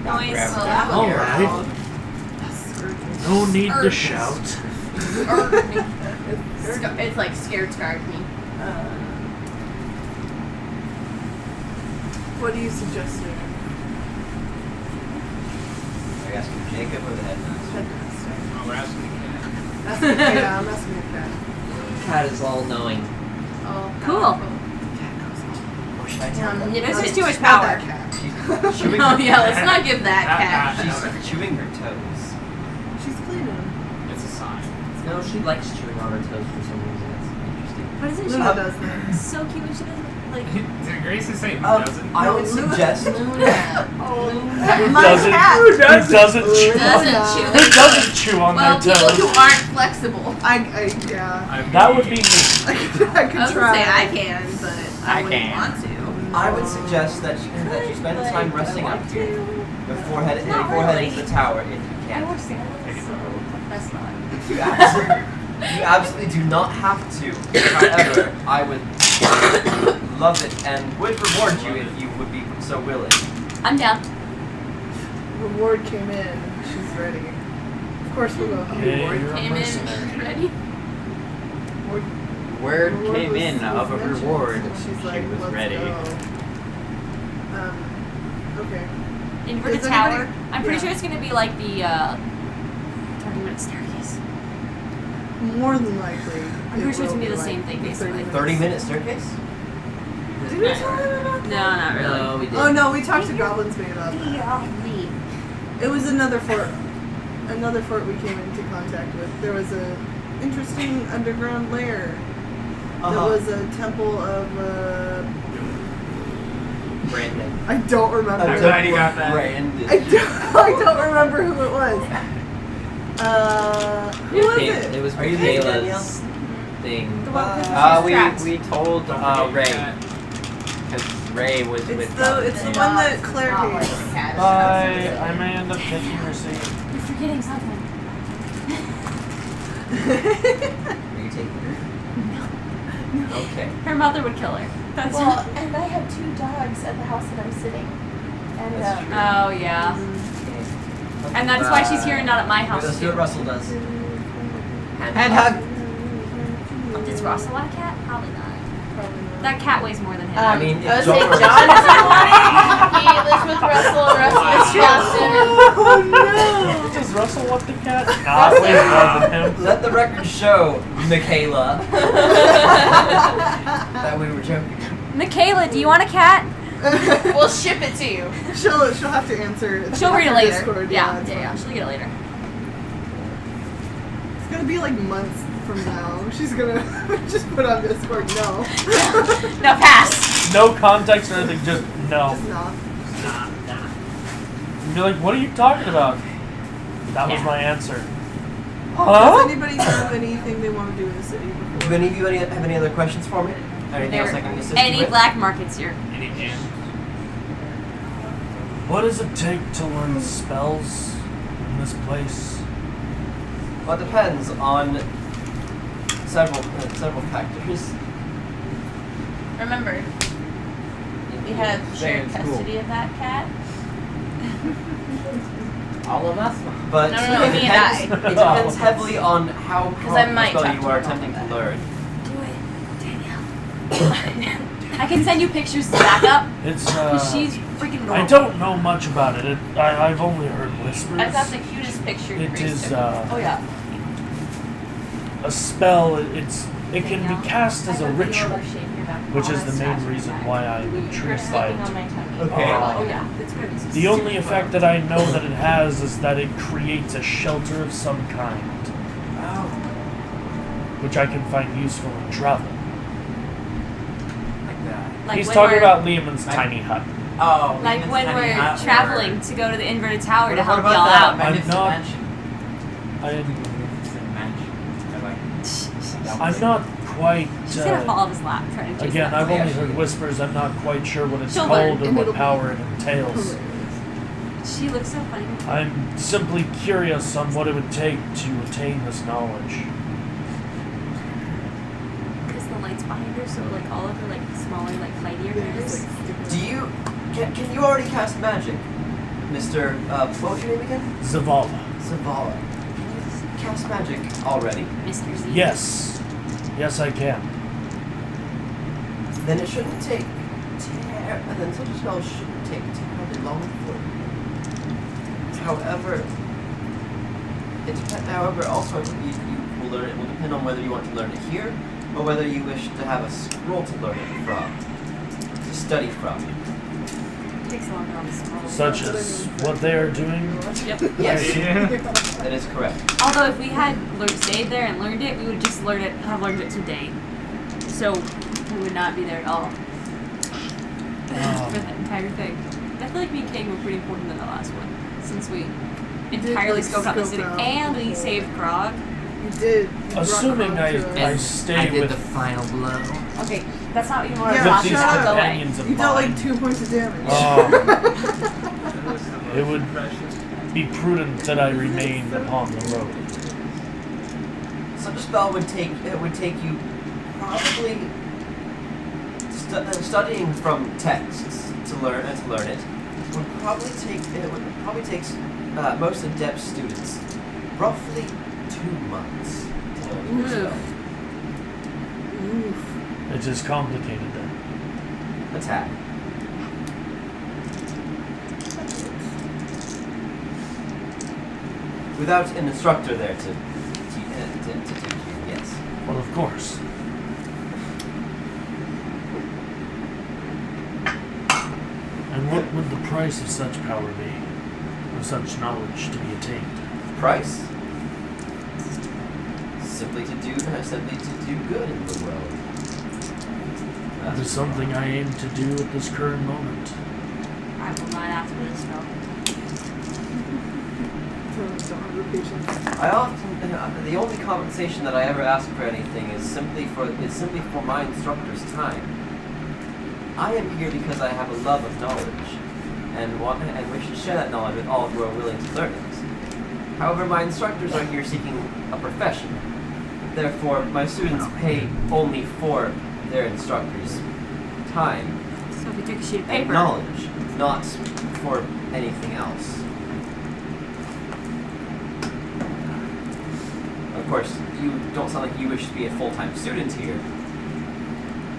Noise. Alright, it. no need to shout. It's like scared scarred me. What do you suggest doing? are you asking Jacob or the headmaster? Headmaster. Oh, we're asking Yeah, I'm asking your cat. Cat is all knowing. Oh, Cool. Or should I tell them? This is too much Not power. that cat. She's chewing Oh her, yeah, let's not give that cat. she's chewing her toes. She's cleaning them. It's a sign. No, she likes chewing on her toes for some reason. That's interesting. But isn't she Luna does that. so cute when she doesn't like? Did Grace just say who doesn't? I would suggest. My doesn't- cat. Who doesn't chew? Doesn't Luna. chew. Who doesn't chew on Well, their people who toes? aren't flexible. Yeah. That would be me. I could I was gonna try. say I can, but I I wouldn't can. want to. I would suggest that you spend time resting up here before heading to the tower if you I can. work Santa, so that's not. You absolutely do not have to. However, I would love it and would reward you if you would be so willing. I'm down. Reward came in. She's ready. Of course we'll go home. Yeah, you're a Came mercenary. in ready. Word Reward came was- in was of a mentioned, reward. so she's She like, was let's ready. go. Okay. Inverted Does tower. anybody- I'm pretty yeah. sure it's gonna be like the 30-minute staircase. More than likely. I'm pretty sure it's gonna be the like same thing, the basically. 30-minute staircase? Did we tell him about No, that? not really. No, we didn't. Oh no, we talked to Goblins Bay about that. It was another fort. Another fort we came into contact with. There was a interesting underground lair. There was a temple of Brandon. I don't remember. I'm glad you got that. Brandon. I don't remember who it was. Who was it? It was Are you leaving, Michaela's thing. The one who's trapped. We told Ray because Ray was It's with the it's the them. one that Claire Not like hates. a cat. Bye. I may end up taking her seat. You're forgetting something. Are you taking her? Okay. Her mother would kill her. That's Well, and I have 2 dogs at the house that I'm sitting. And That's true. Oh yeah. And that's why she's here and not at my house Let's see too. what Russell does. Hand hug. Does Russell want a cat? Probably not. Probably not. That cat weighs more than him. I mean, I if was saying John John doesn't want it. He lives with Russell and Russell lives in Boston. Oh no! Does Russell want the cat? Nah, it weighs more than him. let the record show, Michaela, that we were joking. Michaela, do you want a cat? We'll ship it to you. She'll have to answer. She'll read it after later. Discord, Yeah, it's yeah, fine. she'll get it later. It's gonna be like months from now. She's gonna just put on Discord. No. No, pass. No context or anything, just no. Just not. You'd be like, what are you talking about? That was Yeah. my answer. Does Huh? anybody have anything they want to do in the city before? Do any of you have any other questions for me? Anything else I can assist you Any with? black markets here? Any gin? What does it take to learn spells in this place? Well, it depends on several factors. Remember, we have shared custody of that cat. All of us. But No, it me and depends, I. it depends heavily on how I powerful might spell talk you to are her about attempting to that. learn. Do it, Danielle. I can send you pictures to back up. It's, She's freaking I adorable. don't know much about it. I've only heard whispers. I've got the cutest picture. It Grace is, took. Oh yeah. a spell. It can be cast as a ritual, which is the main reason why I'm You're intrigued by slipping on it. my tummy. Okay. Oh yeah. It's good. The only effect that I know that it has is that it creates a shelter of some kind, which I can find useful in travel. Like that. Like He's when talking we're- about Lehman's tiny hut. Oh, Like Lehman's when tiny we're hut, traveling to go to the inverted tower to What help about y'all that out. Magnificent not- Mansion? I didn't. Magnificent Mansion. I like I'm not quite. She's gonna fall off his lap trying to chase Again, that. I've only heard whispers. I'm not quite sure what it's She'll called learn, or and what it'll be power it entails. She looks so funny. I'm simply curious on what it would take to attain this knowledge. Because the light's behind her, so like all of her like smaller, like mightier They're hairs. just like sticking Do you can you already cast magic, Mr. What was your name again? Zavala. Zavala. Can you cast magic already? Mr. Z. Yes. Yes, I can. Then it shouldn't take then such a spell shouldn't take terribly long for you. However, also you will learn it will depend on whether you want to learn it here or whether you wish to have a scroll to learn it from, to study from. takes longer on the small. Such as what they are doing. Yep. Yes, Yeah. that is correct. Although if we had stayed there and learned it, we would just have learned it today. So we would not be there at all for the entire thing. I feel like me and Kate were pretty important in the last one, since we entirely scoped out the city and we saved Grog. You did. Assuming I I stay did with the final blow. Okay, that's not what you want to Yeah, talk these shut up. about. Go away. companions of You dealt mine. like 2 points of damage. It would be prudent that I remain upon the road. Such a spell would take you probably studying from texts to learn it would probably take most adept students roughly 2 months to learn the spell. It is complicated then. Attack. Without an instructor there to teach you, yes. Well, of course. And what would the price of such power be? Of such knowledge to be attained? Price? Simply to do good in the world. That is something I aim to do at this current moment. I will not ask for this spell. I often the only compensation that I ever ask for anything is simply for my instructor's time. I am here because I have a love of knowledge, and wish to share that knowledge with all who are willing to learn it. However, my instructors are here seeking a profession. Therefore, my students pay only for their instructor's time So if we took a sheet of and paper. knowledge, not for anything else. Of course, you don't sound like you wish to be a full-time student here,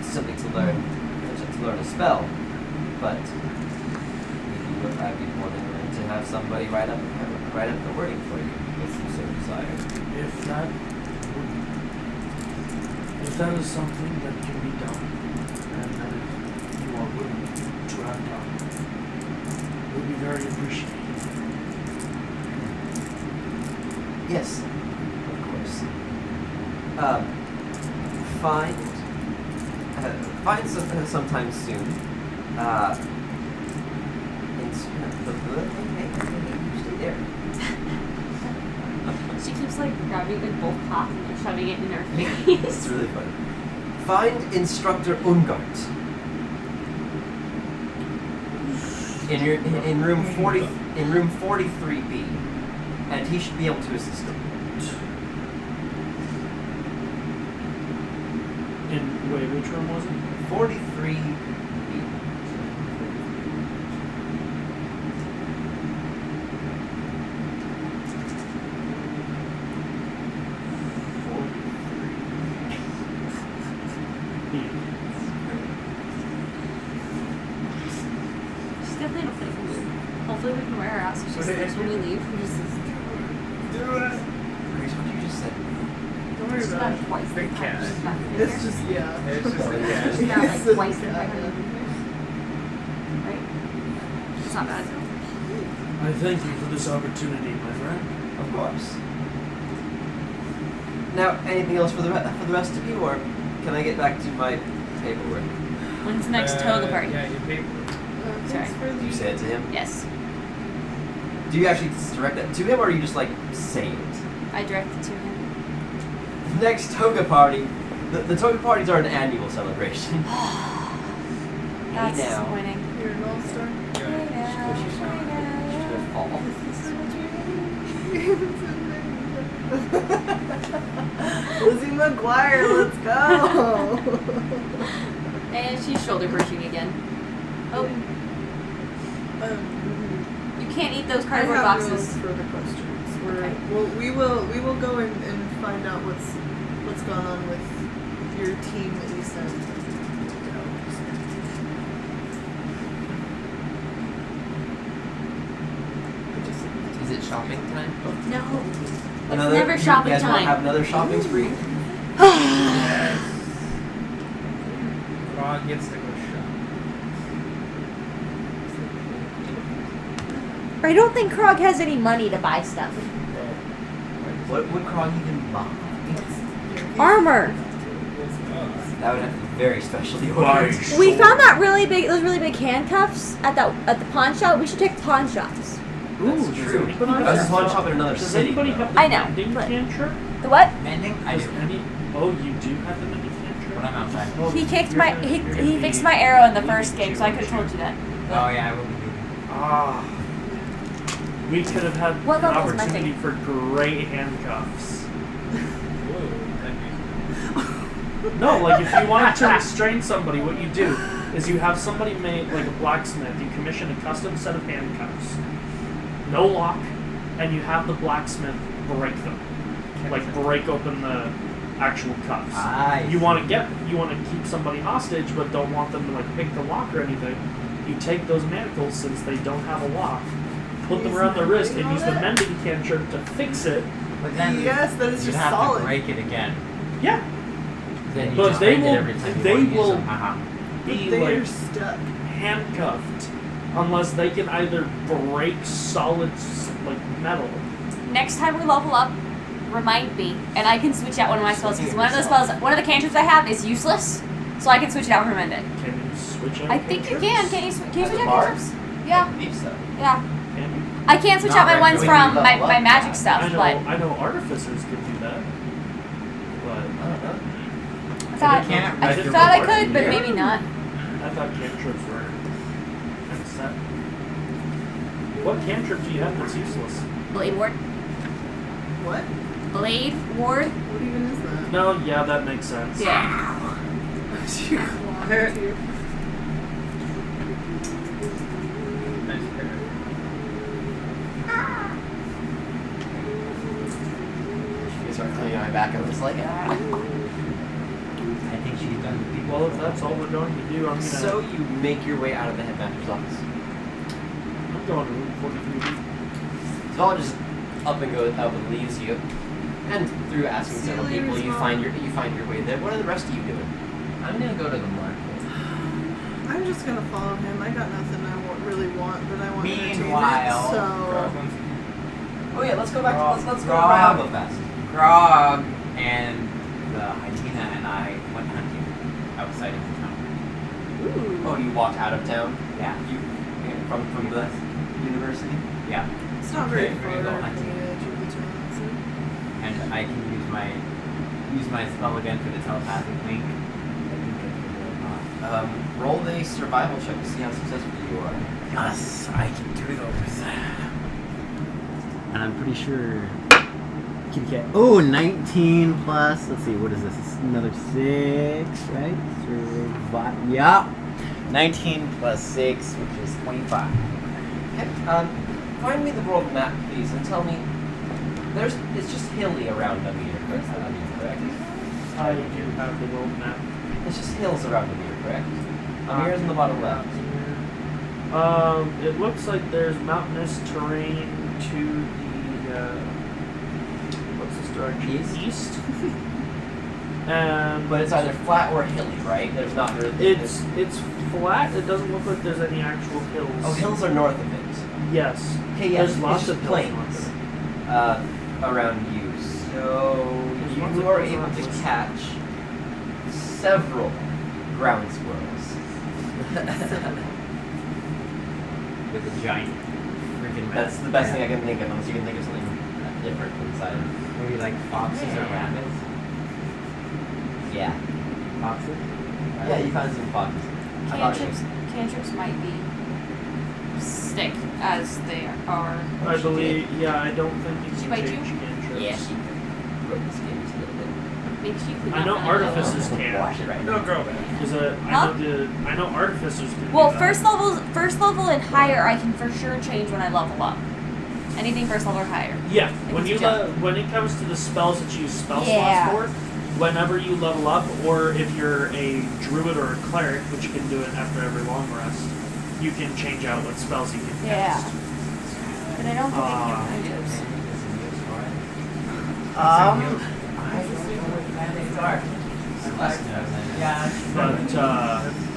simply to learn a spell. But I'd be more than willing to have somebody write up the wording for you, if you so desire. If that is something that can be done, and that you are willing to have done, it would be very appreciated. Yes, of course. Find sometime soon. Stay there. She keeps like grabbing like both pots and like, shoving it in her It's face. really funny. Find Instructor Ungart in room 43B, and he should be able to assist him. Wait, which room was it? 43B. She's definitely in a playful mood. Hopefully we can wear her out so she sleeps when we leave. Grace, what you just said? Don't worry She's about not it. twice the Big time cat. she's not in It's here. just, yeah. It's just like, yeah. She's not like It's twice the just, time. yeah. Right? It's not bad. I thank you for this opportunity, my friend. Of course. Now, anything else for the rest of you, or can I get back to my paperwork? When's the next toga party? Yeah, your paper. Sorry. Thanks for Do you say it to him? Yes. Do you actually direct that to him, or do you just like say it? I directed to him. The next toga party. The toga parties are an annual celebration. That's Hey now. disappointing. You're an all-star. Hey now, She's hey now. gonna fall. Lizzie McGuire, let's go! And she's shoulder pushing again. Oh, you can't eat those I cardboard have boxes. no further questions. Okay. Well, we will go and find out what's gone on with your team that you sent. Is it shopping time? No. It's Another, never shopping you guys want to have time. another shopping spree? Frog gets to go shop. I don't think Krog has any money to buy stuff. What would Krog even buy? Armor. That would have to be very specially ordered. We found those really big handcuffs at the pawn shop. We should take the pawn shops. That's true. There's a pawn shop in another Does city. anybody have the I know, mending but- cantrip? The what? Mending? I Does do. Oh, you do have the mending cantrip? When I'm outside. Well, He kicked you're my gonna- he, you're gonna he be fixed my arrow in the leaving first game, too, so I aren't could have told you that. Oh yeah, I will be leaving. Ah. We could have had What an level is my opportunity thing? for great handcuffs. No, like if you wanted to restrain somebody, what you do is you have somebody make, like a blacksmith, you commission a custom set of handcuffs. No lock, and you have the blacksmith break them. Like break open the actual cuffs. You want to keep somebody hostage, but don't want them to like pick the lock or anything. You take those manacles, since they don't have a lock, put them around their wrist, and use the mending cantrip to fix it. But then Yes, that is you just have solid. to break it again. Yeah, Then you But just they break will- it every time you they want to will- use them. But be they are like stuck. handcuffed unless they can either break solid like metal. Next time we level up, remind me, and I can switch out one of my spells because one of the cantrips I have is useless, so I can switch it out for Mended. Can you switch out? I think you cantrips? can. Can you switch As a out bard? cantrips? I Yeah, believe so. yeah. Can you? I can't switch Not out my ones regularly. from my Level up, magic yeah. stuff, I but know artificers can do that. I But don't know. I thought can't I make your thought I reward could, but here. maybe not. I thought cantrips were kind of set. What cantrip do you have that's useless? Blade ward. What? Blade ward. What even is that? No, yeah, that makes sense. Yeah. You claw it. Nice picture. She started cleaning my back. I was like, ah. I think she's done with people. Well, if that's all we're going to do, I'm gonna. So you make your way out of the headmaster's office. I'm going to room 43. So I'll just up and leaves you. And through asking See you several later, people, you Swan. find your way there. What are the rest of you doing? I'm gonna go to the market. I'm just gonna follow him. I got nothing really want, but I want Meanwhile, entertainment, Oh yeah, let's go back. Let's go to Rob. Rambo Fest. Grog and the hyena and I went hunting outside of town. so. Ooh. Oh, you walked out of town Yeah. from the university. Yeah. It's not very Okay, far we're gonna go from hunting. the edge of the town, is it? And I can use my spell again for the telepathic link. I think it's really Roll a survival check to see how successful you are. Yes, I can do those. And I'm pretty sure. Kitty cat. Oh, 19 plus. Let's see, what is this? It's another 6, right? Yeah. 19 plus 6, which is 25. Okay. Find me the world map, please, and tell me. It's just hilly around Amir, correct? I do have the world map. It's just hills around Amir, correct? Amir's in the bottom left. It looks like there's mountainous terrain to the what's this direction? East. And But it's either flat or hilly, right? There's not really. it's flat. It doesn't look like there's any actual hills. Oh, hills are north of it. Yes. Okay, yes, There's lots it's of just hills plains north around you. So There's lots you of are hills able around to us. catch several ground squirrels. with a giant freaking That's the best thing I can think of, unless you can think of something different inside. Maybe like foxes or rabbits. Yeah. Foxes? Yeah, you found some foxes. I thought you- Cantrips might be stick as they are. I believe. Yeah, I don't think you She can bite change you? cantrips. Yeah, she broke the skin just a little bit. Makes you I know artificers can. Wash it right now. go back. Because Huh? I know artificers can. Well, do that. first level and higher, I can for sure change when I level up. Anything first level or higher. Yeah, Like when it's you a jump. when it comes to the spells that you use spell Yeah. slots for, whenever you level up, or if you're a druid or a cleric, which you can do it after every long rest, you can change out what spells you can Yeah. cast. But I don't think I Ah. can cantrips. Yeah. But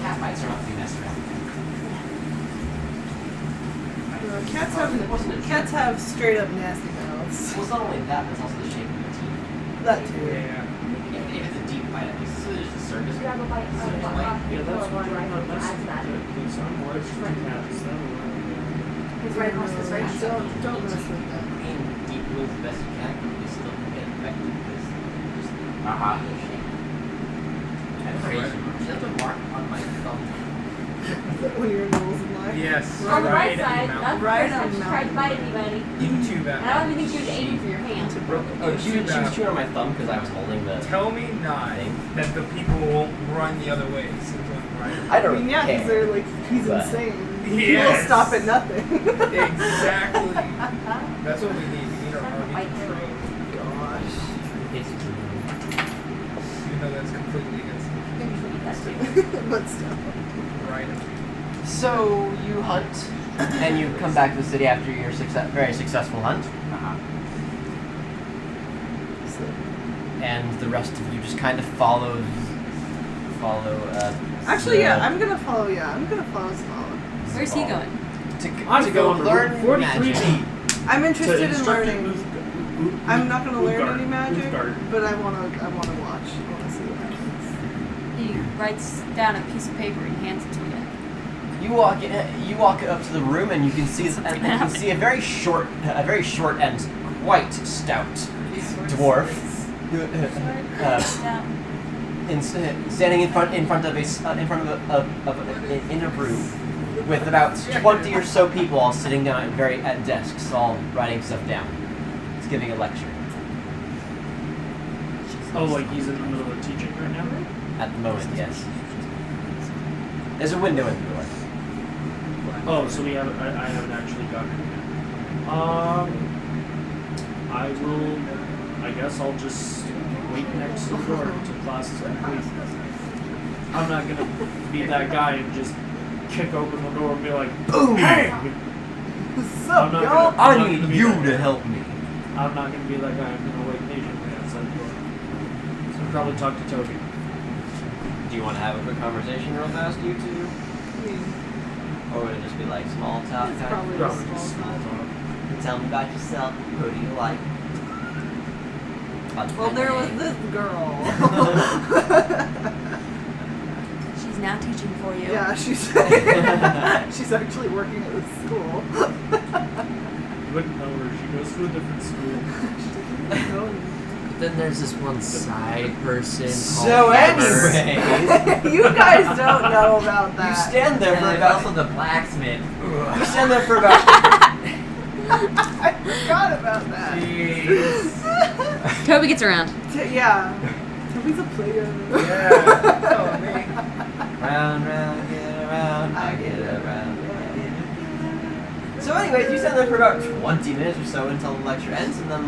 cat bites are not too necessary. Cats have straight up nasty mouths. Well, it's not only that, but it's also the shape of the teeth. That too. Yeah. If it's a deep bite, at least it's really just a circus. Grab a bite. Yeah, that's what I'm messing with it, because I'm allergic to cats. It's right across the street. Don't mess with that. Being deep blue is the best you can, but you still can get infected with this. Just Uh-huh. the shape. And crazy. See, that's a mark on my thumb. When you're in Knowles in life. Yes. On the right at side, your not mouth. the Right first time on she the tried to bite anybody. Into And I that. don't even think she was aiming for your hand. Oh, she was chewing on my thumb because I was holding the. Tell me not that the people won't run the other way since I'm right. I I don't mean, yeah, care. because they're like, he's But- insane. He will Yes. stop at nothing. Exactly. That's what we need. We need our army control. Gosh. Even though that's completely against Maybe she'll eat that too. But still. the right of So you hunt, and you come back to the city after your very successful hunt, Uh-huh. and the rest of you just kind of follow. Actually, yeah, I'm gonna follow Small. Where's he going? To go learn 43 magic. feet I'm to interested in instruct learning. Uth- I'm not gonna learn Uthgard. any magic, Uthgard. but I wanna watch. I wanna see what happens. He writes down a piece of paper and hands it to you. You walk up to the room, and you can see a very short and quite stout dwarf standing in front of a room with about 20 or so people all sitting down at desks, all writing stuff down. He's giving a lecture Oh, like he's in the middle of teaching right now? at the moment. Yes, there's a window in the door. Oh, so I haven't actually gotten it yet. I guess I'll just wait next to the door until class is complete. I'm not gonna be that guy and just kick open the door and be like, Boom! hey! What's I'm up, not y'all? gonna- I I'm not need gonna be you that to guy. help me. I'm not gonna be that guy. I'm gonna wait patiently outside the door. So I'll probably talk to Teaubee. Do you want to have a quick conversation real fast, you two? Or would it just be like small talk? It's kind probably Probably a just small small talk. talk. Tell me about yourself. Who do you like? Well, there was this girl. She's now teaching for you. Yeah, she's actually working at this school. You wouldn't know her. She goes to a different school. Then there's this one side person. So called Hammer. anyway, You guys don't know about that. you stand there And for there's about. also the blacksmith. You stand there for about. I forgot about that. Teaubee gets around. Yeah. Toby's a player. Oh, me. Round, round, get around, I get around. So, anyways, you stand there for about 20 minutes or so until the lecture ends, and then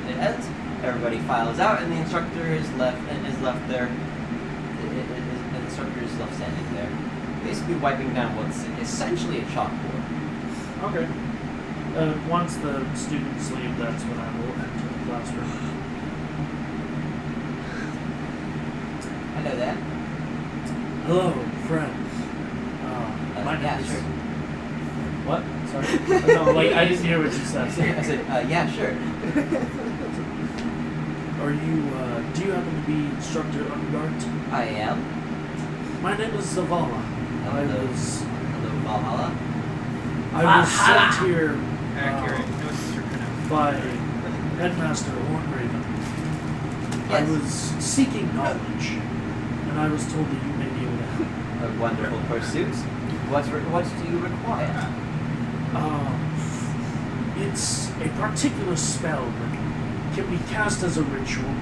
it ends. Everybody files out, and the instructor is left there. The instructor is left standing there, basically wiping down what's essentially a chalkboard. Okay. Once the students leave, that's when I will enter the classroom. Hello there. Hello, friend. My name yeah, is... sure. What? Sorry. No, like, I didn't hear what you I said. said, yeah, sure. Are you, do you happen to be Instructor Ungart? I am. My name is Zavala. Hello, Valhalla. I was sent here Accurate. No disrespect. by Headmaster Hornraven. I Yes. was seeking knowledge, and I was told that you may be able to help. A wonderful pursuit. What do you require? It's a particular spell that can be cast as a ritual.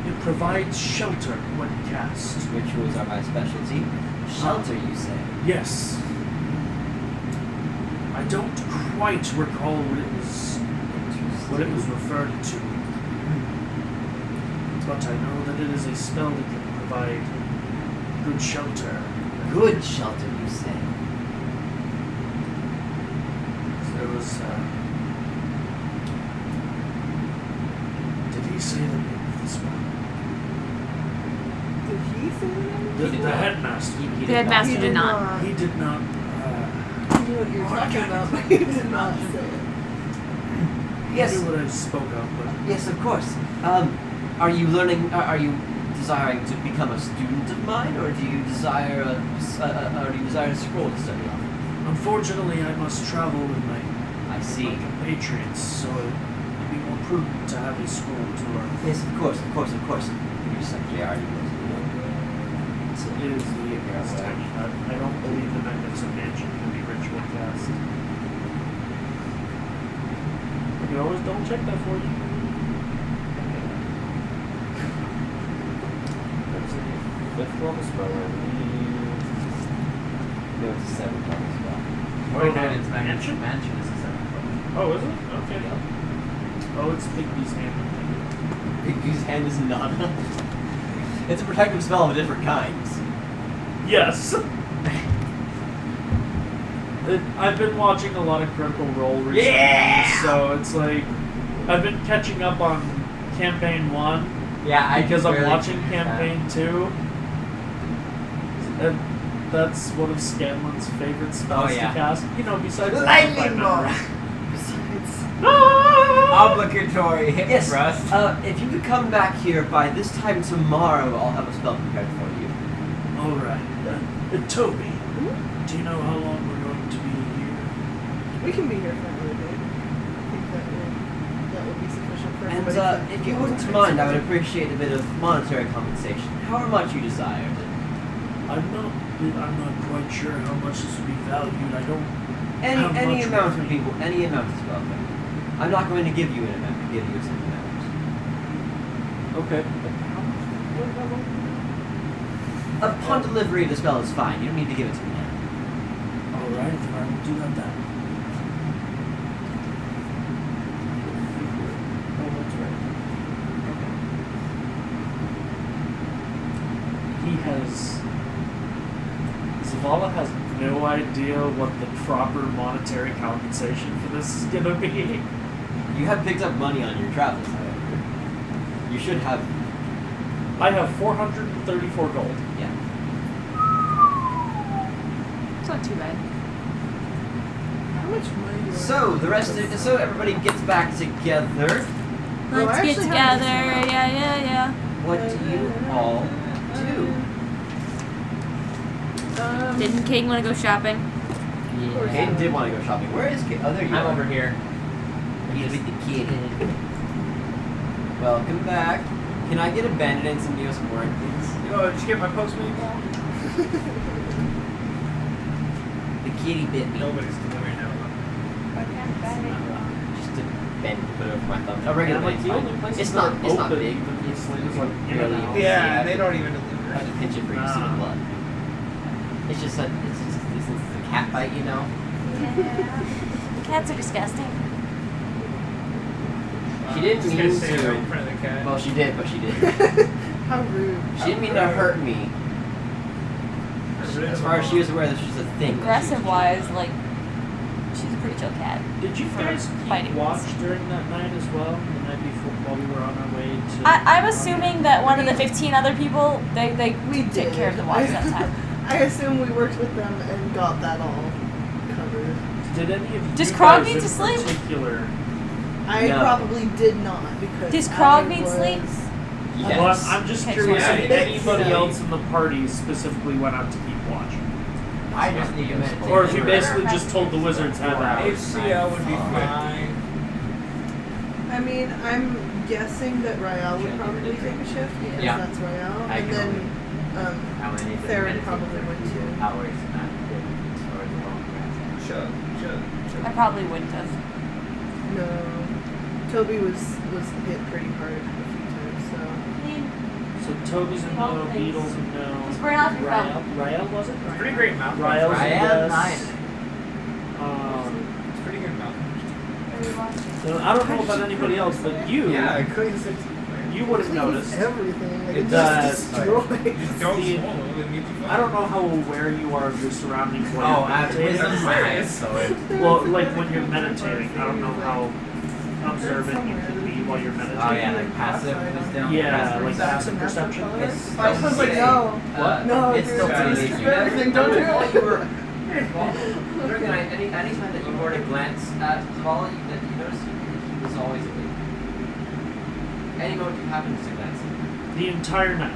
It provides shelter when cast. Rituals are my specialty. Shelter, you say? Yes. I don't quite recall what it was referred to, but I know that it is a spell that can provide good shelter. Good shelter, you say? There was, did he say the name of the spell? Did he say that? The headmaster. He The headmaster not. did not. He did not, knew what you were talking about, but you did not say it. Yes. I knew what I spoke of, but Yes, of course. Are you learning? Are you desiring to become a student of mine, or do you desire a scroll to study on? unfortunately I must travel with my I see. compatriots, so it'd be more prudent to have a scroll to learn. Yes, of course. You essentially already know. It is the last time. I don't believe the Magnificent Mansion can be ritual cast. I can always double check that for you. That's a 5th level spell, I believe. No, it's a 7th level spell. Oh, Magnificent Mansion? Mansion is a 7th level. Oh, is it? Okay. Oh, it's Bigby's hand. Bigby's hand is not. It's a protective spell of a different kind. Yes. I've been watching a lot of Critical Role recently, so it's like I've been catching up on campaign 1 Yeah, because I'm barely watching finished that. campaign 2. And that's one of Scanlan's favorite spells Oh, yeah. to cast. You know, besides Lightning bolt. Obligatory hit Yes. thrust. If you could come back here by this time tomorrow, I'll have a spell prepared for you. Alright. Teaubee, do you know how long we're going to be here? We can be here for another day. I think that would be sufficient for And everybody. if you wouldn't mind, I would appreciate a bit of monetary compensation, however much you desired. I'm not quite sure how much this would be valued. I don't. How Any much amount would of it be? people, any amount is welcome. I'm not going to give you an amount, I'll give you a certain amount. Okay. Upon delivery of the spell is fine. You don't need to give it to me now. Alright, then I will do that then. Oh, that's right. Okay. He has. Zavala has no idea what the proper monetary compensation for this is gonna be. You have picked up money on your travels, however. You should have. I have 434 gold. Yeah. It's not too bad. How much money do I So the rest of so everybody gets back together. Oh, I Let's get actually together. have this Yeah. What do you all do? Didn't King want to go shopping? Caden did want to go shopping. Where is Caden? Oh, there you I'm are. over here. He's with the kid. Welcome back. Can I get a bandit and some Neosporin, please? Oh, did you get my Postmates? The kitty bit me. Nobody's delivering now. Just a bend to put over my thumb. A regular like band's the fine. only places It's that not. are It's not open big. is like in Barely and out. even Yeah, see they it. don't even I deliver. have to pinch it for you to see the blood. It's just a cat bite, you know. Cats are disgusting. She didn't Just mean gonna say it right in to. front of the cat. Well, she did, but she didn't. How rude. She didn't mean to hurt me. As far as she was aware, this was a thing. that she was Aggressive wise, like, she's a pretty chill cat. Did you For guys fighting keep watch during that night as well? The night before, while we were on our way to. I'm assuming that one of the 15 other people, they We took did. care of the watch that time. I assume we worked with them and got that all covered. Did any of Does you Krog guys need in to sleep? particular? I No. probably did not because Does Krog I need was- sleep? Yes. Well, I'm just Okay, curious so- if Yeah, anybody yeah. else in the party specifically went out to keep watch, I just need to meditate. or if you basically just told the wizards have hours. HCL would be fine. I mean, I'm guessing that Rael would probably take a shift because Yeah. that's Rael, I and agree. then I would need to Theron meditate probably for would 2 too. hours, not as far as the long rest. Chug. I probably wouldn't have. no, Toby was hit pretty hard a few times, so So Toby's a no, Beetle's a no. Just burn off your Rael, phone. Rael was it? Pretty great mouth. Rael's a Ryan, yes. It's pretty good mouth. So I don't know about anybody else, but you, Yeah, it cleans it. you would have noticed. everything. Like, It it does. just destroys. Just don't The- swallow it, means you I don't know how aware you are of your surroundings when Oh, you're I have meditating. wisdom in my eyes, so it. Well, like when you're meditating, I don't know how observant you can be while you're meditating. Oh yeah, like passive wisdom. Yeah, like passive perception. It's I was like, no. What? No, It's dude, still it's pretty just easy. everything, don't do it. While you were Anytime that you were to glance at Paul, you notice he was always awake. Any moment you happened to glance at him. The entire night.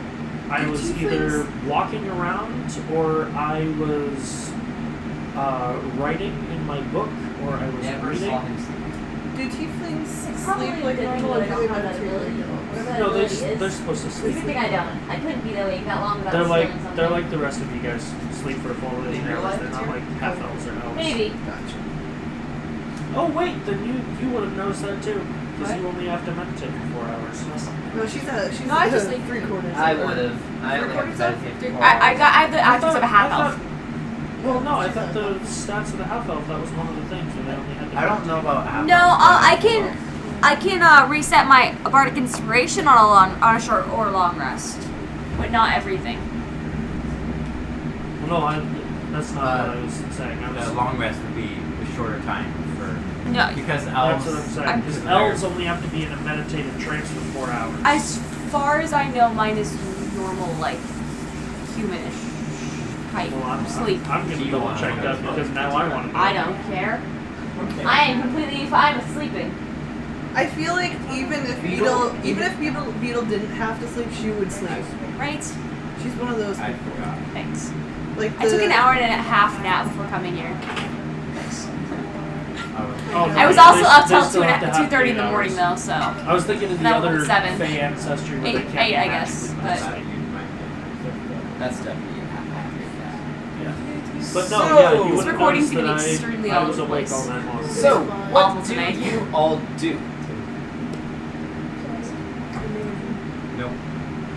I Did was you either please- walking around, or I was writing in my book, or I was Never reading. saw him sleep. Do tieflings Probably sleep like good normal, or thing do that they I don't have that meditate ability. like adults? Whatever that No, ability they're is. supposed to It's a sleep. good thing I don't. I couldn't be awake that long without They're stealing like something. the rest of you guys. Sleep for a full In day. real life, They're not too? like half elves or elves. Maybe. Gotcha. Oh wait, then you would have noticed that too, because What? you only have to meditate for 4 hours. No, she's No, I just a sleep. 3/4. I would have. I only have Three-quarters up? meditated for I have the actions of a half elf. Well, no, I thought the stats of the half elf, that was one of the things where they only had to I don't know about half. No, I can reset my bardic inspiration on a short or long rest, but not everything. Well, no, that's not what I was saying. I was The long rest would be a shorter time for No, because That's elves. what I'm saying. I'm- Because elves only have to be in a meditative trance for 4 hours. as far as I know, mine is normal, like humanish height Well, I'm sleep. I'm gonna You double wanna check know. that because now I want to. I don't care. I am completely fine with sleeping. I feel like even if Beetle didn't have to sleep, she would sleep. Right? She's one of those I people. forgot. Thanks. Like I took the- an hour and a half nap before coming here. Oh, no, I was they- also they up till still have to have 2:30 in the 8 morning hours. though, so. I was thinking of the That other was 7. Fey ancestry where they 8, can't be I guess, magically but- possessed. That's definitely Yeah. But no, So- yeah, you This would have recording's noticed gonna that be extremely I all was over the awake place. all night long. So, what Awful do tonight. you all do? Nope.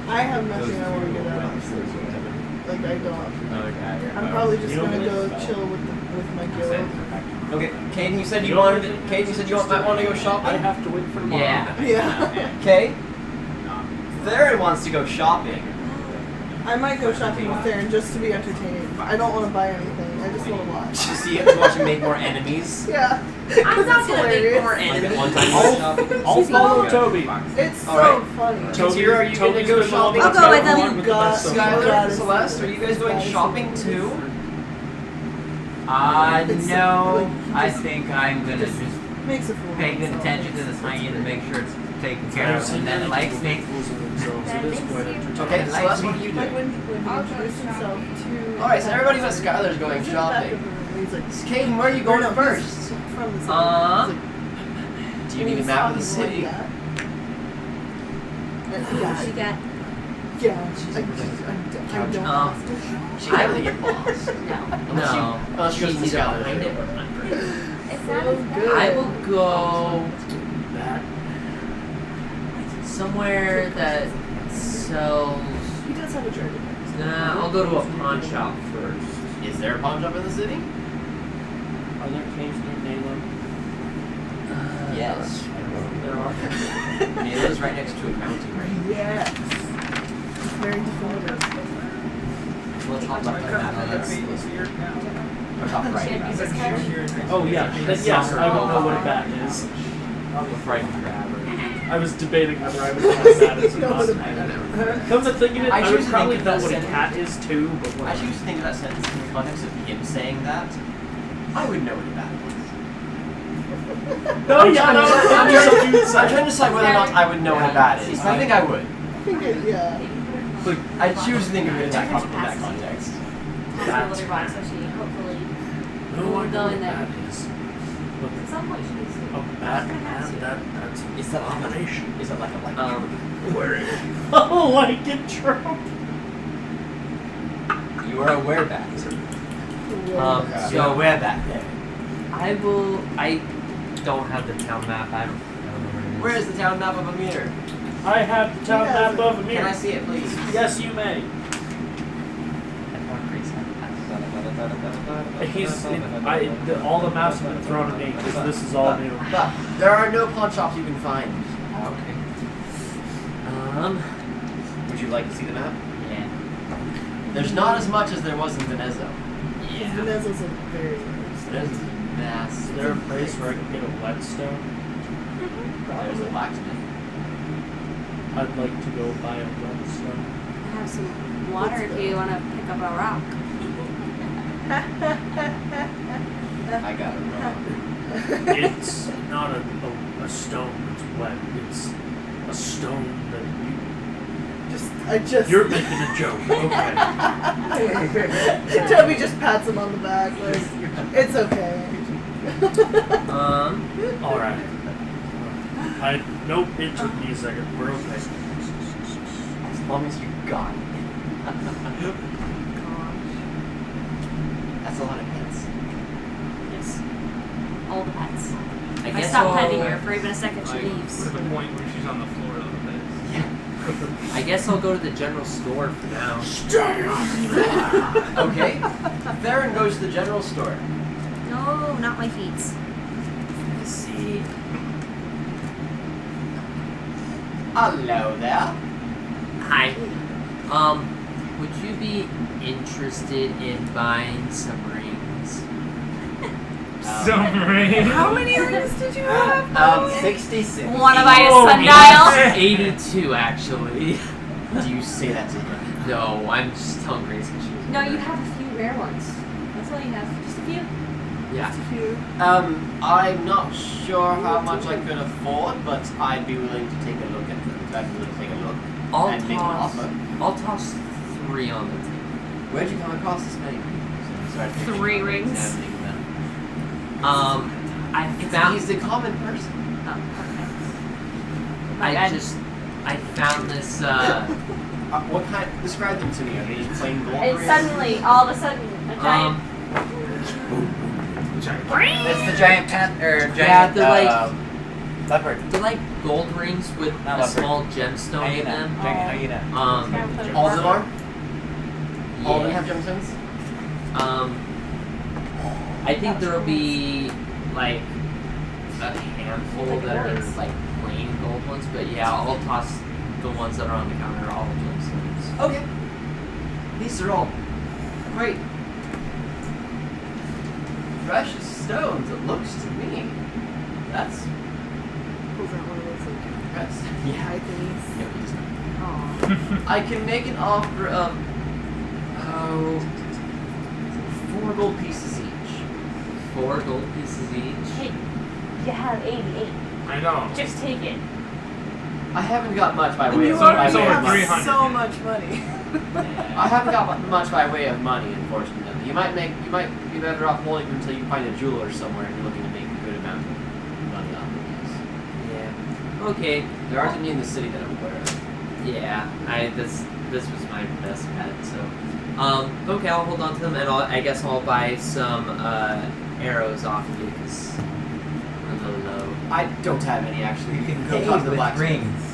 I have nothing I want to get out of sleep. Like I don't. Another guy. I'm probably just You don't gonna go believe- chill with my guild. Okay, Caden, you said You you don't wanted. really- Caden, you said you might want to go I shopping. have to wait for tomorrow. Yeah. Yeah. Okay. Theron wants to go shopping. I might go shopping with Theron just to be entertained. I don't want to buy anything. I just want to watch. To see to watch him make more enemies. Yeah. I'm not gonna make hilarious. more Like enemies. that one time you went shopping. I'll follow Toby. It's All so right. funny. Tira, are you gonna Toby's go been the one shopping? I'll that's go with got him. along with the best so far. Skylar, Celeste, are you guys going shopping too? It's No. like, I think I'm gonna just Makes a fool. pay of good himself. attention to this hyena and make sure it's taken care I've of, seen and then many it likes people make me. fools of themselves. It is quite entertaining. Okay, Like Celeste, me. what are you Like doing? when he introduced himself to. Alright, so everybody but Skylar's going He's in the back shopping. of the room, he's like, Caden, where are you going no, first? he's From the city. Uh, He's like, Do you need a he's map of the talking city? like that. What you got? Yeah, I don't. She really get lost. No. Unless she goes to She's either Skylar. behind it or under it. It's So not as good. I will go somewhere that sells. He does have a journey. Nah, I'll go to a pawn shop first. Is there a pawn shop in the city? Are there caves near Nayland? Yes. There are. Nayla's right next to a mountain range. Yes. Very definitive. Well, top left of that, that's or top right. Oh yeah, then yes, I would know what a bat is. I'm a frightened grabber. I was debating whether I would know what a bat is or No, not. but- Come to think of it, I I choose would to probably think know of what a that cat is too, but I whatever. choose to think of that sentence in the context of him saying that. I would know what a bat was. No, yeah, no, I'm trying to decide whether or not I would know what a bat is. I think I would. I think it, yeah. But I choose to think of it in that context. That's a little rock, so she hopefully No, I will know go what in a there. bat is. But At some point she needs to. a bat, man, that's Is that like abomination. Is it like a like? Wearing a like trope. You are a werebat. So You're a werebat there. I don't have the town map. I don't know Where is the town map of Amir? I have the town map of Amir. Can I see it, please? Yes, you may. All the maps have been thrown at me because this is all new. There are no pawn shops you can find. Okay. Would you like to see the map? Yeah. There's not as much as there was in Venezo. Venezuela's a very Venezo's vast. Is there a place where I can get a whetstone? There's a blacksmith. I'd like to go buy a whetstone. I have some water if you want to pick up a rock. I got it wrong. It's not a stone that's wet. It's a stone that you're making a joke. Okay. Toby just pats him on the back, like, it's okay. All right. Nope. It took me a second. We're okay. As long as you got it. That's a lot of hits. Yes. All the pets. I If I guess stop I'll, petting her for even a second, she Like, leaves. what's the point when she's on the floor of the bed? I guess I'll go to the general store for now. Okay. Theron goes to the general store. No, not my feet. Let's see. Hello there. Hi. Would you be interested in buying some rings? Submarine. How many rings did you have? 66. Wanna buy a Oh, sundial? 82 actually. Do you say that to him? No, I'm just telling Grace that she was. No, you have a few rare ones. That's all you have. Just a few. Yeah. I'm not sure how much I can afford, but I'd be willing to take a look at them. I'd be willing to take a look and make an offer. I'll toss 3 on the table. Where'd you come across this many rings? Sorry, 3 rings. examining them. I found. He's a common person. Oh, okay. I found this. What kind? Describe them to me. Are they just plain gold And rings? suddenly, all of a sudden, a giant. It's the giant giant they're leopard. They're like gold rings with Not a leopard. small gemstone in them. Giant hyena. All of them are? All of them Yeah. have gemstones? I think there will be like a handful that are like plain gold ones, but yeah, I'll toss the ones that are on the counter all gemstones. Okay. These are all great precious stones, it looks to me. That's Pulls out one of those like impressive. high thingies. No, he's not. Aw. I can make an offer of 4 gold pieces each. 4 gold pieces each. Hey, you have 88. I know. Just take it. I haven't got much by And way you of already over have 300. so much money. I haven't got much by way of money, unfortunately. You might be better off holding them until you find a jeweler somewhere and you're looking to make a good amount of money on these. Yeah. Okay. There aren't any in the city that I'm aware of. Yeah. This was my best bet. So, okay, I'll hold on to them, and I guess I'll buy some arrows off you because we're a little low. I don't have any actually. You can Go pay talk to the with blacksmith. rings.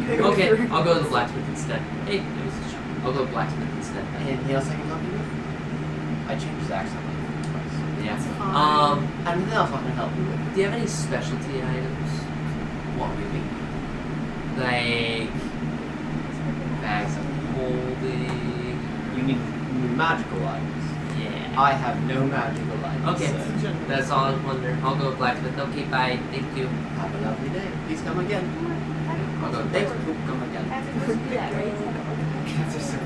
Okay, I'll go to the blacksmith instead. Hey, it was a joke. I'll go to the blacksmith instead. Anything else I can help you with? I changed his accent like twice. Yeah. Anything else I can help you with? Do you have any specialty items? What do you mean? Like bags of holding? You mean magical items? Yeah. I have no magical items. Okay, so that's all I was wondering. I'll go to blacksmith. Okay, bye. Thank you. have a lovely day. Please come again. I'll go to Thanks. blacksmith. Come again. That's supposed to do that, right?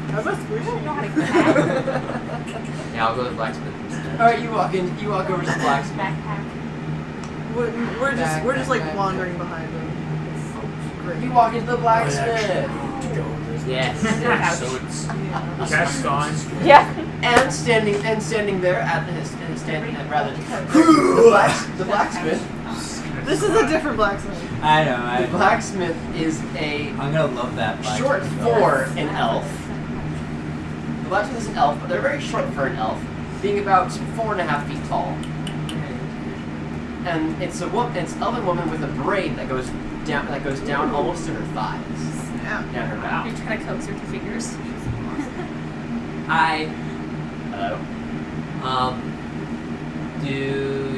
I must wish I don't know how to you. get Yeah, I'll go to the blacksmith instead. All right, you walk in. You walk over to the blacksmith. backpack. We're just like Back. wandering behind him. It's great. You walk into the blacksmith. Yes. So it's Yeah. cast on. Yeah. And standing there at the blacksmith. This is a different blacksmith. I know. The blacksmith is a I'm gonna love that. short for an elf. The blacksmith is an elf, but they're very short for an elf, being about 4.5 feet tall. And it's an elven woman with a braid that goes down almost to her thighs, Yeah. down her back. You're trying to coax her to fingers. Hi. Hello. Do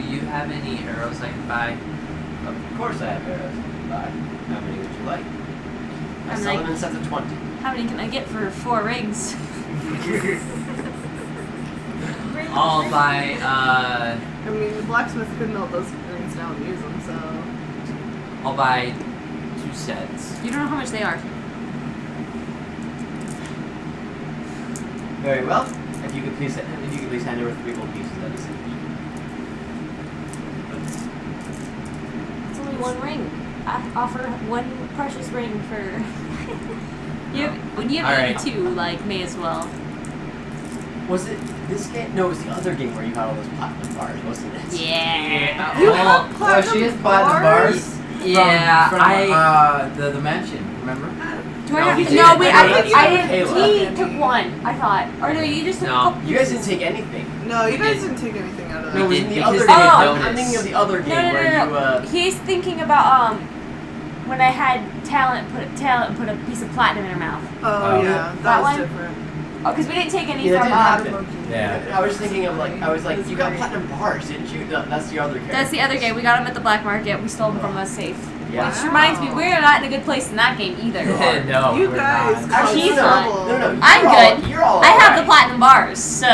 you have any arrows I can buy? Of course I have arrows to buy. How many would you like? I I'm sell like- them in sets of 20. How many can I get for 4 rings? I'll buy, I mean, the blacksmith could melt those rings down and use them, so. I'll buy 2 sets. You don't know how much they are. Very well. If you could please hand over 3 gold pieces, that'd be sufficient. It's only 1 ring. I offer 1 precious ring for. When you have Alright. 82, like, may as well. Was it this game? No, it was the other game where you had all those platinum bars, wasn't it? Yeah. You Well, have Oh, she has platinum bars. Yeah, from, the mansion. Remember? Do I No, have he to? didn't. No, wait, No, I that's didn't. Kayla. He took 1, I thought. Or no, you just took No. a couple You guys pieces. didn't take anything. No, you guys didn't take anything out of No, that. we In the because other they game, didn't Oh. notice. I'm thinking of the other game No, where you He's thinking about when I had talent put a piece of platinum in her mouth. Oh, yeah, That that was one? different. Oh, because we didn't take any Yeah, from that didn't happen. Yeah. I was thinking of like you got platinum bars, didn't you? That's the other character. That's the other game. We got them at the black market. We stole them from a safe. Yeah. Which reminds me, we're not in a good place in that game either. No, You we're guys not. caused He's trouble. No, I'm good. You're all I have the alright. platinum bars, so.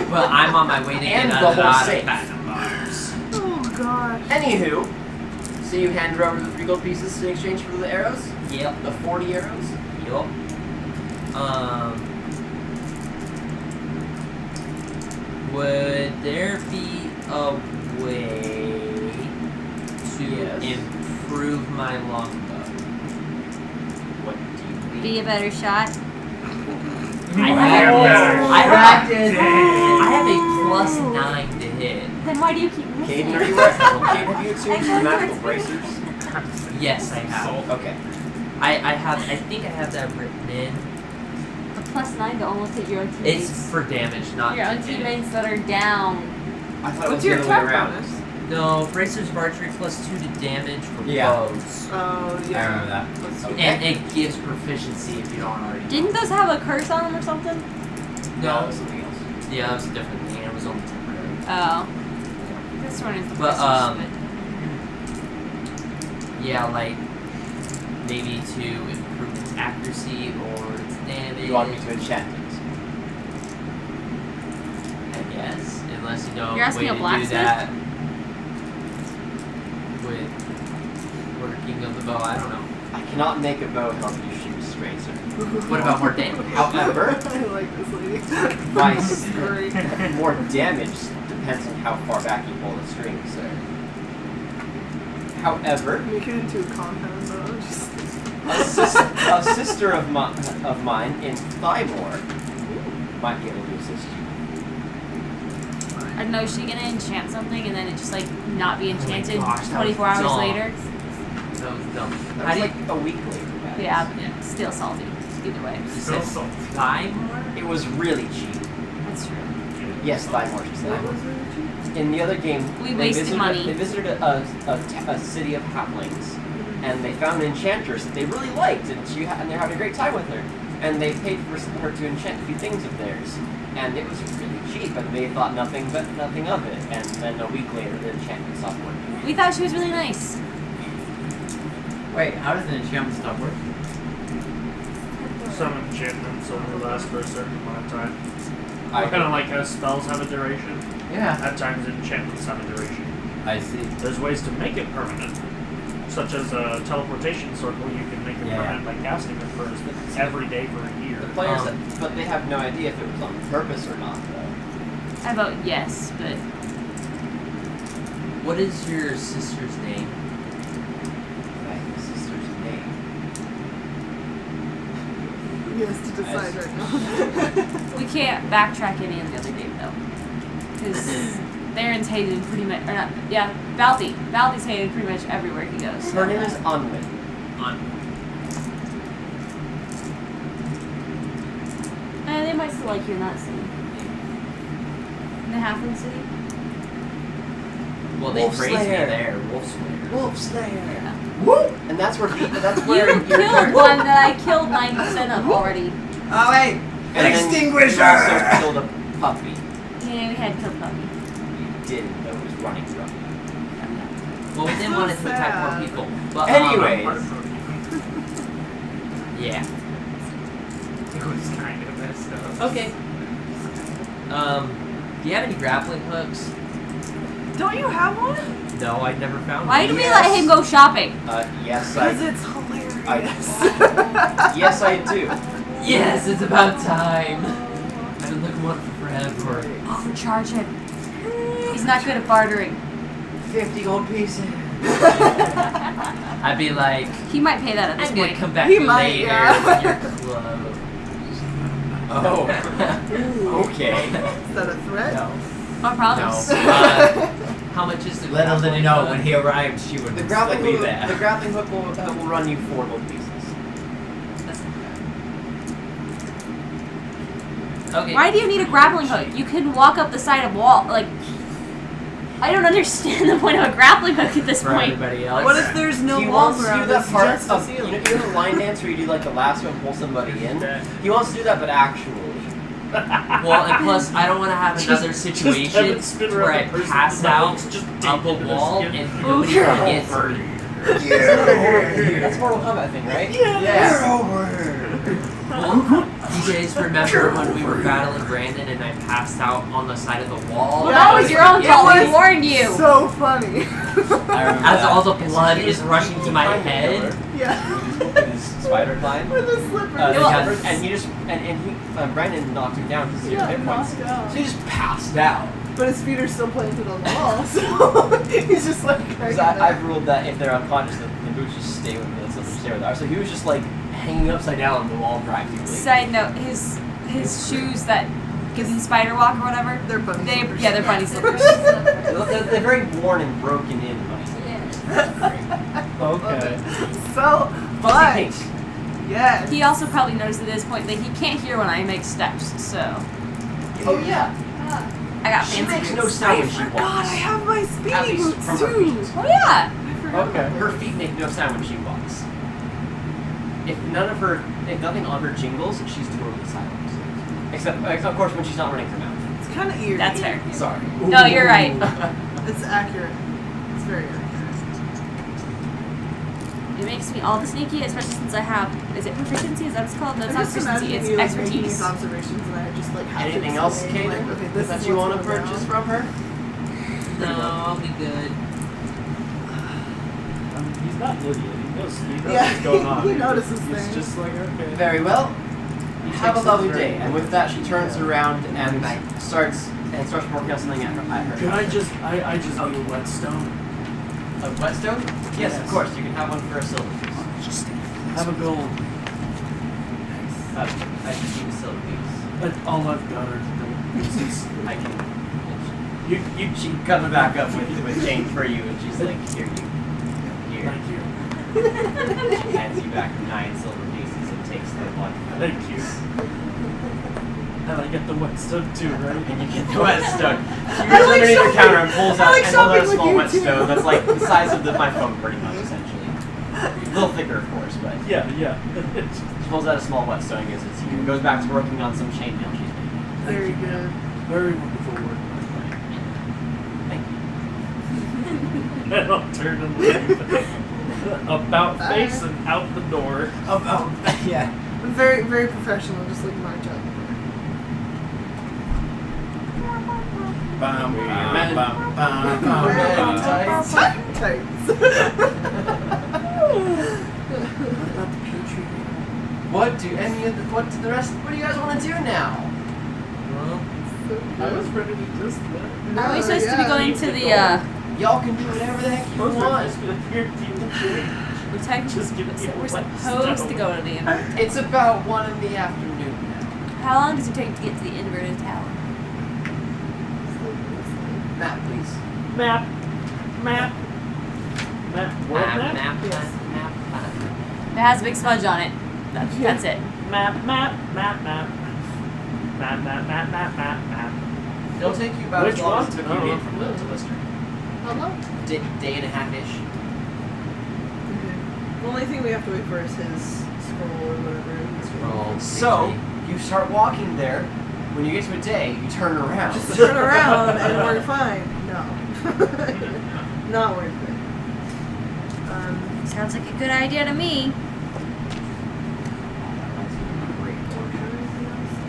Well, I'm on my way to And get the out whole of safe. platinum bars. Oh, gosh. Anywho, so you hand her over the 3 gold pieces in exchange for the arrows? Yep. The 40 arrows? Yup. Would there be a way to Yes. improve my longbow? What do you mean? Be a better shot. I have a +9 to hit. Then why do you keep missing? Caden, are you wearing? Caden, have you exchanged your magical bracers? Yes, I have. Okay. I think I have that written in. A +9 to almost hit your own It's teammates. for damage, not Your own to hit. teammates that are down. I thought it was What's the your other way attack around. bonus? No, bracers of archery +2 to damage for Yeah. bows. Oh, I yeah. remember that. Let's Okay. And it gives proficiency if you don't already know. Didn't those have a curse on them or something? No, No. it was something else. Yeah, it was a different thing. It was only temporary. Oh. This one is the But, first Yeah, like maybe to improve its accuracy or its damage. You want me to enchant it? I guess, unless you know You're a asking way a to do blacksmith? that with working of the bow. I don't know. I cannot make a bow help you shoot straight, sir. What about more damage? However, I like this lady. my Great. more damage depends on how far back you pull the string, sir. However, Make it into a compound, though. Just... a sister of mine in Thymore might be able to assist you. I don't know, is she gonna enchant something and then it just like not be enchanted gosh, that 24 was hours dumb. later? That was dumb. That How was do you like a week later. guys. Yeah, Yeah. still salty. Either way. you said Thymore? It was really cheap. That's true. Yes, Thymore. In the other game, We they wasted visited, money. They visited a city of halflings, and they found an enchantress that they really liked, and and they're having a great time with her. And they paid for her to enchant a few things of theirs, and it was really cheap, and they thought nothing of it. And then a week later, the enchantment stopped working. We thought she was really nice. Wait, how does an enchantment stop working? Some enchantments only last for a certain amount of time. I Kind of like how spells have a duration. Yeah. At times, enchantments have a duration. I see. There's ways to make it permanent, such as a teleportation circle. You can make it Yeah. permanent by casting it for every day for a year. The players, but they have no idea if it was on purpose or not, though. I vote yes, but What is your sister's name? My sister's name. He has to decide right now. we can't backtrack any of the other game though. Because Theron's hated pretty much, or not, yeah, Valthi. Valthi's hated pretty much everywhere he goes. Her name is Unwin. They might still like you in that city. In the Halfling city? Well, they Wolf praised me Slayer. there. Wolf Slayer. Wolf Slayer. Yeah. Woo! And that's where You killed one that I killed 90% of already. Oh wait! And then Extinguisher! You also killed a puppy. Yeah, we had killed puppy. You didn't, though. It was running from you. Well, we didn't So want it to attack sad. more people. But, Anyways, yeah. It was kind of messed up. Okay. Do you have any grappling hooks? Don't you have one? No, I never found Why one. did we let him go shopping? yes, Because I. it's hilarious. Yes, I do. Yes, it's about time. I've been looking Whatever. Overcharge him. He's not good at bartering. 50 gold pieces. I'd be like, He might pay that at this I'm gonna point. come back He later might, yeah. with your clothes. Oh. Okay. Is that a threat? No. No problems. How much is the Little did grappling he know hook? when he arrived, she would The still grappling be hook, there. the grappling hook will run you 4 gold pieces. Okay. Why do you need a grappling hook? You can walk up the side of wall. Like, I don't understand the point of a grappling hook at this For point. everybody else. What if there's no He walls wants to do around that us, part just a of, you ceiling? know the line dance where you do like the lasso and pull somebody in? He wants to do that, but actually. Well, and plus, I don't want to have another situation where I pass out up a wall and nobody can get through. That's a Mortal Kombat thing, right? Well, you guys remember when we were battling Brandon and I passed out on the side of the wall? Well, that was your own fault. We warned you. So funny. I remember As that. all the blood is rushing to my head. Yeah. With his spider climb. With a slipper. And he just and he Brandon knocked him down because he had hit points. knocked out. So he just passed out. But his feet are still planted on the wall, so he's just like. Because I've ruled that if they're unconscious, the boots just stay with the stay where they are. So he was just like hanging upside down on the wall practically. Side note: his shoes that give him spider walk or whatever. They're bunny slippers. They're bunny slippers. They're very worn and broken in. Okay. So Fuzzy fun. pinks. Yes. He also probably noticed at this point that he can't hear when I make steps. So Oh yeah. I got She fancy makes boots. no sound when she God, walks. I have my At speedy least boots from her too. feet. Oh yeah. Okay. Her feet make no sound when she walks. If nothing on her jingles, she's totally silent. Except, of course, when she's not running her mouth. It's kind of eerie. That's fair. Sorry. No, you're right. It's accurate. It's very accurate. It makes me all the sneaky, especially since I have. Is it proficiency? Is that what it's called? No, it's I'm not just proficiency. imagining It's you like making these expertise. observations, and I just like have to Anything else, explain, Kaden, like, okay, this that is you what's want to going purchase down. from her? No, I'll be good. He's not an idiot. He knows Yeah, what's going on. he notices He's things. just like, okay. Very well. Have a takes lovely it very day. And with that, she turns around and starts working on something at her. Could I just need a whetstone? A whetstone? Yes, of course. You can have one for a silver piece. Have a gold. I just need a silver piece. That's all I've got are gold pieces. I can. She comes back up with change for you, and she's like, here. Thank you. She hands you back 9 silver pieces and takes the one. Thank you. And I get the whetstone too, right? And you get the whetstone. She I reaches like underneath the shopping. counter and pulls I out like a shopping with small you, whetstone too. that's like the size of my phone, pretty much, essentially. A little thicker, of course, but Yeah. she pulls out a small whetstone and gives it to you. And goes back to working on some chainmail she's making. Very good. Very wonderful work, my friend. Thank you. And I'll turn and leave. About face and out the door. Yeah. I'm very, very professional, just like my job. Bum, Man. bum, bum, bum, bum, Red bum. tights. Tights. What do the rest? What do you guys want to do now? I was ready to just Are we supposed to be going to the? Y'all can do whatever the heck you want. We're technically we're supposed to go to the inverted. It's about 1 in the afternoon now. How long does it take to get to the inverted tower? Map, please. Map. World map. Map. It has a big smudge on it. That's it. Map. It'll take you about Which as long as one? it took I you don't to know. get from the Lister. How long? Day and a half-ish. Okay. The only thing we have to wait for is his scroll or whatever. His So, you start walking there. When you get to a day, you turn around. Just turn around and we're fine. No. Not worth it. Sounds like a good idea to me.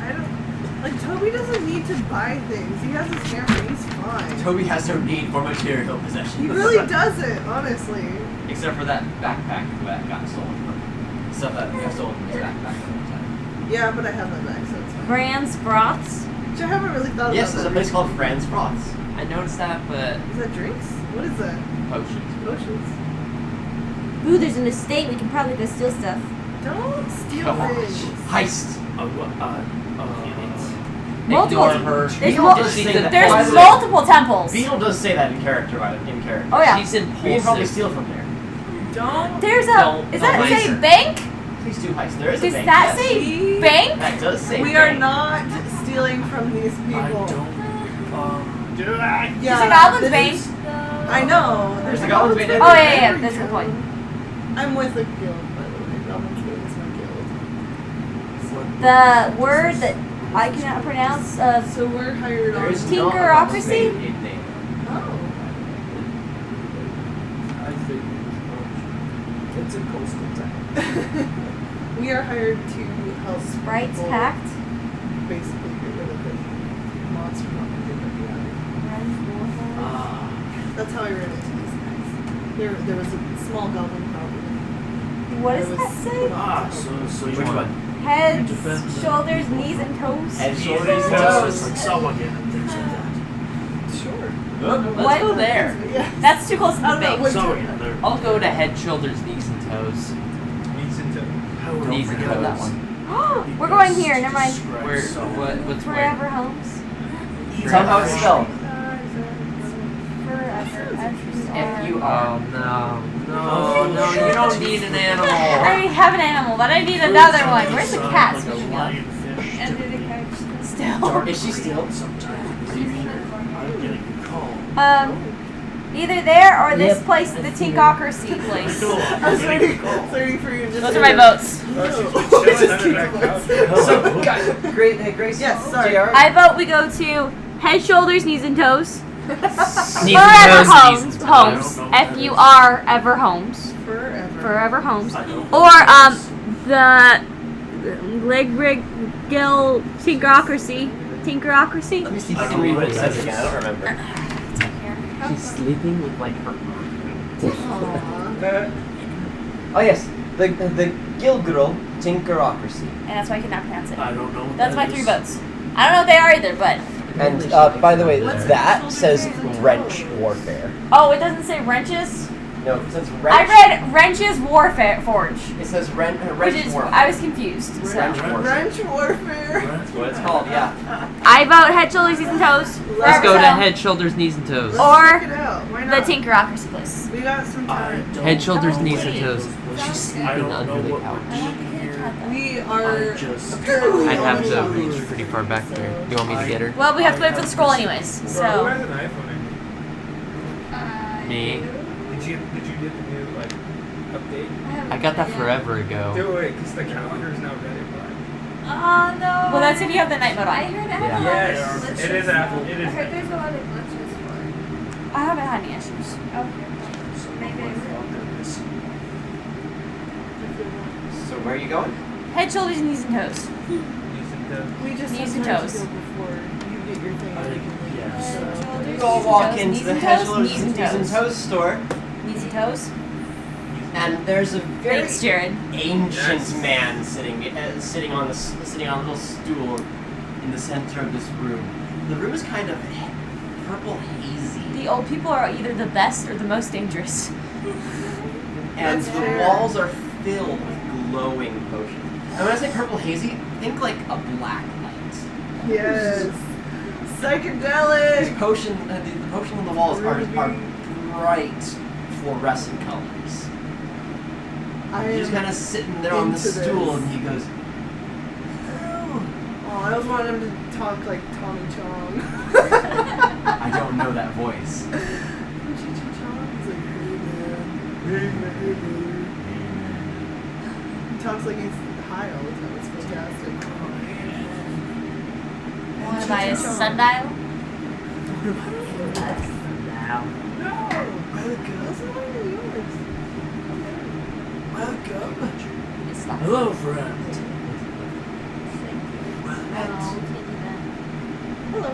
I don't. Like, Teaubee doesn't need to buy things. He has his camera. He's fine. Teaubee has no need for material possessions. He really doesn't, honestly. Except for that backpack that got stolen from him. Stuff that got stolen from his backpack all the time. Yeah, but I have that back, so it's fine. Brands, broths. Which I haven't really thought Yes, about. there's a place called Franz Froth's. I noticed that, but Is that drinks? What is that? potions. Potions? Ooh, there's an estate. We can probably go steal stuff. Don't steal Gosh. things. Heist. Multiple. Ignore her. There's, Beetle mul- does say that. there's By the way, multiple temples. Beetle does say that in character. Oh yeah. She's We can probably impulsive. steal from there. Don't. There's a. Don't- Is don't that waste say her. bank? Please do heist. There is Does a bank. that yes. say bank? That does say We are bank. not stealing from these people. I don't. Do I? There's a goblin's this bane. is- I know. There's a goblin's bane Oh everywhere. yeah, every that's a good town. point. I'm with a guild, by the way. Goblin's Bane is my guild. The word that I cannot pronounce. So we're hired There on. is not a Tinkerocracy? goblin's bane in name. Oh. I think it's a coastal town. We are hired to help Sprite's people Pact. basically get rid of any monster propaganda that we have. That's how I ran into these guys. There was a small goblin problem. What I does was that say? put on to help. So Which you one? Heads, defend the- shoulders, knees, and toes. Head, shoulders, It's toes. like Sawagan and things like that. Sure. Let's What? go there. Yeah. That's too close to I the don't know bank. which Sawagan, they're. I'll go to head, shoulders, knees, and toes. Needs into. How would Knees I and forget toes. We're going here. Never mind. Where? What's where? Forever homes. Tell how it's spelled. Oh no, you don't need an I animal. already have an animal, but I need another one. Where's the cat? Like a Speaking of. lionfish. Under the couch. Still. Is she still? Sometimes. I'm getting a call. Either there or this place, the Tinkocracy place. I was waiting for you to just Those say are my that. votes. Oh, she's been chilling under that couch. So, Grace. Yes, sorry. JR. I vote we go to head, shoulders, knees, and toes. Knees Forever and toes, homes. knees and toes. Homes. F-U-R ever homes. Forever. Forever homes. I don't. Or the Legrigil Tinkerocracy. Tinkerocracy? Let me see if I can read what it says again. I don't remember. She's sleeping with like her. Oh yes, the Gilgirl Tinkerocracy. And that's why I cannot pronounce it. I don't know. What That's that my 3 is. votes. I don't know what they are either, but And by the way, that says wrench warfare. oh, it doesn't say wrenches. No, it says I wrench. read wrenches warfare forge, It says wrench which is warfare. I was confused. So Wrench warfare. Wrench warfare. That's what it's called. Yeah. I vote head, shoulders, knees, and toes. Let's go Forever to Toe, head, shoulders, knees, and toes. Let's Or check it out. Why the not? Tinkerocracy place. We got some I time. don't Head, shoulders, know knees, what and it toes. is. She's I sleeping don't under know the what couch. we're doing here. We are I just. apparently I'd have on to the reach pretty far back there. You want me to get her? Well, we have to wait for the scroll anyways. Bro, who So has an iPhone? Me. Did you get the new like update? I got that forever ago. Do it, because the calendar is now ready. Oh no. well, that's if you have the night mode I on. heard it Yeah. had a lot Yes, of glitches. it is Apple. It I is. heard there's a lot of glitches for it. I haven't had any issues. Okay. Maybe I will. So where are you going? Head, shoulders, knees, and toes. We just Knees and sometimes toes. go before you get your thing. and we can leave. Shoulders, You all walk toes, into knees the and head, toes, shoulders, knees and knees and toes. toes store, Knees and toes. and there's a very Thanks, Jared. ancient Yes. man sitting on a little stool in the center of this room. The room is kind of purple hazy, The old people are either the best or the most dangerous. and That's the fair. walls are filled with glowing potions. And when I say purple hazy, think like a black light. Yes. These Psychedelic. potion, the potion on the walls are bright fluorescent colors. I He's just am kind of sitting there on the into stool, this. and he goes, Oh, I always wanted him to talk like Tommy Chong. I don't know that voice. Chong? He's like, hey man. He talks like he's high all the time. It's fantastic. Want to buy a sundial? No. Welcome. That's not even yours. Welcome. It's not. Hello, friend. No, we can't do that. Hello.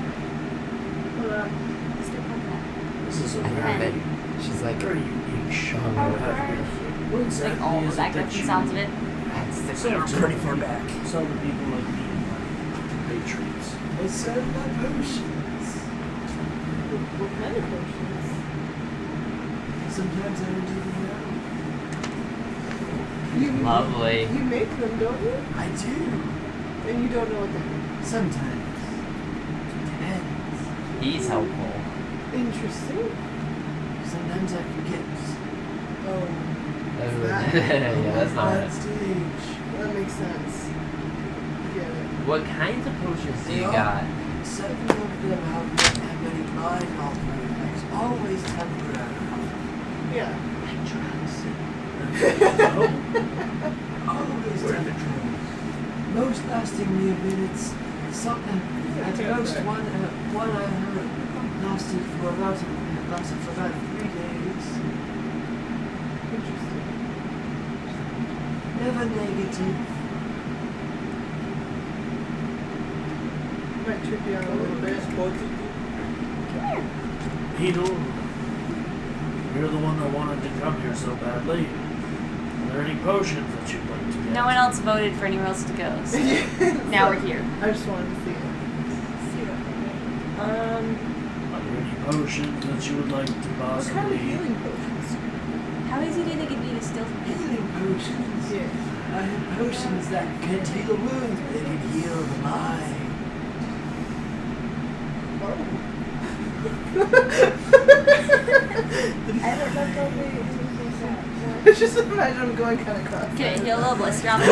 Hello. This is a Okay. very, She's like, very unique show. What It's like all the background sounds of it. Some pretty far back. Some of the people like me and my patriots. I serve my potions. What kind of potions? Sometimes I don't even know. Lovely. You make them, don't you? I do. And you don't know what they are. Sometimes. Depends. He's helpful. Interesting. Sometimes I forget. Oh, Yeah, that's not That it. stage. that makes sense. Get it. What kinds of potions do you Yeah. got? 7 of them have many mind altering effects. Always temporary. Yeah. Like drugs. Always temporary. Most lasting me a minute. Some, at most one I heard lasted for about 3 days. Interesting. Never negative. Might trip you out a little bit. Beetle, you're the one that wanted to come here so badly. Are there any potions that you'd like to get? No one else voted for anywhere else to go, so now we're here. I just wanted to see it. Are there any potions that you would like to What kind of possibly... healing potions? How easy do you think it'd be to steal from people? Healing potions. Yeah. I have potions that can't heal wounds, but they can heal the mind. I just imagine I'm going kind of cross. Can it heal a little blister on the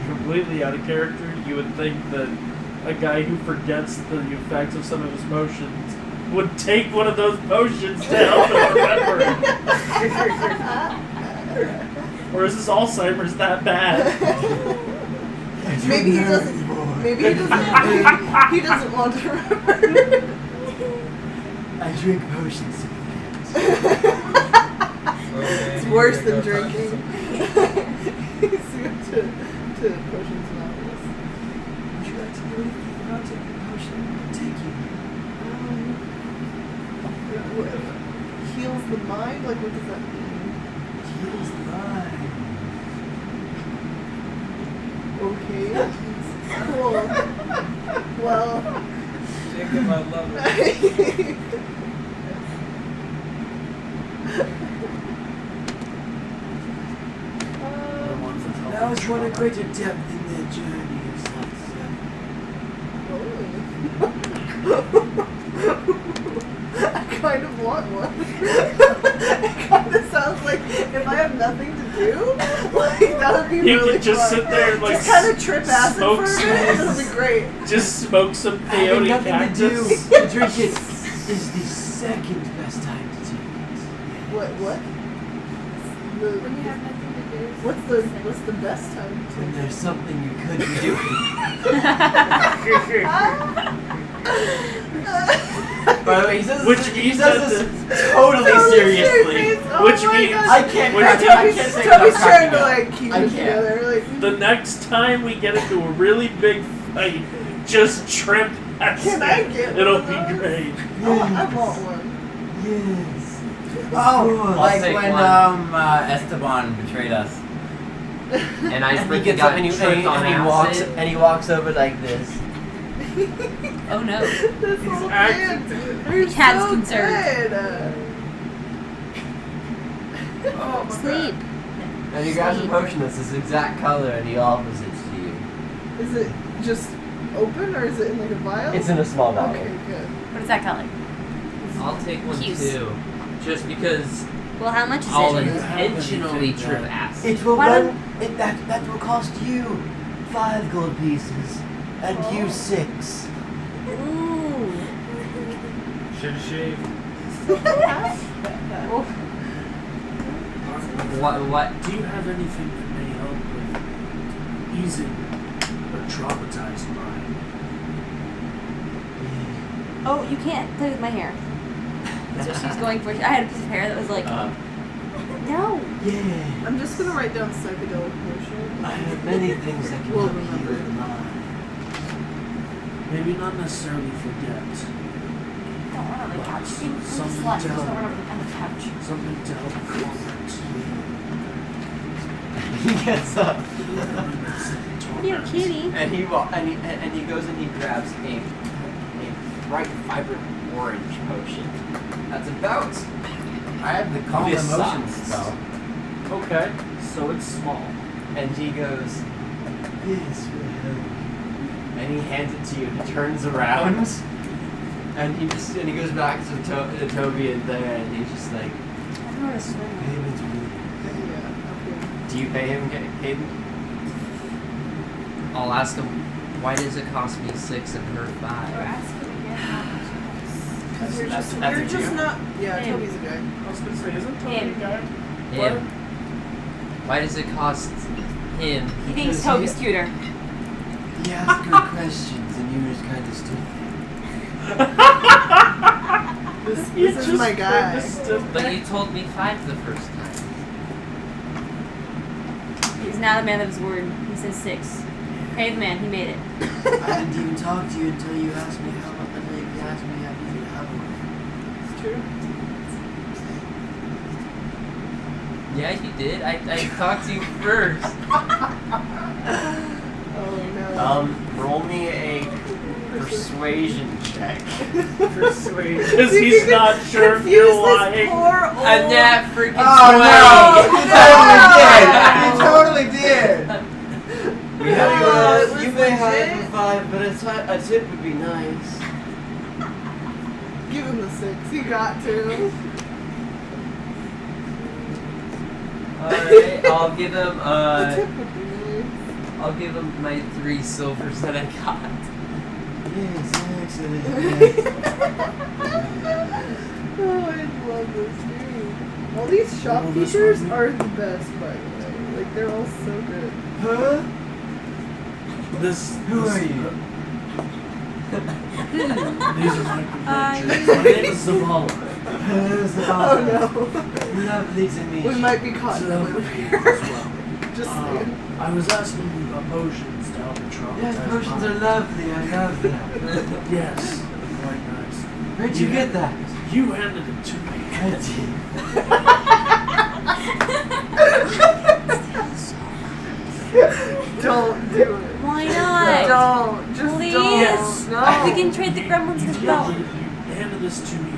Completely out of character, you would think that a guy who forgets the effects of some of his potions would take one of those potions to help him remember. Or is this Alzheimer's that bad? Maybe he doesn't. Maybe he doesn't. He doesn't want to remember. I drink potions to forget. It's worse than drinking. He's to potions anonymous. Would you like to know anything about taking a potion? Take you. Heals the mind? Like, what does that mean? Heals the mind. Okay. Cool. Well. Jacob, I love it. The ones that help Now with is one a trauma. greater depth in their journey of I kind of want one. It kind of sounds like if I have nothing to do, like that would be You really could just fun. sit there and like Just kind of trip acid smoke for a some- minute. That would be great. just smoke some Having peyote nothing cactus. to do to drink it is the second best time to take it. What? When you have nothing to do. What's the best time to When take there's something you could be doing. By the way, he says Which this, means he says that this totally seriously. Which means- I can't. Which I means- can't say without Toby's trying cracking to up. like keep I it can't. together. Like, The next time we get into a really big fight, just trip acid. Can I get It'll one of be those? great. I want one. Yes. Oh, like take when one. Esteban betrayed us. And I he freaking gets got up and he, tripped on acid. walks over like this. Oh no. This whole acting. thing. You're Cat's so concerned. good. Oh, my Sleep. And he grabs a potion that's this exact color and he offers it to you. Is it just open or is it in like a vial? It's in a small bottle. Okay, good. What is that color? I'll take one Cute. too. Just because Well, how much is I'll it? intentionally trip acid. It will Why run. That will cost you 5 gold pieces, and you 6. Ooh. Should've shaved. What? Do you have anything that may help with easing a traumatized mind? Oh, you can't play with my hair. That's what she was going for. I had a piece of hair that was like, no. Yeah. I'm just gonna write down psychedelic potion. I have many things that can We'll help remember. heal the mind. Maybe not necessarily forget. Don't run over the couch. You can Something slut. to Just don't help. run over the couch. Something to help calm it. He gets up. You're kitty. And he goes and he grabs a bright, vibrant orange potion. That's about. I have the calm This emotion sucks. spell. Okay, so it's small. And he goes, "This will help." And he hands it to you. He turns around, and he goes back to Teaubee and there, and he's just like, Payment's really. "Do you pay him, Caden?" I'll ask him, why does it cost me 6 and her 5? Because you're That's just, a you're just Jew? not. Yeah, Him. Toby's a guy. I was gonna say, isn't Toby Him. a guy? Him. Why does it cost him? He thinks Toby's cuter. He asked good questions and you were just kind of stupid. This is my guy. But you told me 5 the first time. He's not a man of his word. He says 6. Pay the man. He made it. I didn't even talk to you until you asked me how much. Until you asked me how many you have. It's true. Yeah, you did. I talked to you first. Oh no. Roll me a persuasion check. Because See, he's you not can sure if confuse you're this lying. poor old. A nat freaking 20. You totally did! You it was may have it legit. for 5, but a tip would be nice. Give him the 6. You got to. Alright, I'll give him The tip would be nice. I'll give him my 3 silvers that I got. Yes, excellent. Oh, I love this dude. All these shop Oh, this features one. are the best, by the way. Like, they're all so good. Huh? Who are you? These are my Hi. compatriots. My name is Zavala. Oh no. Lovely to meet We you. might be caught in the loop here. Just saying. I was asking you about potions to help you traumatize. Yes, potions are lovely. I love them. Yes, quite nice. Where'd you get that? You handed it to me. I did. Don't do it. Why not? Don't. Just Please. don't. No. We can trade the gremlins as well. You handed this to me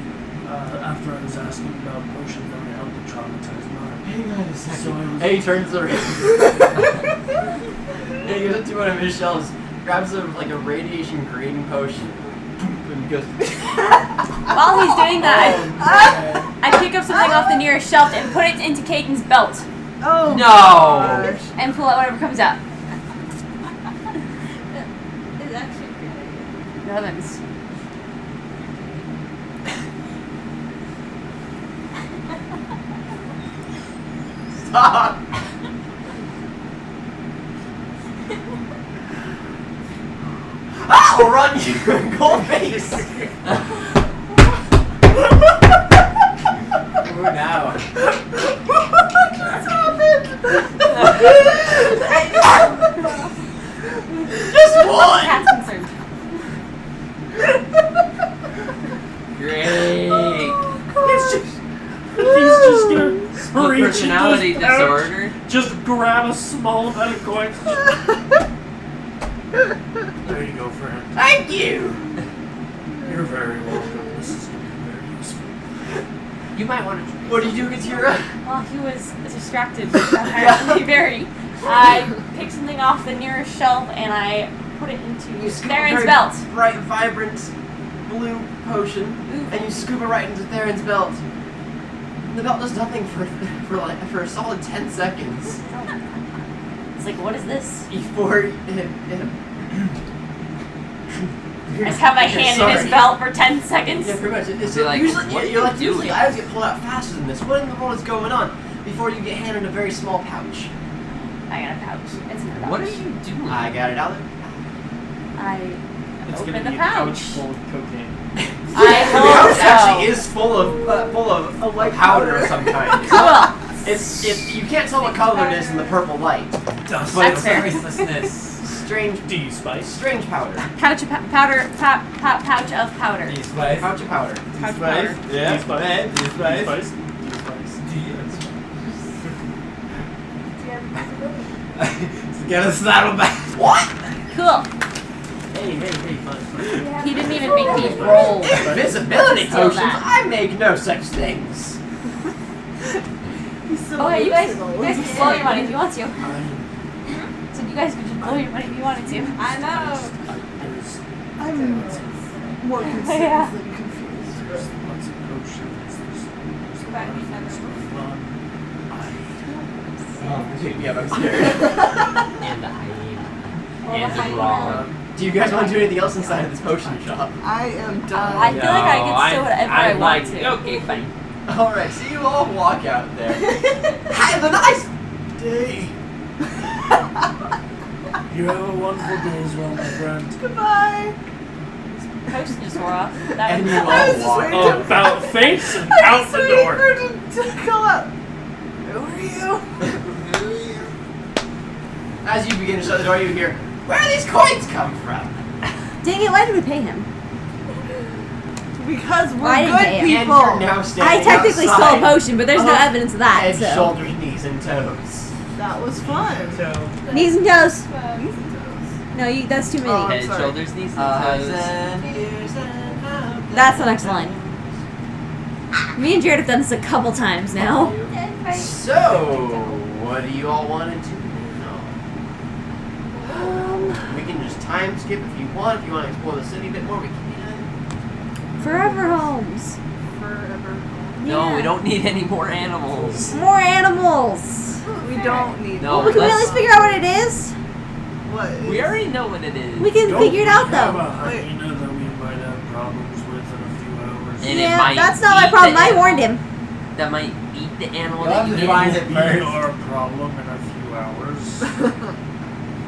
after I was asking about potions that would help you traumatize mine. Hang on a second. So I was And he turns around. And he goes to one of his shelves, grabs a radiation grading potion, and goes. While he's doing that, I pick up something off the nearest shelf and put it into Caden's belt Oh. No. Gosh. and pull out whatever comes out. It's actually pretty good. Heavens. Stop! I'll run you, gold face! Ooh, now. Just one! Cat's concerned. Great. He's just gonna Split reach personality into his pouch, disorder. just grab a small amount of coins. There you go, friend. Thank you! You're very welcome. This is gonna be very useful. You might want to. What did you do, Katira? While he was distracted, apparently very, I picked something off the nearest shelf and I put it into Theron's belt. Bright, vibrant blue potion, and you scoop it right into Theron's belt. And the belt does nothing for a solid 10 seconds. It's like, what is this? Before I just have my hand in his belt for 10 seconds. Yeah, pretty much. It's Be like, usually, what are you're you like, usually doing? items get pulled out faster than this. What in the world is going on? Before you get handed a very small pouch. I got a pouch. It's in the pouch. What are you doing? I got it out there. I It's opened gonna the be a pouch. pouch full of cocaine. I The pouch hope so. actually is full of white powder powder. of some kind. Cool. It's you can't tell what color it is in the purple light. Dust. But That's it's fair. strange D-spice. strange powder. Pouch of powder. Pouch of powder. D-spice. Pouch of powder. Pouch of powder. Yeah. D-spice. D-spice. D-spice. D-spice. To get a saddlebag. What? Cool. Hey, fun. He didn't even make me roll. Invisibility Steal potions? that. I make no such things. He's so Oh, hey, you guys versatile. can blow your money if you want to. So you guys could just blow your money if you wanted to. I know. I'm more concerned Yeah. than confused. There's lots of potions. There's Back me another fun. Yeah, I'm scared. And the hyena. Well, And the the hyena. frog. Do you guys want to do anything else inside of this potion shop? I am done. I feel like I can still whatever I want to. Okay, fine. Alright, so you all walk out there. Have a nice Day. You have a wonderful day as well, my friend. Goodbye. Potion just wore off. That And was you I was all just walk waiting out. About face and I out was the waiting door. for him to call out. Who are you? As you begin to shut the door, you hear, where do these coins come from? Dang it, why did we pay him? Because we're Why didn't good they? And people. you're now standing I technically stole a outside. potion, but there's no evidence of that, Head, so. shoulders, knees, and toes. That was fun. Knees and toes. Knees and toes. No, that's too many. Oh, I'm Head, sorry. shoulders, knees, and Eyes toes. and ears and mouth. That's the next line. Me and Jared have done this a couple times now. So, what do you all want to do now? We can just time skip if you want. If you want to explore the city a bit more, we can. Forever homes. Forever. No, Yeah. we don't need any more animals. More animals. We don't need. No, Well, can we at let's- least figure out what it is? What? Is, We already know what it is. We can figure it out Have a though. hyena that we might have problems with in a few hours. And it Yeah, might that's not my eat problem. the I animal. warned him. That might eat the animal You'll that have you to gave find us. it Be first. our problem in a few hours.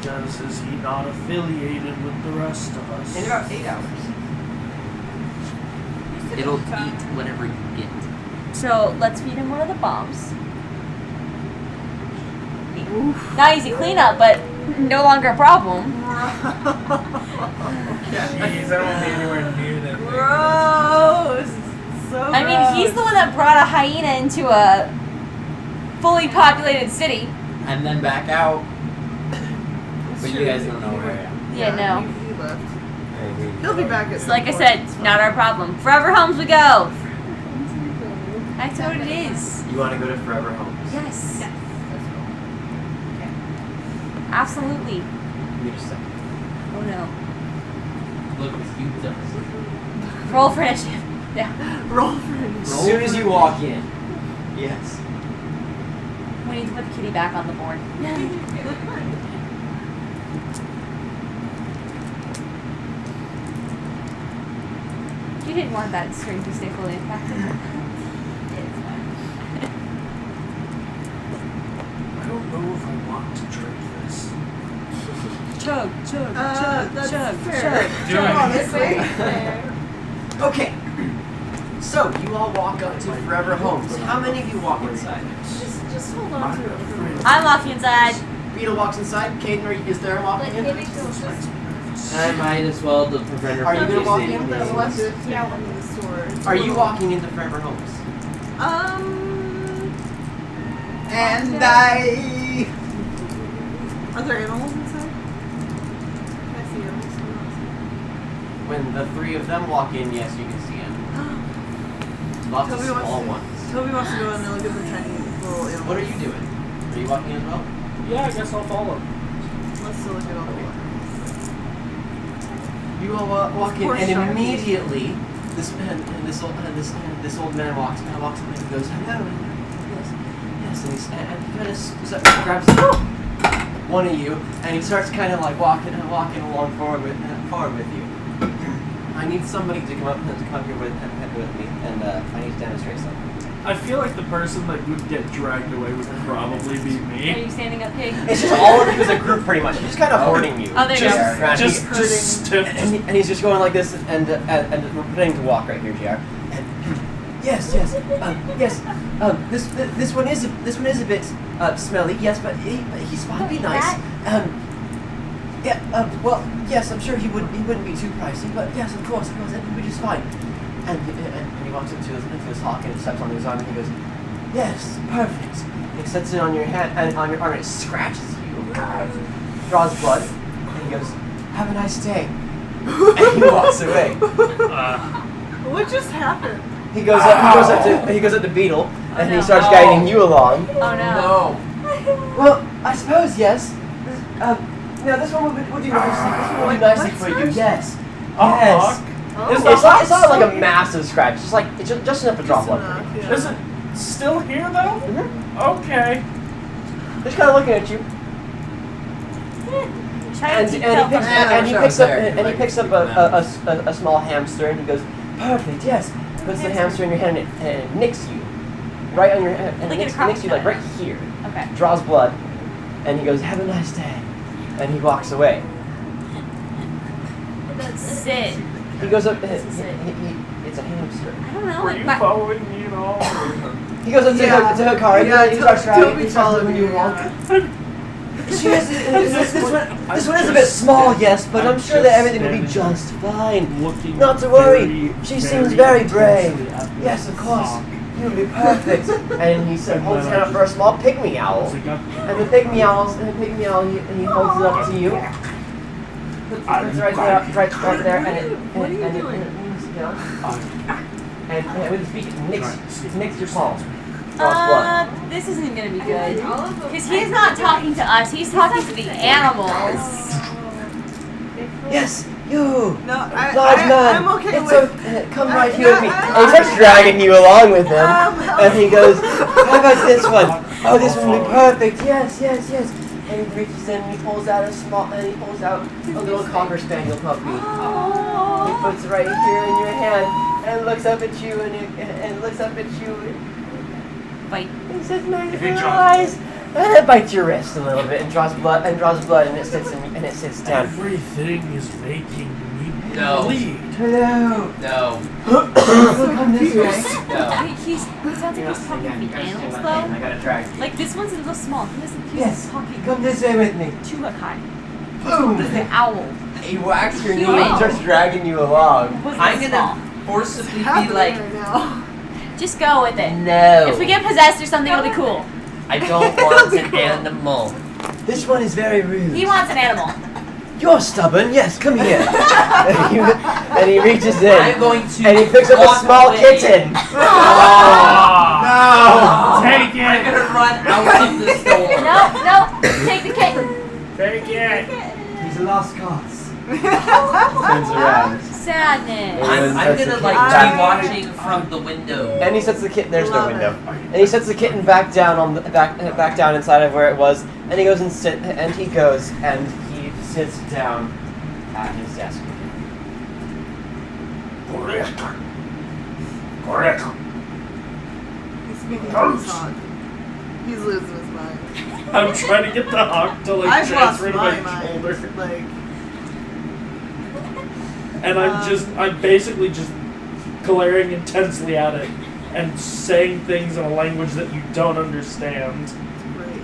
Because is he not affiliated with the rest of us? In about 8 hours. It'll eat whatever you get. So let's feed him one of the bombs. Not easy cleanup, but no longer a problem. Jeez, I don't want to be anywhere near that thing. Gross. So I mean, he's the one that brought a hyena into a fully populated city. And then back out. But you guys don't know where I am. Yeah, no. He left. He'll be back at So some like I point. said, it's not our problem. Forever homes we go. That's what it is. You want to go to Forever Homes? Yes. Absolutely. Give me just a second. Oh no. Look what you done. Roll for initiative. Yeah. Roll for it. As soon as you walk in. Yes. We need to put the kitty back on the board. You didn't want that string to stay fully infected. I don't know if I want to drink this. Chug, chug, That's chug, fair. chug. Do it. Honestly. Okay. So, you all walk up to Forever Homes. How many of you walk inside? Just hold on to it. I'm walking inside. Beetle walks inside. Caden, is there walking in? I might as well to prevent her Are you from gonna walk using in? it. Yeah, in the store. Are you walking into Forever Homes? And I. Are there animals inside? Can I see animals? When the three of them walk in, yes, you can see them. Lots of Toby wants small to- ones. Toby wants to go in and look at the tiny little animals. What are you doing? Are you walking in as well? Yeah, I guess I'll follow. Let's still look at all the animals. You all walk in, Poor and Sharky. immediately this old man walks in and goes, hello, yes, and he kind of grabs one of you, and he starts kind of like walking along forward with you. I need somebody to come here with me, and I need to demonstrate something. I feel like the person that would get dragged away would probably be Are me. you standing up, pig? It's just all of you as a group, pretty much. He's just kind of hoarding you. Oh, there you go. Around. Just stiff. And he's just going like this, and we're pretending to walk right here, JR. And yes, this one is a bit smelly, yes, but he's fine, be nice. Well, yes, I'm sure he wouldn't be too pricey, but yes, of course, it would be just fine. And he walks into this hawk and steps on his arm and he goes, yes, perfect. He sets it on your hand and on your arm and it scratches you. draws blood, and he goes, "Have a nice day," and he walks away. What just happened? He goes up to Beetle, and he starts guiding you along. Oh no. Well, I suppose yes. This one would do nicely. This one would do nicely for you. Yes. Yes. It's not like a massive scratch. It's just enough to draw blood. Yeah. Is it still here though? Mm-hmm. Okay. Just kind of looking at you. And he picks up a small hamster and he goes, "Perfect, yes." Puts the hamster in your hand and it nicks you, right on your hand, and Like it a nicks you like right here. Okay. Draws blood, and he goes, "Have a nice day," and he walks away. Sit. He goes up. This is it. It's a hamster. I don't know. Were Like, you my, following me at all? He goes up to Hikari. Yeah, He starts Toby dragging followed you me, along. yeah. This one is a bit small, yes, but I'm sure that everything will be just fine. Looking Not to worry. very, She seems very brave. intensely at the Yes, of course. sock. You'll be perfect. And he holds his hand up for a small pygmy owl. As I got- And the pygmy owl, he holds it up to you. Puts it right there, and it leans down. And with his beak, it nicks your palm. this isn't gonna be good. Because he's not talking to us, he's talking to the animals. Yes, you. No, Large man. I'm okay It's with. come right here with me. And he starts dragging you along with him. And he goes, "How about this one? Oh, this one will be perfect. Yes, yes, yes." And he reaches in and he pulls out a little cocker spaniel puppy. He puts it right here in your hand and looks up at you and looks up at you. Bite. He says, "Nice little eyes." And it bites your wrist a little bit and draws blood and it sits down. Everything is making me No. bleed. Hello. No. Come this way. No. He sounds like he's talking to the animals I though. gotta drag. Like this one's a little small. He's Yes. talking Come this way with me. to Hakai. Boom. This is an owl. He whacks your knee Human. and starts dragging you along. Was I'm this gonna forcibly be like, small? Just go with it. No. If we get possessed or something, it'll be cool. I don't want an animal. This one is very rude. He wants an animal. You're stubborn. Yes, come here. and he reaches in. I'm going to And he picks up a walk small away. kitten. No! Take I'm it! gonna run out of the store. No, take the kitten. Take it! He's a lost cause. Turns around. Sadness. I'm gonna like be watching from the window. And he sets the kitten. There's no Love window. And he sets the kitten back down on the back down inside of where it was. And he goes and he sits down at his desk. He's speaking to his hog. He's losing his mind. I'm trying to get the hawk to like I've lost transfer to my my mind. shoulder. Like, And I'm basically just glaring intensely at it and saying things in a language that you don't understand. great.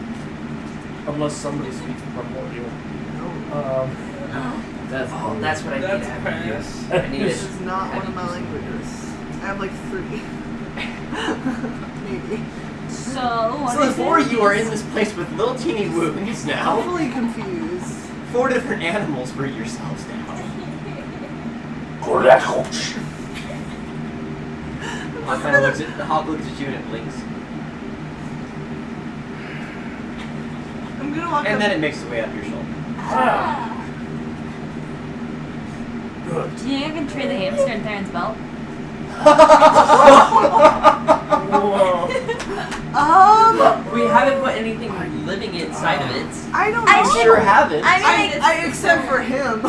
Unless somebody speaks primordial. That's what I need. That's to have. bad. Yes. I need This it. is not one of my languages. I have like 3. Maybe. So, what So the is four it? of you are in this place with little teeny wounds now. Hopefully confused. 4 different animals for yourselves now. The hawk looks at you and it blinks. I'm gonna walk And up. then it makes its way up your shoulder. Good. Do you think I can trade the hamster in Theron's belt? We haven't put anything living inside of it. I don't know. I You sure haven't. Except for him.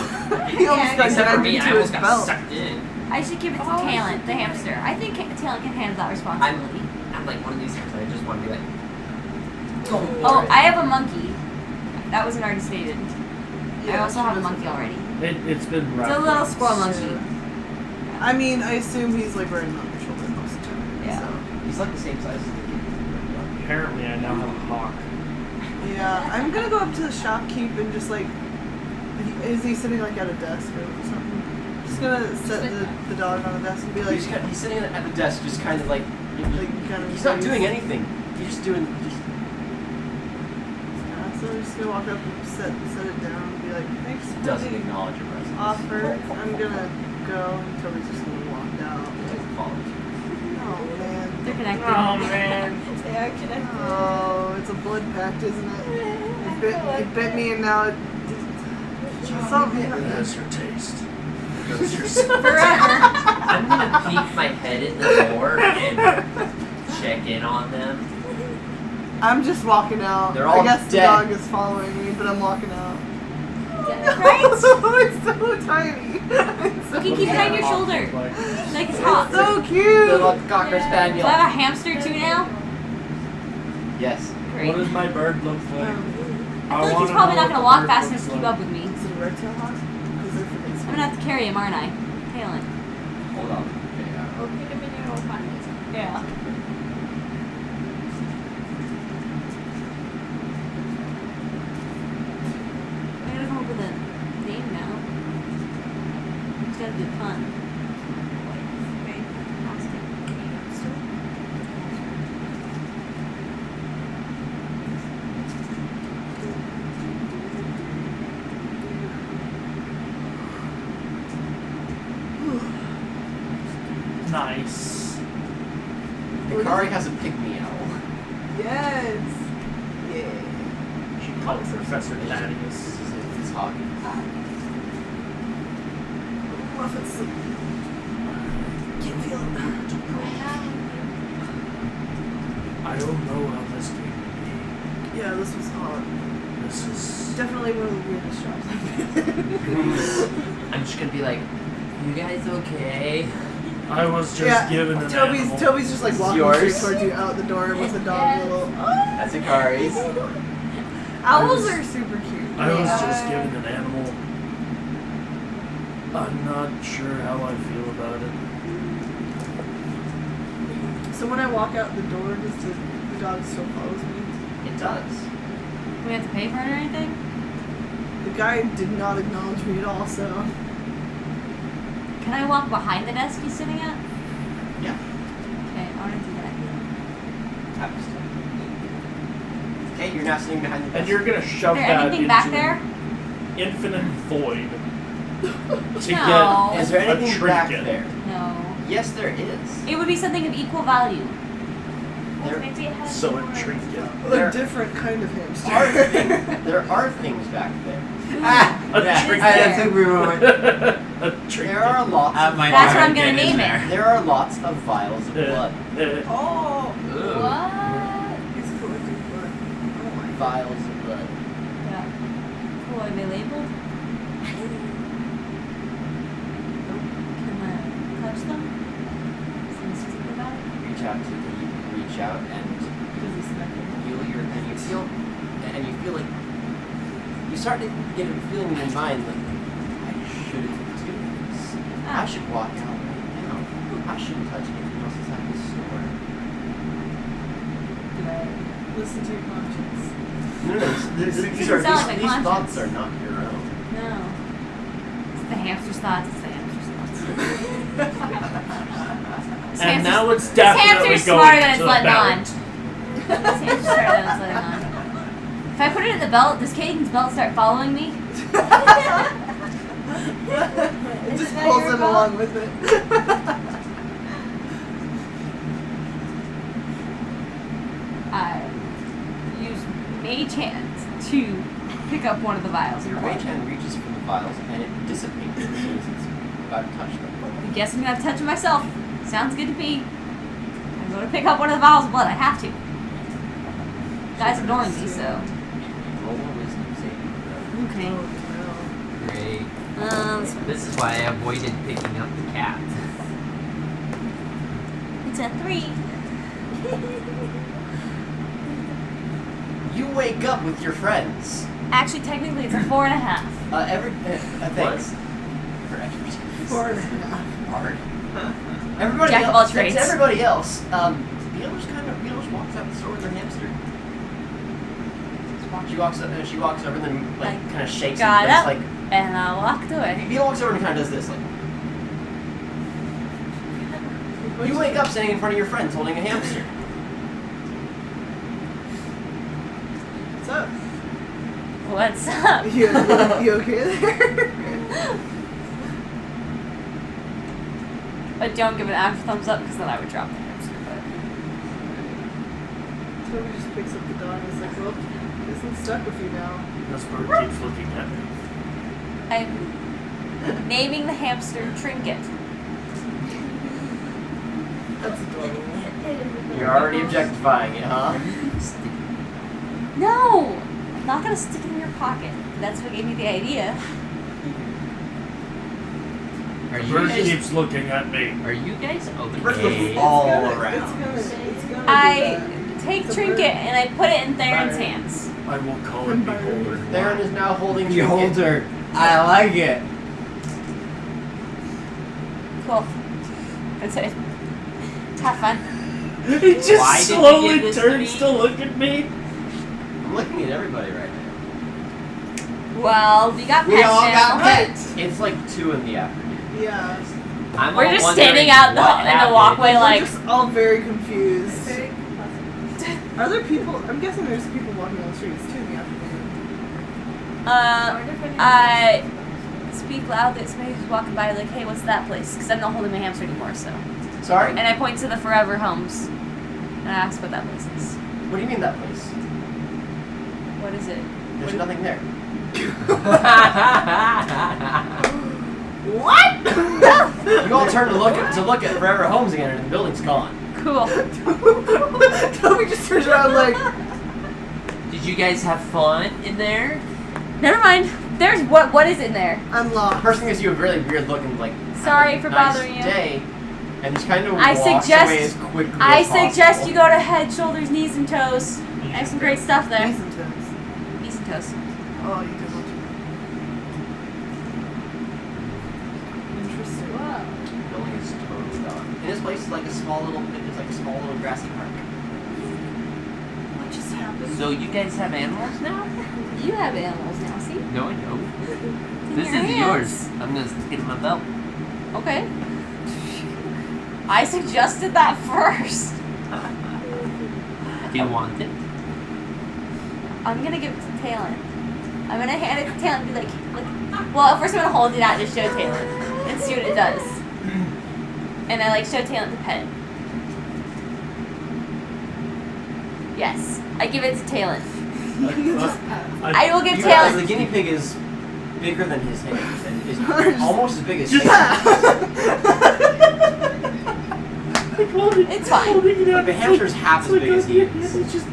He almost got Except for dragged me, into I almost his got belt. sucked in. I should give it to Talon, the hamster. I think Talon can handle that responsibility. I'm like one of these things. I just want to be like, go for Oh, it. I have a monkey. That wasn't already stated. I also have a monkey already. It's been It's rough. a little squirrel monkey. I mean, I assume he's like wearing on your shoulder most of the time. Yeah. So. He's like the same size as the kid. Apparently, I now have a hawk. Yeah, I'm gonna go up to the shopkeep and just like, is he sitting like at a desk or something? Just gonna set the dog on the desk and be like, He's sitting at the desk, just kind of like kind of he's not doing anything. He's just doing. passive. I'm just gonna walk up and set it down and be like, thanks for Doesn't the acknowledge your presence. offer. I'm gonna go. And Toby's just gonna walk out. Doesn't follow you. Oh man. They're connected. Oh man. They are connected. Oh, it's a blood pact, isn't it? It bit me and now it. Something. That's your taste. Forever. I'm gonna peek my head in the door and check in on them. I'm just walking out. They're all I guess dead. the dog is following me, but I'm walking out. Right? it's so tiny. It's so You can keep it on your shoulder. Like it's hot. so The cute. little Cocker Do Spaniel. I have a hamster too now? Yes. Great. What does my bird look like? I feel like he's probably not gonna walk fast enough to keep up with me. Is it a red tail hawk? I'm gonna have to carry him, aren't I? Tailin. Hold on. Or pick them in your own pockets. Yeah. I gotta come up with a name now. It's gotta be fun. Nice. Hikari has a pygmy owl. Yes. Yeah. She called Professor Thaddeus. It's hawk. What if it's? Can't feel it. I don't know how this came to Yeah, this was hot. be. This is. Definitely one of the weirdest shops I've been in. I'm just gonna be like, you guys okay? I was just given an animal. Toby's just like This is walking yours? straight towards you out the door with a dog. Yes. Little. That's Hikari's. Owls are super cute. I was just given an animal. I'm not sure how I feel about it. So when I walk out the door, does the dog still follows me? It does. We have to pay for it or anything? The guy did not acknowledge me at all, so. Can I walk behind the desk he's sitting at? Yeah. Okay, I wanna do that. Happens to. Okay, you're now sitting behind the desk. And you're gonna shove Is there that anything into back there? an infinite void to No. Is there a anything back trinket. there? No. Yes, there is. It would be something of equal value. There Maybe it has So more. a trinket. There- A different kind of hamster. are things, there are things back there. A trinket. I think we were. A trinket. There are lots. I might That's what try I'm to gonna get in name there. it. There are lots of vials of blood. Oh! What? It's collecting blood. Oh my god. Vials of blood. Yeah. Cool, are they labeled? Can I touch them? Something specific about it? Reach out and Does he smack him? feel your and you feel like you start to get a feeling in your mind like I shouldn't do this. I should walk out right now. I shouldn't touch anything else inside this store. Listen to your conscience. No, these sound like my thoughts conscience. are not your own. No. It's the hamster's thoughts. It's the hamster's thoughts. This And hamster's- now it's this definitely hamster's going smarter than to it's the letting on. belt. This hamster's smarter than it's letting on. If I put it in the belt, does Caden's belt start following me? It just pulls him along with it. I use mage hands to pick up one of the vials. Your mage hand reaches for the vials and it dissipates as soon as it's about to touch them. I guess I'm gonna have to touch it myself. Sounds good to me. I'm gonna pick up one of the vials of blood. I have to. Guy's ignoring me, so. Roll a wisdom saving throw. Okay. Great. Let's This is why I avoided picking up the cat. It's a 3. You wake up with your friends. Actually, technically, it's a 4.5. Thanks for exercise. 4.5. Hard. Everybody Jack of all else, trades. to everybody else, Beelers walks out the store with her hamster. She walks over and then kind of shakes Got and up, like and I walked away. Beeler walks over and kind of does this like. You wake up standing in front of your friends holding a hamster. What's up? What's up? You okay there? But don't give an actual thumbs up because then I would drop the hamster. Toby just picks up the dog and is like, well, guess I'm stuck with you now. This bird keeps looking at me. I'm naming the hamster Trinket. That's adorable. You're already objectifying it, huh? No! I'm not gonna stick it in your pocket. That's what gave me the idea. Are The you bird guys? keeps looking at me. Are you guys Birds okay? look all It's around. gonna I do that. take It's a Trinket bird. and I put it in Theron's hands. I will call it Beholder. Theron is now holding You hold Trinket. her. I like it. Cool. That's it. Have fun. It Why just did you slowly give this to turns me? to look at me. I'm looking at everybody right now. Well, we got We pets all now. got pets. It's like 2 in the afternoon. Yeah. I'm We're all just wondering standing out what in the happened. walkway We're like, just all very confused. Are there people? I'm guessing there's people walking on the streets too in the afternoon. I speak loud that somebody who's walking by like, hey, what's that place? Because I'm not holding my hamster anymore, so. Sorry? And I point to the Forever Homes and I ask what that place is. What do you mean that place? What is it? There's nothing there. What? You all turn to look at Forever Homes again, and the building's gone. Cool. Toby just turns around like, Did you guys have fun in there? Never mind. There's what is in there? unlocked. Person gives you a really weird looking, like, Sorry have a for nice bothering you. day, and just kind of I walks suggest- away as quickly I as suggest possible. you go to head, shoulders, knees, and toes. I have some great stuff there. Knees and toes. Knees and toes. Oh, you did want to. Interesting. The building is totally gone. And this place is like a small little grassy park. What just happened? So you guys have animals now? You have animals now, see? No, I don't. In This your is hands. yours. I'm gonna stick it in my belt. Okay. I suggested that first. Do you want it? I'm gonna give it to Talon. I'm gonna hand it to Talon and be like, well, first I'm gonna hold it out to show Talon and see what it does. And I like show Talon to pet it. Yes, I give it to Talon. I will give You realize the Talon. guinea pig is bigger than his hands, and is almost as big as Just- his hands. It's fine. Like the hamster's half as big as he is. It's just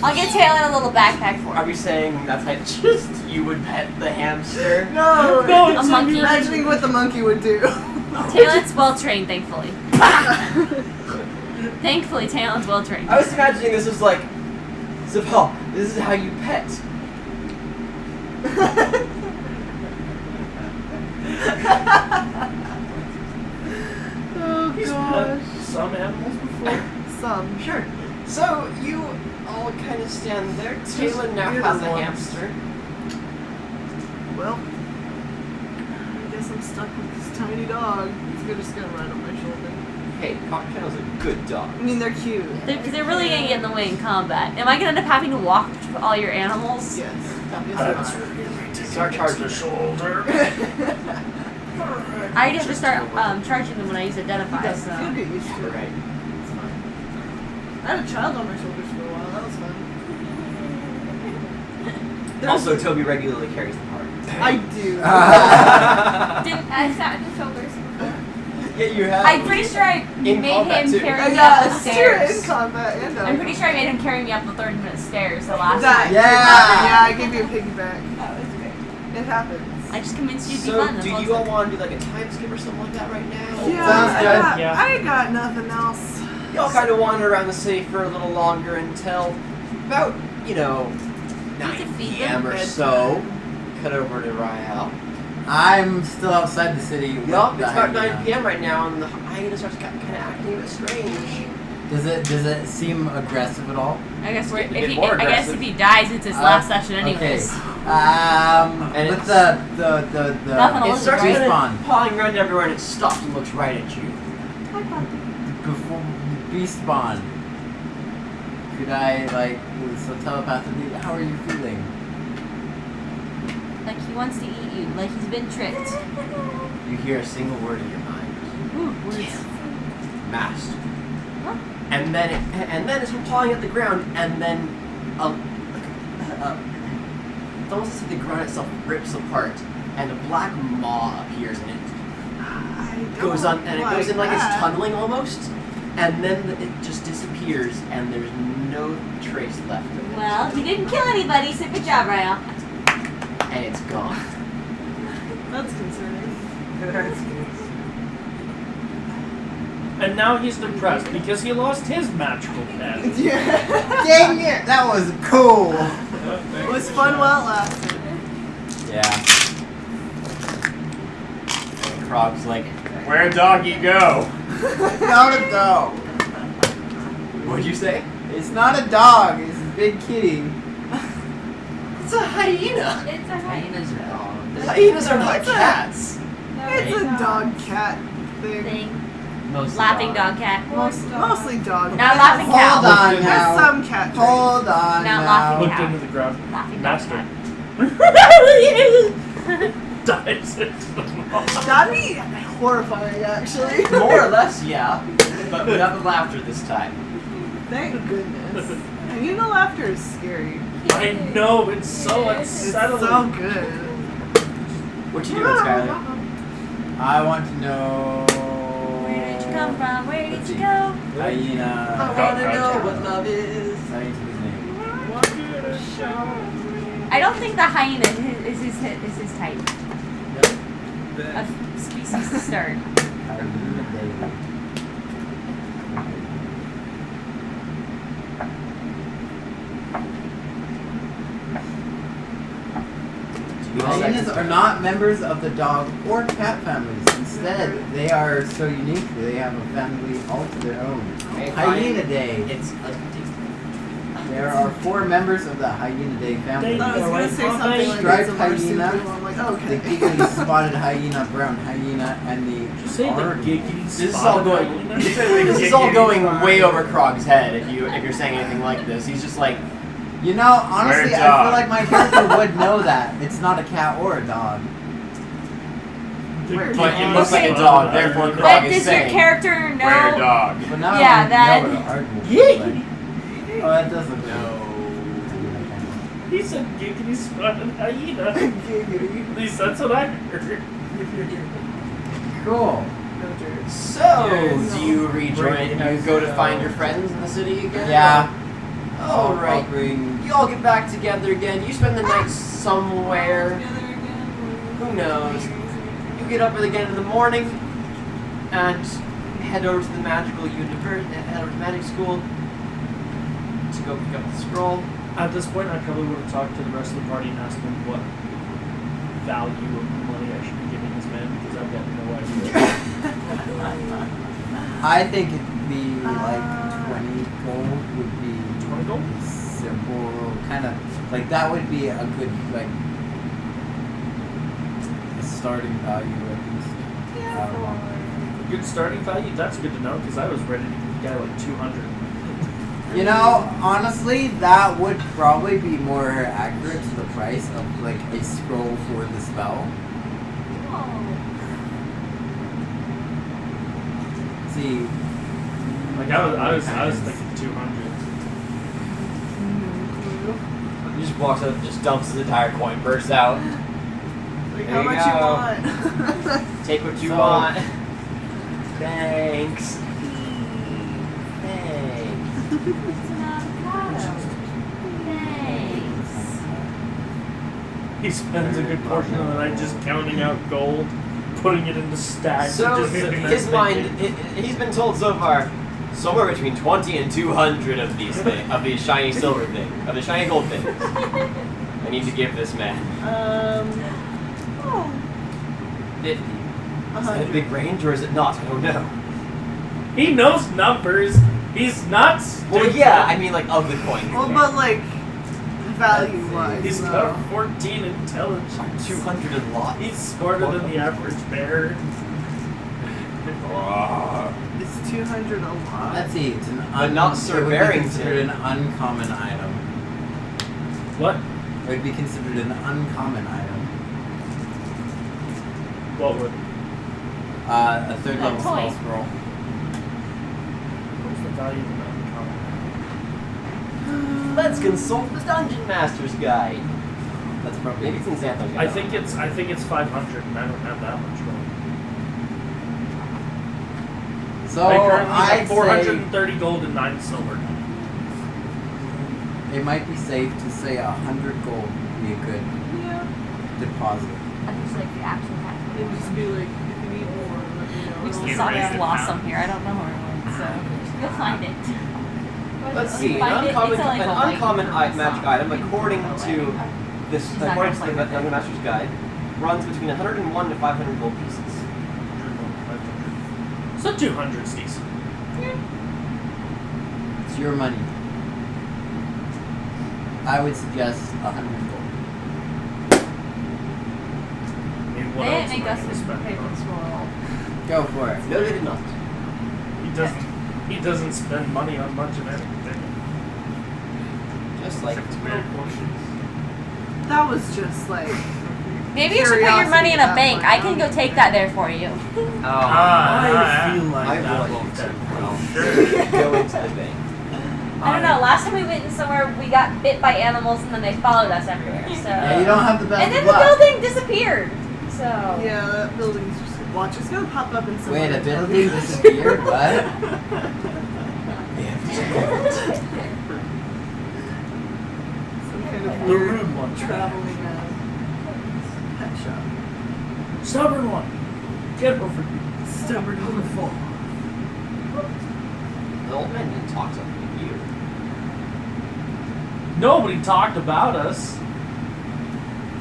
I'll get Talon a little backpack for Are it. we saying that's how just you would pet the hamster? No, No, A it's monkey. imagining what the monkey would do. Talon's well trained, thankfully. Thankfully, Talon's well trained. I was imagining this was like, so Paul, this is how you pet. Oh He's gosh. pet some animals before. Some. Sure. So you all kind of stand there. Taylor now weird has a ones. hamster. Well, I guess I'm stuck with this tiny dog. He's just gonna ride on my shoulder. Hey, Cocktail's a good dog. I mean, they're cute. They're really gonna get in the way in combat. Am I gonna end up having to walk all your animals? Yes. That's Start charging. the shoulder. I already have to start charging them when I use Identify, You'll so. get used to it. Right. It's fine. I had a child on my shoulders for a while. That was fun. There's- Also, Toby regularly carries the party. I do. Didn't I sat on your shoulders before? Yeah, you have. I'm pretty sure I In made combat, him too. carry I me up got the in stairs. combat and I'm pretty sure I made him carry me up the 30-minute stairs the last That, time. yeah, I gave you a piggyback. That was great. It happens. I just convinced you to be So, fun. do you all want to do like a time skip or something like that right now? Yeah, Sounds I good. got, Yeah. I got nothing else. Y'all kind of wander around the city for a little longer until about, 9 feed p.m. or them. so. Cut over to Ryle. I'm still outside the city. with Yup, the it's about hyena. 9 p.m. right now, and the hyena starts kind of acting a bit strange. Does it seem aggressive at all? I guess Getting a bit more I guess aggressive. if he dies, it's his last session anyways. Okay. And With it's- the Nothing It listen, starts right? kind Respawn. of pawing around everywhere, and it stops and looks right at you. before beast spawn. Could I, like, so telepathically, how are you feeling? Like he wants to eat you. Like he's been tricked. You hear a single word in your mind. Ooh, words. Master. Huh? And then it's falling at the ground, and then it's almost as if the ground itself rips apart, and a black maw appears, and it goes on, and it goes in like it's tunneling almost, and then it just disappears, and there's no trace left of it. Well, he didn't kill anybody, so good job, Ryle. And it's gone. That's concerning. And now he's depressed because he lost his magical cat. Yeah. Dang it! That was cool! It was fun while it lasted. Yeah. And Krog's like, where'd doggy go? Not a dog. What'd you say? It's not a dog, it's a big kitty. It's a hyena. It's a Hyenas are dogs. Hyenas are not cats. It's a dog-cat thing. thing. Mostly Laughing dogs. dog cat. Mostly dog. Not laughing Hold cow. on There's now. some cat traits. Hold on Not now. laughing Looked cow. into the ground. Laughing dog Master. cat. Dives into the wall. That'd be horrifying, actually. More or less, yeah. But without the laughter this time. Thank goodness. And you know laughter is scary. I know, it's so It's unsettling. so good. What you doing, Skylar? I want to know. Where did you come from? Where did Let's you see. go? Hyena. I wanna know what love is. I need to his name. I don't think the hyena is his type of species to start. Hyena David. Hyenas are not members of the dog or cat families. Instead, they are so unique that they have a family all to their own. Okay, Hyena fine. Day. It's There are 4 members of the Hyena family. I was gonna say something like Striped it's a hyena, marsupial. I'm like, the okay. giggly spotted hyena, brown hyena, and the Did you say the Arden. giggity This is all going. This is all going way over Krog's head. If you're saying anything like this, he's just like, You know, honestly, We're a I feel dog. like my character would know that. It's not a cat or a dog. Where- but it looks like a Okay. dog. Therefore, But Krog is does your saying, character "We're a know? dog." But now Yeah, I that- know what an Arden would Giggity. look like. Oh, that doesn't No. He said giggity spotted hyena. At least that's what I heard. Cool. So, do you rejoin? You go to find your friends in the city again? Yeah. All I'll right. bring. You all get back together again. You spend the night somewhere. Who knows? You get up again in the morning and head over to the magical universe. Head over to magic school to go pick up the scroll. At this point, I probably would have talked to the rest of the party and asked them what value of money I should be giving this man because I've got no idea. I think it'd be like 20 gold would be 20 gold? simple, kind of like that would be a good like a starting value at least. Good starting value? That's good to know because I was ready to give the guy like 200. You know, honestly, that would probably be more accurate to the price of like a scroll for the spell. See, Like I was thinking 200. He just walks up, just dumps his entire coin purse out. Like, There how you much go. you want? Take what you So- want. Thanks. Thanks. It's an avocado. Thanks. He spends a good portion of the night just counting out gold, putting it into stacks, So and just sitting there his mind, thinking. he's been told so far, somewhere between 20 and 200 of these things, of these shiny silver things, of the shiny gold things. I need to give this man Oh. 50. Is that a big range or is it not? I don't know. He knows numbers. He's not stupid. Well, yeah, I mean like of the coins. Well, but like value wise, He's got a 14 intelligence. 200 a lot. He's smarter than the average bear. Is Is 200 a lot? Let's see. It's an But not it Sir would be Barrington. considered an uncommon item. What? It would be considered an uncommon item. What would? A third A level toy. spell scroll. What's the value of an uncommon? Let's consult the Dungeon Master's Guide. That's probably. Maybe it's in Xantho. I think it's 500, and I don't have that much gold. So I currently I'd have say 430 gold and 9 silver. it might be safe to say 100 gold would be a good Yeah. deposit. I just like the actual pack. It would just be like, if you need more, let me know. We Get saw ready this to blossom pound. here. I don't know where it went, so You'll find it. Let's You see. find it, An it's like a white uncommon magic item, according to this, She's not according to gonna the play Dungeon Master's Guide, runs between 101 to 500 gold pieces. So 200 Steez. It's your money. I would suggest 100 gold. I mean, what They else didn't make am I us gonna this spend paper on? scroll. Go for it. No, they did not. He doesn't spend money on much of anything. Just like Except weird potions. That was just like. Maybe you should put your money in a Curiosity bank. about I can go take that there for you. oh, I feel like I that want will you to well, go into the bank. I don't know. Last time we went in somewhere, we got bit by animals and then they followed us everywhere. So. Yeah, you don't have the best And then of the luck. building disappeared. So. Yeah, that building's just. Watch, it's gonna pop up in some. Wait, a other building town. disappeared? What? Some kind of The weird rude one. traveling pet shop. Stubborn one. Get over you. Stubborn little fool. The old man didn't talk to you. Nobody talked about us.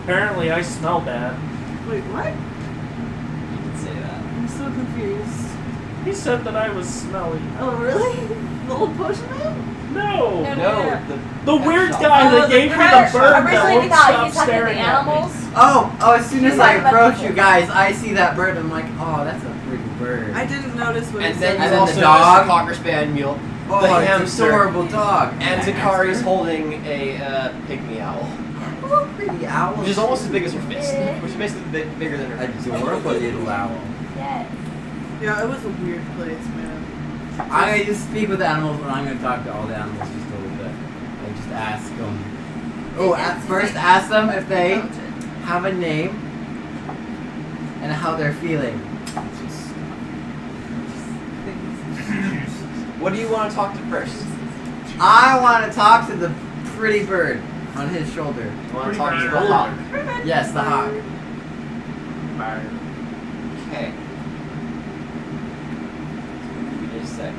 Apparently, I smell bad. Wait, what? You did say that. I'm so confused. He said that I was smelly. Oh, really? The old potion man? No. No, No, The weird shop. guy that gave me the bird Originally, that we won't thought stop he was talking to the staring at me. animals. Oh, as soon as He's I talking about approach people. you guys, I see that bird. I'm like, oh, that's a pretty bird. I didn't notice what And he then said. you then also the noticed dog. the Cocker Spaniel mule, oh, the it's hamster, an adorable dog. and Zakari's holding a pygmy owl, Oh, pretty owl. which is almost as big as her fist, which is basically bigger than her. Adorable little owl. Yes. Yeah, it was a weird place, man. I'm going to just speak with animals, and I'm going to talk to all the animals just a little bit. I just ask them. Oh, first ask them if they have a name and how they're feeling. What do you want to talk to first? I want to talk to the pretty bird on his shoulder. You want to Pretty talk to the bird. hawk? Yes, the hawk. Okay. Give me a sec.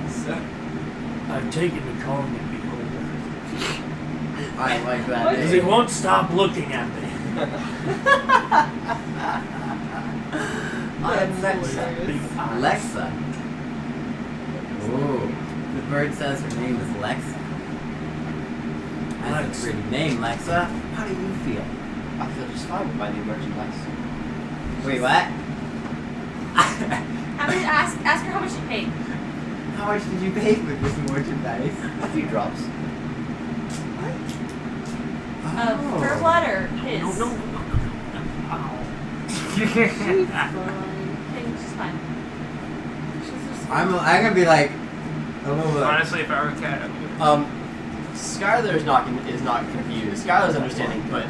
So, I've taken to calling him Beholder. I like that Because he name. won't stop looking at me. Big eyes. Alexa. Ooh. The bird says her name is Lexa. That's a pretty name, Lexa. How do you feel? I feel just fine with my new merchandise. Wait, what? How much? Ask her how much she paid. How much did you pay for this merchandise? A few drops. Oh. Her blood or his? No. She's fine. Okay, she's fine. She's just I'm gonna be like a little bit. Honestly, if I were a cat, I would. Skylar is not confused. Skylar's understanding, but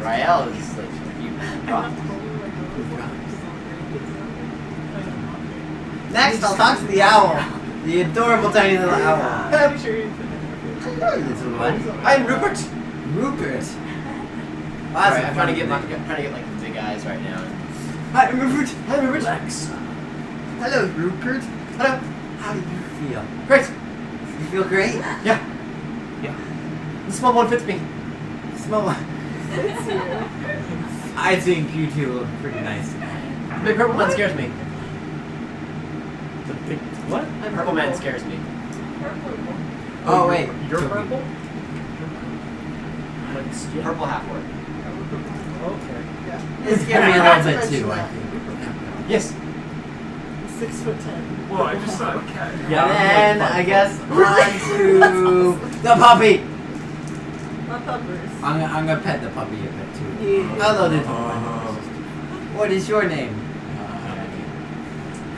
Rael is like confused. Next, I'll talk to the owl. The adorable tiny little owl. I'm sure. Hello, little one. I'm Rupert. Rupert. Alright, I'm trying to get like the big eyes right now. Hi, Rupert. Hi, Rupert. Lexa. Hello, Rupert. Hello. How do you feel? Great. You feel great? Yeah. The small one fits me. Smell one. I think you two look pretty nice today. The big purple man scares me. The big what? The purple man scares me. Oh, wait. You're Toby. purple? Like skin? Purple half orc. Okay. It scared me a little bit too, I think. Yes. 6'10". Well, I just saw a cat. Yeah, And then I'm like I guess on to the puppy. My puppers. I'm gonna pet the puppy a bit too. Yeah. Hello, little one. What is your name?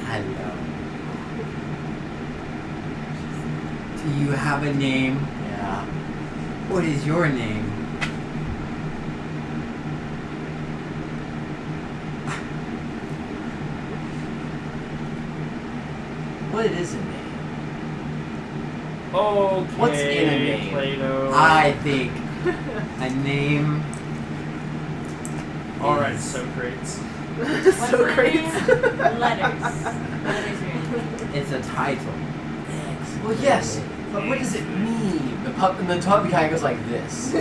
Hello. Do you have a name? Yeah. What is your name? What is a name? Okay, What's in a name? Plato. I think a name. Alright, is- Socrates. What's So the great. name? Letters. Letters are in It's a title. Well, yes, but what does it mean? The puppy kind of goes like this.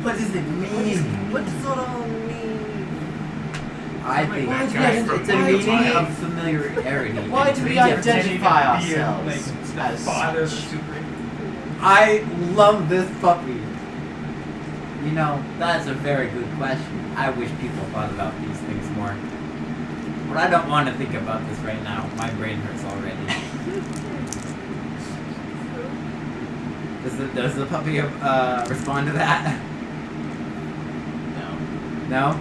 What does it mean? What does it all mean? I think Why it's do we- a why do meaning we- of familiarity. Why do we identify ourselves Like, as father such? super. I love this puppy. You know, that's a very good question. I wish people thought about these things more. But I don't want to think about this right now. My brain hurts already. Does the puppy respond to that? No. No?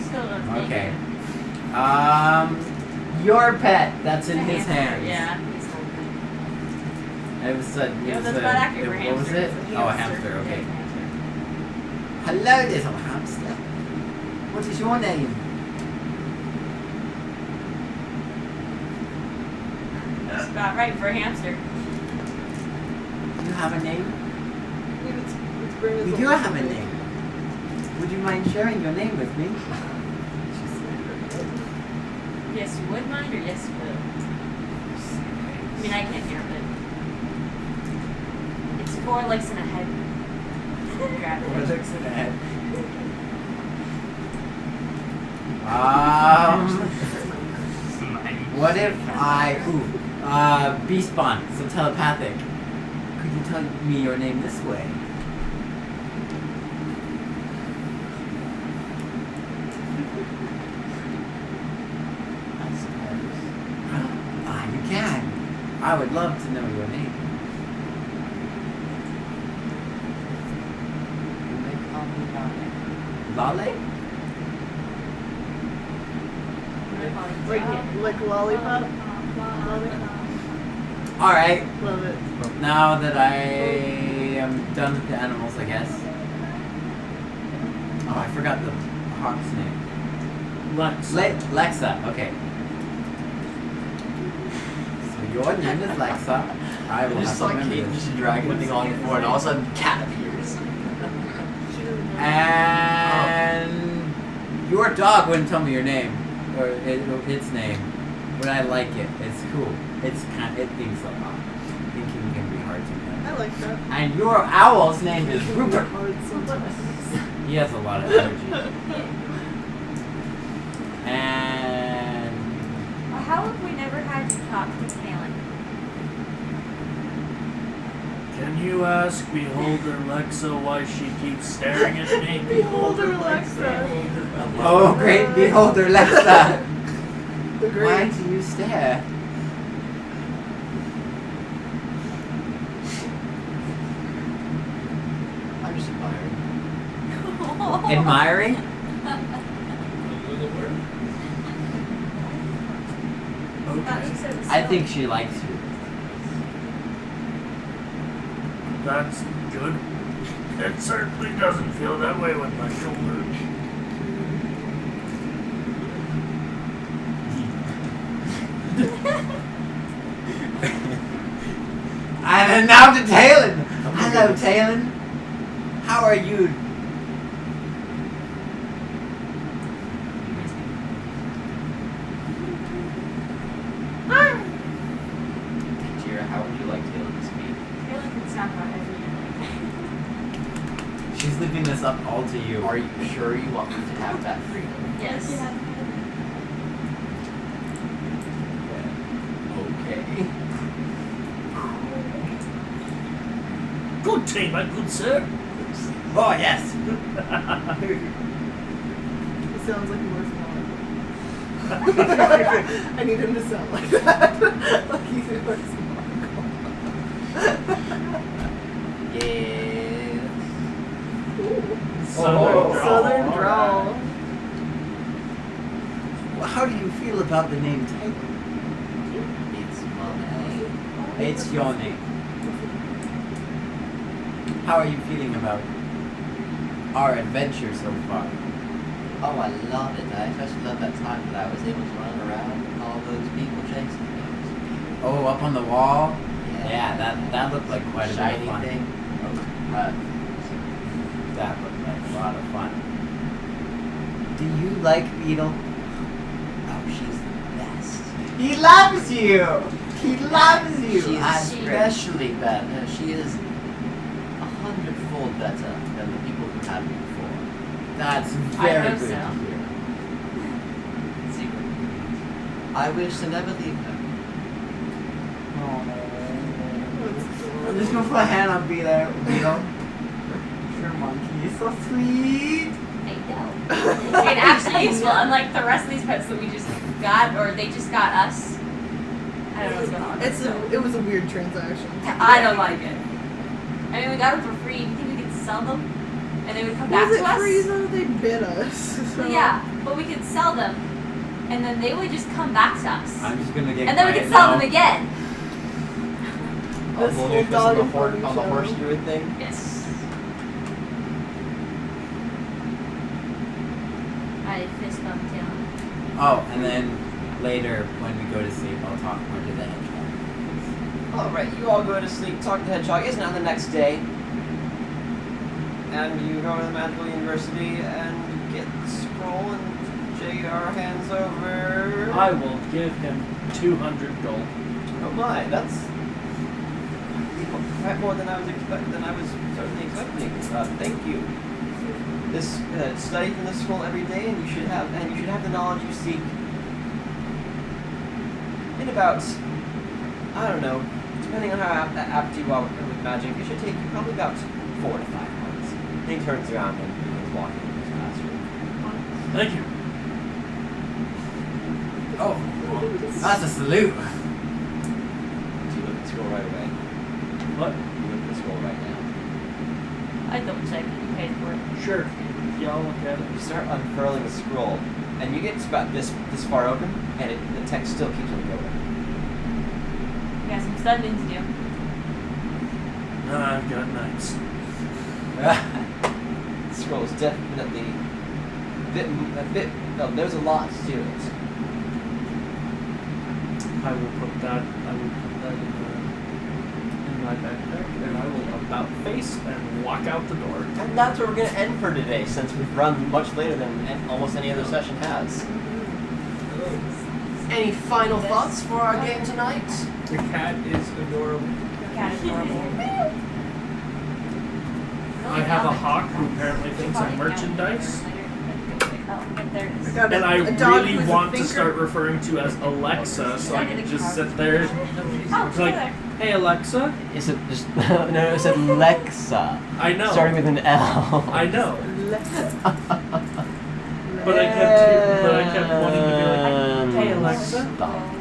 Still don't think Okay. it. Your pet. That's in It's a his hamster, hands. Yeah, he's holding it. It was a. Yeah, that's about accurate for What was hamster. it? It's a Oh, a hamster. hamster. Okay. Yeah, hamster. Hello, little hamster. What is your name? That's about right for a hamster. Do you have a name? Its brain is We a do little have a bit- name. Would you mind sharing your name with me? Yes, you would mind, or yes, you will? I mean, I can't hear, but it's 4 legs and a head. Grab it. Legs and a head. What if I beast bond, so telepathic. Could you tell me your name this way? I suppose. You can. I would love to know your name. You may call me Lale. Lale? Like lollipop. Lollipop. Alright. Love it. Now that I am done with the animals, I guess. Oh, I forgot the hawk's name. Lexa, okay. So your name is Lexa. I will I have just to saw remember Kate this. just dragging thing on the floor, and all of a sudden, cat appears. She doesn't know. And your dog wouldn't tell me your name or its name, but I like it. It's cool. It thinks a lot. Thinking can be hard sometimes. I like that. And your owl's name is Rupert. Hard sometimes. He has a lot of energy. And Well, how have we never had you talk to Kaylin? Can you ask Beholder Lexa why she keeps staring at me? Beholder Alexa. oh, great beholder, Lexa. The Why great. do you stare? I'm just admiring. Admiring? I think she likes you. That's good. It certainly doesn't feel that way with my shoulder. And then now to Talon. Hello, Talon. How are you? Jira, how would you like Taylor to speak? Kaylin can sound about every She's leaving this up all to you. Are you sure you want me to have that freedom? Yes. Okay. Good day, my good sir. Oh, yes. It sounds like a worthwhile. I need him to sound like that. Like he's in like Yes. Southern drawl. Well, how do you feel about the name Teaubee? It's my name. It's your name. How are you feeling about our adventure so far? Oh, I love it. I especially love that time that I was able to run around with all those people chasing me. Oh, up on the wall? Yeah, that looked like quite a bit Shiny of fun. thing. That looked like a lot of fun. Do you like Beetle? Oh, she's the best. He loves you! He loves you! She's I- especially better. She is 100-fold better than the people who had me before. That's I very hope good so. to hear. Secret. I wish to never leave her. I'm just gonna put a hand on Beetle. Your monkey is so sweet. I know. It actually useful, unlike the rest of these pets that we just got, or they just got us. I don't know what's going on. It was a weird transaction. I don't like it. I mean, we got them for free. Do you think we could sell them? And they would come back Was to it us? free so that they bit us? So. Well, yeah, but we could sell them, and then they would just come back to us. I'm just gonna get And then we quiet could sell now. them again. This We'll whole do this on dog the, and pony on the show. horse druid thing. Yes. I fist bump Taylor. Oh, and then later when we go to sleep, I'll talk more to the hedgehog. Alright, you all go to sleep, talk to the hedgehog. It's now the next day. And you go to the Magical University and get the scroll, and JR hands over. I will give him 200 gold. Oh my, that's quite more than I was certainly expecting. Thank you. This study from the scroll every day, and you should have the knowledge you seek. In about, I don't know, depending on how apt you are with magic, it should take you probably about 4 to 5 months. And he turns around and begins walking into his classroom. Thank you. Oh, that's a salute. Do you look at the scroll right away? What? You look at the scroll right now. I double check that you paid for it. Sure. Yeah, I'll look at it. You start unfurling the scroll, and you get about this far open, and the text still keeps on going. You got some studying to do. I've got nights. The scroll is definitely there's a lot to it. I will put that in my backpack, and I will about face and walk out the door. And that's where we're going to end for today, since we've run much later than almost any other session has. Any final thoughts for our game tonight? The cat is adorable. Cat is horrible. I have a hawk who apparently thinks I'm merchandise, Oh, but there's. I got and I a dog really with a want to thinker. start referring to as Alexa, so I can just sit there. Oh, It's like, hey Alexa. Is it just no? It said Lexa, I know. starting with an L. I know. But I kept wanting to be like, hey Alexa. Stop.